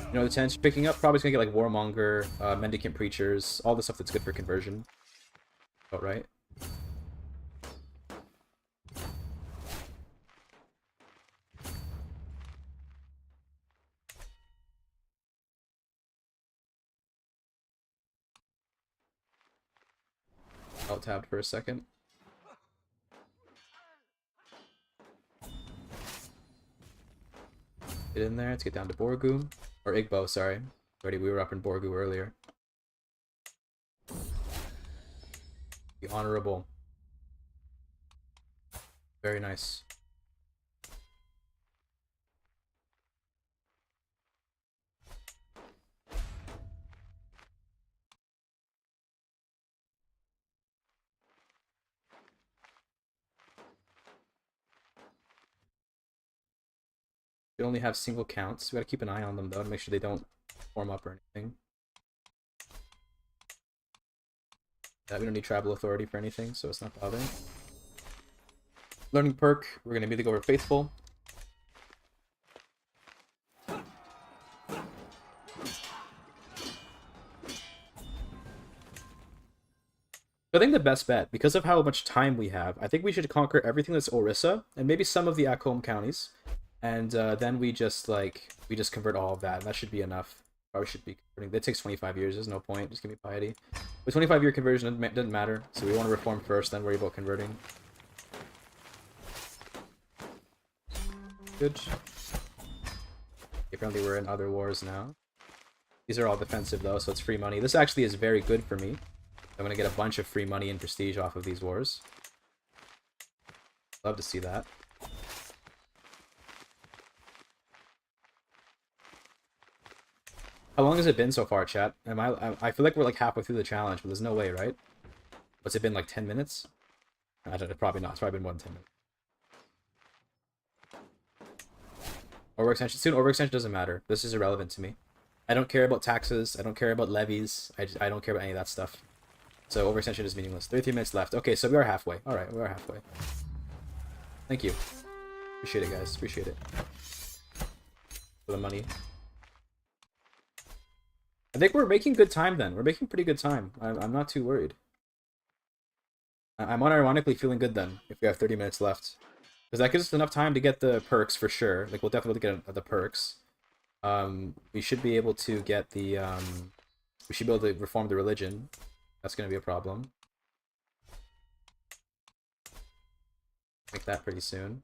You know, the tents picking up, probably gonna get like Warmonger, Mendicant Preachers, all the stuff that's good for conversion. About right. Alt tabbed for a second. Get in there. Let's get down to Borgu. Or Igbo, sorry. We were up in Borgu earlier. Be honorable. Very nice. They only have single counts. We gotta keep an eye on them though to make sure they don't form up or anything. We don't need tribal authority for anything, so it's not bothering. Learning perk, we're gonna immediately go over Faithful. I think the best bet, because of how much time we have, I think we should conquer everything that's Orissa, and maybe some of the Akom counties. And then we just convert all of that, and that should be enough. Probably should be converting. That takes 25 years, there's no point, just give me piety. With 25-year conversion, it doesn't matter, so we want to reform first, then worry about converting. Good. Apparently we're in other wars now. These are all defensive though, so it's free money. This actually is very good for me. I'm gonna get a bunch of free money and prestige off of these wars. Love to see that. How long has it been so far, chat? I feel like we're like halfway through the challenge, but there's no way, right? What's it been, like 10 minutes? I don't know, probably not. It's probably been more than 10 minutes. Overextension. Soon overextension doesn't matter. This is irrelevant to me. I don't care about taxes. I don't care about levies. I don't care about any of that stuff. So overextension is meaningless. 33 minutes left. Okay, so we are halfway. Alright, we are halfway. Thank you. Appreciate it, guys. Appreciate it. For the money. I think we're making good time then. We're making pretty good time. I'm not too worried. I'm unironically feeling good then, if we have 30 minutes left. Because that gives us enough time to get the perks for sure. Like, we'll definitely get the perks. We should be able to get the, we should be able to reform the religion. That's going to be a problem. Make that pretty soon.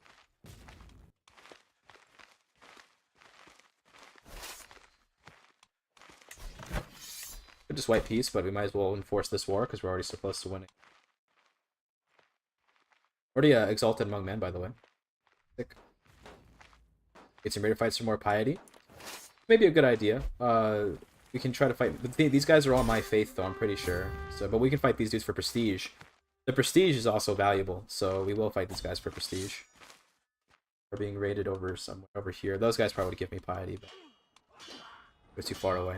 Could just white peace, but we might as well enforce this war because we're already so close to winning. Already exalted among men, by the way. Sick. Get some ready to fight some more piety. Maybe a good idea. We can try to fight. These guys are all my faith, though. I'm pretty sure. So, but we can fight these dudes for prestige. The prestige is also valuable, so we will fight these guys for prestige. We're being raided over somewhere over here. Those guys probably would give me piety, but they're too far away.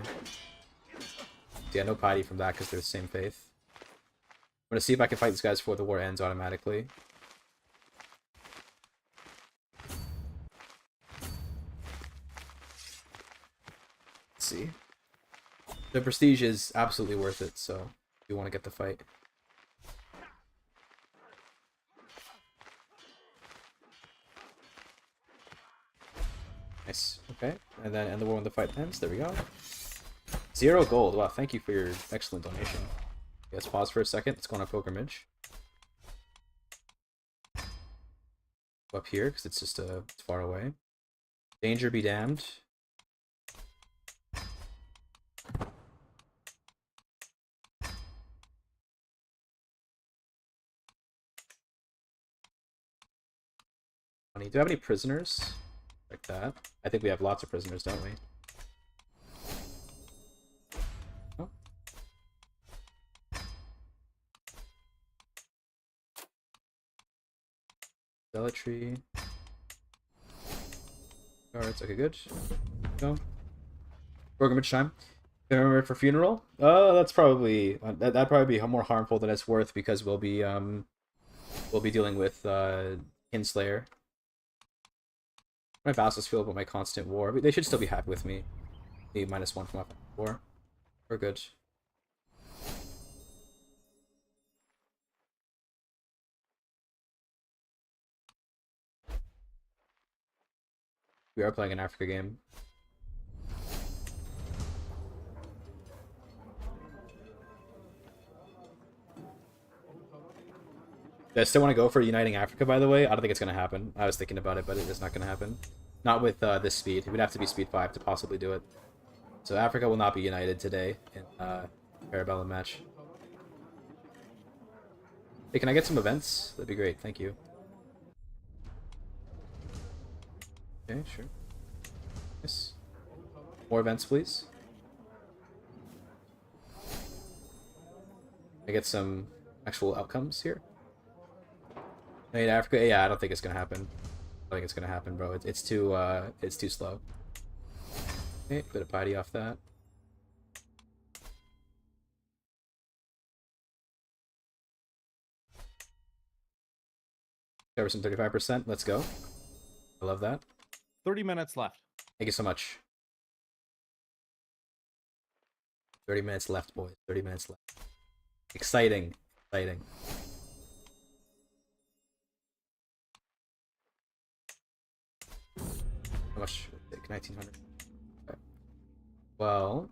Yeah, no piety from that because they're the same faith. I'm gonna see if I can fight these guys before the war ends automatically. Let's see. The prestige is absolutely worth it, so we want to get the fight. Nice. Okay, and then end the war when the fight ends. There we go. 0 gold. Wow, thank you for your excellent donation. Let's pause for a second. Let's go on a pilgrimage. Go up here, because it's just it's far away. Danger be damned. Do I have any prisoners? Like that. I think we have lots of prisoners, don't we? Oh. Zealotry. Guards, okay, good. Go. Pilgrimage time. Remember for funeral? That's probably that'd probably be more harmful than it's worth because we'll be dealing with Kinslayer. My vassals feel about my constant war, but they should still be happy with me. The -1 from my war. We're good. We are playing an Africa game. I still want to go for uniting Africa, by the way. I don't think it's going to happen. I was thinking about it, but it is not going to happen. Not with this speed. It would have to be speed 5 to possibly do it. So Africa will not be united today in Parabellum match. Hey, can I get some events? That'd be great. Thank you. Okay, sure. Yes. More events, please. I get some actual outcomes here. I mean, Africa. Yeah, I don't think it's gonna happen. I think it's gonna happen, bro. It's too slow. Okay, bit of piety off that. Cover some 35%. Let's go. I love that. 30 minutes left. Thank you so much. 30 minutes left, boys. 30 minutes left. Exciting. Exciting. How much? 1900. Okay. Well,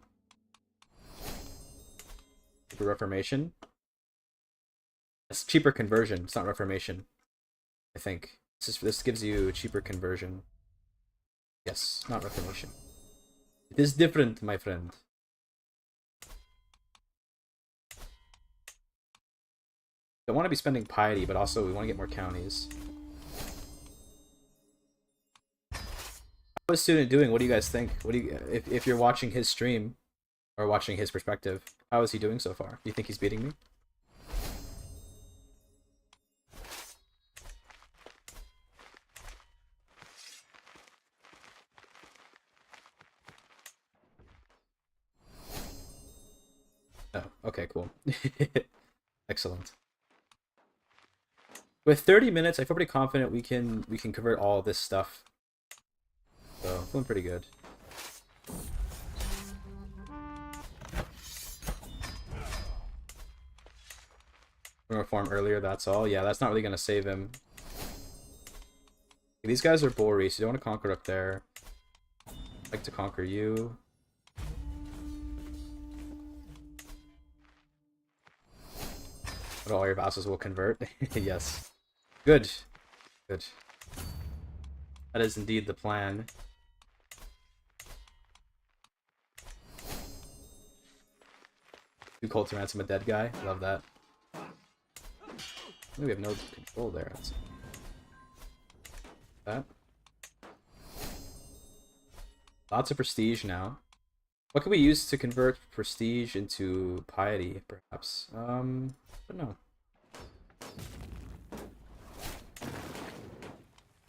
cheaper Reformation. It's cheaper conversion. It's not Reformation. I think this gives you cheaper conversion. Yes, not Reformation. It is different, my friend. Don't want to be spending piety, but also we want to get more counties. How is student doing? What do you guys think? What do you, if you're watching his stream or watching his perspective, how is he doing so far? Do you think he's beating me? Oh, okay, cool. Excellent. With 30 minutes, I feel pretty confident we can convert all this stuff. So, I'm feeling pretty good. Reform earlier, that's all. Yeah, that's not really gonna save him. These guys are Bori, so you don't want to conquer up there. I'd like to conquer you. But all your vassals will convert. Yes. Good. Good. That is indeed the plan. Too cold to ransom a dead guy. Love that. We have no control there. That's that. Lots of prestige now. What can we use to convert prestige into piety, perhaps? I don't know.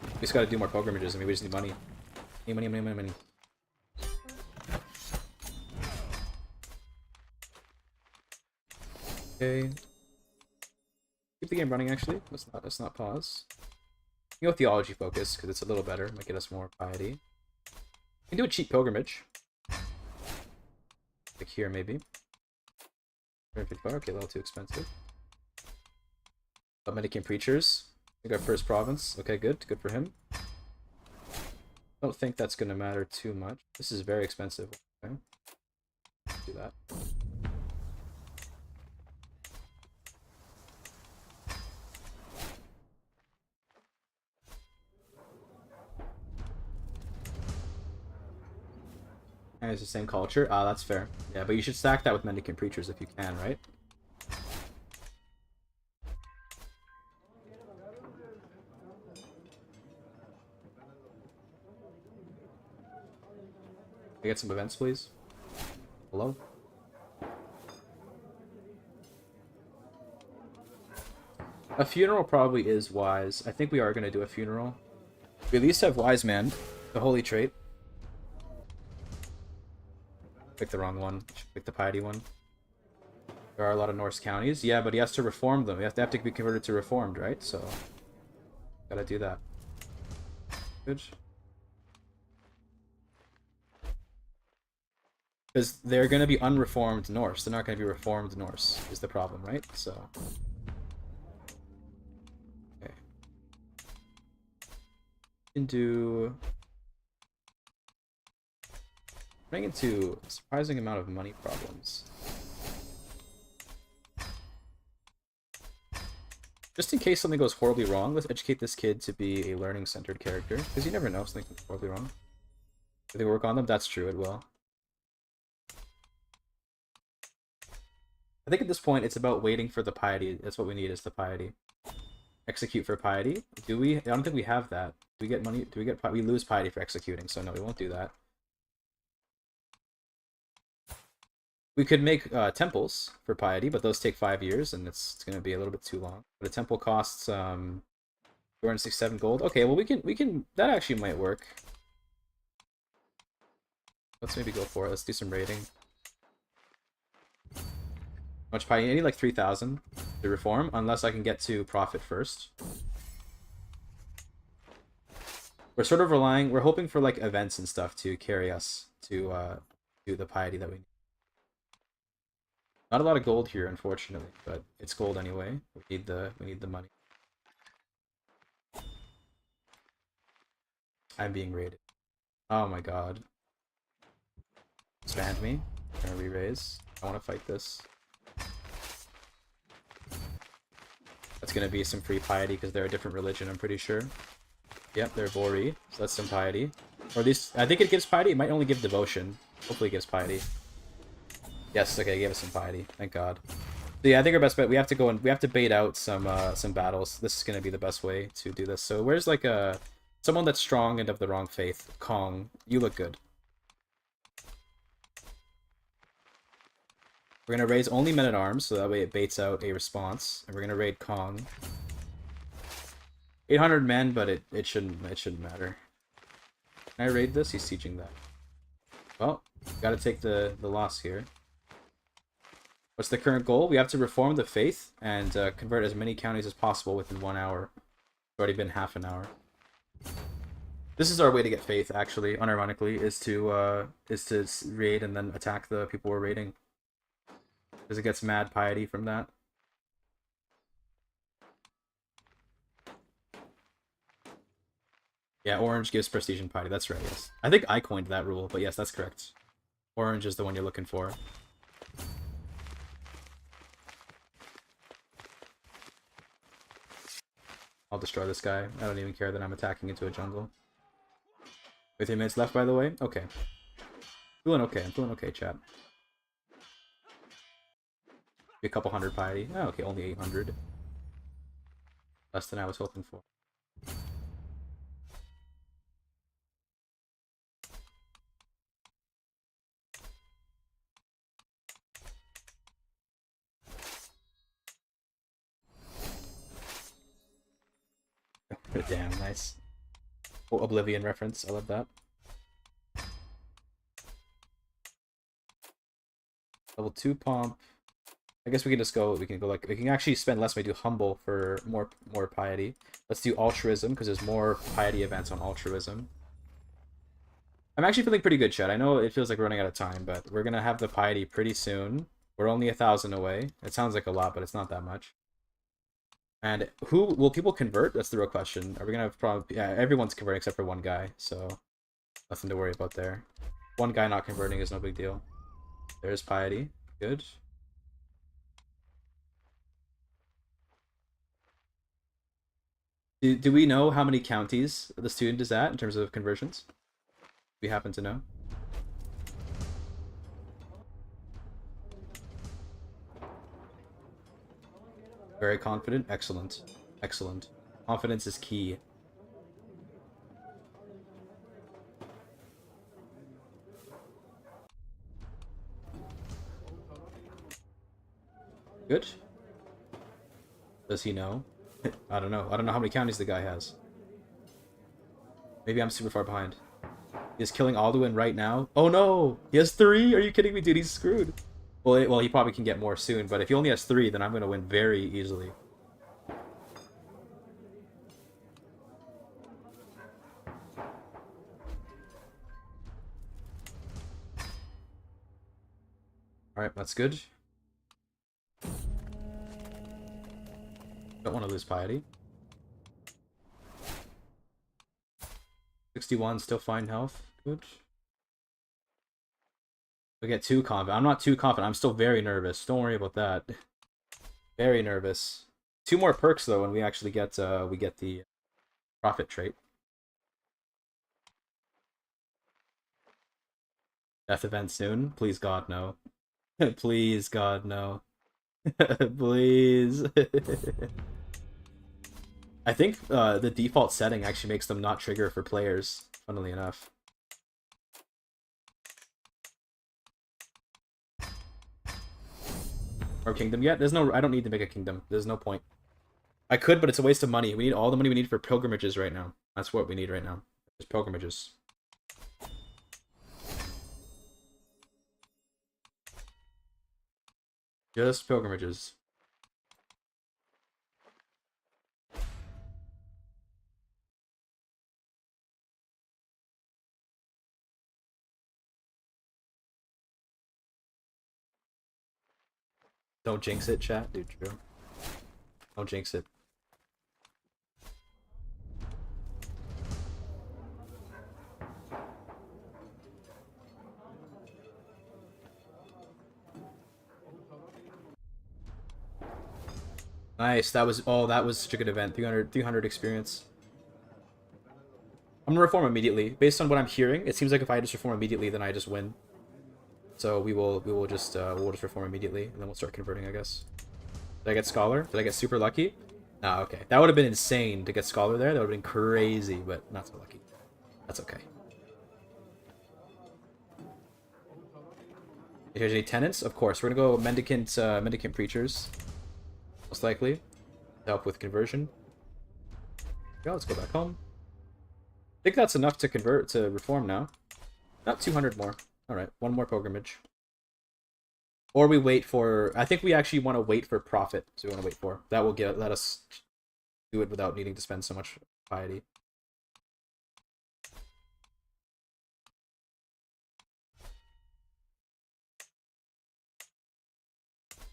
We just gotta do more pilgrimages. I mean, we just need money. Money, money, money, money, money. Okay. Keep the game running, actually. Let's not pause. You go theology focus, because it's a little better. Might get us more piety. We can do a cheap pilgrimage. Like here, maybe. 155, okay, a little too expensive. Dominican preachers. We got first province. Okay, good. Good for him. Don't think that's gonna matter too much. This is very expensive. Okay. Do that. And it's the same culture. Ah, that's fair. Yeah, but you should stack that with mendicant preachers if you can, right? Can I get some events, please? Hello? A funeral probably is wise. I think we are going to do a funeral. We at least have Wise Man, the holy trait. Pick the wrong one. Pick the piety one. There are a lot of Norse counties. Yeah, but he has to reform them. They have to be converted to reformed, right? So, gotta do that. Good. Because they're gonna be unreformed Norse. They're not gonna be reformed Norse, is the problem, right? So. Okay. Can do. Running into a surprising amount of money problems. Just in case something goes horribly wrong, let's educate this kid to be a learning-centered character. Because you never know if something goes horribly wrong. If they work on them, that's true, it will. I think at this point, it's about waiting for the piety. That's what we need, is the piety. Execute for piety. Do we? I don't think we have that. Do we get money? Do we get? We lose piety for executing, so no, we won't do that. We could make temples for piety, but those take 5 years, and it's going to be a little bit too long. But a temple costs 267 gold. Okay, well we can. That actually might work. Let's maybe go for it. Let's do some raiding. How much piety? I need like 3,000 to reform, unless I can get to profit first. We're sort of relying. We're hoping for like events and stuff to carry us to the piety that we need. Not a lot of gold here, unfortunately, but it's gold anyway. We need the money. I'm being raided. Oh my god. Expand me. I'm gonna re-raise. I want to fight this. That's gonna be some free piety because they're a different religion, I'm pretty sure. Yep, they're Bori, so that's some piety. Or at least, I think it gives piety. It might only give devotion. Hopefully it gives piety. Yes, okay, it gave us some piety. Thank God. So yeah, I think our best bet, we have to go and we have to bait out some battles. This is gonna be the best way to do this. So where's like someone that's strong and of the wrong faith? Kong, you look good. We're gonna raise only men-at-arms, so that way it baits out a response. And we're gonna raid Kong. 800 men, but it shouldn't matter. Can I raid this? He's sieging that. Well, gotta take the loss here. What's the current goal? We have to reform the faith and convert as many counties as possible within 1 hour. It's already been half an hour. This is our way to get faith, actually, unironically, is to raid and then attack the people we're raiding. Because it gets mad piety from that. Yeah, orange gives prestige and piety. That's right, yes. I think I coined that rule, but yes, that's correct. Orange is the one you're looking for. I'll destroy this guy. I don't even care that I'm attacking into a jungle. 15 minutes left, by the way. Okay. Feeling okay. I'm feeling okay, chat. A couple hundred piety. Oh, okay, only 800. Less than I was hoping for. Damn, nice. Oh, Oblivion reference. I love that. Level 2 pomp. I guess we can just go, we can actually spend less when we do humble for more piety. Let's do altruism, because there's more piety events on altruism. I'm actually feeling pretty good, chat. I know it feels like we're running out of time, but we're gonna have the piety pretty soon. We're only 1,000 away. It sounds like a lot, but it's not that much. And who will people convert? That's the real question. Are we gonna have problem? Yeah, everyone's converting except for one guy, so nothing to worry about there. One guy not converting is no big deal. There's piety. Good. Do we know how many counties the student is at in terms of conversions? We happen to know. Very confident. Excellent. Excellent. Confidence is key. Good. Does he know? I don't know. I don't know how many counties the guy has. Maybe I'm super far behind. He's killing Alduin right now. Oh no! He has 3? Are you kidding me, dude? He's screwed. Well, he probably can get more soon, but if he only has 3, then I'm going to win very easily. Alright, that's good. Don't want to lose piety. 61, still fine health. Good. I get too confident. I'm not too confident. I'm still very nervous. Don't worry about that. Very nervous. 2 more perks though, and we actually get the profit trait. Death event soon? Please God no. Please God no. Please. I think the default setting actually makes them not trigger for players, funnily enough. Or kingdom yet? There's no. I don't need to make a kingdom. There's no point. I could, but it's a waste of money. We need all the money we need for pilgrimages right now. That's what we need right now. Just pilgrimages. Just pilgrimages. Don't jinx it, chat. Dude, true. Don't jinx it. Nice. That was such a good event. 300 experience. I'm gonna reform immediately. Based on what I'm hearing, it seems like if I just reform immediately, then I just win. So we'll just reform immediately, and then we'll start converting, I guess. Did I get Scholar? Did I get super lucky? Ah, okay. That would have been insane to get Scholar there. That would have been crazy, but not so lucky. That's okay. If there's any tenants, of course. We're gonna go mendicant preachers. Most likely. To help with conversion. Yeah, let's go back home. I think that's enough to reform now. Not 200 more. Alright, 1 more pilgrimage. Or we wait for... I think we actually want to wait for profit. So we want to wait for. That will let us do it without needing to spend so much piety.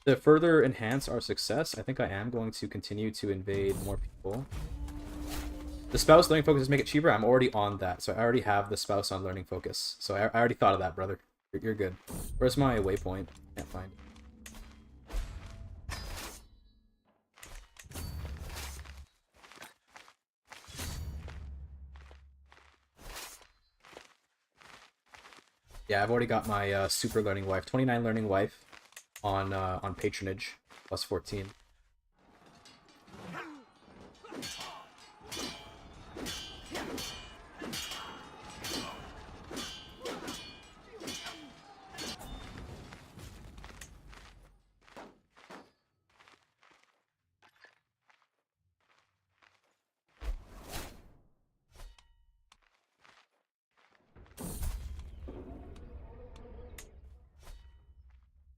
To further enhance our success, I think I am going to continue to invade more people. The spouse learning focus make it cheaper. I'm already on that, so I already have the spouse on learning focus. So I already thought of that, brother. You're good. Where's my waypoint? Can't find it. Yeah, I've already got my super learning wife, 29 learning wife, on patronage, plus 14.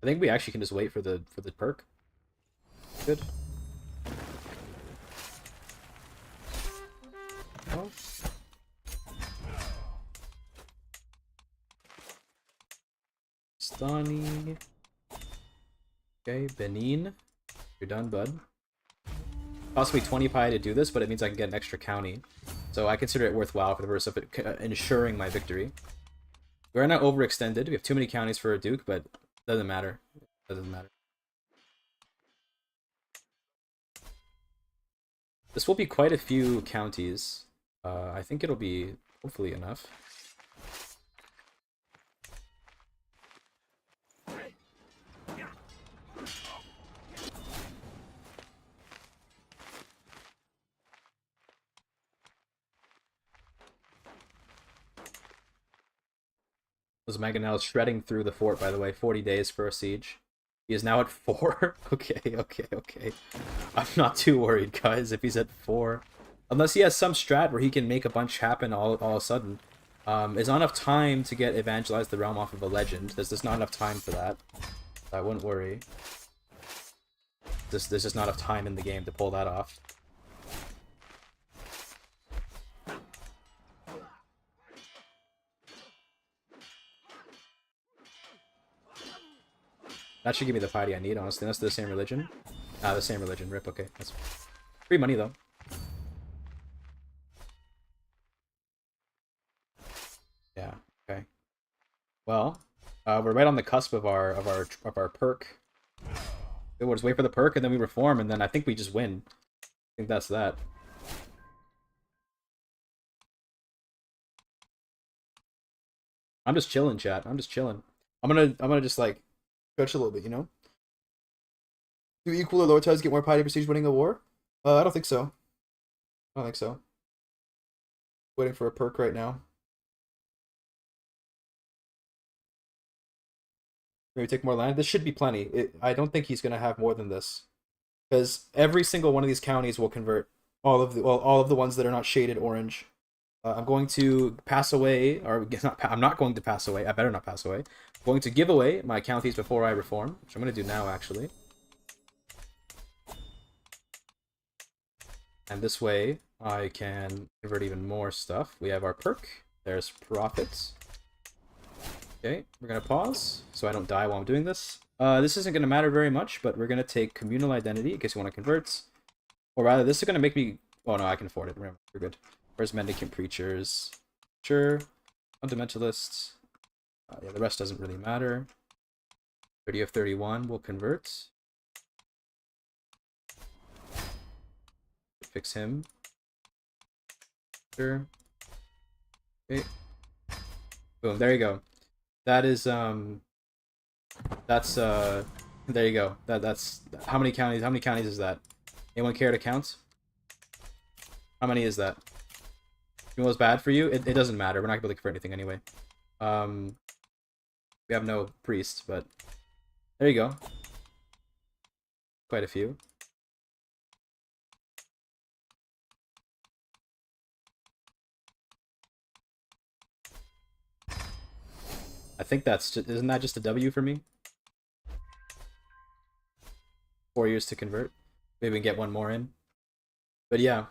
I think we actually can just wait for the perk. Good. Oh. Stani. Okay, Benin. You're done, bud. Possibly 20 pi to do this, but it means I can get an extra county. So I consider it worthwhile for the purpose of ensuring my victory. We're not overextended. We have too many counties for a duke, but doesn't matter. Doesn't matter. This will be quite a few counties. I think it'll be hopefully enough. Was Mangonel shredding through the fort, by the way. 40 days for a siege. He is now at 4. Okay. I'm not too worried, guys, if he's at 4. Unless he has some strat where he can make a bunch happen all of a sudden. There's not enough time to get Evangelize the Realm off of a legend. There's just not enough time for that. I wouldn't worry. There's just not enough time in the game to pull that off. That should give me the piety I need, honestly. That's the same religion. Ah, the same religion. Rip, okay. That's free money, though. Yeah, okay. Well, we're right on the cusp of our perk. We'll just wait for the perk and then we reform, and then I think we just win. I think that's that. I'm just chilling, chat. I'm just chilling. I'm gonna just like stretch a little bit, you know? Do equal or lower tides get more piety prestige winning a war? I don't think so. I don't think so. Waiting for a perk right now. Maybe take more land. This should be plenty. I don't think he's gonna have more than this, because every single one of these counties will convert. All of the ones that are not shaded orange. I'm going to pass away, or I'm not going to pass away. I better not pass away. I'm going to give away my counties before I reform, which I'm going to do now, actually. And this way, I can convert even more stuff. We have our perk. There's profits. Okay, we're going to pause, so I don't die while I'm doing this. This isn't going to matter very much, but we're going to take communal identity, in case you want to convert. Or rather, this is going to make me... Oh, no, I can afford it. Remember, we're good. Where's Mendicant Preachers? Sure. Fundamentalists. Yeah, the rest doesn't really matter. 30 of 31 will convert. Fix him. Sure. Okay. Boom, there you go. That is, that's, there you go. That's, how many counties is that? Anyone care to count? How many is that? You know what's bad for you? It doesn't matter. We're not going to convert anything anyway. We have no priests, but there you go. Quite a few. I think that's just, isn't that just a W for me? 4 years to convert. Maybe we can get one more in. But yeah.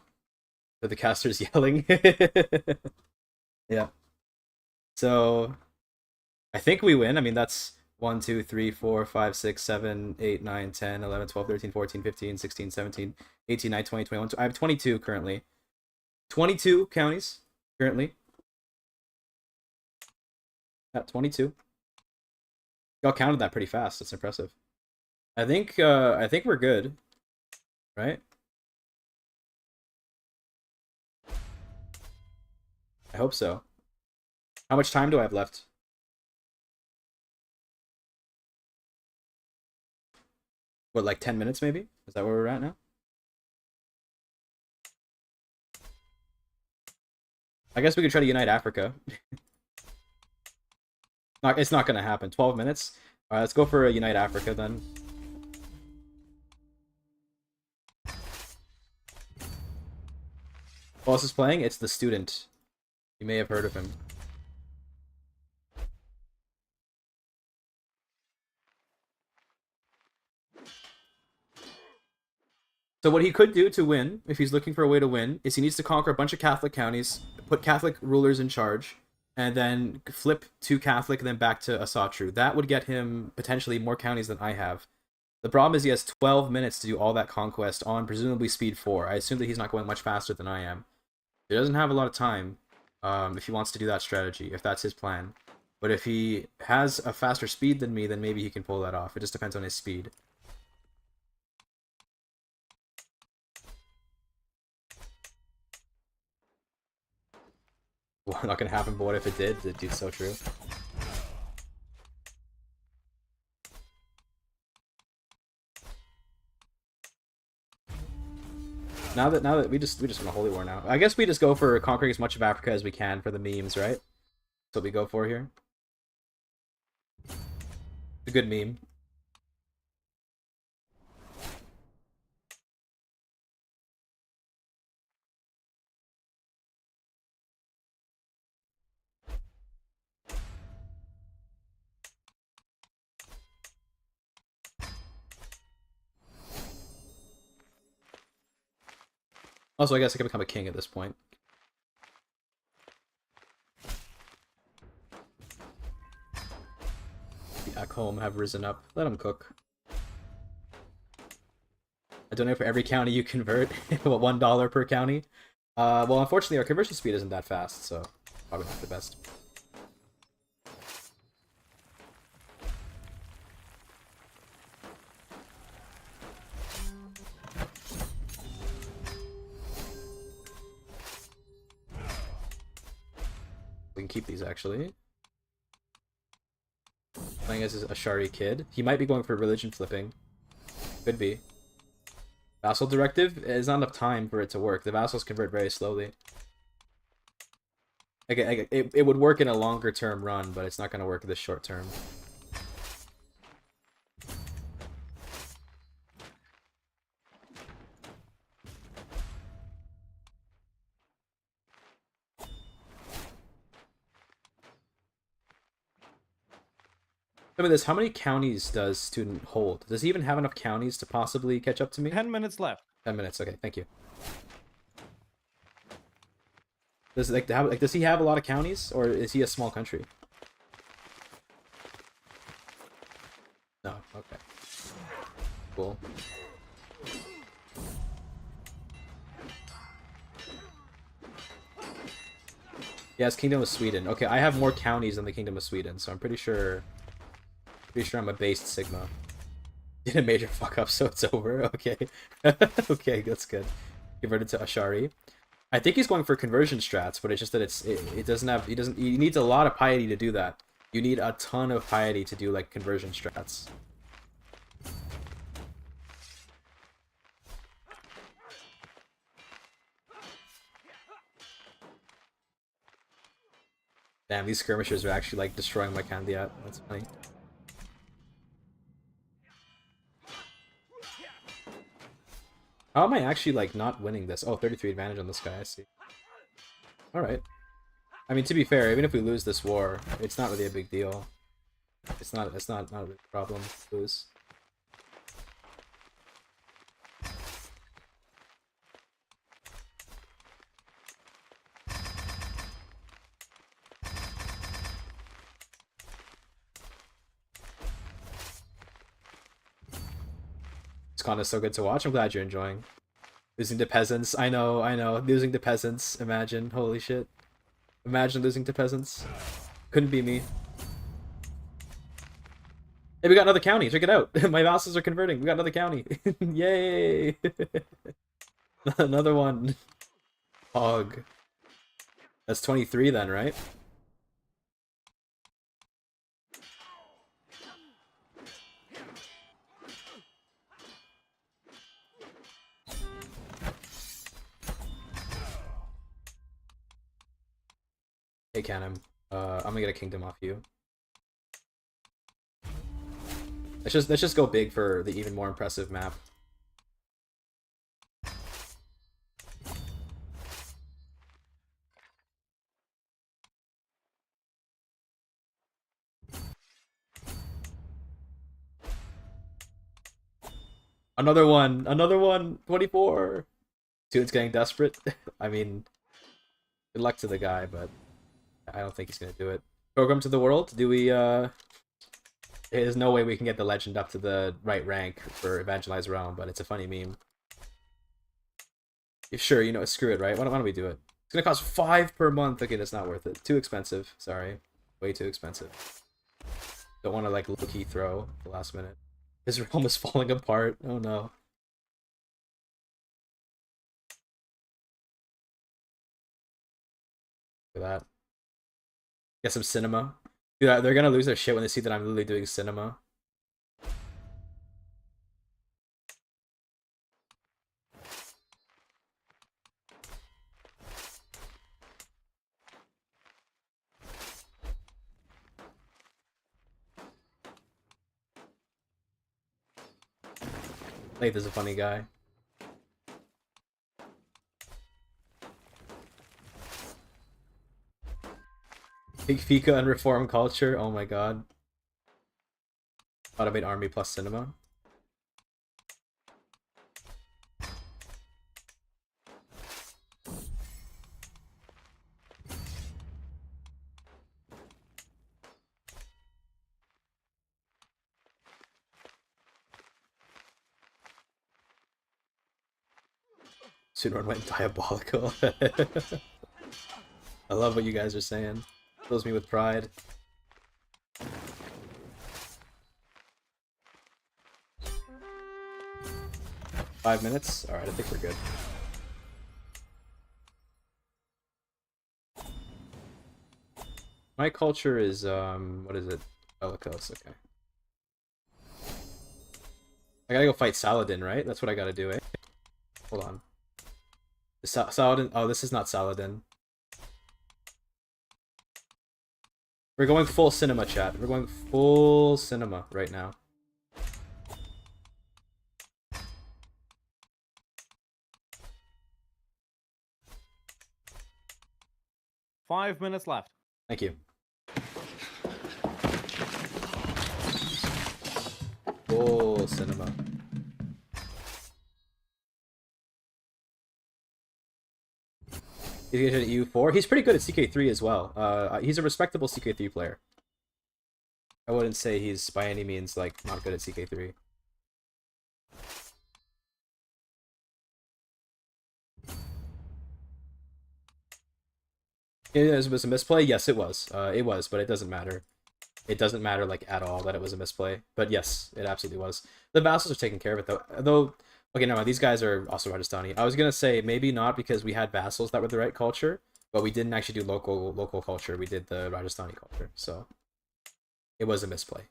So the caster's yelling. Yeah. So I think we win. I mean, that's 1, 2, 3, 4, 5, 6, 7, 8, 9, 10, 11, 12, 13, 14, 15, 16, 17, 18, 19, 20, 21. I have 22 currently. 22 counties currently. At 22. Y'all counted that pretty fast. That's impressive. I think we're good. Right? I hope so. How much time do I have left? What, like 10 minutes maybe? Is that where we're at now? I guess we could try to unite Africa. It's not gonna happen. 12 minutes? Alright, let's go for a unite Africa then. Who else is playing? It's the student. You may have heard of him. So what he could do to win, if he's looking for a way to win, is he needs to conquer a bunch of Catholic counties, put Catholic rulers in charge, and then flip to Catholic and then back to Asatru. That would get him potentially more counties than I have. The problem is he has 12 minutes to do all that conquest on presumably speed 4. I assume that he's not going much faster than I am. He doesn't have a lot of time. If he wants to do that strategy, if that's his plan. But if he has a faster speed than me, then maybe he can pull that off. It just depends on his speed. Well, not gonna happen, but what if it did? It's so true. Now that we just want a holy war now. I guess we just go for conquering as much of Africa as we can for the memes, right? That's what we go for here. It's a good meme. Also, I guess I can become a king at this point. The Akhom have risen up. Let them cook. I donate for every county you convert. What, $1 per county? Well, unfortunately, our conversion speed isn't that fast, so probably not the best. We can keep these actually. Playing as a Ashari kid. He might be going for religion flipping. Could be. Vassal directive is not enough time for it to work. The vassals convert very slowly. Okay, it would work in a longer term run, but it's not going to work in this short term. Tell me this, how many counties does student hold? Does he even have enough counties to possibly catch up to me? 10 minutes left. 10 minutes, okay, thank you. Does does he have a lot of counties, or is he a small country? No, okay. Cool. Yes, Kingdom of Sweden. Okay, I have more counties than the Kingdom of Sweden, so I'm pretty sure I'm a based Sigma. Did a major fuck up, so it's over. Okay. Okay, that's good. Converted to Ashari. I think he's going for conversion strats, but it's just that it doesn't have he needs a lot of piety to do that. You need a ton of piety to do like conversion strats. Damn, these skirmishers are actually like destroying my Candiat. That's funny. How am I actually, like, not winning this? Oh, 33 advantage on this guy, I see. Alright. I mean, to be fair, even if we lose this war, it's not really a big deal. It's not a big problem to lose. Con is so good to watch. I'm glad you're enjoying. Losing to peasants. I know. Losing to peasants. Imagine. Holy shit. Imagine losing to peasants. Couldn't be me. Hey, we got another county. Check it out. My vassals are converting. We got another county. Yay! Another one. Hog. That's 23 then, right? Hey, Canem. I'm gonna get a kingdom off you. Let's just go big for the even more impressive map. Another one, 24. Dude's getting desperate. I mean, good luck to the guy, but I don't think he's gonna do it. Program to the world? Do we, There's no way we can get the legend up to the right rank for Evangelize Realm, but it's a funny meme. If sure, you know, screw it, right? Why don't we do it? It's gonna cost 5 per month. Okay, that's not worth it. Too expensive. Sorry. Way too expensive. Don't want to, like, low-key throw at the last minute. His realm is falling apart. Oh no. Look at that. Get some cinema. Dude, they're gonna lose their shit when they see that I'm literally doing cinema. Lath is a funny guy. Big Fika and reform culture. Oh my god. Automate army plus cinema. Soon went diabolical. I love what you guys are saying. Fills me with pride. Five minutes? Alright, I think we're good. My culture is what is it? Bellicose. Okay. I gotta go fight Saladin, right? That's what I gotta do, eh? Hold on. Saladin. Oh, this is not Saladin. We're going full cinema, chat. We're going full cinema right now. Five minutes left. Thank you. Full cinema. He's at EU4. He's pretty good at CK3 as well. He's a respectable CK3 player. I wouldn't say he's by any means like not good at CK3. It was a misplay. Yes, it was. It was, but it doesn't matter. It doesn't matter like at all that it was a misplay. But yes, it absolutely was. The vassals are taking care of it though. Okay, no, these guys are also Rajasthani. I was gonna say maybe not because we had vassals that were the right culture, but we didn't actually do local culture. We did the Rajasthani culture, so it was a misplay.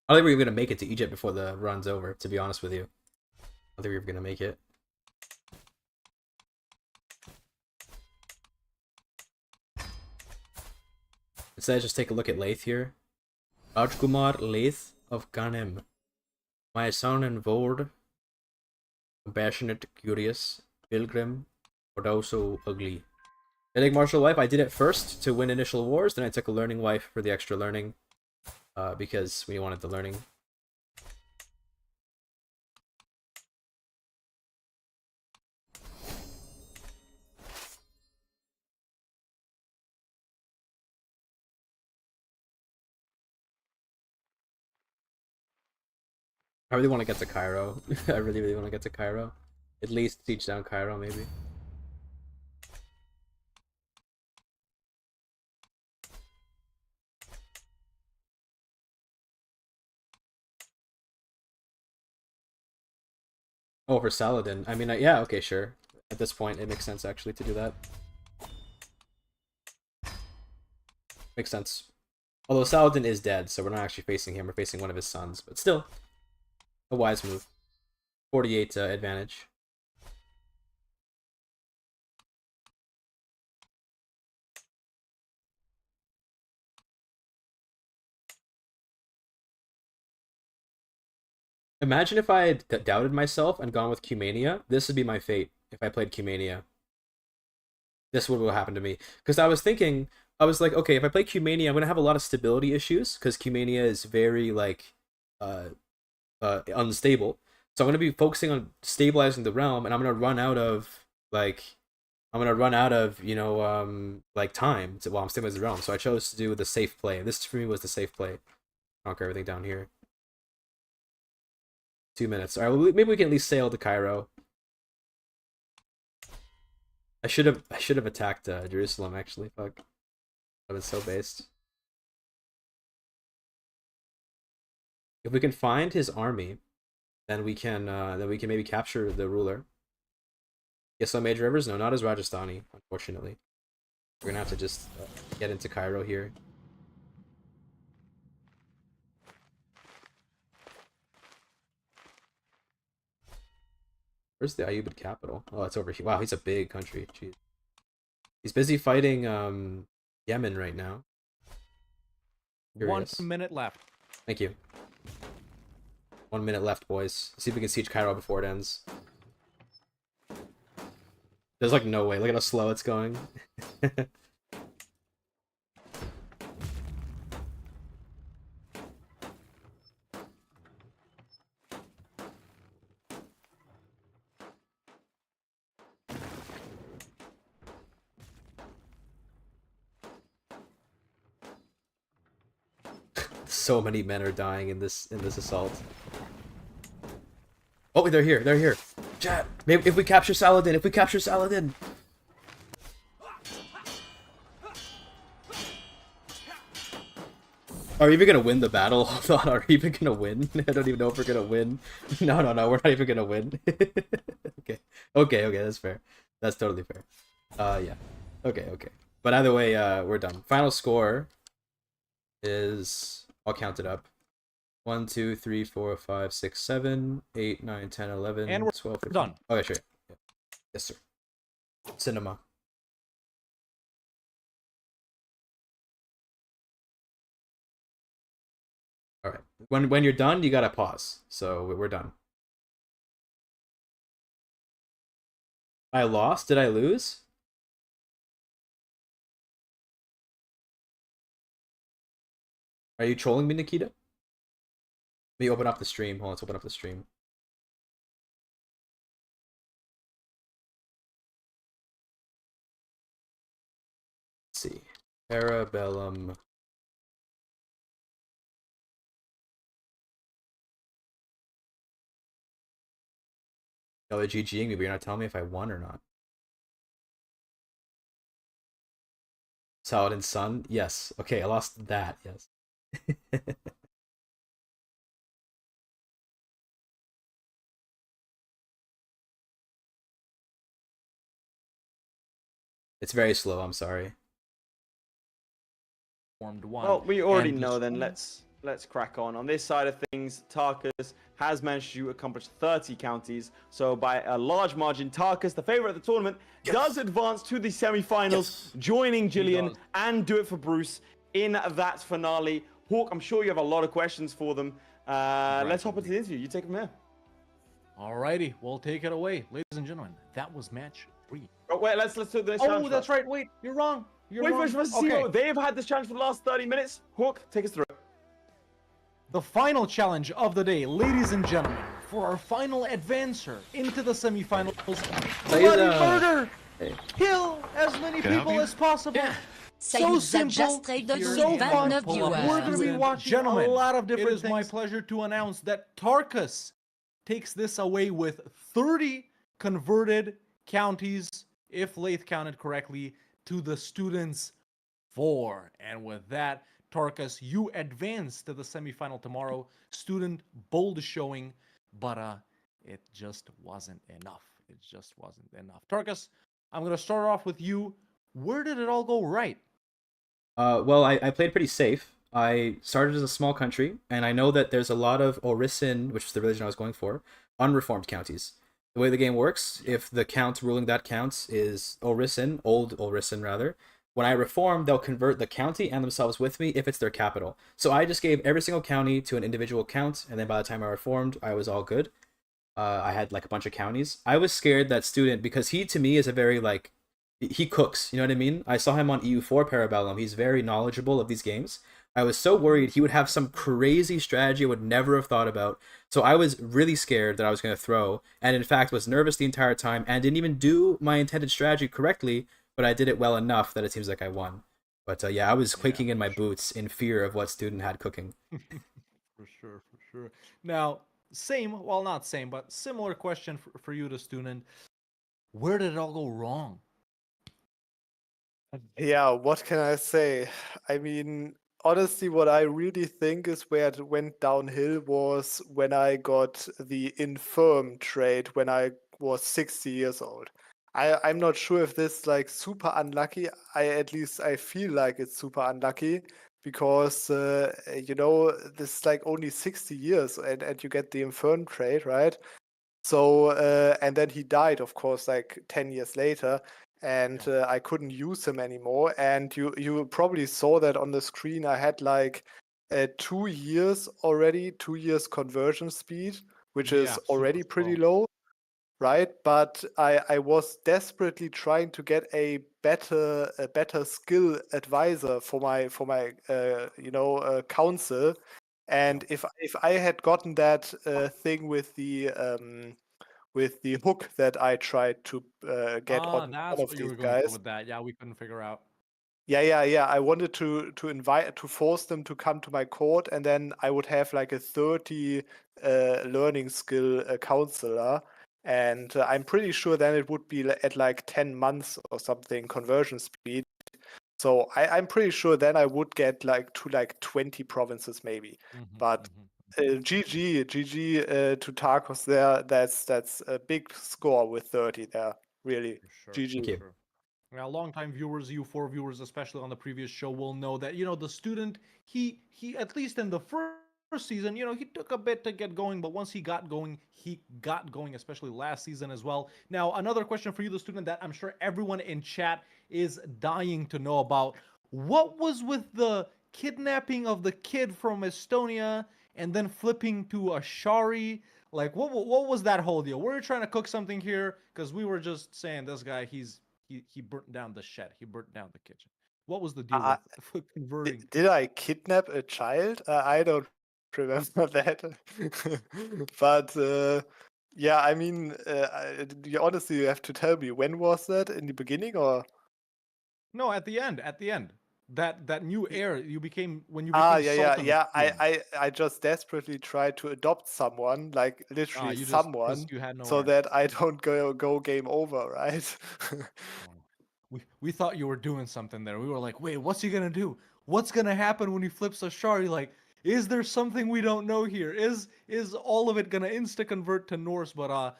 I don't think we were gonna make it to Egypt before the run's over, to be honest with you. I don't think we were gonna make it. Instead, just take a look at Laith here. Rajkumar Laith of Ganem. My son and ward. Compassionate, curious, pilgrim, but also ugly. I take martial wife. I did it first to win initial wars, then I took a learning wife for the extra learning. Because we wanted the learning. I really want to get to Cairo. I really want to get to Cairo. At least siege down Cairo, maybe. Oh, for Saladin. I mean, yeah, okay, sure. At this point, it makes sense, actually, to do that. Makes sense. Although Saladin is dead, so we're not actually facing him. We're facing one of his sons. But still, a wise move. 48 advantage. Imagine if I had doubted myself and gone with Cumania. This would be my fate if I played Cumania. This would what happened to me. Because I was thinking, I was like, okay, if I play Cumania, I'm going to have a lot of stability issues. Because Cumania is very, like, unstable. So I'm going to be focusing on stabilizing the realm, and I'm going to run out of, like, you know, like, time while I'm stabilizing the realm. So I chose to do the safe play. This, for me, was the safe play. Conquer everything down here. 2 minutes. All right, well, maybe we can at least sail to Cairo. I should have attacked Jerusalem, actually. Fuck, I've been so based. If we can find his army, then we can maybe capture the ruler. Yes, on major rivers. No, not as Rajasthani, unfortunately. We're gonna have to just get into Cairo here. Where's the Ayyubid capital? Oh, it's over here. Wow, he's a big country. Jeez. He's busy fighting Yemen right now. Curious. 1 minute left. Thank you. 1 minute left, boys. See if we can siege Cairo before it ends. There's like no way. Look at how slow it's going. So many men are dying in this assault. Oh, they're here. They're here. Chat. Maybe if we capture Saladin. If we capture Saladin. Are we even gonna win the battle? Hold on. Are we even gonna win? I don't even know if we're gonna win. No. We're not even gonna win. Okay. That's fair. That's totally fair. Yeah. Okay. But either way, we're done. Final score is, I'll count it up. 1, 2, 3, 4, 5, 6, 7, 8, 9, 10, 11, And we're 12, 13. done. Okay, sure. Yeah. Yes, sir. Cinema. All right. When you're done, you gotta pause. So we're done. I lost? Did I lose? Are you trolling me, Nikita? Let me open up the stream. Hold on, let's open up the stream. Let's see. Parabellum. Y'all are GGing me, but you're not telling me if I won or not. Saladin's son? Yes. Okay, I lost that, yes. It's very slow, I'm sorry. Formed one. Well, we already And know this then. one- Let's crack on. On this side of things, Tarkus has managed to accomplish 30 counties. So by a large margin, Tarkus, the favorite of the tournament, does advance to the semi-finals, joining Jillian does. and do it for Bruce in that finale. Hawk, I'm sure you have a lot of questions for them. Let's hop into the interview. You take it from here. Alrighty, we'll take it away, ladies and gentlemen. That was match 3. Oh, wait, let's do the next Oh, challenge that's first. right. Wait, you're wrong. You're Wait wrong. for us, Okay. They've had this challenge for the last 30 minutes. Hawk, take us through it. The final challenge of the day, ladies and gentlemen, for our final advancer into the semifinals. Bloody murder! Hey. Kill as many people as possible. Ça So y est, vous êtes simple, just straight de so fun. 29 We're going to be viewers. watching Gentlemen, a lot of different it is things. It is my pleasure to announce that Tarkus takes this away with 30 converted counties, if Lath counted correctly, to the students 4. And with that, Tarkus, you advance to the semifinal tomorrow. Student bold showing, but it just wasn't enough. It just wasn't enough. Tarkus, I'm going to start off with you. Where did it all go right? Well, I played pretty safe. I started as a small country, and I know that there's a lot of Orisin, which is the religion I was going for, unreformed counties. The way the game works, if the count ruling that counts is Orisin, old Orisin rather, when I reform, they'll convert the county and themselves with me if it's their capital. So I just gave every single county to an individual count, and then by the time I reformed, I was all good. I had like a bunch of counties. I was scared that student, because he to me is a very like, he cooks, you know what I mean? I saw him on EU4 Parabellum. He's very knowledgeable of these games. I was so worried he would have some crazy strategy I would never have thought about. So I was really scared that I was going to throw, and in fact was nervous the entire time and didn't even do my intended strategy correctly, but I did it well enough that it seems like I won. But yeah, I was quaking in my boots in fear of what student had cooking. For sure. Now, well, not same, but similar question for you, the student. Where did it all go wrong? Yeah, what can I say? I mean, honestly, what I really think is where it went downhill was when I got the infirm trait when I was 60 years old. I'm not sure if this is like super unlucky. I feel like it's super unlucky because this is like only 60 years and you get the infirm trait, right? So and then he died, of course, like 10 years later, and I couldn't use him anymore. And you probably saw that on the screen. I had like 2 years already, 2 years conversion speed, which is already pretty low, right? But I was desperately trying to get a better skill advisor for my council. And if I had gotten that thing with the hook that I tried to get on That's one of what you these were going for guys, with that. Yeah, we couldn't figure out. Yeah. I wanted to force them to come to my court, and then I would have like a 30 learning skill counselor, and I'm pretty sure then it would be at like 10 months or something conversion speed. So I'm pretty sure then I would get like to like 20 provinces maybe. But GG to Tarkos there. That's a big score with 30 there. Really, For sure. GG. Thank you. Sure. Now, longtime viewers, U4 viewers, especially on the previous show, will know that the student he at least in the first season, he took a bit to get going, but once he got going, especially last season as well. Now, another question for you, the student, that I'm sure everyone in chat is dying to know about: what was with the kidnapping of the kid from Estonia and then flipping to a Shari? Like, what was that whole deal? Were you trying to cook something here? Because we were just saying this guy, he burnt down the shed. He burnt down the kitchen. What was the deal with converting? Did I kidnap a child? I don't remember that. But yeah, I mean, honestly, you have to tell me, when was that? In the beginning, or? No, at the end. At the end. That new heir you became when you Ah, became yeah. Sultan. I just desperately tried to adopt someone, like literally You just someone, you had no so heir. that I don't go game over, right? We thought you were doing something there. We were like, wait, what's he gonna do? What's gonna happen when he flips a Shari? Like, is there something we don't know here? Is all of it gonna insta convert to Norse? But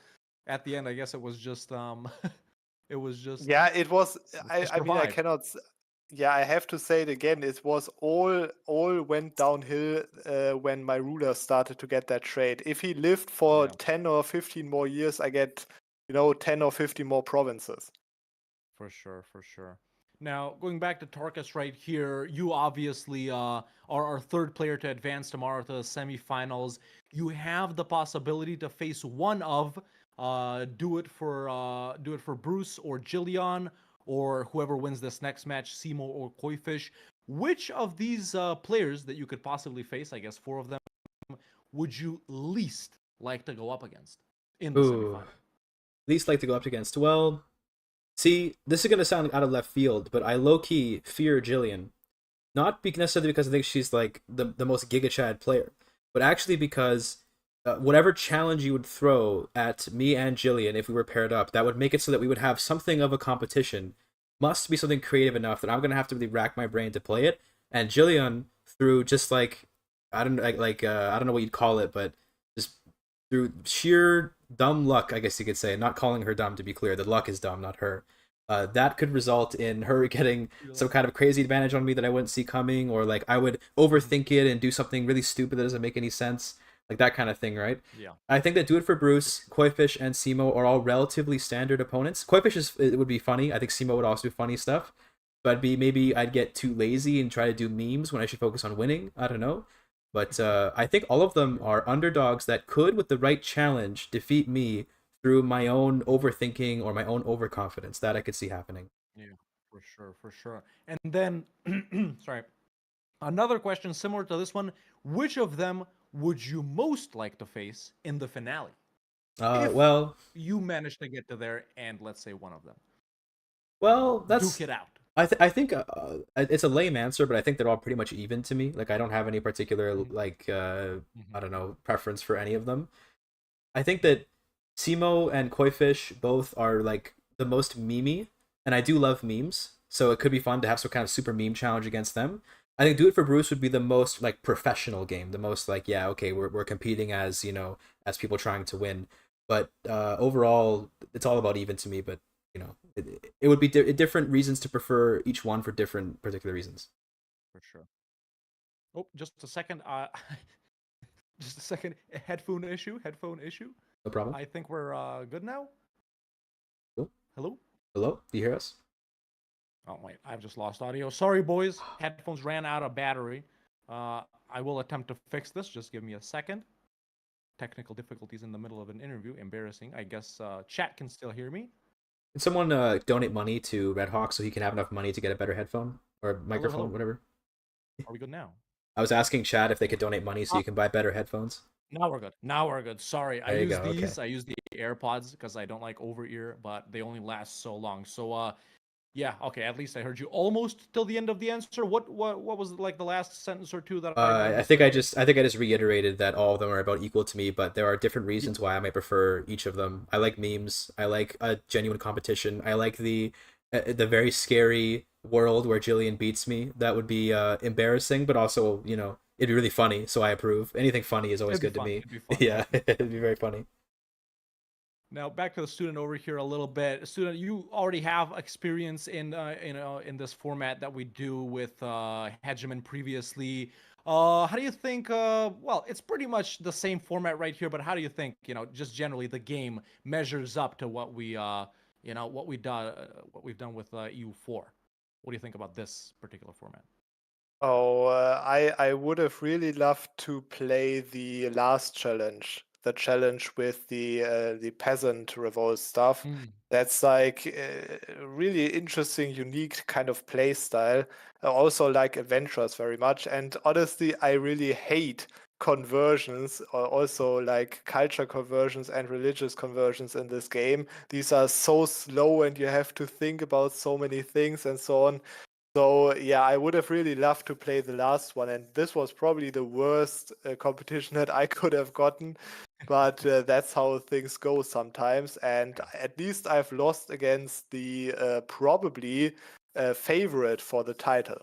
at the end, I guess it was just it was just Yeah, it was. to I mean, I survive. cannot. Yeah, I have to say it again. It was all went downhill when my ruler started to get that trade. If he lived for Yeah. 10 or 15 more years, I get 10 or 15 more provinces. For sure. Now, going back to Tarkus right here, you obviously are our third player to advance tomorrow to the semifinals. You have the possibility to face one of do it for Bruce or Jillian, or whoever wins this next match, Simo or Koifish. Which of these players that you could possibly face, I guess 4 of them, would you least like to go up against in the semifinal? Least like to go up against. Well, see, this is gonna sound out of left field, but I low key fear Jillian, not necessarily because I think she's like the most GigaChad player, but actually because whatever challenge you would throw at me and Jillian if we were paired up, that would make it so that we would have something of a competition. Must be something creative enough that I'm gonna have to really rack my brain to play it. And Jillian, through just like I don't I don't know what you'd call it, but just through sheer dumb luck, I guess you could say. Not calling her dumb, to be clear. The luck is dumb, not her. That could result in her getting some kind of crazy advantage on me that I wouldn't see coming, or like I would overthink it and do something really stupid that doesn't make any sense, like that kind of thing, right? Yeah. I think that Do It for Bruce, Koifish, and Simo are all relatively standard opponents. It would be funny. I think Simo would also do funny stuff, but maybe I'd get too lazy and try to do memes when I should focus on winning. I don't know. But I think all of them are underdogs that could, with the right challenge, defeat me through my own overthinking or my own overconfidence. That I could see happening. Yeah, for sure. And then, sorry, another question similar to this one: which of them would you most like to face in the finale? If Well, you manage to get to there, and let's say one of them, that's duke it out. I think it's a lame answer, but I think they're all pretty much even to me. Like I don't have any particular like I don't know, preference for any of them. I think that Simo and Koifish both are like the most memey, and I do love memes, so it could be fun to have some kind of super meme challenge against them. I think Do It for Bruce would be the most like professional game, the most like, yeah, okay, we're competing as as people trying to win. But overall, it's all about even to me. But it would be different reasons to prefer each one for different particular reasons. For sure. Oh, just a second. Just a second. Headphone issue. No problem. I think we're good now. Cool. Hello. Hello, do you hear us? Oh wait, I've just lost audio. Sorry, boys. Headphones ran out of battery. I will attempt to fix this. Just give me a second. Technical difficulties in the middle of an interview. Embarrassing. I guess chat can still hear me. Can someone donate money to Red Hawk so he can have enough money to get a better headphone or microphone, hello. whatever? Are we good now? I was asking Chad if they could donate money so you can buy better headphones. Now we're good. Sorry, There you go, okay. I use the AirPods because I don't like over ear, but they only last so long. So Yeah, okay, at least I heard you almost till the end of the answer. What was like the last sentence or two that I I missed think there? I think I just reiterated that all of them are about equal to me, but there are different reasons why I might prefer each of them. I like memes. I like a genuine competition. I like the very scary world where Jillian beats me. That would be embarrassing, but also, you know, it'd be really funny. So I approve. Anything funny is always It'd be good to fun. me. It'd be fun. Yeah, Right? it'd be very funny. Now back to the student over here a little bit. Student, you already have experience in this format that we do with Hegemon previously. How do you think? Well, it's pretty much the same format right here, but how do you think? Just generally the game measures up to what what we've done with EU4. What do you think about this particular format? Oh, I would have really loved to play the last challenge, the challenge with the peasant revolt stuff. That's like a really interesting, unique kind of play style. I also like adventures very much, and honestly, I really hate conversions or also like culture conversions and religious conversions in this game. These are so slow, and you have to think about so many things and so on. So yeah, I would have really loved to play the last one, and this was probably the worst competition that I could have gotten. But that's how things go sometimes. And at least I've lost against the probably favorite for the title.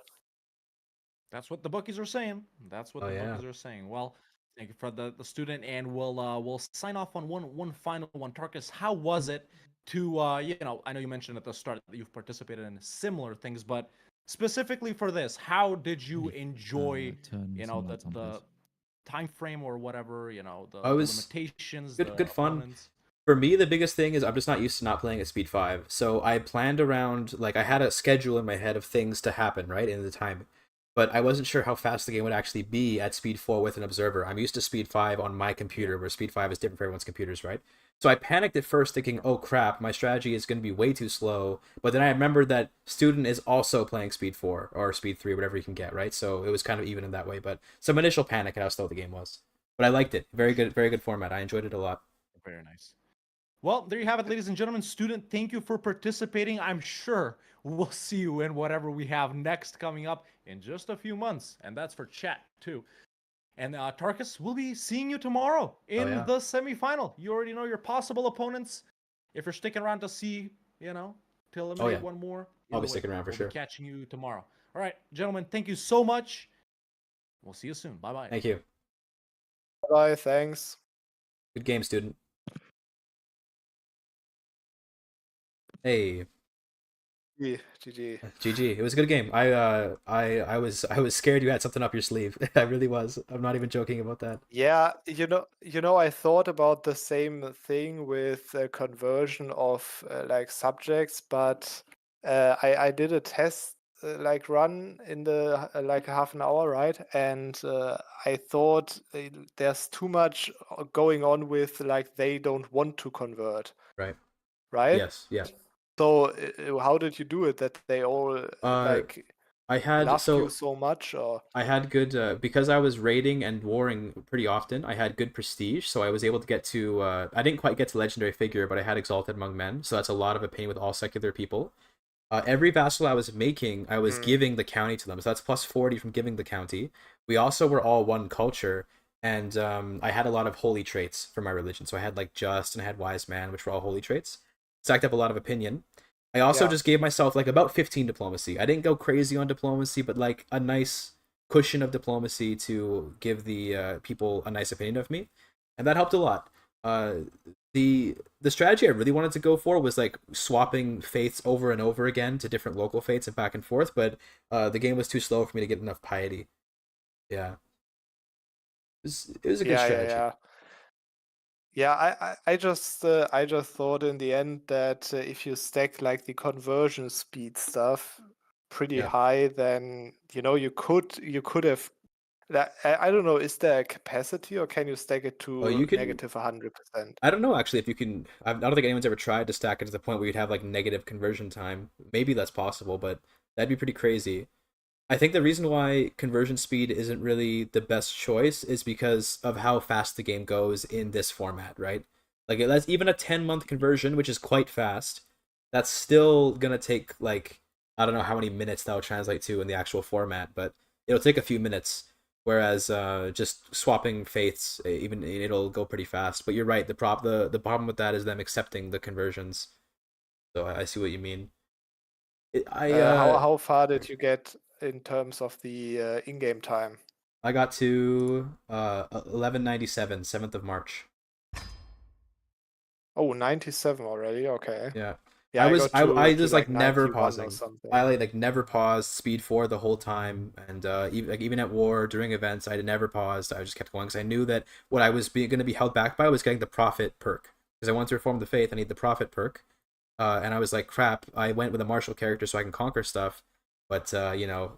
That's what the bookies are saying. That's what Oh the yeah. bookies are saying. Well, thank you for the student, and we'll sign off on one final one. Tarkus, how was it to I know you mentioned at the start that you've participated in similar things, but specifically for this, how did you enjoy Turn some the lights on, please. time frame or whatever, I the was limitations, good the good fun. opponents? For me, the biggest thing is I'm just not used to not playing at speed 5. So I planned around, like, I had a schedule in my head of things to happen, right, in the time. But I wasn't sure how fast the game would actually be at speed 4 with an observer. I'm used to speed 5 on my computer, where speed 5 is different for everyone's computers, right? So I panicked at first, thinking, oh crap, my strategy is going to be way too slow. But then I remembered that Student is also playing speed 4 or speed 3, whatever you can get, right? So it was kind of even in that way. But some initial panic at how slow the game was. But I liked it. Very good format. I enjoyed it a lot. Very nice. Well, there you have it, ladies and gentlemen. Student, thank you for participating. I'm sure we'll see you in whatever we have next coming up in just a few months. And that's for chat, too. And Tarkus, we'll be seeing you tomorrow in yeah. the semifinal. You already know your possible opponents. If you're sticking around to see, to eliminate one more, I'll be either way, sticking around for we'll sure. be catching you tomorrow. All right, gentlemen, thank you so much. We'll see you soon. Bye-bye. Thank you. Bye, thanks. Good game, Student. Hey. GG. GG. It was a good game. I was scared you had something up your sleeve. I really was. I'm not even joking about that. Yeah, I thought about the same thing with conversion of like subjects, but I did a test like run in the like half an hour, right? And I thought there's too much going on with like they don't want to convert, Right. right? Yes. Yeah. So how did you do it that they all like I had loved you so much, or? I had good because I was raiding and warring pretty often. I had good prestige, so I was able to get to. I didn't quite get to legendary figure, but I had exalted among men. So that's a lot of a pain with all secular people. Every vassal I was making, I was giving the county to them. So that's plus 40 from giving the county. We also were all one culture, and I had a lot of holy traits for my religion. So I had like just and I had wise man, which were all holy traits. Stacked up a lot of opinion. I also just gave myself like about 15 diplomacy. I didn't go crazy on diplomacy, but like a nice cushion of diplomacy to give the people a nice opinion of me, and that helped a lot. The strategy I really wanted to go for was like swapping faiths over and over again to different local faiths and back and forth, but the game was too slow for me to get enough piety. Yeah, it was a good strategy. Yeah, I just thought in the end that if you stack like the conversion speed stuff pretty high, then you could have. I don't know. Is there a capacity, or can you stack it to You can negative 100%? I don't know actually if you can. I don't think anyone's ever tried to stack it to the point where you'd have like negative conversion time. Maybe that's possible, but that'd be pretty crazy. I think the reason why conversion speed isn't really the best choice is because of how fast the game goes in this format, right? Like that's even a 10-month conversion, which is quite fast. that's still gonna take like I don't know how many minutes that'll translate to in the actual format, but it'll take a few minutes. Whereas just swapping faiths, even it'll go pretty fast. But you're right. The problem with that is them accepting the conversions. So I see what you mean. How far did you get in terms of the in-game time? I got to 1197, 7th of March. Oh, 97 already. Okay. Yeah. Yeah, I got to, I to just like never 91 or pausing. something. I like never paused, speed 4 the whole time, and even at war during events, I never paused. I just kept going because I knew that what I was going to be held back by was getting the prophet perk because I wanted to reform the faith. I need the prophet perk, and I was like, crap. I went with a martial character so I can conquer stuff, but you know,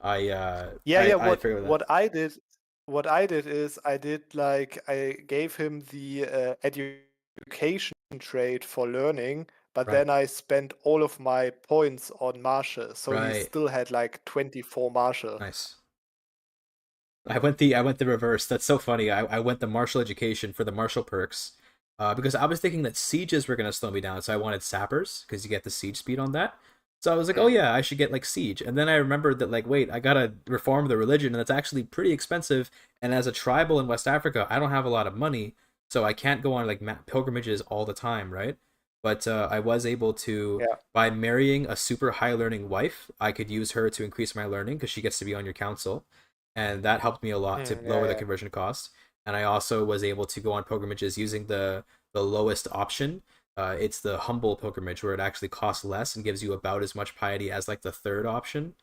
I figured that. What I did is I gave him the education trait for learning, but Right. then I spent all of my points on martial, so he Right. still had like 24 martial. Nice. I went the reverse. That's so funny. I went the martial education for the martial perks, because I was thinking that sieges were gonna slow me down, so I wanted sappers because you get the siege speed on that. So I was like, oh yeah, I should get like siege, and then I remembered that like, wait, I gotta reform the religion, and that's actually pretty expensive. And as a tribal in West Africa, I don't have a lot of money, so I can't go on like pilgrimages all the time, right? But I was able to, Yeah. by marrying a super high learning wife, I could use her to increase my learning because she gets to be on your council, and that helped me a lot to Yeah, lower the yeah. conversion cost. And I also was able to go on pilgrimages using the lowest option. It's the humble pilgrimage where it actually costs less and gives you about as much piety as like the third option.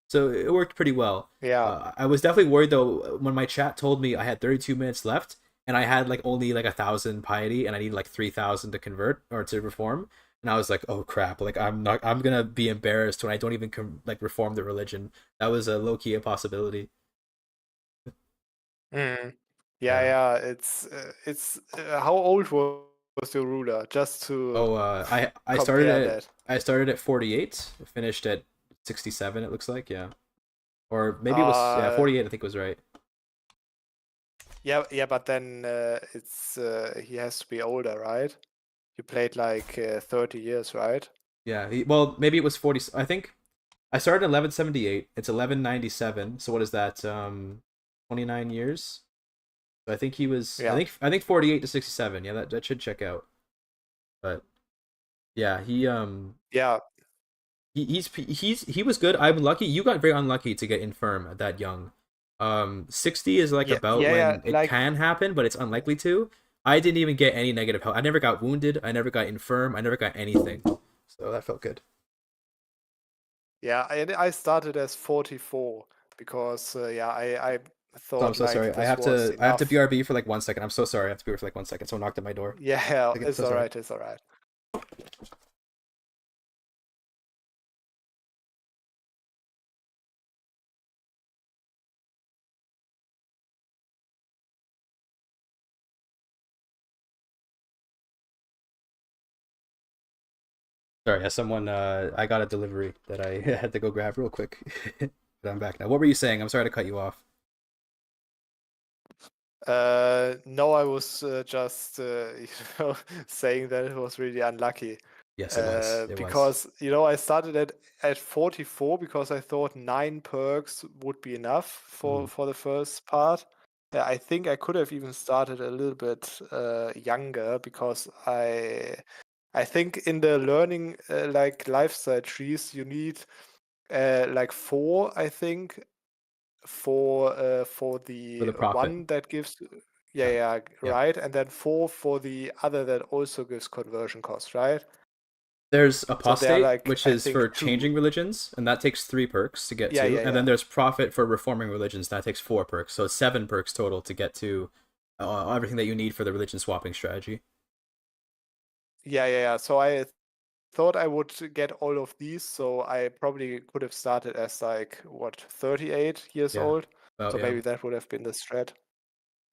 So it worked pretty well. Yeah. I was definitely worried though when my chat told me I had 32 minutes left and I had like only like 1,000 piety and I need like 3,000 to convert or to reform. And I was like, oh crap! Like I'm gonna be embarrassed when I don't even like reform the religion. That was a low key a possibility. Mm. Yeah. Yeah. It's how old was your ruler? Just to Oh, I started compare at that. I started at 48, finished at 67. It looks like, yeah, or maybe it was 48. I think was right. Yeah, but then it's he has to be older, right? You played like 30 years, right? Yeah, well, maybe it was 40. I think I started at 1178. It's 1197. So what is that? 29 years. So I think he was. Yeah. I think 48 to 67. Yeah, that should check out. But yeah, Yeah. he was good. I'm lucky. You got very unlucky to get infirm at that young. 60 is like Yeah, about yeah, when it like- can happen, but it's unlikely to. I didn't even get any negative health. I never got wounded. I never got infirm. I never got anything. So that felt good. Yeah, I started as 44 because I thought So I'm so like sorry. this was I have to enough. BRB for like 1 second. I'm so sorry. I have to BRB for like 1 second. Someone knocked at my door. Yeah, Okay, it's so all sorry. right. It's all right. Sorry, yeah, someone I got a delivery that I had to go grab real quick. But I'm back now. What were you saying? I'm sorry to cut you off. No, I was just saying that it was really unlucky. Yes, it was. It was. Because I started at 44 because I thought 9 perks would be enough for the first part. Yeah, I think I could have even started a little bit younger because I think in the learning like lifestyle trees you need like 4, I think, for the prophet. one that gives yeah, right, and then 4 for the other that also gives conversion cost, right? There's So they're apostate, like, which I is think, for 2. changing religions, and that takes 3 perks to get Yeah, to. yeah, And then yeah. there's prophet for reforming religions, that takes 4 perks. So it's 7 perks total to get to everything that you need for the religion swapping strategy. Yeah. So I thought I would get all of these, so I probably could have started as like 38 years Yeah. old. Oh, So yeah. maybe that would have been the strat.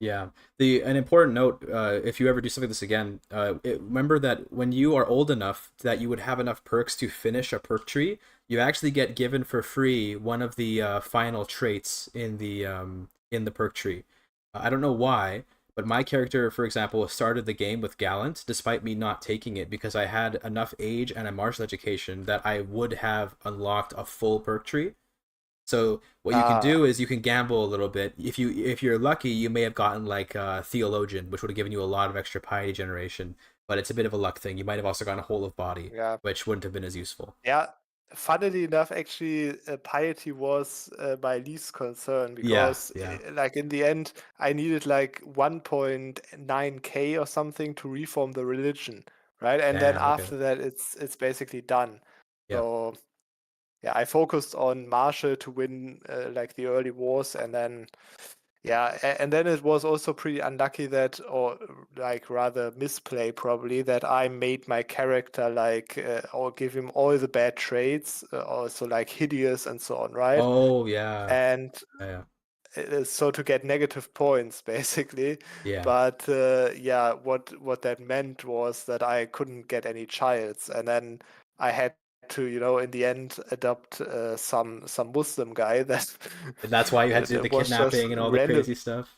Yeah. An important note, if you ever do something like this again, remember that when you are old enough that you would have enough perks to finish a perk tree, you actually get given for free one of the final traits in the perk tree. I don't know why, But my character, for example, started the game with Gallant, despite me not taking it because I had enough age and a martial education that I would have unlocked a full perk tree. So what you can do is you can gamble a little bit. If you're lucky, you may have gotten like Theologian, which would have given you a lot of extra piety generation. But it's a bit of a luck thing. You might have also gotten a Whole of Body, which wouldn't have been as useful. Yeah. Funnily enough, actually, piety was my least concern because, like in the end, I needed like 1.9k or something to reform the religion, right? And then after that, it's basically done. So yeah, I focused on martial to win like the early wars, and then and then it was also pretty unlucky that, or like rather misplay probably, that I made my character like or give him all the bad traits, also like hideous and so on, right? Oh yeah. And so to get negative points basically. But what that meant was that I couldn't get any childs, and then I had to, in the end adopt some Muslim guy that and that's why you had to do the kidnapping and all the crazy stuff.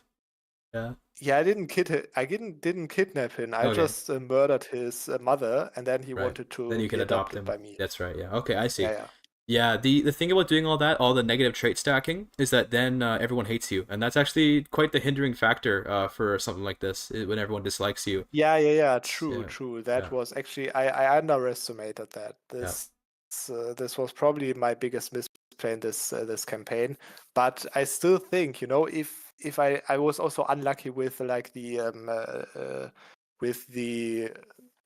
Yeah, I didn't kidnap him. I just murdered his mother, and then he wanted to then you can be adopt adopted him by me. That's right. Yeah. Okay, I see. Yeah. The thing about doing all that, all the negative trait stacking, is that then everyone hates you, and that's actually quite the hindering factor for something like this, when everyone dislikes you. Yeah. True. That was actually I underestimated that. This was probably my biggest misplay in this campaign. But I still think, if I was also unlucky with like the with the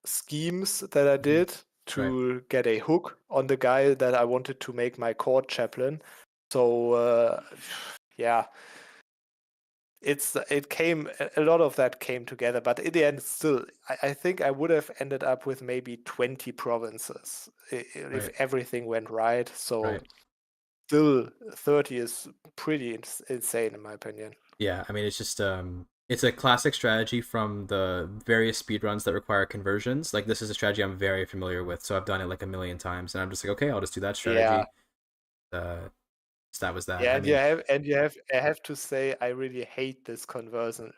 schemes that I did to get a hook on the guy that I wanted to make my court chaplain. So a lot of that came together, but in the end, still, I think I would have ended up with maybe 20 provinces if everything went right. So still, 30 is pretty insane in my opinion. Yeah, I mean, it's just it's a classic strategy from the various speedruns that require conversions. Like, this is a strategy I'm very familiar with, so I've done it like a million times, and I'm just like, okay, I'll just do that strategy. So that was that. Yeah, I have to say, I really hate this conversion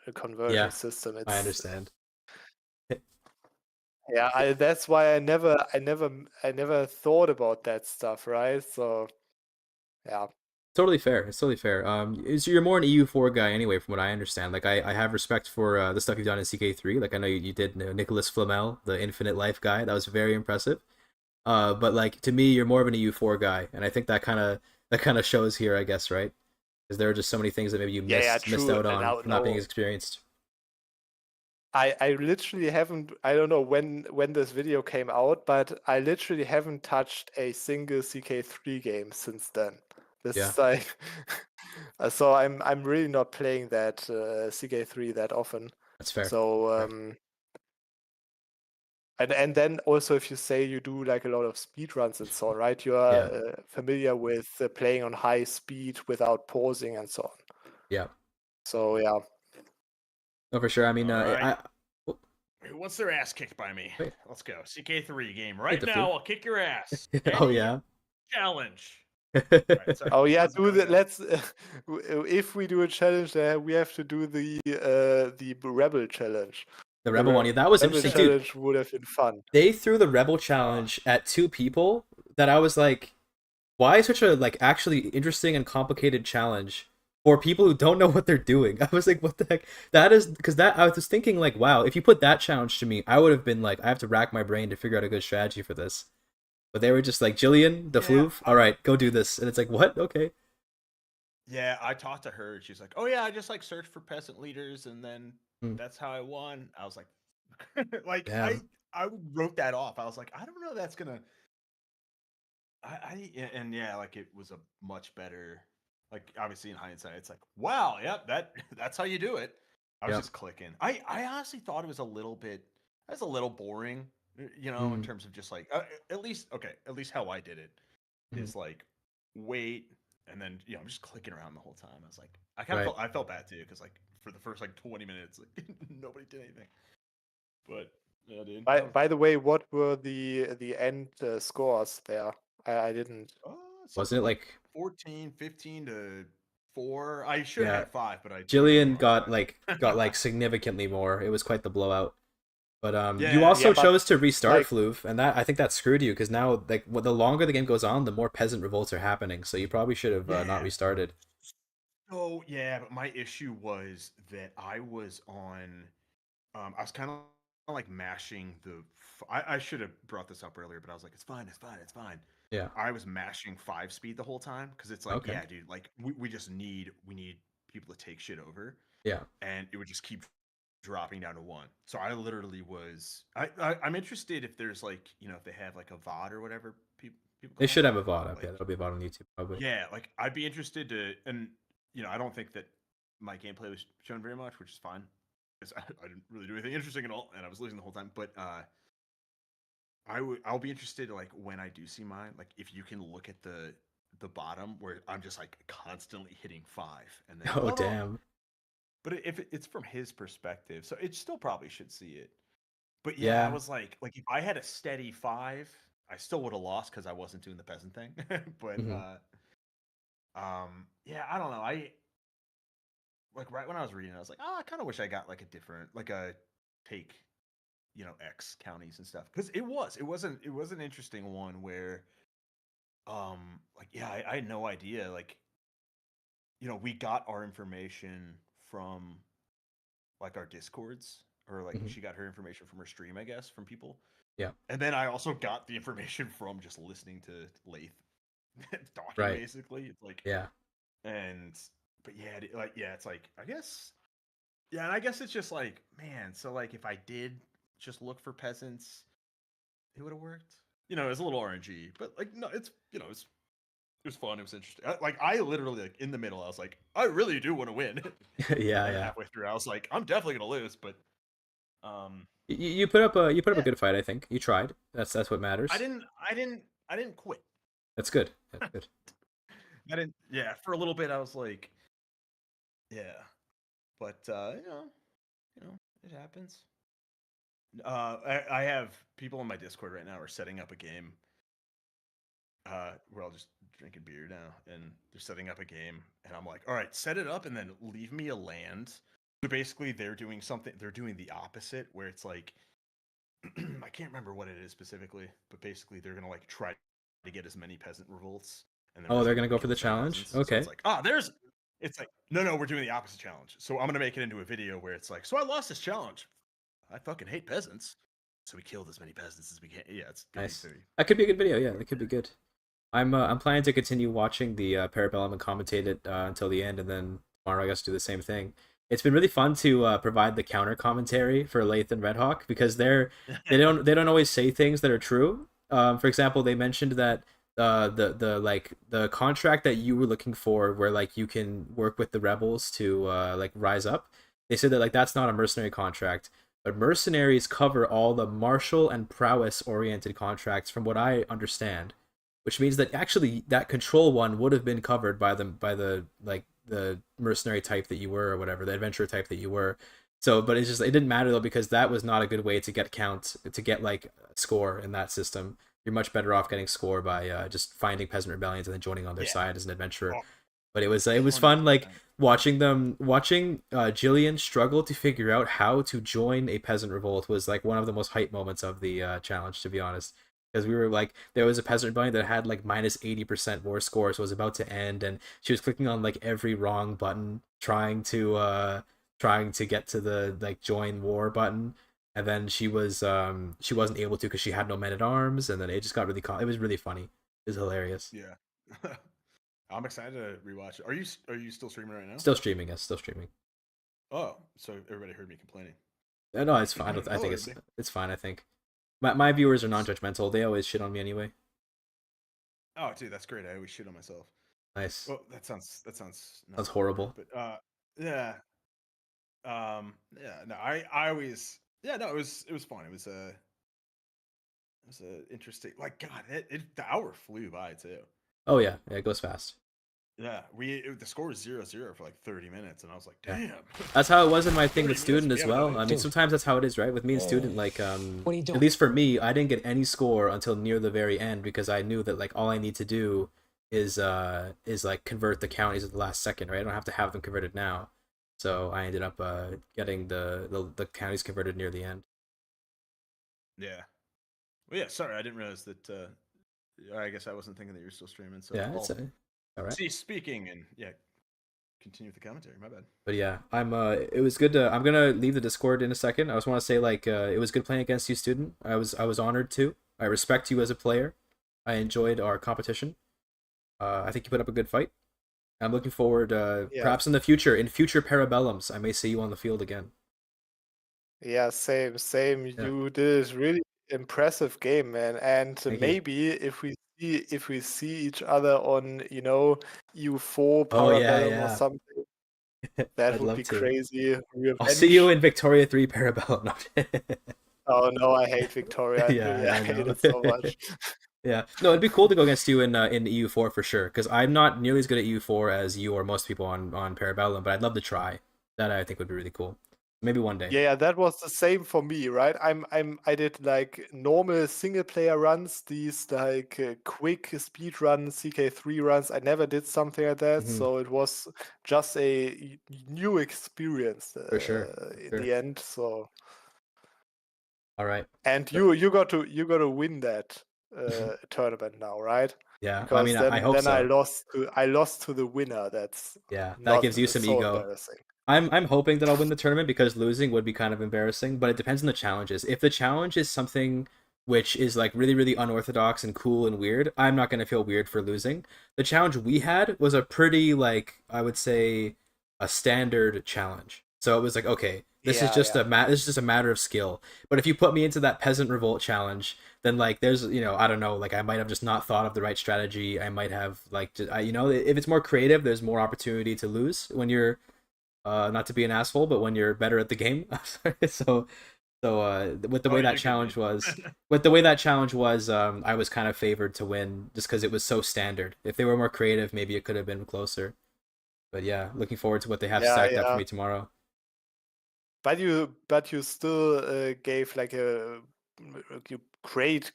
system. I understand. Yeah, that's why I never thought about that stuff, right? So, yeah. Totally fair. It's totally fair. So you're more an EU4 guy anyway, from what I understand. Like, I have respect for the stuff you've done in CK3. Like, I know you did Nicholas Flamel, the Infinite Life guy. That was very impressive. But like, to me, you're more of an EU4 guy, and I think that kind of shows here, I guess, right? Because there are just so many things that maybe you missed out on for not being as experienced. I literally haven't, I don't know when this video came out, but I literally haven't touched a single CK3 game since then. This is like, so I'm really not playing that CK3 that often. That's fair. So and then also, if you say you do like a lot of speed runs and so on, right? You are familiar with playing on high speed without pausing and so on. Yeah. So yeah. No, for sure. I mean, Who wants their ass kicked by me? Wait. Let's go. CK3 game right now. I'll kick your ass. Oh yeah. Challenge. Right, oh yeah, do that. Let's. If we do a challenge, we have to do the Rebel challenge. The Rebel one, that was Rebel interesting. Challenge Dude, would have been fun. They threw the Rebel challenge at 2 people that I was like, why such a like actually interesting and complicated challenge for people who don't know what they're doing? I was like, what the heck? That is because that I was thinking like, wow, if you put that challenge to me, I would have been like, I have to rack my brain to figure out a good strategy for this. But they were just like, Jillian, the Floof, all right, go do this. And it's like, what? Okay. Yeah, I talked to her. She's like, oh yeah, I just like searched for peasant leaders, and then that's how I won. I was like, like I wrote that off. I was like, I don't know, that's gonna. Like it was a much better. Like obviously in hindsight, it's like, wow, yep, that's how you do it. I was just clicking. I honestly thought it was a little boring. In terms of just like at least how I did it is like wait, and then I'm just clicking around the whole time. I was like, I felt bad too, because like for the first like 20 minutes, like nobody did anything. But yeah, dude. By the way, what were the end scores there? I didn't. Wasn't it like 14, 15 to 4. I should Yeah. have had 5, but I Jillian got like significantly more. It was quite the blowout. But you Yeah, also but, chose to restart like- Floof, and that I think that screwed you because now like the longer the game goes on, the more peasant revolts are happening. So you probably should have not Yeah. restarted. Oh yeah, but my issue was that I was on. I was kind of like mashing the. I should have brought this up earlier, but I was like, it's fine, it's fine, it's fine. Yeah. I was mashing 5 speed the whole time because it's like, Okay. yeah, dude, like we just need people to take shit over, Yeah. and it would just keep dropping down to 1. So I literally was. I'm interested if there's like if they have like a VOD or whatever people. They call should it. have a VOD up. Like, Yeah, that'll be a VOD on YouTube probably. yeah, like I'd be interested to, and I don't think that my gameplay was shown very much, which is fine because I didn't really do anything interesting at all, and I was losing the whole time. But I'll be interested like when I do see mine, like if you can look at the bottom where I'm just like constantly hitting 5, and then Oh damn. But if it's from his perspective, so it still probably should see it. But yeah, Yeah. I was like if I had a steady 5, I still would have lost because I wasn't doing the peasant thing. But Mhm. yeah, I don't know. I like right when I was reading, I was like, oh, I kind of wish I got like a different, like a take, X counties and stuff because it was an interesting one where, like yeah, I had no idea. Like, we got our information from like our discords or like Mhm. she got her information from her stream, I guess, from people. Yeah. And then I also got the information from just listening to Lath talking, Right. basically. It's like, Yeah. but yeah, it's like, I guess, yeah, and I guess it's just like, man, so like if I did just look for peasants, it would have worked. It was a little RNG, but like, no, it's, it was fun. It was interesting. I literally, like, in the middle, I was like, I really do want to win. Yeah, And yeah. halfway through, I was like, I'm definitely gonna lose, but You put up a Yeah. good fight. I think you tried. That's what matters. I didn't quit. That's good. That's good. I didn't. Yeah, for a little bit, I was like, yeah, but it happens. I have people in my Discord right now are setting up a game. We're all just drinking beer now, and they're setting up a game, and I'm like, all right, set it up, and then leave me a land. So basically, they're doing something. They're doing the opposite, where it's like, I can't remember what it is specifically, but basically, they're gonna like try to get as many peasant revolts. And Oh, just, they're like, gonna go for kill the some challenge? peasants. So Okay. it's like, it's like, no, we're doing the opposite challenge. So I'm gonna make it into a video where it's like, so I lost this challenge. I fucking hate peasants. So we killed as many peasants as we can. Yeah, it's gonna Nice. be very. That could be a good video. Yeah, that could be good. I'm planning to continue watching the Parabellum and commentate it until the end, and then tomorrow I guess do the same thing. It's been really fun to provide the counter commentary for Lath and Redhawk because they don't always say things that are true. For example, they mentioned that the contract that you were looking for, where like you can work with the rebels to like rise up. They said that like that's not a mercenary contract, but mercenaries cover all the martial and prowess oriented contracts, from what I understand. Which means that actually that control one would have been covered by the like the mercenary type that you were or whatever, the adventurer type that you were. So, but it's just, it didn't matter though, because that was not a good way to get like score in that system. You're much better off getting score by just finding peasant rebellions and then joining on their side as an adventurer. Oh, But it was fun, like watching Jillian struggle to figure out how to join a peasant revolt was like one of the most hype moments of the challenge, to be honest. Because we were like, there was a peasant rebellion that had like minus 80% war score, so it was about to end, and she was clicking on like every wrong button, trying to get to the like join war button, and then she wasn't able to because she had no men at arms, and then it just got really it was really funny. It was hilarious. Yeah. I'm excited to rewatch it. Are you still streaming right now? Still streaming, yes, still streaming. Oh, so everybody heard me complaining. No, it's fine. I think it's fine. I think my viewers are non-judgmental. They always shit on me anyway. Oh, dude, that's great. I always shit on myself. Nice. Well, that sounds not That's horrible. But yeah. No, I always, yeah, no, it was fun. It was a interesting, like, God, the hour flew by too. Oh yeah, it goes fast. Yeah, the score was 0-0 for like 30 minutes, and I was like, damn. That's how it was in my thing 30 with student minutes, as we haven't well. done I mean, sometimes that's how it is, right? With me and student, like, at least for me, I didn't get any score until near the very end because I knew that like all I need to do is like convert the counties at the last second, right? I don't have to have them converted now. So I ended up getting the counties converted near the end. Yeah. Well, yeah. Sorry, I didn't realize that. I guess I wasn't thinking that you were still streaming. So Yeah, it's all right. See, speaking and yeah, continue with the commentary. My bad. But yeah, it was good to. I'm gonna leave the Discord in a second. I just want to say like it was good playing against you, student. I was honored too. I respect you as a player. I enjoyed our competition. I think you put up a good fight. I'm looking forward, perhaps in the future, in future Parabellums, I may see you on the field again. Yeah, same. Yeah. You did really impressive game, man. And Thank you. maybe if we see each other on, EU4 Oh, yeah, Parabellum yeah. or something, that I'd would love be to. crazy. I'll see you Revenge. in Victoria 3 Parabellum. Oh no, I hate Victoria. Yeah, I I hate know. it so much. Yeah, no, it'd be cool to go against you in EU4 for sure. Because I'm not nearly as good at EU4 as you or most people on Parabellum, but I'd love to try. That I think would be really cool. Maybe one day. Yeah, that was the same for me, right? I did like normal single player runs, these like quick speed run CK3 runs. I never did something like that, Mhm. so it was just a new experience For sure. in Sure. the end. So All right. and you got to win that tournament now, right? Yeah. Because I mean, I hope then so. I lost to the winner. That's Yeah, that not gives you some so ego. embarrassing. I'm hoping that I'll win the tournament because losing would be kind of embarrassing, but it depends on the challenges. If the challenge is something which is like really, really unorthodox and cool and weird, I'm not gonna feel weird for losing. The challenge we had was a pretty like I would say a standard challenge. So it was like, okay, this is Yeah, just yeah. this is just a matter of skill. But if you put me into that peasant revolt challenge, then like there's I don't know, like I might have just not thought of the right strategy. I might have like if it's more creative, there's more opportunity to lose when you're not to be an asshole, but when you're better at the game. so with the way that challenge was, I was kind of favored to win just because it was so standard. If they were more creative, maybe it could have been closer. But yeah, looking forward to what they have Yeah, stacked up for yeah. me tomorrow. But you still gave like a great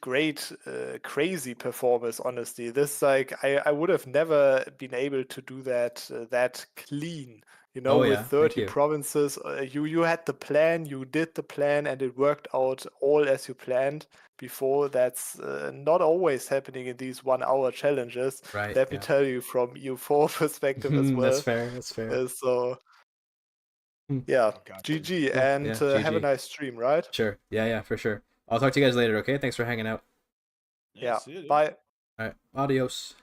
crazy performance. Honestly, this like I would have never been able to do that that clean. Oh With yeah, thank 30 you. provinces, you had the plan, you did the plan, and it worked out all as you planned before. That's not always happening in these 1 hour challenges. Right. Let me Yeah. tell you from EU4 perspective as well. That's fair. That's fair. So Hmm. yeah, Oh, God. GG, Cool. and Yeah, have a GG. nice stream, right? Sure. Yeah, for sure. I'll talk to you guys later. Okay. Thanks for hanging out. Yeah. See you, dude. Bye. All right. Adios.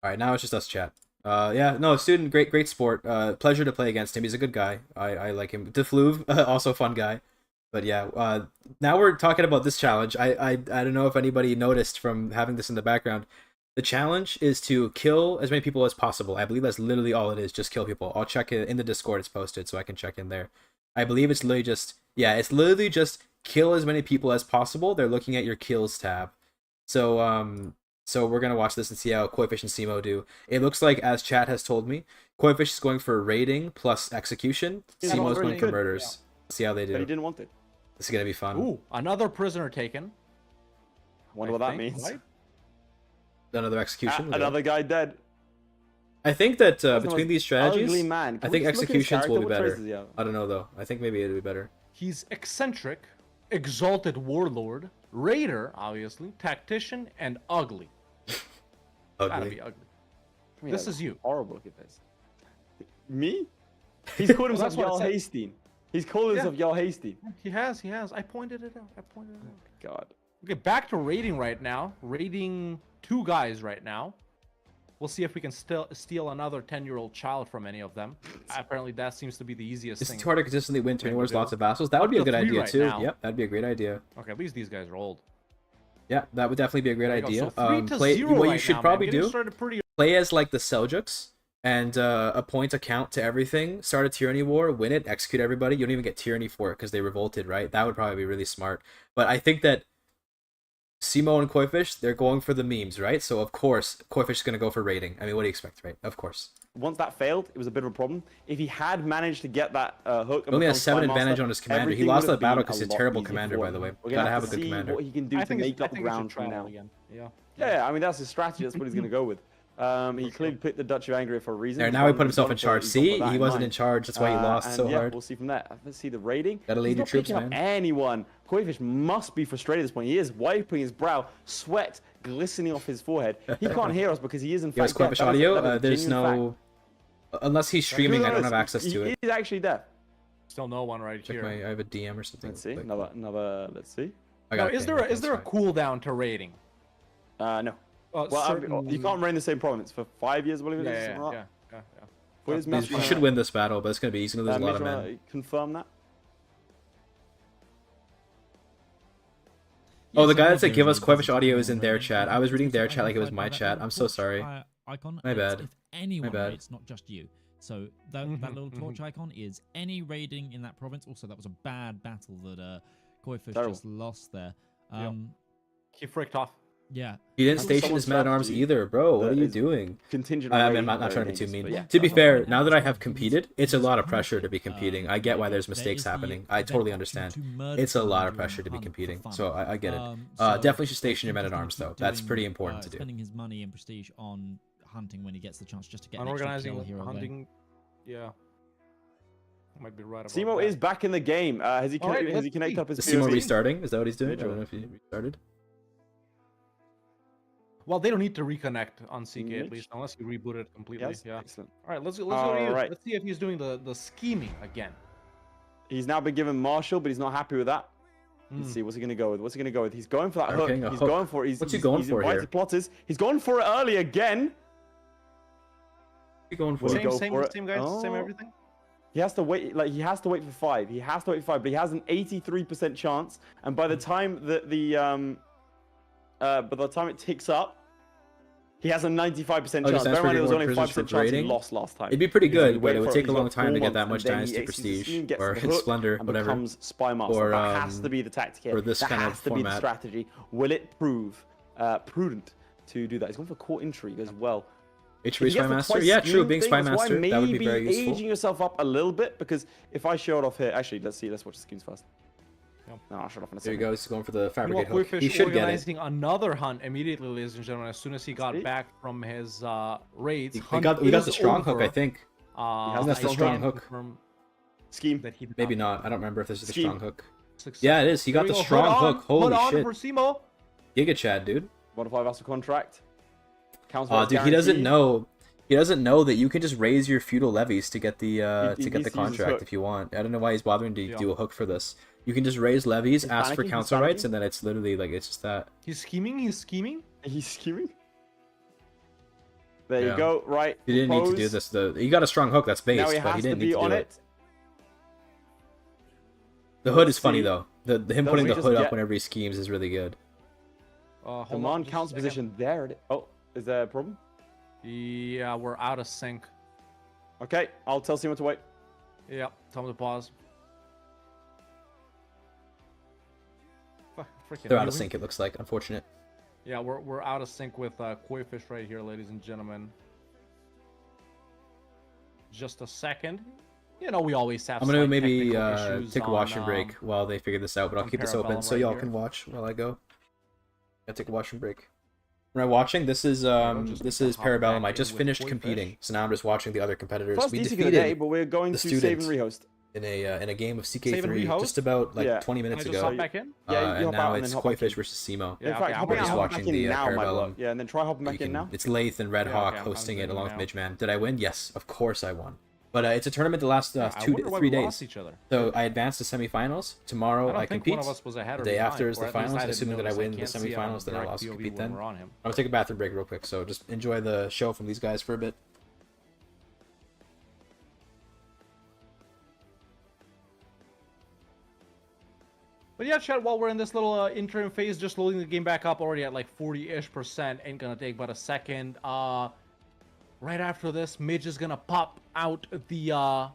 All right. Now it's just us chat. Yeah. No, student. Great sport. Pleasure to play against him. He's a good guy. I like him. Defluve, also a fun guy. But yeah. Now we're talking about this challenge. I don't know if anybody noticed from having this in the background. The challenge is to kill as many people as possible. I believe that's literally all it is. Just kill people. I'll check it in the Discord. It's posted, so I can check in there. I believe it's literally just it's literally just kill as many people as possible. They're looking at your kills tab. So we're gonna watch this and see how Coefficient Simo do. It looks like, as chat has told me, Coefficient is going for raiding plus execution. Yeah, Simo's already going for good. murders. See how they But he do. didn't want it. This is gonna be fun. Ooh, another prisoner taken. Wonder I what that think, means. right? Another execution. Okay. Another guy dead. I think that That's the between most these strategies, ugly man. Can I we think just look at his executions will be character? What better. traits does he have? I don't know though. I think maybe it'll be better. He's eccentric, exalted warlord, raider, obviously, tactician, and ugly. Gotta Ugly. be ugly. I mean, This that's is you. horrible. Look at this. Me? He's called Well, himself that's what it Jarl said. Hasty. He's called himself Jarl Hasty. He has. I pointed it out. God. Okay, back to raiding right now. Raiding 2 guys right now. We'll see if we can still steal another 10-year-old child from any of them. Apparently, that seems to be the easiest It's thing. too hard to consistently win turn Maybe wars, do. lots of vassals. That would be a Up to good 3 idea right too. now. Yep, that'd be a great idea. Okay, at least these guys are old. Yeah, that would definitely be a great There you go. idea. So 3 to Play 0 what you right should now, probably man. Getting do. started pretty Play as like the Seljuks and appoint a count to everything. Start a tyranny war, win it, execute everybody. You don't even get tyranny for it because they revolted, right? That would probably be really smart. But I think that Simo and Koifish, they're going for the memes, right? So of course Koifish is going to go for raiding. I mean, what do you expect, right? Of course. Once that failed, it was a bit of a problem. If he had managed to get that hook, He only has become 7 Spy advantage Master, on his commander. He everything lost would have that battle been because he's a a lot terrible easier commander, for by him. the way. We're Gotta gonna have have a to good see commander. what he can do to I think make up we should ground try from that now. again. Yeah. Yeah, I mean that's his strategy. That's what he's gonna go with. He clearly picked the Dutch of Angria for a reason. There, He's now he gone- put he's himself gone in for- charge. he's gone for See, that he in wasn't mind. in charge. That's why he lost And so yeah, hard. We'll see from that. Let's see the raiding. Gotta lead He's your not troops, picking up man. anyone. Koifish must be frustrated at this point. He is wiping his brow, sweat glistening off his forehead. He can't hear us because he is in Yo, is fact deaf. Corvish That is a- audio? that is a There's genuine no... Unless he's fact. streaming, No, I no, don't no, have access to it. He is actually deaf. Still no one right Check here. I have a DM or something. Let's see. Quick. Another. Let's see. I Now, got is it. there Okay, is there a that's fine. cooldown to raiding? No. Well, Certain- you can't reign the same province for 5 years, I believe it is. Yeah, something like yeah, that. yeah. What is He Mitch should win this battle, but it's gonna be he's gonna lose a lot Mitch, of wanna men. confirm that. Oh, the so guy what that said goes give on us is Quevish it's audio all is in their raiding. chat. I was reading their chat like it was Identified my by chat. that I'm so torch sorry. Icon. My It's bad. If anyone bad. raids, not just you. So that little torch icon is any raiding in that province. Also, that was a bad battle that Koifish Terrible. just lost there. He fricked off. Yeah. He didn't That's station someone's his men at arms strategy either, bro. What that are you is doing? Contingent. I on mean, I'm raiding not trying to be too games, mean. but yeah. To be That's fair, what now that I happens have when competed, it's a he's lot of hunting. pressure to be competing. I get why there's There mistakes is the happening. I event totally to understand. murder It's a lot of someone pressure to during be a hunt for competing, fun. so I get it. So Definitely should it's station your men at interesting arms, to though. keep That's doing, pretty important to do. Spending his money and prestige on hunting when he gets the chance just to get an extra Unorganizing kill here or there. hunting. Yeah. Might be right about Simo that. is back in the game. Has he All right, connected, has he let's connected see. up his Is Simo POV? restarting? Is that what he's doing? I Mitchell. don't know if he restarted. Well, they don't need to reconnect on CK Mitch? at least, unless you reboot it completely. Yes. Yeah. Excellent. All right, let's go to you. Alright. Let's see if he's doing the scheming again. He's now been given Marshall, but he's not happy with that. Let's see. What's he gonna go with? What's he gonna go with? He's going for that hook. Okay, a He's hook. going for it. He's, What's he he's- going he's for invited here? Plotters. He's going for it early again. What are you going for? Will he Same, go same, for it? same guys, same Oh. everything. He has to wait. Like he has to wait for 5. He has to wait for 5, but he has an 83% chance. And by the time that by the time it ticks up, he has a 95% Oh, chance. just ask Bear in for mind, it was more only prisoners 5% for chance he raiding? lost last time. It'd be pretty He's gonna good, but wait it would for take a he's long got time to 4 get that months, much and then he dynasty exits the prestige scheme, gets or the hook, splendor, and whatever. becomes spy master. Or, That has to be the tactic here. or this that kind of has to be the format. strategy. Will it prove prudent to do that? He's going for court intrigue as well. HB If you Spy get the Master? twice Yeah, true. scheme Being thing, Spy that's why Master, that would be maybe very useful. aging yourself up a little bit, because if I show it off here, actually, let's see. Let's watch the schemes first. No, I'll show it off in a There you second. go. He's going for the Meanwhile, fabricate hook. Koifish He should get it. organizing another hunt immediately, ladies and gentlemen. As soon as he got See? back from his raids, We hunt got is the strong hook, over. I think. has That's the I strong can't hook. confirm Scheme. that he did Maybe not. not. I don't remember if this is the Scheme. strong hook. Success. Yeah, it is. He got Here the we go. strong Hood on, hook. Holy hood on shit. for Simo. GigaChad, dude. Modify vassal contract. Counts Oh, as dude, he doesn't guaranteed. know. He doesn't know that you can just raise your feudal levies to get the He to get needs the to use his contract hook. if you want. I don't know why he's bothering to Yeah. do a hook for this. You can just raise levies, He's ask for panicking, he's council rights, panicking. and then it's literally like it's just that. He's scheming. He's scheming. He's scheming. There Yeah. you go. Right. He didn't need to do propose. this. He got a strong hook. That's based, Now he but he has to didn't need be to do on it. it. The hood is Let's funny see. though. The him Does putting he the just hood up get- whenever he schemes is really good. Hold Command on, just a counts second. position. There it is. Oh, is there a problem? Yeah, we're out of sync. Okay, I'll tell Simo to wait. Yeah, tell him to pause. Freaking They're out of viewing. sync. It looks like. Unfortunate. Yeah, we're out of sync with Koifish right here, ladies and gentlemen. Just a second. You know, we always have. I'm gonna slight maybe technical issues take a on, washroom break while they figure this out, but I'll on keep this open Parabellum so right y'all here. can watch while I go. I'll take a washroom break. When I'm watching, this is just this is hop Parabellum. back I in just with finished Koifish. competing, so now I'm just watching the other competitors. First We DC of the day, defeated but we're going the to save and rehost. in a game of Save and CK3 rehost? just about like Yeah. 20 Can I minutes just ago. hop back in? Yeah, you and hop now out and it's then hop back Koifish in. versus Simo. Yeah, In okay, fact, I'm hopping just out, hop watching back in the, now might Parabellum. work. Yeah, and then try hopping back in now. It's Lathe and Red Yeah, Hawk okay, I'm hosting it in along now. with Midgeman. Did I win? Yes, of course I won. But it's a tournament that lasts I wonder why 3 we lost days. each other. So I advanced to semifinals. Tomorrow I don't I think compete. one of us was ahead The or day behind, after is or the at least finals. I didn't Assuming that I notice. win the can't see it on semifinals, then I'll direct also POV compete when then. we're on him. I'll take a bathroom break real quick. So just enjoy the show from these guys for a bit. But yeah, chat, while we're in this little interim phase, just loading the game back up, already at like 40-ish%, ain't gonna take but a second. Right after this, Midge is gonna pop out the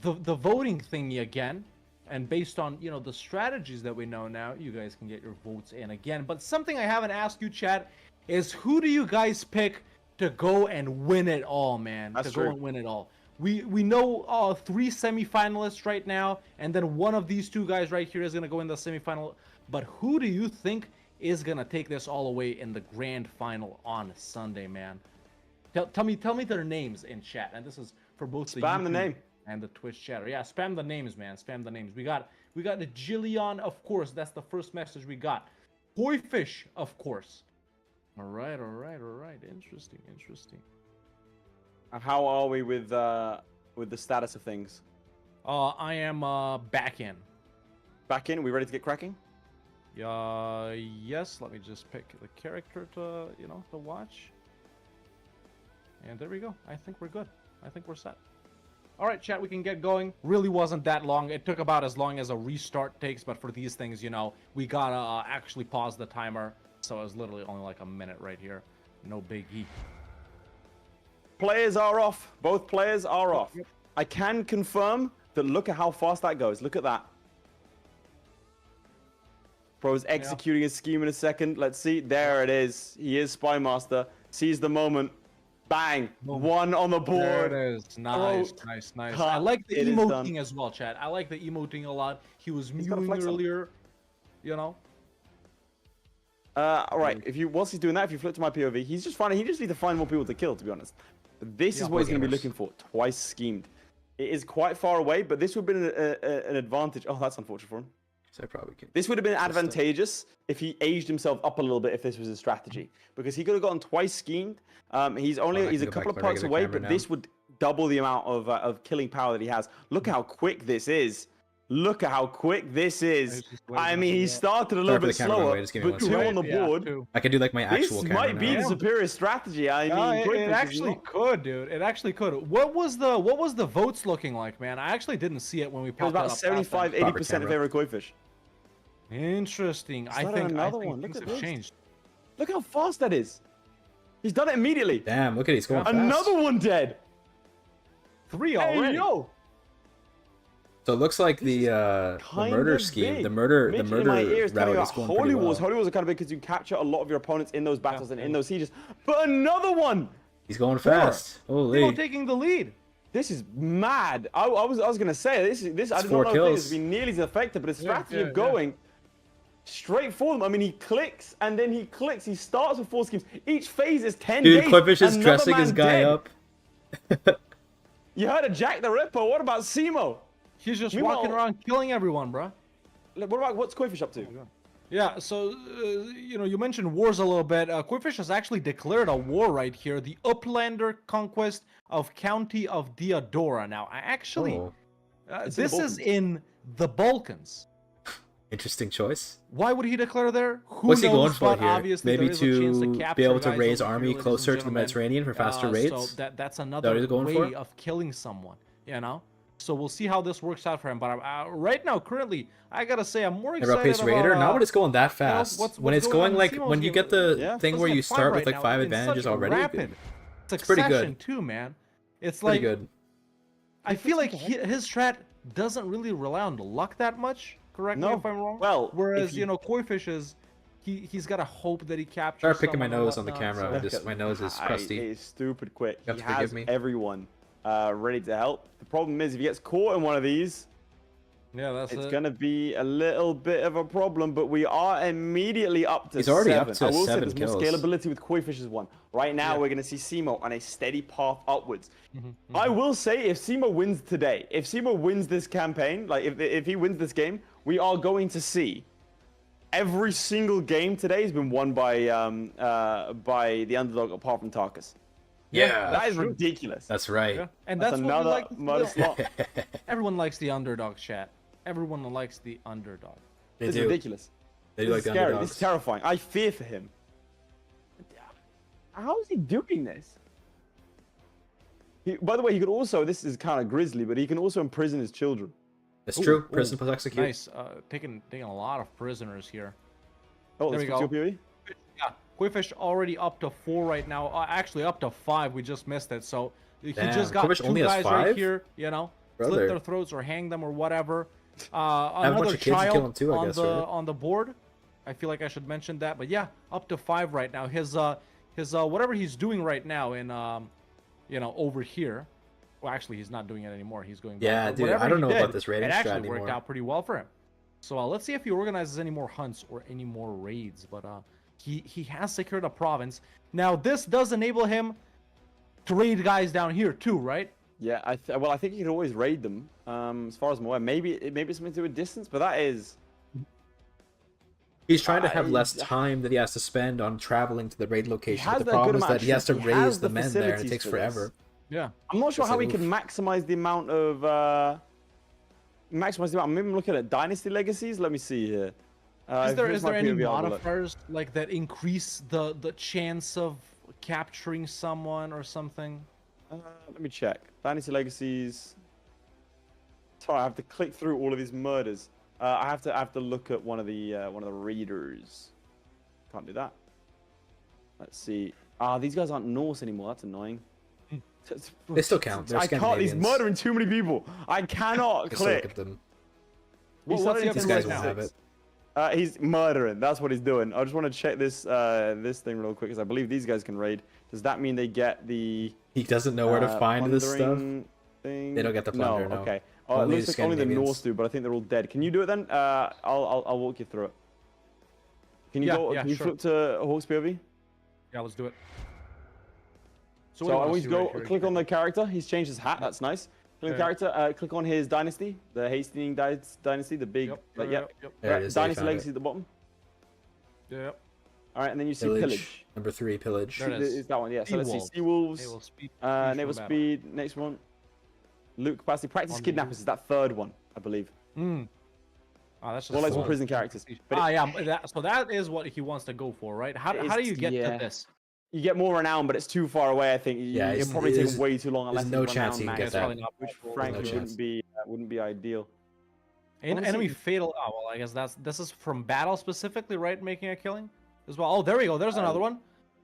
voting thingy again. And based on, you know, the strategies that we know now, you guys can get your votes in again. But something I haven't asked you, chat, is who do you guys pick to go and win it all, man? That's to true. go and win it all. We know 3 semifinalists right now, and then one of these 2 guys right here is gonna go in the semifinal. But who do you think is gonna take this all away in the grand final on Sunday, man. Tell me their names in chat, and this is for both the Spam the YouTube name. and the Twitch chatter. Yeah, spam the names, man. Spam the names. We got the Jillian, of course. That's the first message we got. Koi-fish, of course. All right. Interesting. And how are we with the status of things? I am back in. Back in? We ready to get cracking? Yes. Let me just pick the character to to watch. And there we go. I think we're good. I think we're set. All right, chat. We can get going. Really wasn't that long. It took about as long as a restart takes, but for these things, we gotta actually pause the timer. So it was literally only like a minute right here. No biggie. Players are off. Both players are off. I can confirm that look at how fast that goes. Look at that. Bro's executing his scheme in a second. Let's see. There it is. He is Spy Master. Sees the moment. Bang. One on the board. There it is. Nice. I like the It is emoting as well, chat. I like the emoting a lot. He was mewing earlier. All right. Whilst he's doing that, if you flip to my POV, he just needs to find more people to kill, to be honest. But this is what he's going to be looking for. Twice schemed. It is quite far away, but this would have been an advantage. Oh, that's unfortunate for him. So I probably can. This would have been advantageous if he aged himself up a little bit if this was his strategy, because he could have gotten twice schemed. He's a couple of perks away, but this would double the amount of killing power that he has. Look how quick this is. Look at how quick this is. I mean, he started a little bit slower, but 2 on the board. I could do like my actual This camera might be the superior strategy. I mean, it actually could, dude. It actually could. What was the votes looking like, man? I actually didn't see it when we It was popped about it up. 75-80% in favor of Koi-fish. Interesting. I think things have changed. Look how fast that is. He's done it immediately. Damn, look at it. He's going fast. Another one dead. 3 already. Hey, yo. So it looks like the murder scheme, the murder route is going Holy pretty well. Wars. Holy Wars are kind of big because you capture a lot of your opponents in those battles and in those sieges. But another one. He's going fast. Holy. People taking the lead. This is mad. I was gonna say this. I did not know this would be nearly as effective, but his strategy of going straight for them. I mean, he clicks and then he clicks. He starts with 4 schemes. Each phase is 10 days. Dude, Koi-fish is dressing his guy up. You heard of Jack the Ripper. What about Simo? He's just walking around killing everyone, bro. What's Koi-fish up to? Yeah, so, you mentioned wars a little bit. Koi-fish has actually declared a war right here. The Uplander conquest of County of Diodora. Now, this is in the Balkans. Interesting choice. Why would he declare there? What's he going for here? Obviously, Maybe to be able to raise army closer to the Mediterranean for faster raids? So that's another way of killing someone, So we'll see how this works out for him. But right now, currently, I gotta say, I'm more excited about Raider. Not when it's going that fast. When it's going like when you get the thing where you start with like 5 advantages already. It's pretty good too, man. It's pretty like good. I feel like his strat doesn't really rely on luck that much. Correct me if I'm wrong. Well, whereas Koi-fish is. He's got to hope that he captures. Start picking my nose on the camera. My nose is crusty. It's stupid quick. You have to forgive me. Everyone ready to help. The problem is if he gets caught in one of these, it's gonna be a little bit of a problem. But we are immediately up to 7. He's already up to I will 7 say there's kills. more scalability with Koi-fish's one. Right now, we're gonna see Simo on a steady path upwards. I will say, if Simo wins today, if Simo wins this campaign, like if he wins this game, we are going to see every single game today has been won by the underdog apart from Tarkus. Yeah, that is ridiculous. That's right. Yeah. And that's another what we like. slot. Everyone likes the underdog, chat. Everyone likes the underdog. They It's do. ridiculous. They do This like is the scary. underdogs. This is terrifying. I fear for him. How is he doing this? By the way, he could also, this is kind of grisly, but he can also imprison his children. It's true. Prison plus execute. Nice. Taking a lot of prisoners here. Oh, there let's we go. go. Yeah, Koi-fish already up to 4 right now. Actually, up to 5. We just missed it. So he just got Koi-fish 2 only has guys 5? right here. Slit their throats or hang them or whatever. Another child too, I guess, right? on the board. I feel like I should mention that, but yeah, up to 5 right now. His whatever he's doing right now in over here. Well, actually, he's not doing it anymore. He's going back. Yeah, But dude, whatever I don't he know did, about this rating It strat actually anymore. worked out pretty well for him. So let's see if he organizes any more hunts or any more raids. But he has secured a province. Now this does enable him to raid guys down here too, right? Yeah, well, I think you can always raid them. As far as I'm aware, maybe it's something to do with distance, but that is. He's trying to have less time that he has to spend on traveling to the raid location. has But the a good problem is amount that he has to of- he has raise the the men there, and it facilities takes for forever. this. Yeah. I'm not sure Just how like, we can oof. maximize the amount of Maybe I'm looking at dynasty legacies. Let me see here. Is there any POV, I'll have a look. modifiers like that increase the chance of capturing someone or something? Let me check. Dynasty legacies. Sorry, I have to click through all of these murders. I have to look at one of the readers. Can't do that. Let's see. These guys aren't Norse anymore. That's annoying. They still count. They're I can't. He's Scandinavians. murdering too many people. I cannot Just look at click. them. Well, He's what's starting the to These other guys raid will now? have now. it. He's murdering. That's what he's doing. I just want to check this this thing real quick because I believe these guys can raid. Does that mean they get the? He doesn't know where to find this stuff. plundering Thing? They don't get the plunder, no. Okay. Oh, it Only looks like only the Scandinavians. Norse do, but I think they're all dead. Can you do it then? I'll walk you through it. Can you Yeah, Can you sure. flip to Hawk's POV? Yeah, let's do it. So what do you I wanna want you see to go right here? click on the character. He's changed his hat. That's nice. Click on the character. Click on his dynasty, the Hastings dynasty, the big. Yep. There it is. they Dynasty found legacy it. at the bottom. Yep. All right, and then you see Pillage. pillage. Number 3, pillage. There it is. It's that one, yeah. So let's see. Sea Sea wolves. Naval speed. Naval speed. Next one. Loot capacity. Practice On the kidnappers is that third one, I believe. Mm. Oh, that's just Well, like some fun. prison characters. But yeah. So that is what he wants to go for, right? How do you get to this? you get more renown, but it's too far away. I think. Yeah, It'll it's- probably there's- take way too long unless there's no it's chance you renown can max, get that. Probably not which possible. frankly No chance. wouldn't be ideal. Enemy fatal. Oh well, I guess this is from battle specifically, right? Making a killing as well. Oh, there we go. There's another one.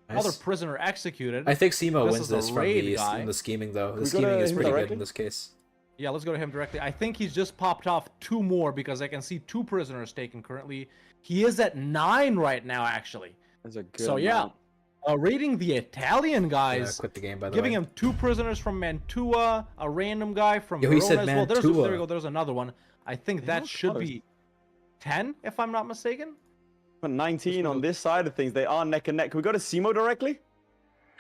Another Nice. prisoner executed. I think Simo This wins is a this from raid guy. the scheming, though. The we go scheming to is him pretty good directly? in this case. Yeah, let's go to him directly. I think he's just popped off 2 more because I can see 2 prisoners taken currently. He is at 9 right now, actually. That's a good. So yeah, raiding the Italian Yeah, guys, quit the game, by the giving way. him 2 prisoners from Mantua, a random guy from Yo, he Verona said as well. There Mantua. we go. There's another one. I think They're that not should close. be 10, if I'm not mistaken. But 19 on this side of things, they are neck and neck. Can we go to Simo directly?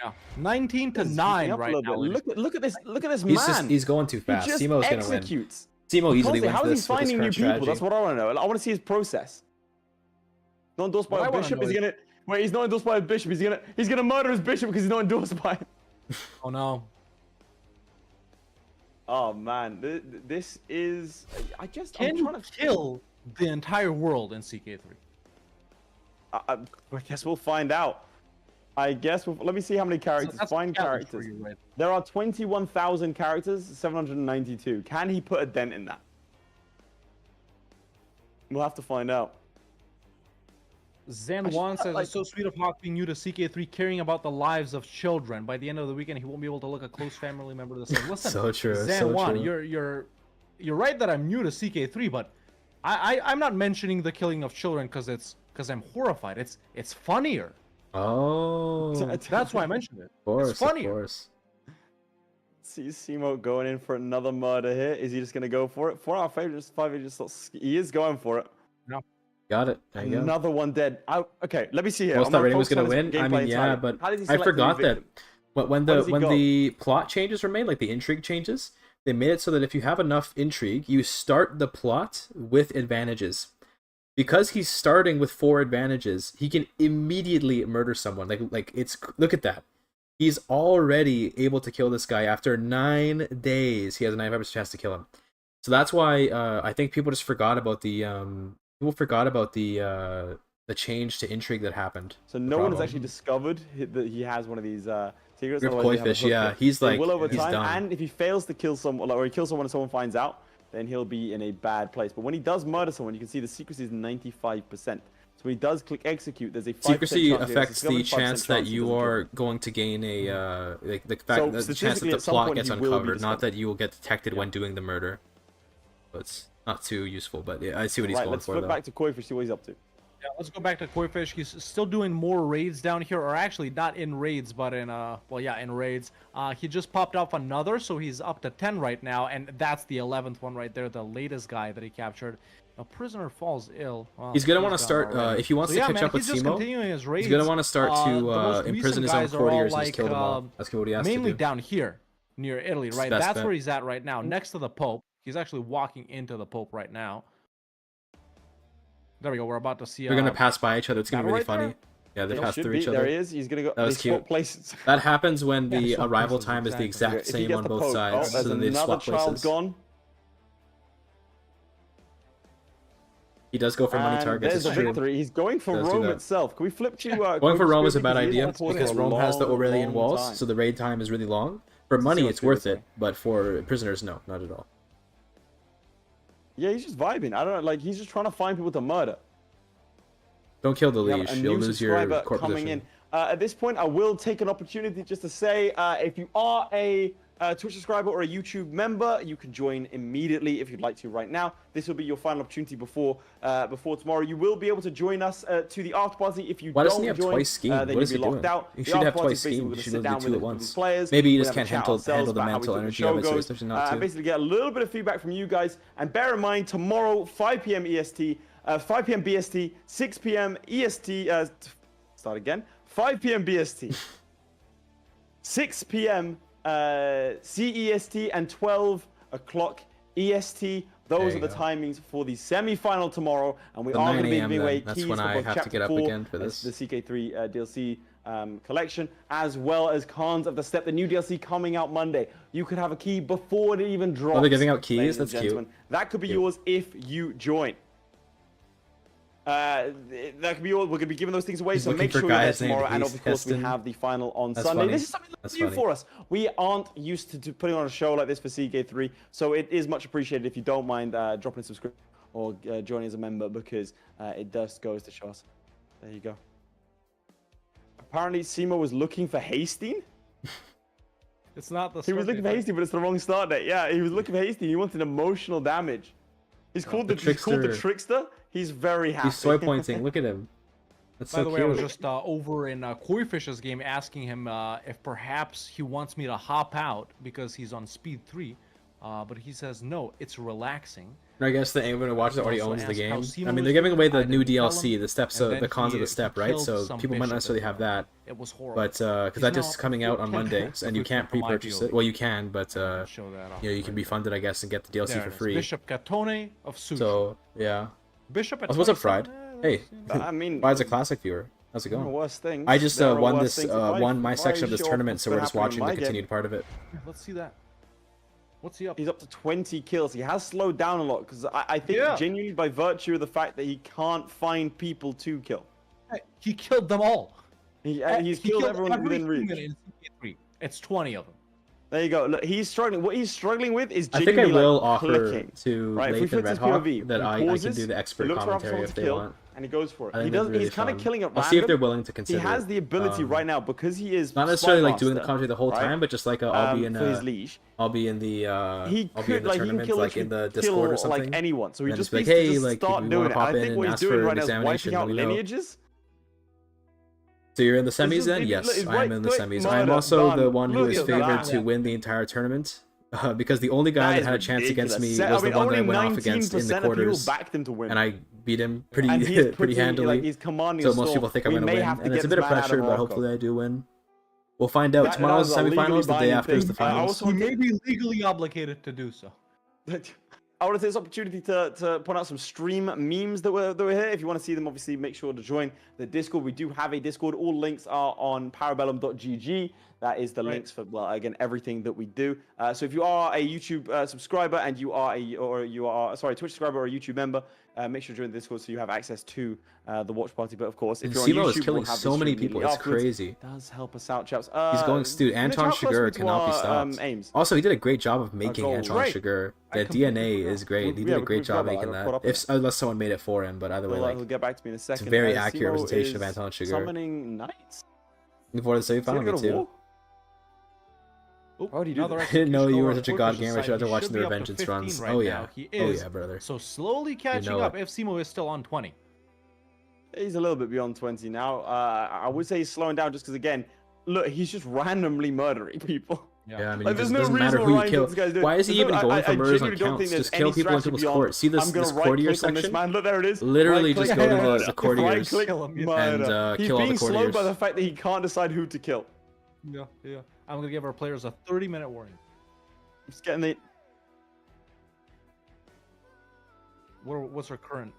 Yeah, 19 to He's heating 9 up a right little now. bit. Look at this He's man. just he's going too fast. He just Simo's gonna win. executes. Simo easily Constantly, wins how is he this with his finding new current people? strategy. That's what I want to know. I want to see his process. Not endorsed by What I a wanna bishop. know Is he is- gonna wait? He's not endorsed by a bishop. He's gonna murder his bishop because he's not endorsed by him. Oh no. Oh man, this is. I'm Can you trying to kill the entire world in CK3? I guess we'll find out. Let me see how many characters. That's Find a challenge for characters. you, right? There are 21,000 characters, 792. Can he put a dent in that? We'll have to find out. Zen I should Wan not, says like- it's so sweet of Hawk being new to CK3, caring about the lives of children. By the end of the weekend, he won't be able to look a close family member the same. Listen, So true, Zen so Wan, true. you're right that I'm new to CK3, but I'm not mentioning the killing of children because I'm horrified. It's funnier. Oh, of That's why I mentioned it. course, It's funnier. of course. See Simo going in for another murder here. Is he just gonna go for it? 4 out of 5, just 5. He is going for it. Got it. There you go. Another one dead. Okay, let me see here. Most I'm thought gonna Rating was focus gonna on his win. I gameplay mean, yeah, entirely. but How does he I select the forgot that victim? when How does he go? the plot changes were made, like the intrigue changes, they made it so that if you have enough intrigue, you start the plot with advantages. Because he's starting with 4 advantages, he can immediately murder someone. Like it's look at that. He's already able to kill this guy after 9 days. He has a 95% chance to kill him. So that's why I think people just forgot about the change to intrigue that happened. So no one has problem. actually discovered that he has one of these secrets. Rip otherwise he'd have a Koi-fish, hook yeah, it. he's He like will over he's time, done. and if he fails to kill someone, or he kills someone and someone finds out, then he'll be in a bad place. But when he does murder someone, you can see the secrecy is 95%. So when he does click execute, there's a 5% Secrecy chance he gets affects the discovered, 5% chance that he you doesn't kill. are going to gain a like the So fact that the chance that statistically, the at some plot point, gets he will be uncovered, not discovered. that you will get detected when doing the murder. So it's not too useful, but yeah, I see what he's Right, going let's for flip though. back to Koi-fish, see what he's up to. Yeah, let's go back to Koi-fish. He's still doing more raids down here, or actually not in raids, but in in raids. He just popped off another, so he's up to 10 right now, and that's the 11th one right there, the latest guy that he captured. A prisoner falls ill. Well, He's gonna want to done start already. if he wants So to yeah, catch man, up with he's just Simo. continuing his raids. He's gonna want to start The to most imprison recent his own guys are courtiers all, and just kill them all. That's what he has to mainly do. down here near Italy, It's right? best That's bet. where he's at right now, next to the Pope. He's actually walking into the Pope right now. There we go. We're about to see. They're gonna pass by each other. It's gonna be battle really right funny. Yeah, they He pass should through be. each There other. he is. He's gonna go. That was they swap cute. places. That happens when Yeah, the swap arrival places, time is the exactly. exact If he same gets on the both Pope, sides, there's so then they another swap child places. gone. He does go for money And targets. there's It's a true. victory. He's going for Does do Rome that. itself. Can we flip to Going for Rome is a bad because he idea on pause because for a Rome has the long, Aurelian long walls, time. so the raid time is really long. For money, see it's what worth Phil's it, but for prisoners, no, not at all. Yeah, he's just vibing. I don't know. Like he's just trying to find people to murder. Don't kill the We have leash. a You'll new lose your subscriber court coming position. in. At this point, I will take an opportunity just to say, if you are a Twitch subscriber or a YouTube member, you can join immediately if you'd like to right now. This will be your final opportunity before tomorrow. You will be able to join us to the after party. If you Why don't doesn't he have join, twice scheme? then What you'll is be he locked doing? out. He The should after have party twice is basically scheme. we're He gonna should sit do down two with at the once. players. Maybe he We're just gonna can't have a chat handle the ourselves about how we mental think energy the of show it, so he's goes. especially not to. Basically get a little bit of feedback from you guys. And bear in mind, tomorrow, 5 p.m. EST, 5 p.m. BST, 6 p.m. EST. Start again. 5 p.m. BST, 6 p.m. CEST, and 12 o'clock EST. Those There are the you go. timings for the semi-final tomorrow, and we So are 9 going to be a.m. giving away then. That's keys when for I both have to Chapter get up 4, again for that's this. the CK3 DLC collection, as well as Khans of the Steppe, the new DLC coming out Monday. You could have a key before it even drops. they're giving out keys? ladies and That's cute. gentlemen. That could be Cute. yours if you join. That could be all. We're going to be giving those things away, He's so looking make for sure you're there guys named tomorrow. And Haste of course, we Heston. have the final on That's Sunday. funny. This is something That's new funny. for us. We aren't used to putting on a show like this for CK3, so it is much appreciated if you don't mind dropping a subscription or joining as a member, because it does goes to show us. There you go. Apparently, Simo was looking for Hastings. It's not the. He was looking for Hastings, but it's the wrong start date. Yeah, he was looking for Hastings. He wanted emotional damage. He's called the trickster. He's very happy. He's soy pointing. Look at him. That's By so the way, cute. I was just over in Koifish's game asking him if perhaps he wants me to hop out because he's on speed 3, but he says no, it's relaxing. I guess the anyone who watches it already Also owns the asked game. how I Simo mean, was they're giving away the doing. I new didn't tell DLC, him. the steps, And the then cons of the he step, right? killed So some people might not bishop necessarily as have well. that, It was horrible. but because He's that now just is coming out on 10 Monday, points and you can't from my pre-purchase POV. it. Well, you can, but Show that off you know, you can be funded, I guess, and get the DLC There for it is. free. Bishop Catone of Sushi. So yeah. Bishop at What's up, Fried? 27? Hey, I mean, Fried's a classic viewer. How's it there are going? worse things. I just There are won worse this, things. If won my if section of this show off tournament, what's so we're just happening in watching the my game, continued part of it. Let's see that. What's he up? He's up to 20 kills. He has slowed down a lot because I think Yeah. genuinely by virtue of the fact that he can't find people to kill. He killed them all. He's He killed everyone every within reach. human in CK3. It's 20 of them. There you go. Look, he's struggling. What he's struggling with is I think I genuinely will like, offer clicking. to Right, if we Lathan flip his Redhawk POV, that he I can pauses, do the he expert looks around for commentary someone if to they kill, want. and he goes for it. I He think that'd does. be really He's kind of fun. killing it I'll see if they're random. willing to He consider has it. the ability right now because he is Not necessarily like doing the Spymaster, commentary the whole right? time, but just like I'll be in for his leash. I'll be in the He I'll be could in the like he can tournament, kill like in the literally Discord or kill, something. like anyone. So he and just be needs like, to hey, just like, start if you doing want it. to I pop in think and what he's ask doing for right an now is examination, wiping out let me know. lineages. So you're in the semis just- then? it- Yes, it's I am in the right semis. click, I am murder, also the done. one who Look is at favored that. to win the entire tournament. Because the only guy That that is had a chance against me ridiculous. was the one that I only went off against in the 19% of people quarters, backed him to win. and I beat him pretty And he's pretty handily. Like, he's commanding So a most storm. people think I'm We gonna may win, have to and get it's a this bit of man out pressure, but Morocco. hopefully I do win. We'll find out. That Tomorrow's is the a legally semifinals. The day binding after is the thing. I finals. also He want may be legally obligated to do so. I want to take this opportunity to point out some stream memes that were here. If you want to see them, obviously make sure to join the Discord. We do have a Discord. All links are on parabellum.gg. That is the links for, well, again, everything that we do. So if you are a YouTube subscriber and you are Twitch subscriber or a YouTube member, make sure to join the Discord so you have access to the watch party. But of course, if And you're on Simo YouTube, is killing we'll have so the many stream people. immediately It's afterwards. crazy. It does help us out, chaps. He's going, dude. Anton Mitch, how close are we Shigur to cannot be our, stopped. aims? Also, he did a great job of making goals. Anton Right. Shigur. I The completely DNA forgot. is great. He Yeah, did a we great job forgot about making that. I that. caught up If unless someone made it for him, but either way, like he'll get back to me in a second. very accurate Simo representation of is Anton Shigur. Summoning knights. Looking forward to the Is he gonna semifinal, go me to too. war? Why would he do Another that? I didn't know you were execution such a over god on gamer. I Koifish's should have side. He watched should the be up to Revengeance 15 runs. right Oh now. yeah. He Oh is. yeah, brother. So slowly catching know up. it. If Simo is still on 20. He's a little bit beyond 20 now. I would say he's slowing down just because, again, look, he's just randomly murdering people. Yeah, I mean, Like, it there's just no doesn't matter reason who you Ryan kill. these guys do. Why is he There's even no- going for murders on genuinely don't think counts? there's Just kill any people in strategy people's beyond, court. See this I'm gonna this right courtier click on this section? man. Look, there it is. Literally Right just click, go to yeah, the yeah. courtiers Right click, and murder. He's kill all the being slowed by courtiers. the fact that he can't decide who to kill. Yeah, yeah. I'm gonna give our players a 30-minute warning. He's getting the. What's our current?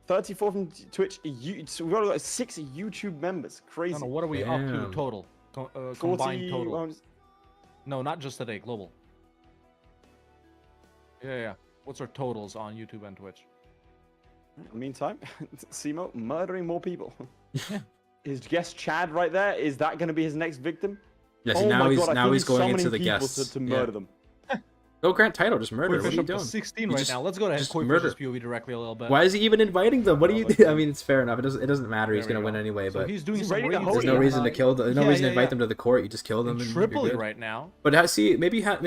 34 from Twitch. So we've got 6 YouTube members. Crazy. No, what are we up to Damn. total? 40 Combined total. rounds. No, not just today. Global. Yeah, yeah. What's our totals on YouTube and Twitch? Meantime, Simo murdering more people. His guest Chad right there. Is that going to be his next victim? Yes, Oh now my he's God, I now think he's going summoning into the people guests. to Yeah. murder them. Go grant title, just murder. We're What are you up to doing? 16 You right just- now. Let's go ahead just and murder. push this POV directly a little bit. Why is he even inviting them? What do you? Oh, I mean, it's fair enough. It doesn't matter. He's There gonna we win go. anyway. So But he's doing He's some ready to raids hold there's it. no and, reason to kill. There's no yeah, reason to yeah, invite yeah. them to the court. You just kill them. in And you're Tripoli good. right now. But see, maybe This man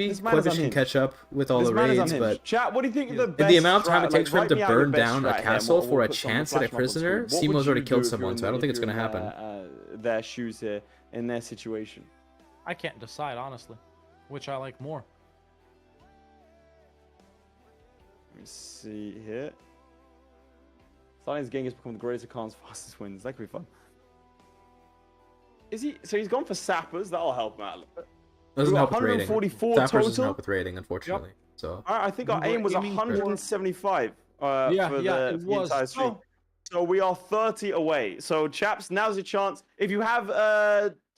is Quavish can unhinged. catch up with all This the man is raids, unhinged. but Chat, what do you think of the in best the amount of time strat? it takes for him Write to me out your burn best down a strat here, and castle we'll for a put some chance at a flash mob on screen. prisoner, What would Simo's already you killed do if you're someone, in so I don't think it's if gonna you're in happen. their shoes here, in their situation. I can't decide honestly, which I like more. Let me see here. Starting his game has become the greatest of Khan's fastest wins. That could be fun. Is he? So he's gone for sappers. That'll help him out a little bit. Doesn't We got help with rating. 144 Sappers doesn't total. help with rating, unfortunately. So All right, I think our We were aim was aiming for- 175 Yeah, for yeah, the it was. entire stream. Oh. So we are 30 away. So chaps, now's your chance. If you have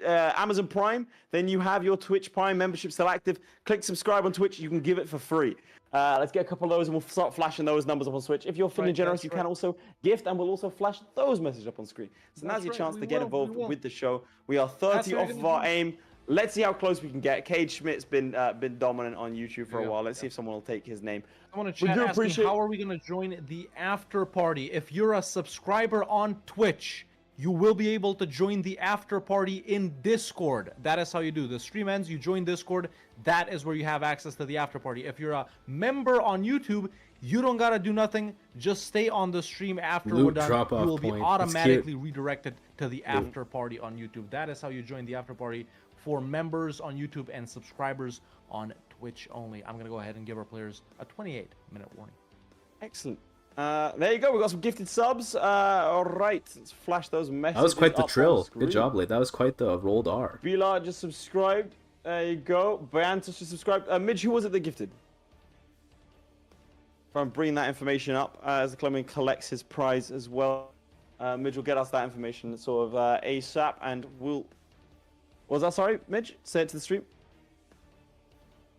Amazon Prime, then you have your Twitch Prime membership still active. Click subscribe on Twitch. You can give it for free. Let's get a couple of those and we'll start flashing those numbers up on Switch. If you're feeling Right, generous, that's you right. can also gift and we'll also flash those messages up on screen. So now's That's your right, chance we to get will, involved we will. with the show. We are 30 That's what off we're of gonna our do. aim. Let's see how close we can get. Cage Schmidt's been dominant on YouTube for a Yeah, while. Let's see if someone will take his name. I want to We chat do asking appreciate- how are we going to join the after party? If you're a subscriber on Twitch, you will be able to join the after party in Discord. That is how you do. The stream ends, you join Discord. That is where you have access to the after party. If you're a member on YouTube, you don't gotta do nothing. Just stay on the stream after we're Loot done. drop-off You will be point. It's cute. automatically redirected to the after party on YouTube. That is how you join the after party for members on YouTube and subscribers on Twitch only. I'm gonna go ahead and give our players a 28-minute warning. Excellent. There you go. We got some gifted subs. All right, let's flash those messages. that was quite the up on trill. screen. Good job, Late. That was quite the rolled R. Vila just subscribed. There you go. Briantos just subscribed. Midge, who was it that gifted? If I'm bringing that information up as the Clement collects his prize as well. Midge will get us that information sort of ASAP, and we'll. What was that? Sorry, Midge. Say it to the stream.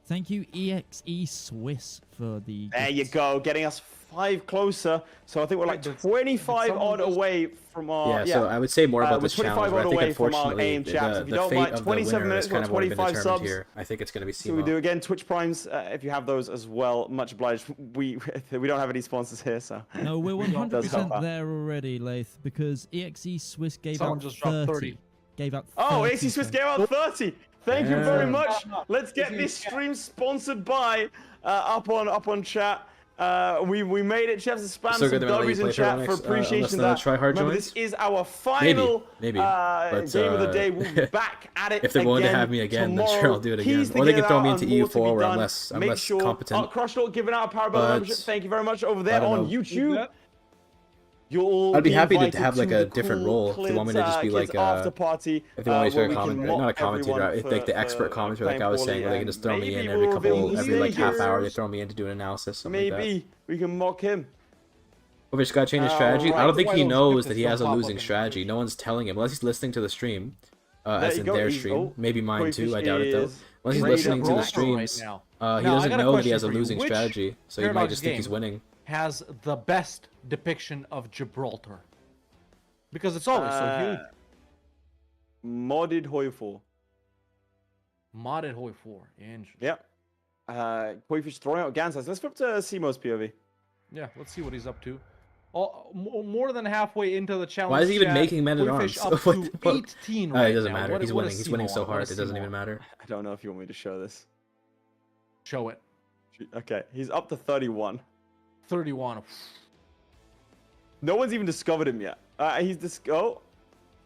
Thank you, EXE Swiss, for the. There you gifts. go, getting us 5 closer. So I think we're like 25 odd away from our. Yeah, so I would say more about we're this 25 challenge, but I odd think away from our unfortunately aim chaps. If you the don't fate mind, of the 27 winner minutes, is kind got of already been 25 determined subs. here. I think it's going to be So we Simo. do again Twitch Primes if you have those as well. Much obliged. We don't have any sponsors here, so. No, we're Does help 100% out. there already, Lath, because EXE Swiss gave Someone out just dropped 30. 30. Gave out 30. Oh, AC Swiss gave out 30. Thank you very Yeah. much. Let's get this stream sponsored by up on chat. We made it. Chefs spam So some good they're gonna let W's you in play chat Pyramids, for unless appreciation the of that. Try Hard Remember, joins? this is our final Maybe. But, game of the day. We'll be back at it. if they're willing to again have me again, then tomorrow. sure, I'll do it again. Keys to Or they get can throw out me into and more to be EU4 where I'm done. less Make sure, competent. Crushdog giving out a Parabellum But- membership. Thank you very much over there I don't on know. YouTube. You'll I'd be happy to invited have like to a the different cool role if they want me to just be Clint's, like after party, if they want me to where be a we can commentator, not a mock commentator, everyone like the for- expert for commentator, like I was saying, where they can just throw me in maybe every we'll couple, reveal every like half hour, they heroes. throw me in to do an analysis, something like that. Maybe we can mock him. But just gotta change his strategy. I Alright. don't think Why he those knows snippets that he don't has a pop up losing in the strategy. No one's telling him unless he's listening to the stream, as you in go. their He's- stream, oh, maybe mine too. I Koifish doubt it though. is Unless he's ready to listening to the roll streams, now. he Now, I doesn't got a know that he question has a for you. losing Which strategy, so he might Paradox just think he's game winning. has the best depiction of Gibraltar? Because it's always so huge. Modded Hoyfor. Modded Hoi 4. Interesting. Yep. Koifish throwing out Gansas. Let's flip to Simo's POV. Yeah, let's see what he's up to. More than halfway into the challenge. Why is he even chat, making men at Koifish arms? up What to the fuck? 18 Oh, right it doesn't now. matter. What- He's what winning. is He's winning Simo so on? What hard. is It doesn't Simo even on? matter. I don't know if you want me to show this. Show it. Okay, he's up to 31. 31. No one's even discovered him yet. He's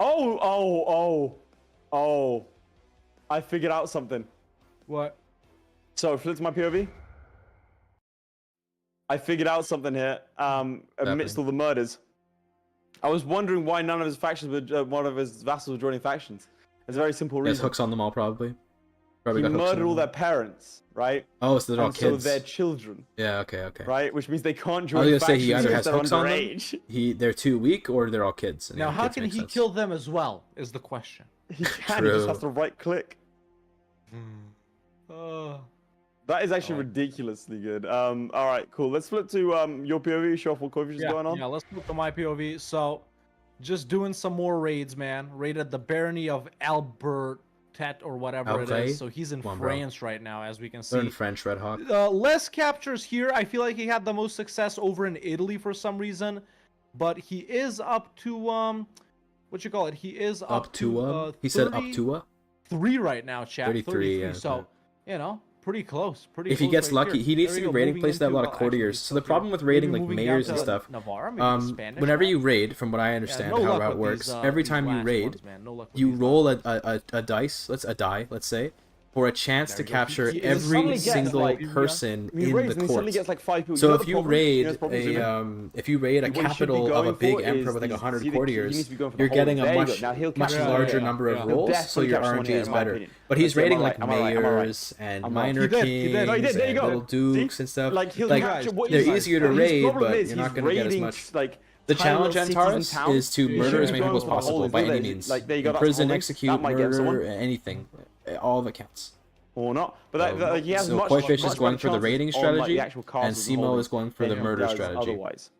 Oh. I figured out something. What? So, flip to my POV. I figured out something here. Amidst all the murders. I was wondering why none of his factions were, one of his vassals were joining factions. There's a very simple There's reason. hooks on them all, probably. He got hooks on murdered all them. their parents, right? Oh, so they're all And so kids. their children, Yeah, okay. right? Which means they can't I join was gonna say he factions either if has they're hooks on them, underage. they're too weak, or they're all kids. And Now, the how kids can make he sense. kill them as well? Is the question. He can. He just has True. to right click. That is actually Alright. ridiculously good. All right, cool. Let's flip to your POV. Show off what coefficient is going on. Yeah, let's look at my POV. So, just doing some more raids, man. Raided the barony of Albertet or whatever it Okay. is. So he's in Come on, bro. France right now, as we can Learn see. French, Red Hawk. Less captures here. I feel like he had the most success over in Italy for some reason, but he is up to what you call it? He is up to He said up to 3 right now, chat. 33, yeah, So you know, pretty close. Pretty. If he close gets right lucky, here. he needs There to we be go, raiding moving places that have a lot of into, actually, courtiers. So the here. problem with Maybe raiding like moving down mayors and to stuff, Navarre, maybe Spanish, whenever yeah. you raid, from what I understand no how luck route with works, these, every these time you last raid, ones, man. No luck with you these roll ones. a dice, a die, let's say, for a chance to There we go. capture He every suddenly gets, single like, person He in raids the and he suddenly court. gets like 5 people. So You know if the you problem? raid know the problem, Zuna? if you raid a What you should be capital of a going big for emperor is with like these- 100 see the key- he courtiers, needs to be going for the you're whole- getting a there you go. much Now he'll much capture- larger yeah, number yeah. of He'll rolls, so definitely your capture someone RNG here, is in my better. opinion. But he's Let's see, raiding am I like right? Am I right? Am I right? mayors and I'm right. minor He did, kings No, he did, there you and go. little dukes See? and stuff. Like he'll Like, capture what they're he's- easier to his raid, problem but is you're not he's going to get as raiding, much. Like, The tiny challenge, little cities in Antares, town. is to You murder should as be many going people as for the whole possible list. by Look, any there's- means. like, there you go, that's Imprison, Holland. execute, That might get someone. murder, anything. All that counts. Or not. But that, like, he has So much, Koi-Fish much is going better for the chances raiding on, like, strategy, the actual and castles Simo Holland is going for the than he murder does strategy. Otherwise.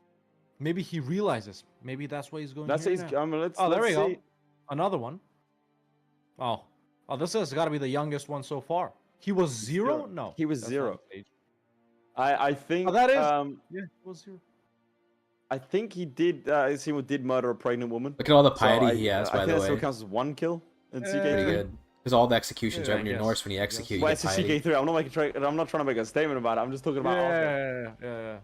Maybe he realizes. Maybe that's why he's going. That's here his. now. Let's, Oh, there let's we see. go. Another one. Oh, this has got to be the youngest one so far. He was 0? No. He was that's 0. not his age. I think. Oh, that is. Yeah, he was 0. I think he did. Simo did murder a pregnant woman. Look at all the So piety he has, I by think the that still way. counts as 1 kill in CK3. Pretty good. Because all the executions Yeah, right when I you're guess. Norse, when you execute, you Well, get it's a piety. CK3. I'm not trying to make a statement about it. I'm just talking about. Yeah.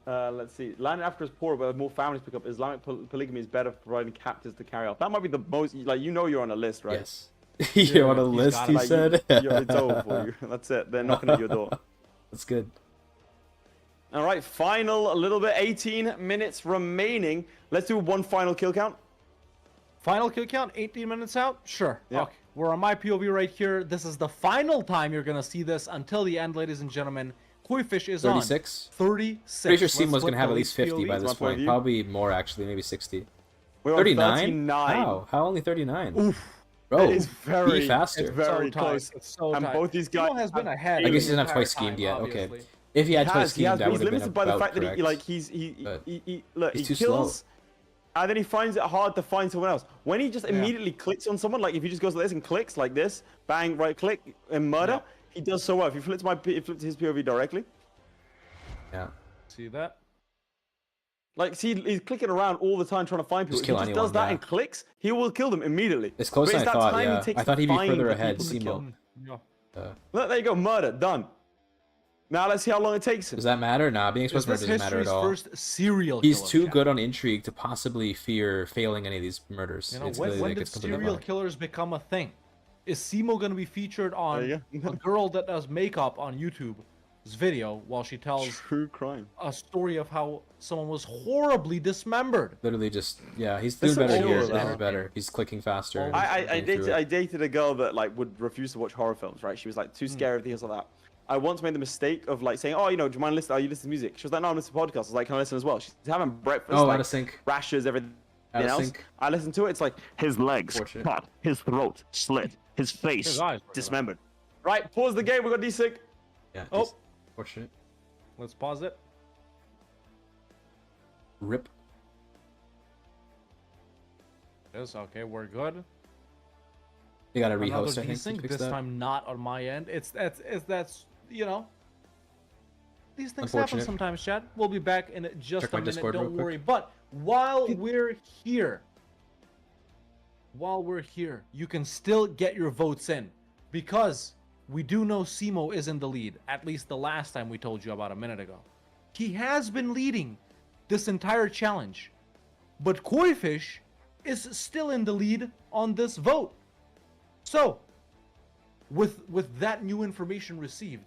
Let's see. Land in Africa is poor, but more families pick up. Islamic polygamy is better for providing captives to carry out. That might be the most. Like, you're on a list, right? Yes. You're on a he's list, got he it. Like, said. it's over for you. That's it. They're knocking at your door. That's good. All right, final a little bit. 18 minutes remaining. Let's do one final kill count. Final kill count, 18 minutes out? Sure. Yeah. Okay. We're on my POV right here. This is the final time you're going to see this until the end, ladies and gentlemen. Koi-Fish is 36? on 36. Pretty sure Let's Simo's flip going to have the at least 50 POV. by That's this my point of point. view. Probably more, actually. Maybe 60. We're on 39? 39. How? How only 39? Oof. Bro, It's very- be faster. it's very so close. Tight. It's so And tight. both these guys Simo has been have- ahead. I guess he the doesn't have entire twice schemed time, yet. Okay. obviously. If he had twice He has, schemed, that but would he's have been limited by the about fact that correct. he, like, But look, he's he too kills, slow. and then he finds it hard to find someone else. When he just immediately clicks on someone, like if he just goes like this and clicks like this, bang, right click, and murder, he does so well. If he flips his POV directly, Yeah. See that? like, see, he's clicking around all the time trying to find people. Just If kill he just anyone, does that yeah. and clicks, he will kill them immediately. It's closer But than it's I that thought, time he yeah. takes I thought to he'd be find further the ahead, people to kill. Simo. Yeah. Look, there you go, murder, done. Now let's see how long it takes him. Does that matter? Nah, being Is exposed murder this doesn't matter at history's all. first serial He's killer, too chat? good on intrigue to possibly fear failing any of these murders. You know, It's when, really, when like, did it's completely serial wrong. killers become a thing? Is Simo going to be featured on There you go. a girl that does makeup on YouTube's video while she tells True crime. a story of how someone was horribly dismembered? Literally just, yeah, he's There's doing some better here. shit This about is better. He's clicking faster. I going through it. dated a girl that like would refuse to watch horror films, right? She was like too scared of things like that. I once made the mistake of like saying, "Oh, do you mind listening? Are you listening to music?" She was like, "No, I'm listening to podcasts." I was like, "Can I listen as well?" She's having breakfast, Oh, like out of sync. rashes, everything Out of else. sync. I listened to it. It's like his legs Fortunate. cut, his throat slit, his face His eyes were dismembered. Right, pause the game. We got D-Sig. Yeah. Oh. he's Fortunate. Let's pause it. Rip. Yes, okay, we're good. You gotta Another rehost, I think, to desync, fix this that. time not on my end. That's you know. These things happen Unfortunate. sometimes, Chad. We'll be back in just Check a my minute, Discord real don't quick. worry. But while we're here, you can still get your votes in. Because we do know Simo is in the lead, at least the last time we told you about a minute ago. He has been leading this entire challenge. But Koi-Fish is still in the lead on this vote. So, with that new information received,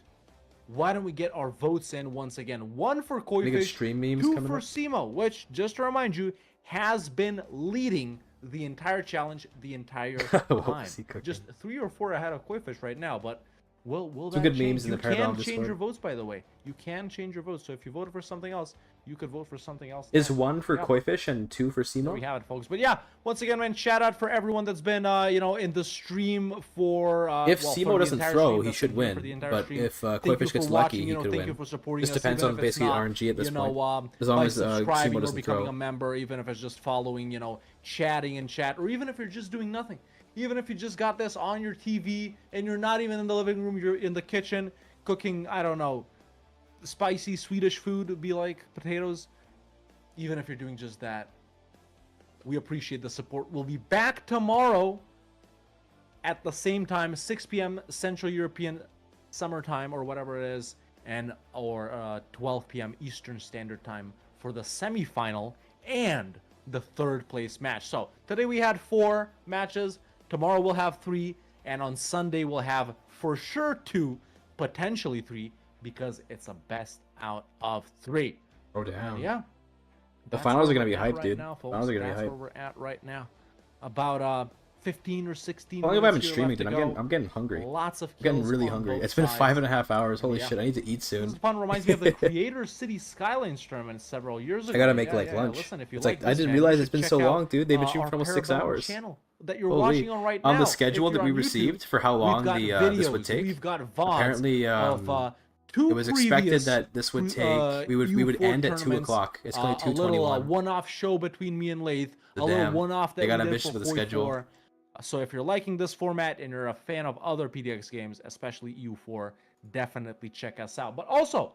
why don't we get our votes in once again? 1 for Koi Any good Fish, stream memes 2 coming for up? Simo, which, just to remind you, has been leading the entire challenge the entire What time. was he cooking? Just 3 or 4 ahead of Koi Fish right now, but will Some that good change? memes in the You can Parabellum change Discord. your votes, by the way. You can change your votes. So if you voted for something else, you could vote for something else. Is now. 1 for Yeah. Koi Fish and 2 for There we Simo? have it, folks. But yeah, once again, man, shout out for everyone that's been, in the stream for. If well, for Simo the doesn't entire throw, stream, he that's should been here for the win. entire But stream. if Thank Koi you Fish for gets watching, lucky, he could thank win. you for supporting This us, depends even on if it's basically not, RNG at this point. As long by as Simo subscribing or doesn't becoming throw. a member, even if it's just following, chatting in chat, or even if you're just doing nothing. Even if you just got this on your TV and you're not even in the living room, you're in the kitchen cooking, I don't know, spicy Swedish food, would be like potatoes. Even if you're doing just that, we appreciate the support. We'll be back tomorrow at the same time, 6 p.m. Central European Summertime or whatever it is, or 12 p.m. Eastern Standard Time for the semifinal and the 3rd place match. So today we had 4 matches. Tomorrow we'll have 3, and on Sunday we'll have for sure 2, potentially 3, because it's a best out of 3. Oh, damn. Yeah. The That's finals where are going to we're be at hype, right dude. now, folks. Finals are going to be That's hype. where we're at right now. About 15 or 16 How long have I been minutes here streaming, left dude? to go. I'm getting hungry. Lots of I'm getting kills really on hungry. both It's been sides. 5.5 hours. Holy Yeah. shit, I need to eat This soon. is fun. Reminds me of the Creator City Skylines tournament several years ago. I gotta make Yeah, like yeah. lunch. Listen, if you It's like I this, didn't man, you realize should it's been check so out, long, dude. They've been shooting our for almost 6 Parabellum hours. channel that you're Holy. watching on right now. On the If schedule that you're we on YouTube, received for how we've long got the videos, this would take, We've got VODs apparently of 2 it was expected previous, that this would take we would U4 end at 2 tournaments, o'clock. It's only a little 2:21. one-off show between me and Lath, a So little damn, one-off that they got we did ambitious for with the schedule. 44. So if you're liking this format and you're a fan of other PDX games, especially EU4, definitely check us out. But also,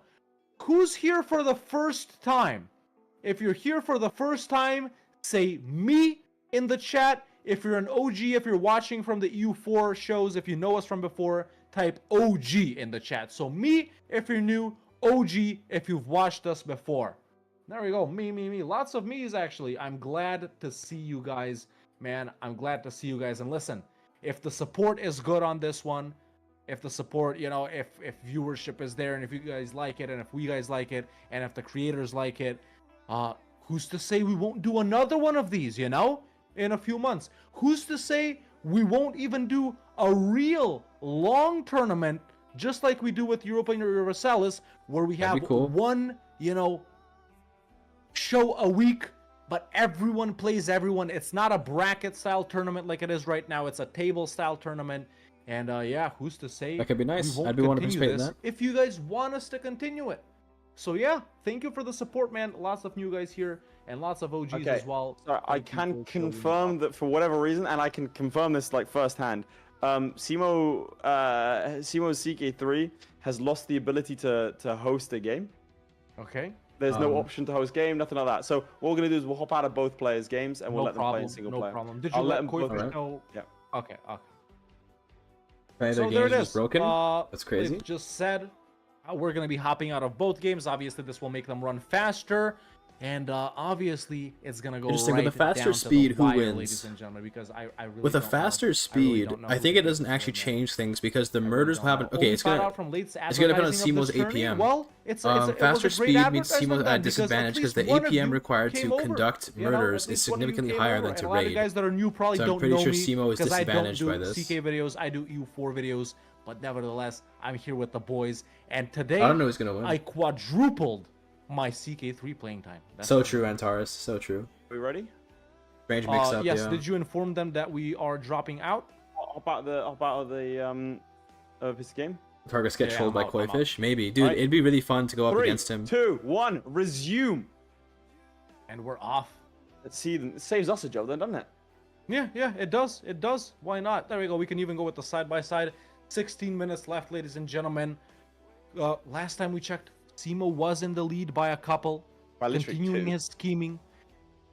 who's here for the first time? If you're here for the first time, say me in the chat. If you're an OG, if you're watching from the EU4 shows, if you know us from before, type OG in the chat. So me if you're new, OG if you've watched us before. There we go. Me. Lots of me's actually. I'm glad to see you guys, man. I'm glad to see you guys. And listen, if the support is good on this one, if the support, if viewership is there, and if you guys like it, and if we guys like it, and if the creators like it, who's to say we won't do another one of these, in a few months? Who's to say we won't even do a real long tournament, just like we do with Europa Universalis, where we That'd have be cool. one, show a week, but everyone plays everyone. It's not a bracket style tournament like it is right now. It's a table style tournament. And yeah, who's to say That could be nice. we won't I'd be want to continue participate in this that. if you guys want us to continue it. So yeah, thank you for the support, man. Lots of new guys here and lots of OGs as well. So I Thank you can for showing confirm up. that for whatever reason, and I can confirm this like firsthand. Simo's CK3 has lost the ability to host a game. Okay. There's no Um, option to host game, nothing like that. So what we're gonna do is we'll hop out of both players' games and we'll No let them play problem. in single No player. problem. Did you I'll let let them Koi both- Fish know? Yeah. Okay. Right, So their there it games is. is broken. That's crazy. It just said we're going to be hopping out of both games. Obviously, this will make them run faster. And obviously, it's going to go Interesting, right with a faster down speed, to the who wire, wins? ladies and gentlemen, because I really With a don't know. faster I really speed, don't know I who think it the doesn't people actually will win. change things because the I really murders don't will happen. know. Okay, What it's we found gonna out from Late's it's gonna depend on advertising of Simo's this tourney, APM. Well, it was faster a great speed means advertisement Simo then, at because disadvantage at because the least one of APM you required came to over, conduct at murders is least one of you significantly came higher over, than to and a lot of raid. guys that are new probably So I'm don't pretty know sure me Simo is because I don't disadvantaged do by this. CK videos. I do EU4 videos, but nevertheless, I'm here with the boys. And today, I don't know who's gonna win. I quadrupled my CK3 playing time. That's So what- true, Antares. So true. Are we ready? Strange mix up. yes. Yeah. Did you inform them that we are dropping out? Hop out of his game. Targets get Yeah, trolled by I'm out. Koi Fish? Maybe, dude. Right. It'd be really fun to go up 3, against him. 2, 1, resume. And we're off. Let's see. It saves us a job then, doesn't it? Yeah, it does. It does. Why not? There we go. We can even go with the side-by-side. 16 minutes left, ladies and gentlemen. Last time we checked, Simo was in the lead by a couple. By literally Continuing 2. his scheming.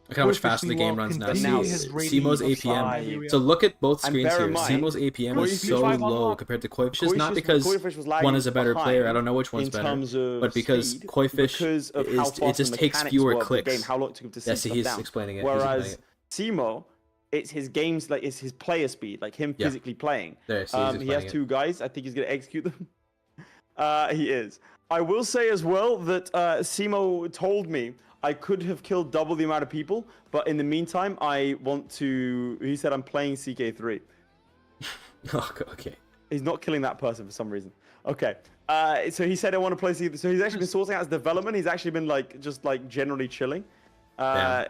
Look how much Koi Fish, faster the game meanwhile, runs now. continuing See, his rating Simo's of APM. five. So look at both And screens bear here. in mind, Simo's APM Koi is Fish so was low not- compared to Koi Fish. Koi Not Fish- because Koi Fish was lagging one is a better player. I behind don't know which one's in better. terms of But because speed, Koi Fish, because of how fast it just the takes mechanics fewer work of the clicks. game, how long it took him to Yeah, sit see, stuff he's down. explaining it. He's explaining Whereas it. Simo, it's his games, like it's his player speed, like him Yeah. physically playing. There, see, he's He has explaining it. 2 guys. I think he's gonna execute them. He is. I will say as well that Simo told me I could have killed double the amount of people, but in the meantime, I want to. He said I'm playing CK3. Okay. He's not killing that person for some reason. Okay. So he said I want to play CK3. So he's actually been sourcing out his development. He's actually been just generally chilling. Okay.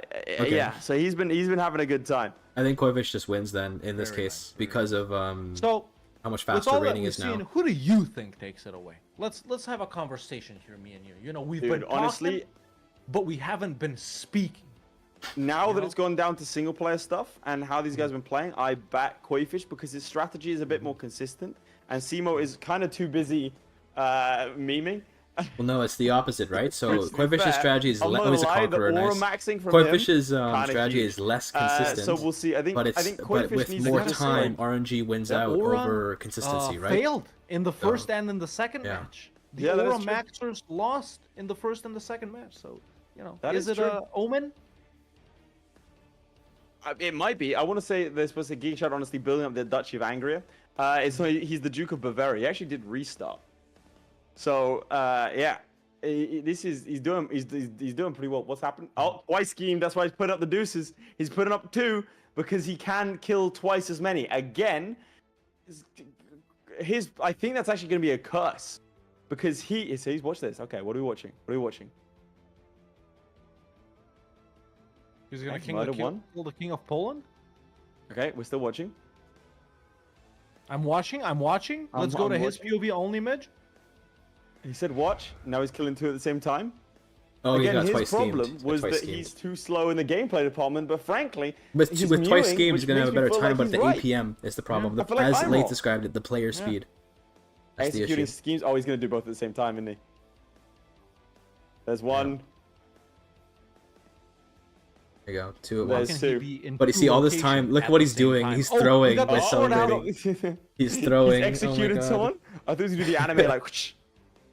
Yeah. So he's been having a good time. I think Koivish just wins then in this case because of So how much with faster all that rating we've is now. seen, who do you think takes it away? Let's have a conversation here, me and you. You know, we've Dude, been talking, honestly, but we haven't been speaking. now that it's gone down to single player stuff and how these guys have been playing, I back Koifish because his strategy is a bit more consistent, and Simo is kind of too busy memeing. Well, no, it's the opposite, right? So Which, to be Koivish's fair, strategy is I'm not he's a gonna lie, the conqueror, aura nice. maxing from Koivish's him, kinda strategy huge. is less consistent. So we'll see. I think but Koifish with needs more to just, time, like, RNG wins The out aura, over consistency, right? Failed in the first and in the second Yeah. match. The Yeah, that Aura is true. Maxers lost in the first and the second match. So, you know, That is is it true. a omen? It might be. I want to say they're supposed to GIGACHD honestly building up the Duchy of Angria. He's the Duke of Bavaria. He actually did restart. So yeah, he's doing pretty well. What's happened? Oh, twice schemed. That's why he's putting up the deuces. He's putting up 2 because he can kill twice as many. Again, I think that's actually going to be a curse because he's watch this. Okay, what are we watching? What are we watching? He's gonna Okay, kill Murder one. the king of Poland. Okay, we're still watching. I'm watching. Let's go I'm to his watching. POV only, Midge. He said watch. Now he's killing 2 at the same time. Oh, Again, he got his twice problem schemed. was Twice that schemed. he's too slow in the gameplay department. But frankly, With he's twice mewing, schemed, which he's gonna have a makes me better feel time, like but he's the right. APM is the problem. I feel like As I'm Late wrong. described it, the player speed. That's the Executing issue. schemes. Oh, he's gonna do both at the same time, isn't he? There's one. There you go, 2 at There's once. two. But you see, all this time, look what he's doing. He's throwing got by the sword out. celebrating. He's throwing. He's executed oh my God. someone. I thought he was gonna do the anime like. Whoosh.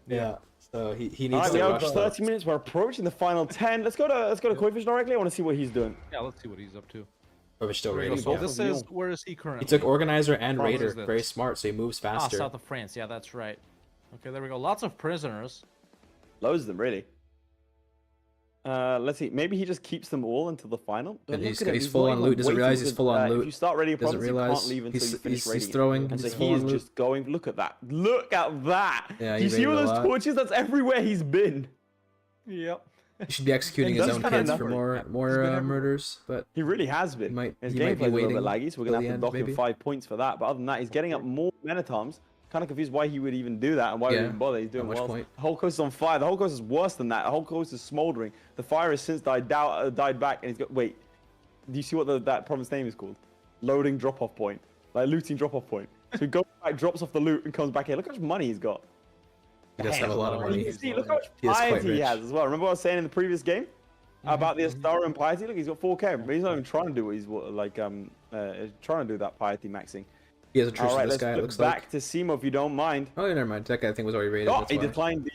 Yeah. So he needs Alright, to we have rush 30 minutes. We're approaching the final 10. Let's go to Koifish directly. I want to see what he's doing. Yeah, let's see what he's up to. But we're still There we rating. go. So Yeah. this is where is he He currently? took Organizer and What Raider. is this? Very smart, so he moves faster. South of France. Yeah, that's right. Okay, there we go. Lots of prisoners. Loads of them, really. Let's see. Maybe he just keeps them all until the final. And Look he's- at him, he's not full on even loot, doesn't waiting realize he's to- full on If loot. you start raiding a Doesn't province, you realize can't leave until you finish he's raiding it. throwing. And He's so full he on is loot. just going. Look at that. Look at that. Yeah, Do he you see all raided a those lot. torches? That's everywhere he's been. Yep. He should be executing And his does own kinda kids enough. for more He's been everywhere. murders, but He really has been. His he might be gameplay's a little bit waiting laggy, so we're gonna till the have to end, dock maybe. him 5 points for that. But other than that, he's getting up more men at arms. Kind of confused why he would even do that and why he would Yeah, even bother. He's doing at which well. point? The whole coast is on fire. The whole coast is worse than that. The whole coast is smoldering. The fire has since died back, and he's got. Wait, do you see what that province name is called? Loading drop-off point, like looting drop-off point. So he goes back, drops off the loot, and comes back here. Look how much money he's got. he does have a lot of You money. can see, look how much He is quite piety he rich. has as well. Remember what I was saying in the previous game about the Astara and piety? Look, he's got 4K. But he's not even trying to do what he's trying to do that piety maxing. He has a All truce right, with this let's guy. It flip looks back like. to Simo if you don't mind. Oh, never mind. That guy I think was already raided. Oh, that's he why. declined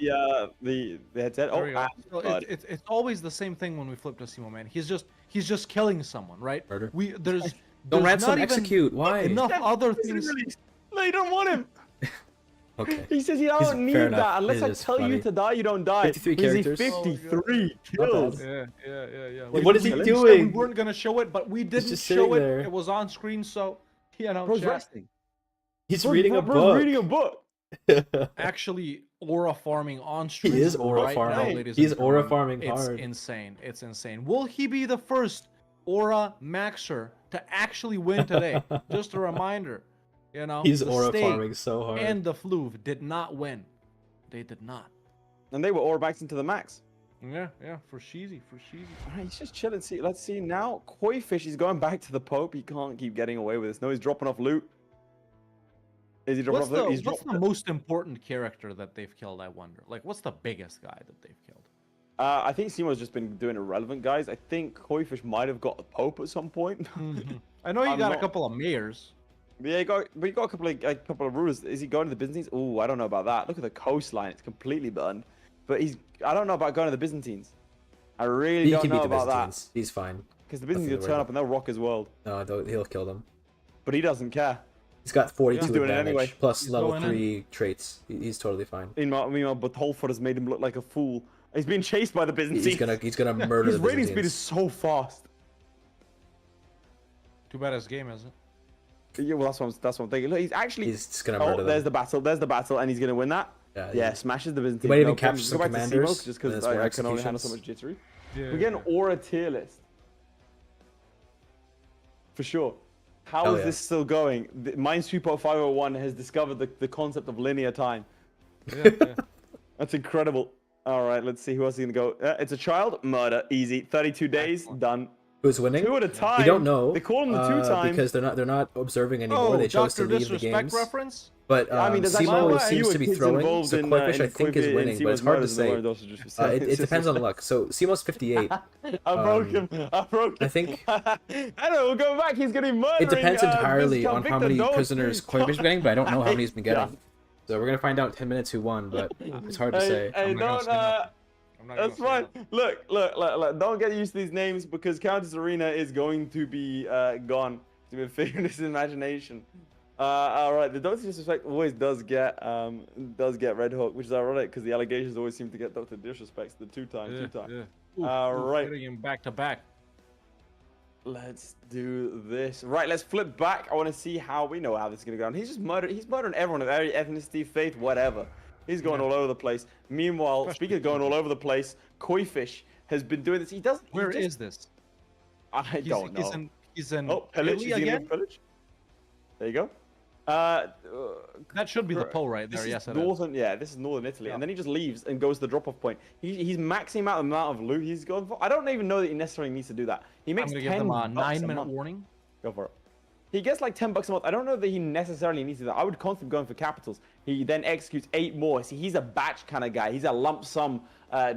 the headset. There Oh, we go. So God. it's always the same thing when we flip to Simo, man. He's just killing someone, right? Murder. There's Don't ransom, not even execute. Why? enough other He's things. released. No, you don't want him. Okay. He says, I don't need fair that. enough. Unless It I is tell funny. you to die, you don't die. 53 He's characters. 53 Not kills. bad. Yeah. What is he we doing? said we weren't gonna show it, but we didn't just show sitting it. there. It was on screen, so you know. Bro's chat. resting. He's Bro's- reading a bro's book. reading a book. Actually, aura farming on stream. is aura right farming. Now, ladies He's and aura gentlemen. farming It's hard. insane. It's insane. Will he be the first aura maxer to actually win today? Just a reminder. You know, He's the aura Stake farming so hard. and the Fluve did not win. They did not. And they were all back into the max. Yeah, for Sheezy. All right, he's just chilling. See, let's see now. Koi Fish, he's going back to the Pope. He can't keep getting away with this. No, he's dropping off loot. Is he dropping What's off loot? the, He's what's dropped the most important character that they've killed, I wonder? Like, what's the biggest guy that they've killed? I think Simo's just been doing irrelevant, guys. I think Koi Fish might have got the Pope at some point. I know you I'm got not- a couple of mayors. Yeah, he got a couple of rulers. Is he going to the Byzantines? Oh, I don't know about that. Look at the coastline; it's completely burned. But I don't know about going to the Byzantines. I really He don't can beat know the about that Byzantines. He's fine. because the Byzantines will Nothing to turn worry up and they'll rock his world. No, he'll kill them. But he doesn't care. He's got 42 He's doing it advantage anyway. plus He's level going in. 3 traits. He's totally fine. Meanwhile, but Holford has made him look like a fool. He's being chased by the Byzantines. He's gonna murder His the rating speed Byzantines. is so fast. Too bad his game isn't. Yeah, well, that's what I'm thinking. Look, he's actually. He's just gonna Oh, murder there's them. the battle. There's the battle, and he's gonna win that. Yeah, Yeah, smashes the Byzantines. He might even No problem. capture some Go back to commanders, Simos, just and because there's more I can only handle so much executions. jittery. Yeah, We get an aura tier list. For sure. How Hell is yeah. this still going? Minesweeper 501 has discovered the concept of linear time. yeah, yeah. That's incredible. All right, let's see who else is gonna go. It's a child. Murder. Easy. 32 days. Done. Who's winning? 2 at a time. We don't know. They call him the 2-time. because they're not observing anymore. Oh, They chose Dr. to leave the Disrespect games. reference? But I mean, there's actually Simo quite a seems few to be kids throwing, involved so in, Quakefish I think is in winning, but it's Simo's hard to murders, and say. Lauren also just was saying. It depends on luck. So Simo's 58. I broke him. I broke him. I think I know. We'll go back. He's gonna be murdering. it depends entirely Viscount on how Victor many Dole. prisoners Quakefish is getting, but I don't know how many he's been Yeah. getting. So we're gonna find out in 10 minutes who won, but it's hard to Hey, say. hey, I'm not don't. gonna say nothing. I'm not gonna That's say fine. nothing. Look. Don't get used to these names because Countess Arena is going to be gone. To be a figure in his imagination. All right. The Doctor Disrespect always does get Red Hook, which is ironic because the allegations always seem to get Doctor Disrespect the two-time. Ooh, Right. Getting him back to back. Let's do this. Right, let's flip back. I want to see how we know how this is going to go on. He's murdering everyone of every ethnicity, faith, whatever. He's going all over the place. Meanwhile, speaking of going all over the place, Koifish has been doing this. Where is this? I don't know. He's in Oh, pillage. Italy Is he gonna again? do pillage? There you go. That should be the pole right there. This Yes, is it is. northern. Yeah, this is northern Italy, Yeah. and then he just leaves and goes to the drop-off point. He's maxing out the amount of loot he's going for. I don't even know that he necessarily needs to do that. He I'm makes gonna 10 give them a bucks a 9-minute month. warning. Go for it. He gets like 10 bucks a month. I don't know that he necessarily needs to do that. I would constantly going for capitals. He then executes 8 more. See, he's a batch kind of guy. He's a lump sum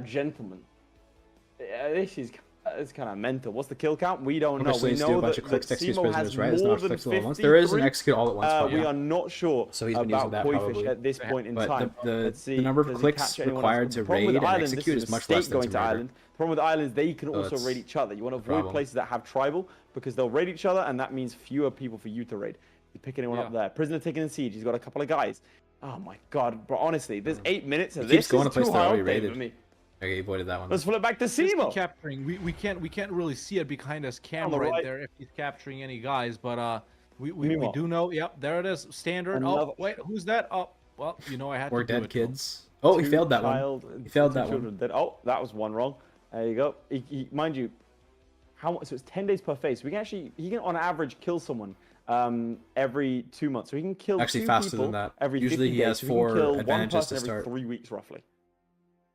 gentleman. This is it's kind of mental. What's the kill count? We don't know. Obviously, We he's do a know bunch that, of clicks that to execute Simo has prisoners, right? It's more not than clicks all at once. There is an 53. execute all at once, but We yeah. are not sure So he's been using about that Koifish probably. at this point in But time. the Let's see, number of does he clicks catch anyone else? required The to problem with raid and islands, this execute is is a much mistake less than going to to murder. island. The problem with islands, they can also that's raid each other. You want to avoid problem. places that have tribal because they'll raid each other, and that means fewer people for you to raid. You pick anyone up Yeah. there. Prisoner taken in siege. He's got a couple of guys. Oh my god, but honestly, there's 8 minutes of He keeps this. going Is to places too that are high already octane raided. for me. Okay, he avoided that one. Let's flip back to Just keep Simo. capturing. We can't really see it behind his camera the right right. there if he's capturing any guys, but we Meanwhile. do know. Yep, there it is. Standard. Another- Oh wait, who's that? Oh well, I had More to do dead it. to him. kids. Oh, he Two failed that child- one. He failed two that one. children dead. Oh, that was one wrong. There you go. Mind you, so it's 10 days per phase. He can on average kill someone every 2 months. So he can kill Actually, 2 faster people than that. every Usually 50 he days. has So 4 can kill one advantages to person every start. 3 weeks roughly.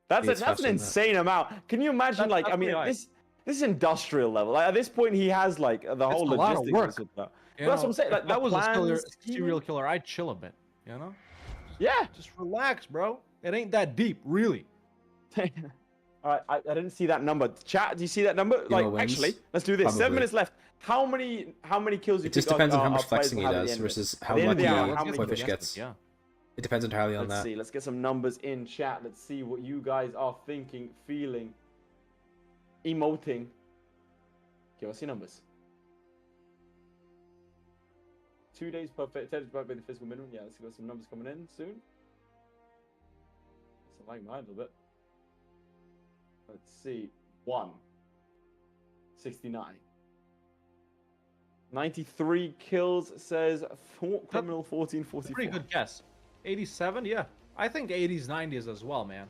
That's He's an faster than that. insane amount. Can you imagine? That's I mean, pretty high. this is industrial level. Like at this point, he has like the whole a lot of logistics. work. of this stuff. You That's what know, I'm saying. Like, if the that was a plans, serial killer, I'd chill a bit. Yeah. Just relax, bro. It ain't that deep, really. All right, I didn't see that number. Chat, do you see that number? know Like, wins? actually, let's do this. 7 Probably. minutes left. How many kills do you It just think depends on our- how much our players flexing he will have at the does end of it? versus At how the end of lucky the hour, how many Quakefish kills? gets. Yeah. It depends entirely on Let's that. see. Let's get some numbers in chat. Let's see what you guys are thinking, feeling, emoting. Okay, what's your numbers? 2 days per phase. 10 days per the physical minimum. Yeah, let's get some numbers coming in soon. It's like mine a little bit. Let's see. 1. 69. 93 kills says criminal 1444. Pretty good guess. 87, yeah. I think 80s, 90s as well, man.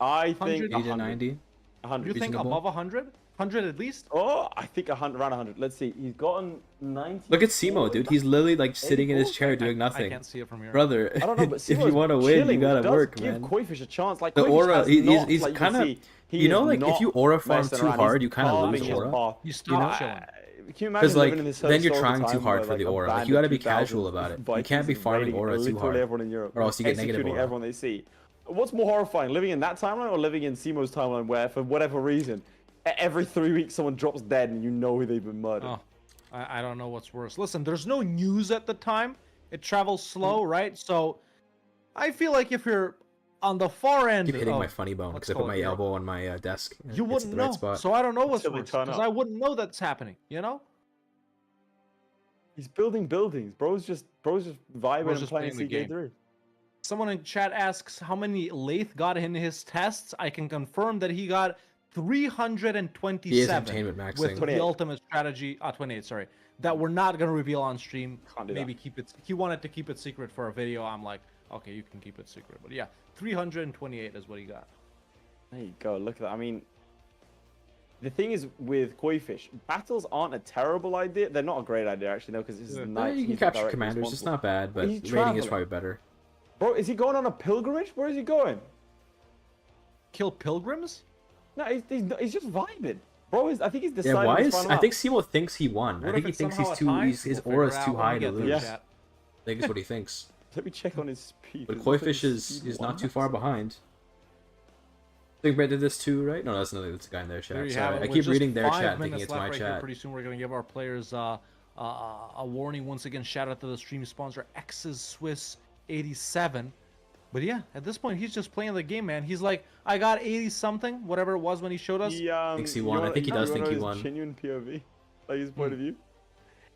I think 100. 80 to 100. 90. 100. You think Reasonable. above 100? 100 at least? Oh, I think 100, around 100. Let's see. He's gotten 90. Look at Simo, dude. He's literally like sitting in his chair doing I nothing. can't see it from here. Brother, I don't know, but if you Simo's want to win, you chilling, gotta which does work, give man. Koifish a chance. Like The Koifish aura, has he's not, he's like, you kind can of, see, he you know, is like if not you aura farm messing too around. hard, He's you kind of carving lose his aura. path. You You stop know? chilling. Can you imagine Because like living in this then you're historical trying too time hard where, for like, the a aura. Like band you gotta of be 2000 casual about it. You Vikings can't be is farming raiding aura too literally hard, everyone in Europe, or else you get negative executing aura. everyone they see. What's more horrifying, living in that timeline or living in Simo's timeline where, for whatever reason, every 3 weeks someone drops dead and you know who they've been murdered? Oh, I don't know what's worse. Listen, there's no news at the time. It travels slow, right? So I feel like if you're on the far end, Keep hitting of, my funny bone let's because I put call my it, elbow on my desk. you It's wouldn't the right know. spot. So I don't know what's Until they worse turn because up. I wouldn't know that's happening. He's building buildings. Bro's just vibing and just playing playing the game. CK3. Someone in chat asks how many Lathe got in his tests. I can confirm that he got 327 He is entertainment maxing. with 28. the ultimate strategy. 28, sorry. That we're not gonna reveal on stream. Can't do Maybe that. keep it. He wanted to keep it secret for a video. I'm like, okay, you can keep it secret. But yeah, 328 is what he got. There you go. Look at that. I mean, the thing is with Koi Fish, battles aren't a terrible idea. They're not a great idea actually, though, because this is Yeah. nice. You can capture commanders. It's not bad, but He's raiding is traveling. probably better. Bro, is he going on a pilgrimage? Where is he going? Kill pilgrims? No, he's just vibing. Bro, I think he's Yeah, decided. why to is run I out. think Simo thinks he won. What I think if he it's thinks somehow he's a too. tie? His We'll aura's figure it too out when we high to get there, lose. Yeah. chat. I think it's what he thinks. Let me check on his speed. But It Koi looks like Fish his is speed not one. too far behind. I think Brett did this too, right? No, that's another. That's a guy in their There chat. you Sorry, have it. I We're keep just reading their 5 chat, thinking minutes it's left my right here. chat. Pretty soon we're gonna give our players a warning. Once again, shout out to the stream sponsor X's Swiss 87. But yeah, at this point he's just playing the game, man. He's like, I got 80 something, whatever it was when he showed us. Thinks he won. I think he does think he won. Genuine POV, like his point of view.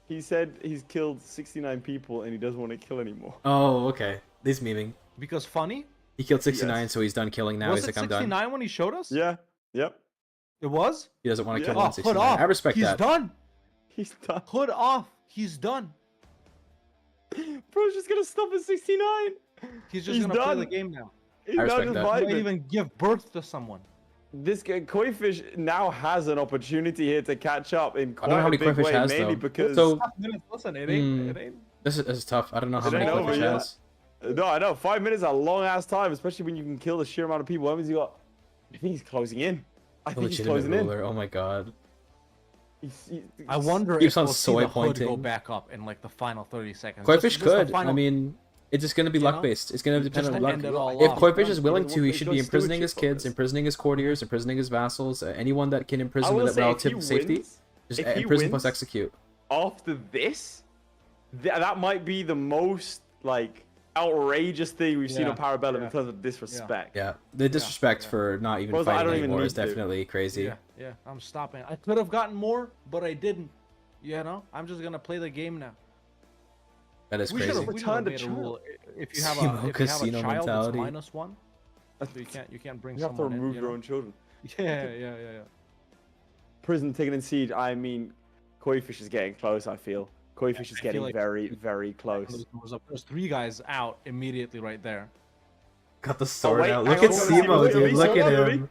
He said he's killed 69 people and he doesn't want to kill anymore. Oh, okay. He's memeing. Because funny. He killed 69, Yes. so he's done killing now. Was He's it like, I'm done. 69 when he showed us? Yeah. Yep. It was? He doesn't want to Yeah. kill Oh, 169. hood off. I respect He's that. done. He's done. Hood off. He's done. Bro's just gonna stop at 69. He's just He's gonna play the done. game now. He's I now respect just that. He might vibing. even give birth to someone. This guy, Koi Fish now has an opportunity here to catch up in I quite don't know how a many big Koi Fish way, has, mainly though. because So, Listen, it Hmm. ain't. this is tough. I don't know how It many ain't Koi over Fish yet. has. No, I know 5 minutes is a long ass time, especially when you can kill the sheer amount of people. How many has he got? I think he's closing in. I think he's Legitimate closing in. ruler. Oh my god. I wonder Keeps if on we'll see soy the hood go pointing. back up in like the final 30 seconds. Koi Just- Fish just the could. I final- mean, it's just gonna be You luck know? based. It's gonna depend Just on to luck. end it all If off. Koi Fish is willing Because to, he what- should because be imprisoning his stewardship kids, focus. imprisoning his courtiers, imprisoning his vassals, anyone that can I imprison will with say, if he relative safety. wins, Just if he imprison plus wins- execute. after this, that might be the most like outrageous thing we've seen Yeah, on Parabellum yeah. in terms of disrespect. Yeah, the disrespect yeah. for not even Bros, I fighting don't even anymore need is to. definitely crazy. Yeah, I'm stopping. I could have gotten more, but I didn't. You know, I'm just gonna play the game now. That is We should crazy. have Returned a made a child. rule. If you have Casino- a, if you have a casino child, mentality. it's -1. So you can't bring You have to someone remove in. You your know? own children. Yeah. Prison taken in siege. I mean, Koi Fish is getting close. I feel Koi Fish is I feel getting like- very, very close. There's 3 guys out immediately right there. Got the sword wait, out. I Look at also- Simo, Look at dude. me, Look at look at me. him.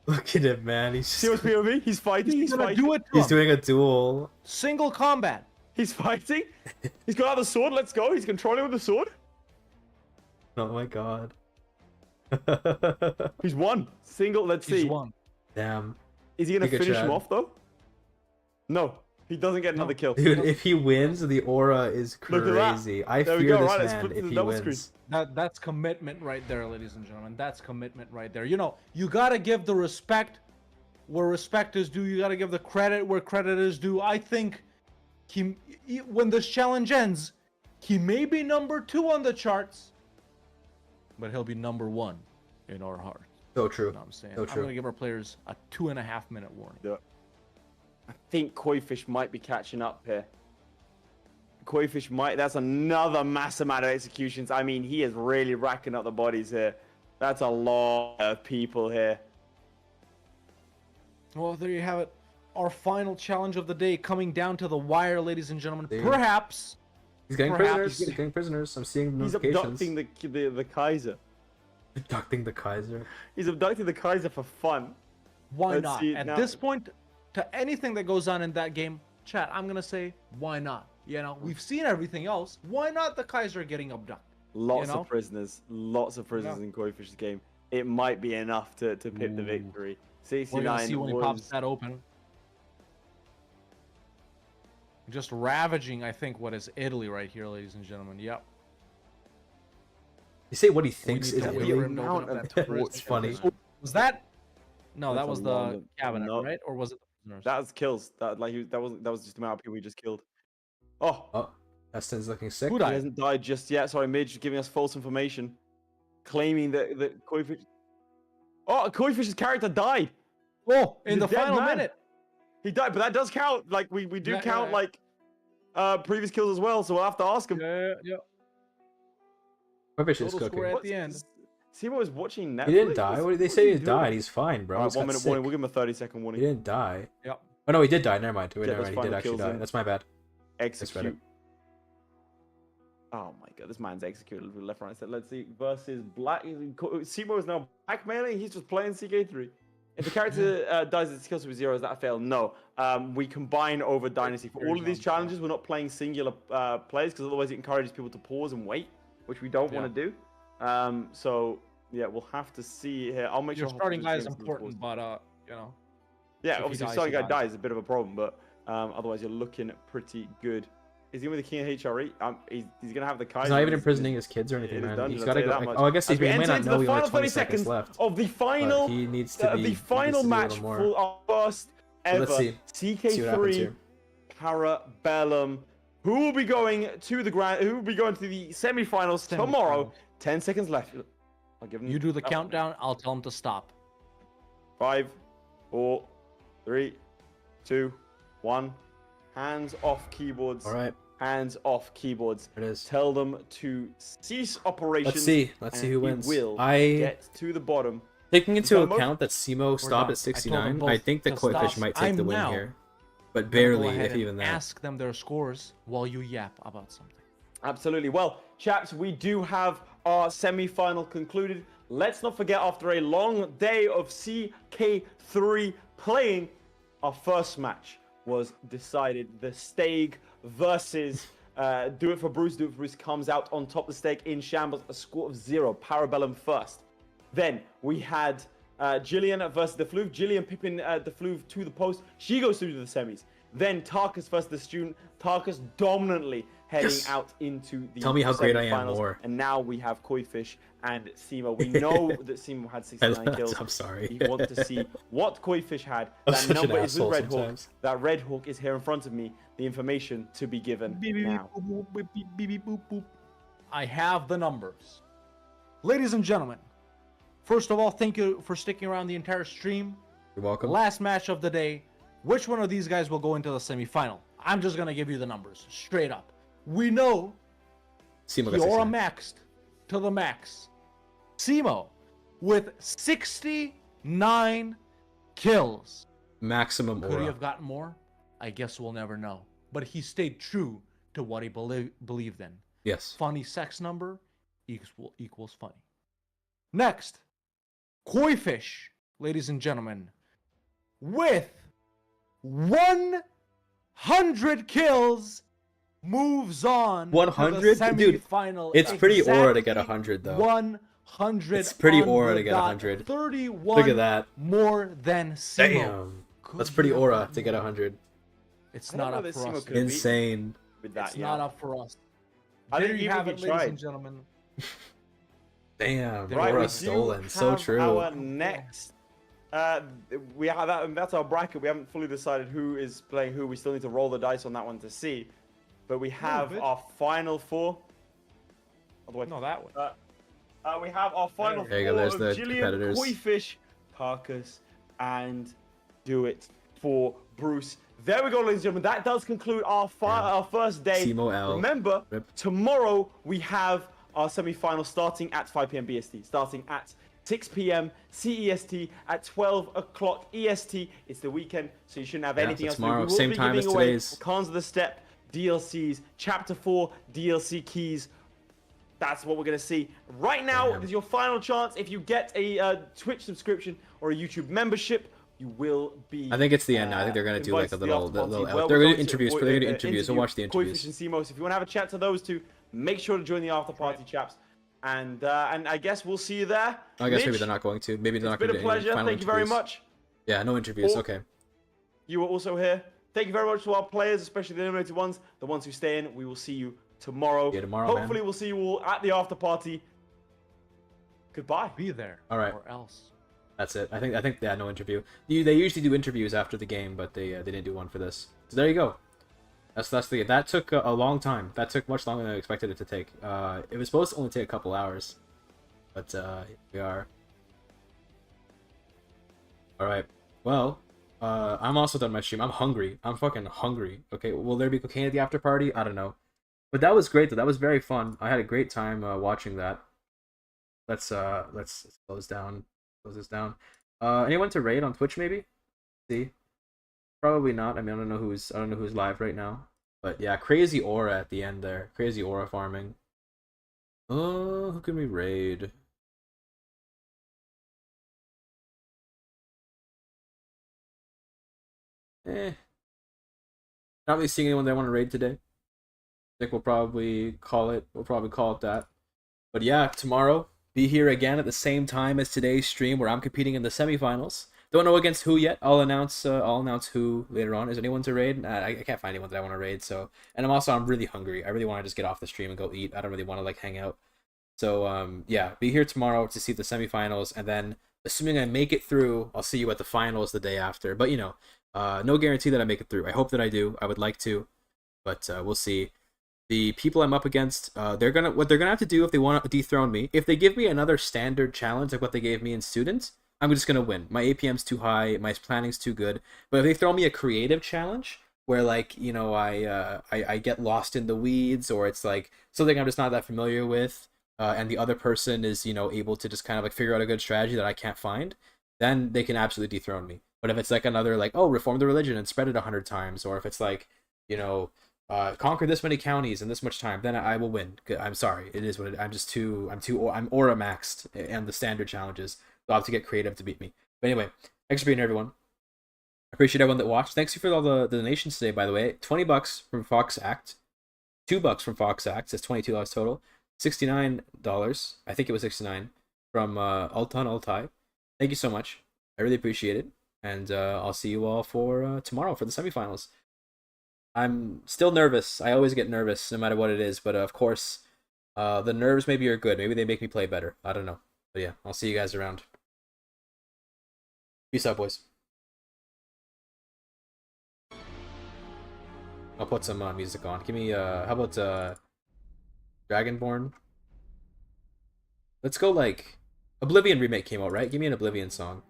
Look at him, man. He's See what's POV? He's fighting. He's gonna fighting. do it to he's him. doing a duel. Single combat. He's fighting. He's got out the sword. Let's go. He's controlling with the sword. Oh my god. He's won. Single. Let's He's see. won. Damn. Is he gonna finish him GIGACHD. off though? No. He doesn't get another kill. Dude, if he wins, the aura is Look at that. crazy. I There we fear go, this right, let's man put it to if the he double wins. That's commitment right there, ladies and gentlemen. That's commitment right there. You know, you gotta give the respect where respect is due. You gotta give the credit where credit is due. I think when this challenge ends, he may be number 2 on the charts, but he'll be number 1 in our hearts. So true. You know what I'm saying? So I'm true. gonna give our players a 2.5-minute warning. I think Koi Fish might be catching up here. Koi Fish might. That's another mass amount of executions. I mean, he is really racking up the bodies here. That's a lot of people here. Well, there you have it. Our final challenge of the day coming down to the wire, ladies and gentlemen. Damn. Perhaps He's getting Perhaps- prisoners. He's getting prisoners. I'm seeing He's notifications. abducting the Kaiser. Abducting the Kaiser. He's abducting the Kaiser for fun. why Let's not? see it At now. this point, to anything that goes on in that game, chat, I'm gonna say, why not? You know, we've seen everything else. Why not the Kaiser getting abducted? Lots know? of prisoners. Lots of prisoners in Koi Fish's game. It might be enough to pip the victory. We're gonna 69 see when he was... pops that open. Just ravaging, I think, what is Italy right here, ladies and gentlemen. Yep. You say what he thinks need is to wait Italy? for him to open up that It's funny. Was that? No, That's that a was the long- cabinet, no. right? Or was it the prisoners? That was kills. That was just the amount of people he just killed. Oh, Oh, Eston's looking sick. Who he died? hasn't died just yet. Sorry, Midge, giving us false information, claiming that Koi Fish. Oh, Koi Fish's character died. Oh, in He's the a dead final man. minute. He died, but that does count. Like we do Yeah, count yeah. like previous kills as well, so we'll have to ask him. Yeah. Quifish is Total score cooking. at the end. Simo is watching Netflix. He didn't die. What did they What's say? He doing? died. He's fine, bro. All He's right, 1 got minute sick. warning. We'll give him a 30-second He warning. didn't die. Yep. Oh no, he did die. Never mind. Wait, Get never those mind. He did final actually kills die. in. That's my bad. Execute. better. Oh my god, this man's executed with left, right, center. Let's see. Versus Black. Simo is now blackmailing. He's just playing CK3. If the character dies at skills with 0, is that a fail? No. We combine over Dynasty. For all of these challenges, we're not playing singular plays because otherwise it encourages people to pause and wait, which we don't want to do. So yeah, we'll have to see here. I'll make Your sure starting guy is Hopper's important, but you know. yeah, if he obviously dies, starting he guy dies. dies is a bit of a problem, but otherwise you're looking pretty good. Is he with the King of HRE? He's gonna have the Kaiser. He's not even He's imprisoning his kids or anything, in his man. dungeon, He's I'll gotta tell you go. that Like, much. oh, I guess As he we may enter not into know the he only final 20 30 seconds seconds left. of the But final, he needs to be. the final match more. for our first So ever let's see. See what happens CK3 here. Parabellum. Who will be going to the grand? Who will be going to the semi-finals tomorrow? 10 seconds left. I'll give him. You do the that one. countdown, I'll tell him to stop. 5, 4, 3, 2, 1. Hands off keyboards. All right, Hands off keyboards. there it is. Tell them to cease operations. Let's see. Let's see and who he wins. Will I get to the bottom. taking into done, Mo? account that Simo stopped done. at I told them 69. I both think the to Koi Fish stop. might take the I'm win now here, but Go barely, ahead if and even that. ask them their scores while you yap about something. Absolutely. Well, chaps, we do have our semi-final concluded. Let's not forget, after a long day of CK3 playing, our first match was decided. The Stag versus Do It For Bruce. Do It For Bruce comes out on top of the Stag in shambles, a score of 0. Parabellum first. Then we had Jillian versus the Floof. Jillian pipping the Floof to the post. She goes through to the semis. Then Tarkus versus the Student. Tarkus dominantly heading out into the Tell me how great I am semifinals. more. And now we have Koi Fish and Simo. We know that Simo had 69 kills. I'm sorry. We want to see what Koi Fish had. I'm That such an number is with asshole Red Hawk. sometimes. That Red Hawk is here in front of me. The information to be given now. I have the numbers. Ladies and gentlemen, first of all, thank you for sticking around the entire stream. You're welcome. Last match of the day. Which one of these guys will go into the semifinal? I'm just gonna give you the numbers straight up. We know Simo got Fiora 69. maxed to the max. Simo with 69 kills. Maximum Could he aura. have gotten more? I guess we'll never know. But he stayed true to what he believed in. Yes. Funny sex number equals funny. Next, Koi Fish, ladies and gentlemen, with 100 kills, moves on. 100? To the Dude, semifinal. it's pretty aura to Exactly get 100 though. 100. It's pretty on aura the to get dot. 100. 31. Look at that. More than Simo. Damn. Could That's pretty he have aura gotten to get more? 100. It's I don't not know up that for Simo us. could have beat Insane. with that. It's not up for us. I There think you even have if it, he ladies tried. and gentlemen. Damn. Right, we aura do stolen. So have true. Our next, we have that, and that's our bracket. We haven't fully decided who is playing who. We still need to roll the dice on that one to see. But we have bit. our final four. Otherwise, No, that one. we have our final There you four go, there's of the Jillian, competitors. Koi Fish, Tarkus, and Do It For Bruce. There we go, ladies and gentlemen. That does conclude our our first day. Simo L. Remember, Rip. tomorrow we have our semi-final starting at 5 p.m. BST, starting at 6 p.m. CEST, at 12 o'clock EST. It's the weekend, so you shouldn't have Yeah, anything so else to do. tomorrow, We will same be time giving as away today's. Khans of the Steppe, DLCs, Chapter 4 DLC keys. That's what we're going to see. Right now, Damn. is your final chance. If you get a Twitch subscription or a YouTube membership, you will be. I think it's the end now. I think they're gonna do like a invited to the little, after party where they're we're gonna to interviews. They're gonna interviews. So watch the Koi interviews. Fish and Simos. If you want to have a chat to those two, make sure to join the after party, chaps. And I guess we'll see you there. I guess maybe Mitch, they're not going to. Maybe they're not It's been going a to do any pleasure. final Thank you very interviews. much. Yeah, no interviews. Oh. Okay. You were also here. Thank you very much to our players, especially the eliminated ones, the ones who stay in. We will see you tomorrow. Yeah, tomorrow, Hopefully, man. we'll see you all at the after party. Goodbye. Be there. All right. Or else. That's it. I think they had no interview. They usually do interviews after the game, but they didn't do one for this. So there you go. That took a long time. That took much longer than I expected it to take. It was supposed to only take a couple hours, but here we are. All right. Well, I'm also done my stream. I'm hungry. I'm fucking hungry. Okay, will there be cocaine at the after party? I don't know. But that was great though. That was very fun. I had a great time watching that. Let's close down. Close this down. Anyone to raid on Twitch maybe? See? Probably not. I mean, I don't know who's live right now. But yeah, crazy aura at the end there. Crazy aura farming. Oh, who can we raid? Not really seeing anyone that I want to raid today. I think we'll probably call it. We'll probably call it that. But yeah, tomorrow be here again at the same time as today's stream where I'm competing in the semifinals. Don't know against who yet. I'll announce who later on. Is anyone to raid? I can't find anyone that I want to raid. So, and I'm really hungry. I really want to just get off the stream and go eat. I don't really want to like hang out. So yeah, be here tomorrow to see the semifinals, and then assuming I make it through, I'll see you at the finals the day after. But you know, no guarantee that I make it through. I hope that I do. I would like to, but we'll see. The people I'm up against, what they're gonna have to do if they want to dethrone me. If they give me another standard challenge like what they gave me in students, I'm just gonna win. My APM's too high, my planning's too good. But if they throw me a creative challenge where like you know I get lost in the weeds, or it's like something I'm just not that familiar with, and the other person is you know able to just kind of like figure out a good strategy that I can't find, then they can absolutely dethrone me. But if it's like another like, oh, reform the religion and spread it 100 times, or if it's like, you know, conquer this many counties in this much time, then I will win. I'm sorry, it is what it. I'm aura maxed and the standard challenges. So I'll have to get creative to beat me. But anyway, thanks for being here, everyone. I appreciate everyone that watched. Thanks for all the donations today, by the way. $20 from Fox Act, $2 from Fox Act. That's $22 total. $69. I think it was 69 from Altan Altai. Thank you so much. I really appreciate it. And I'll see you all for tomorrow for the semifinals. I'm still nervous. I always get nervous no matter what it is. But of course, the nerves maybe are good. Maybe they make me play better. I don't know. But yeah, I'll see you guys around. Peace out, boys. I'll put some music on. Give me, how about Dragonborn? Let's go like... Oblivion remake came out, right? Give me an Oblivion song.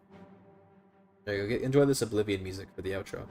There you go. Enjoy this Oblivion music for the outro.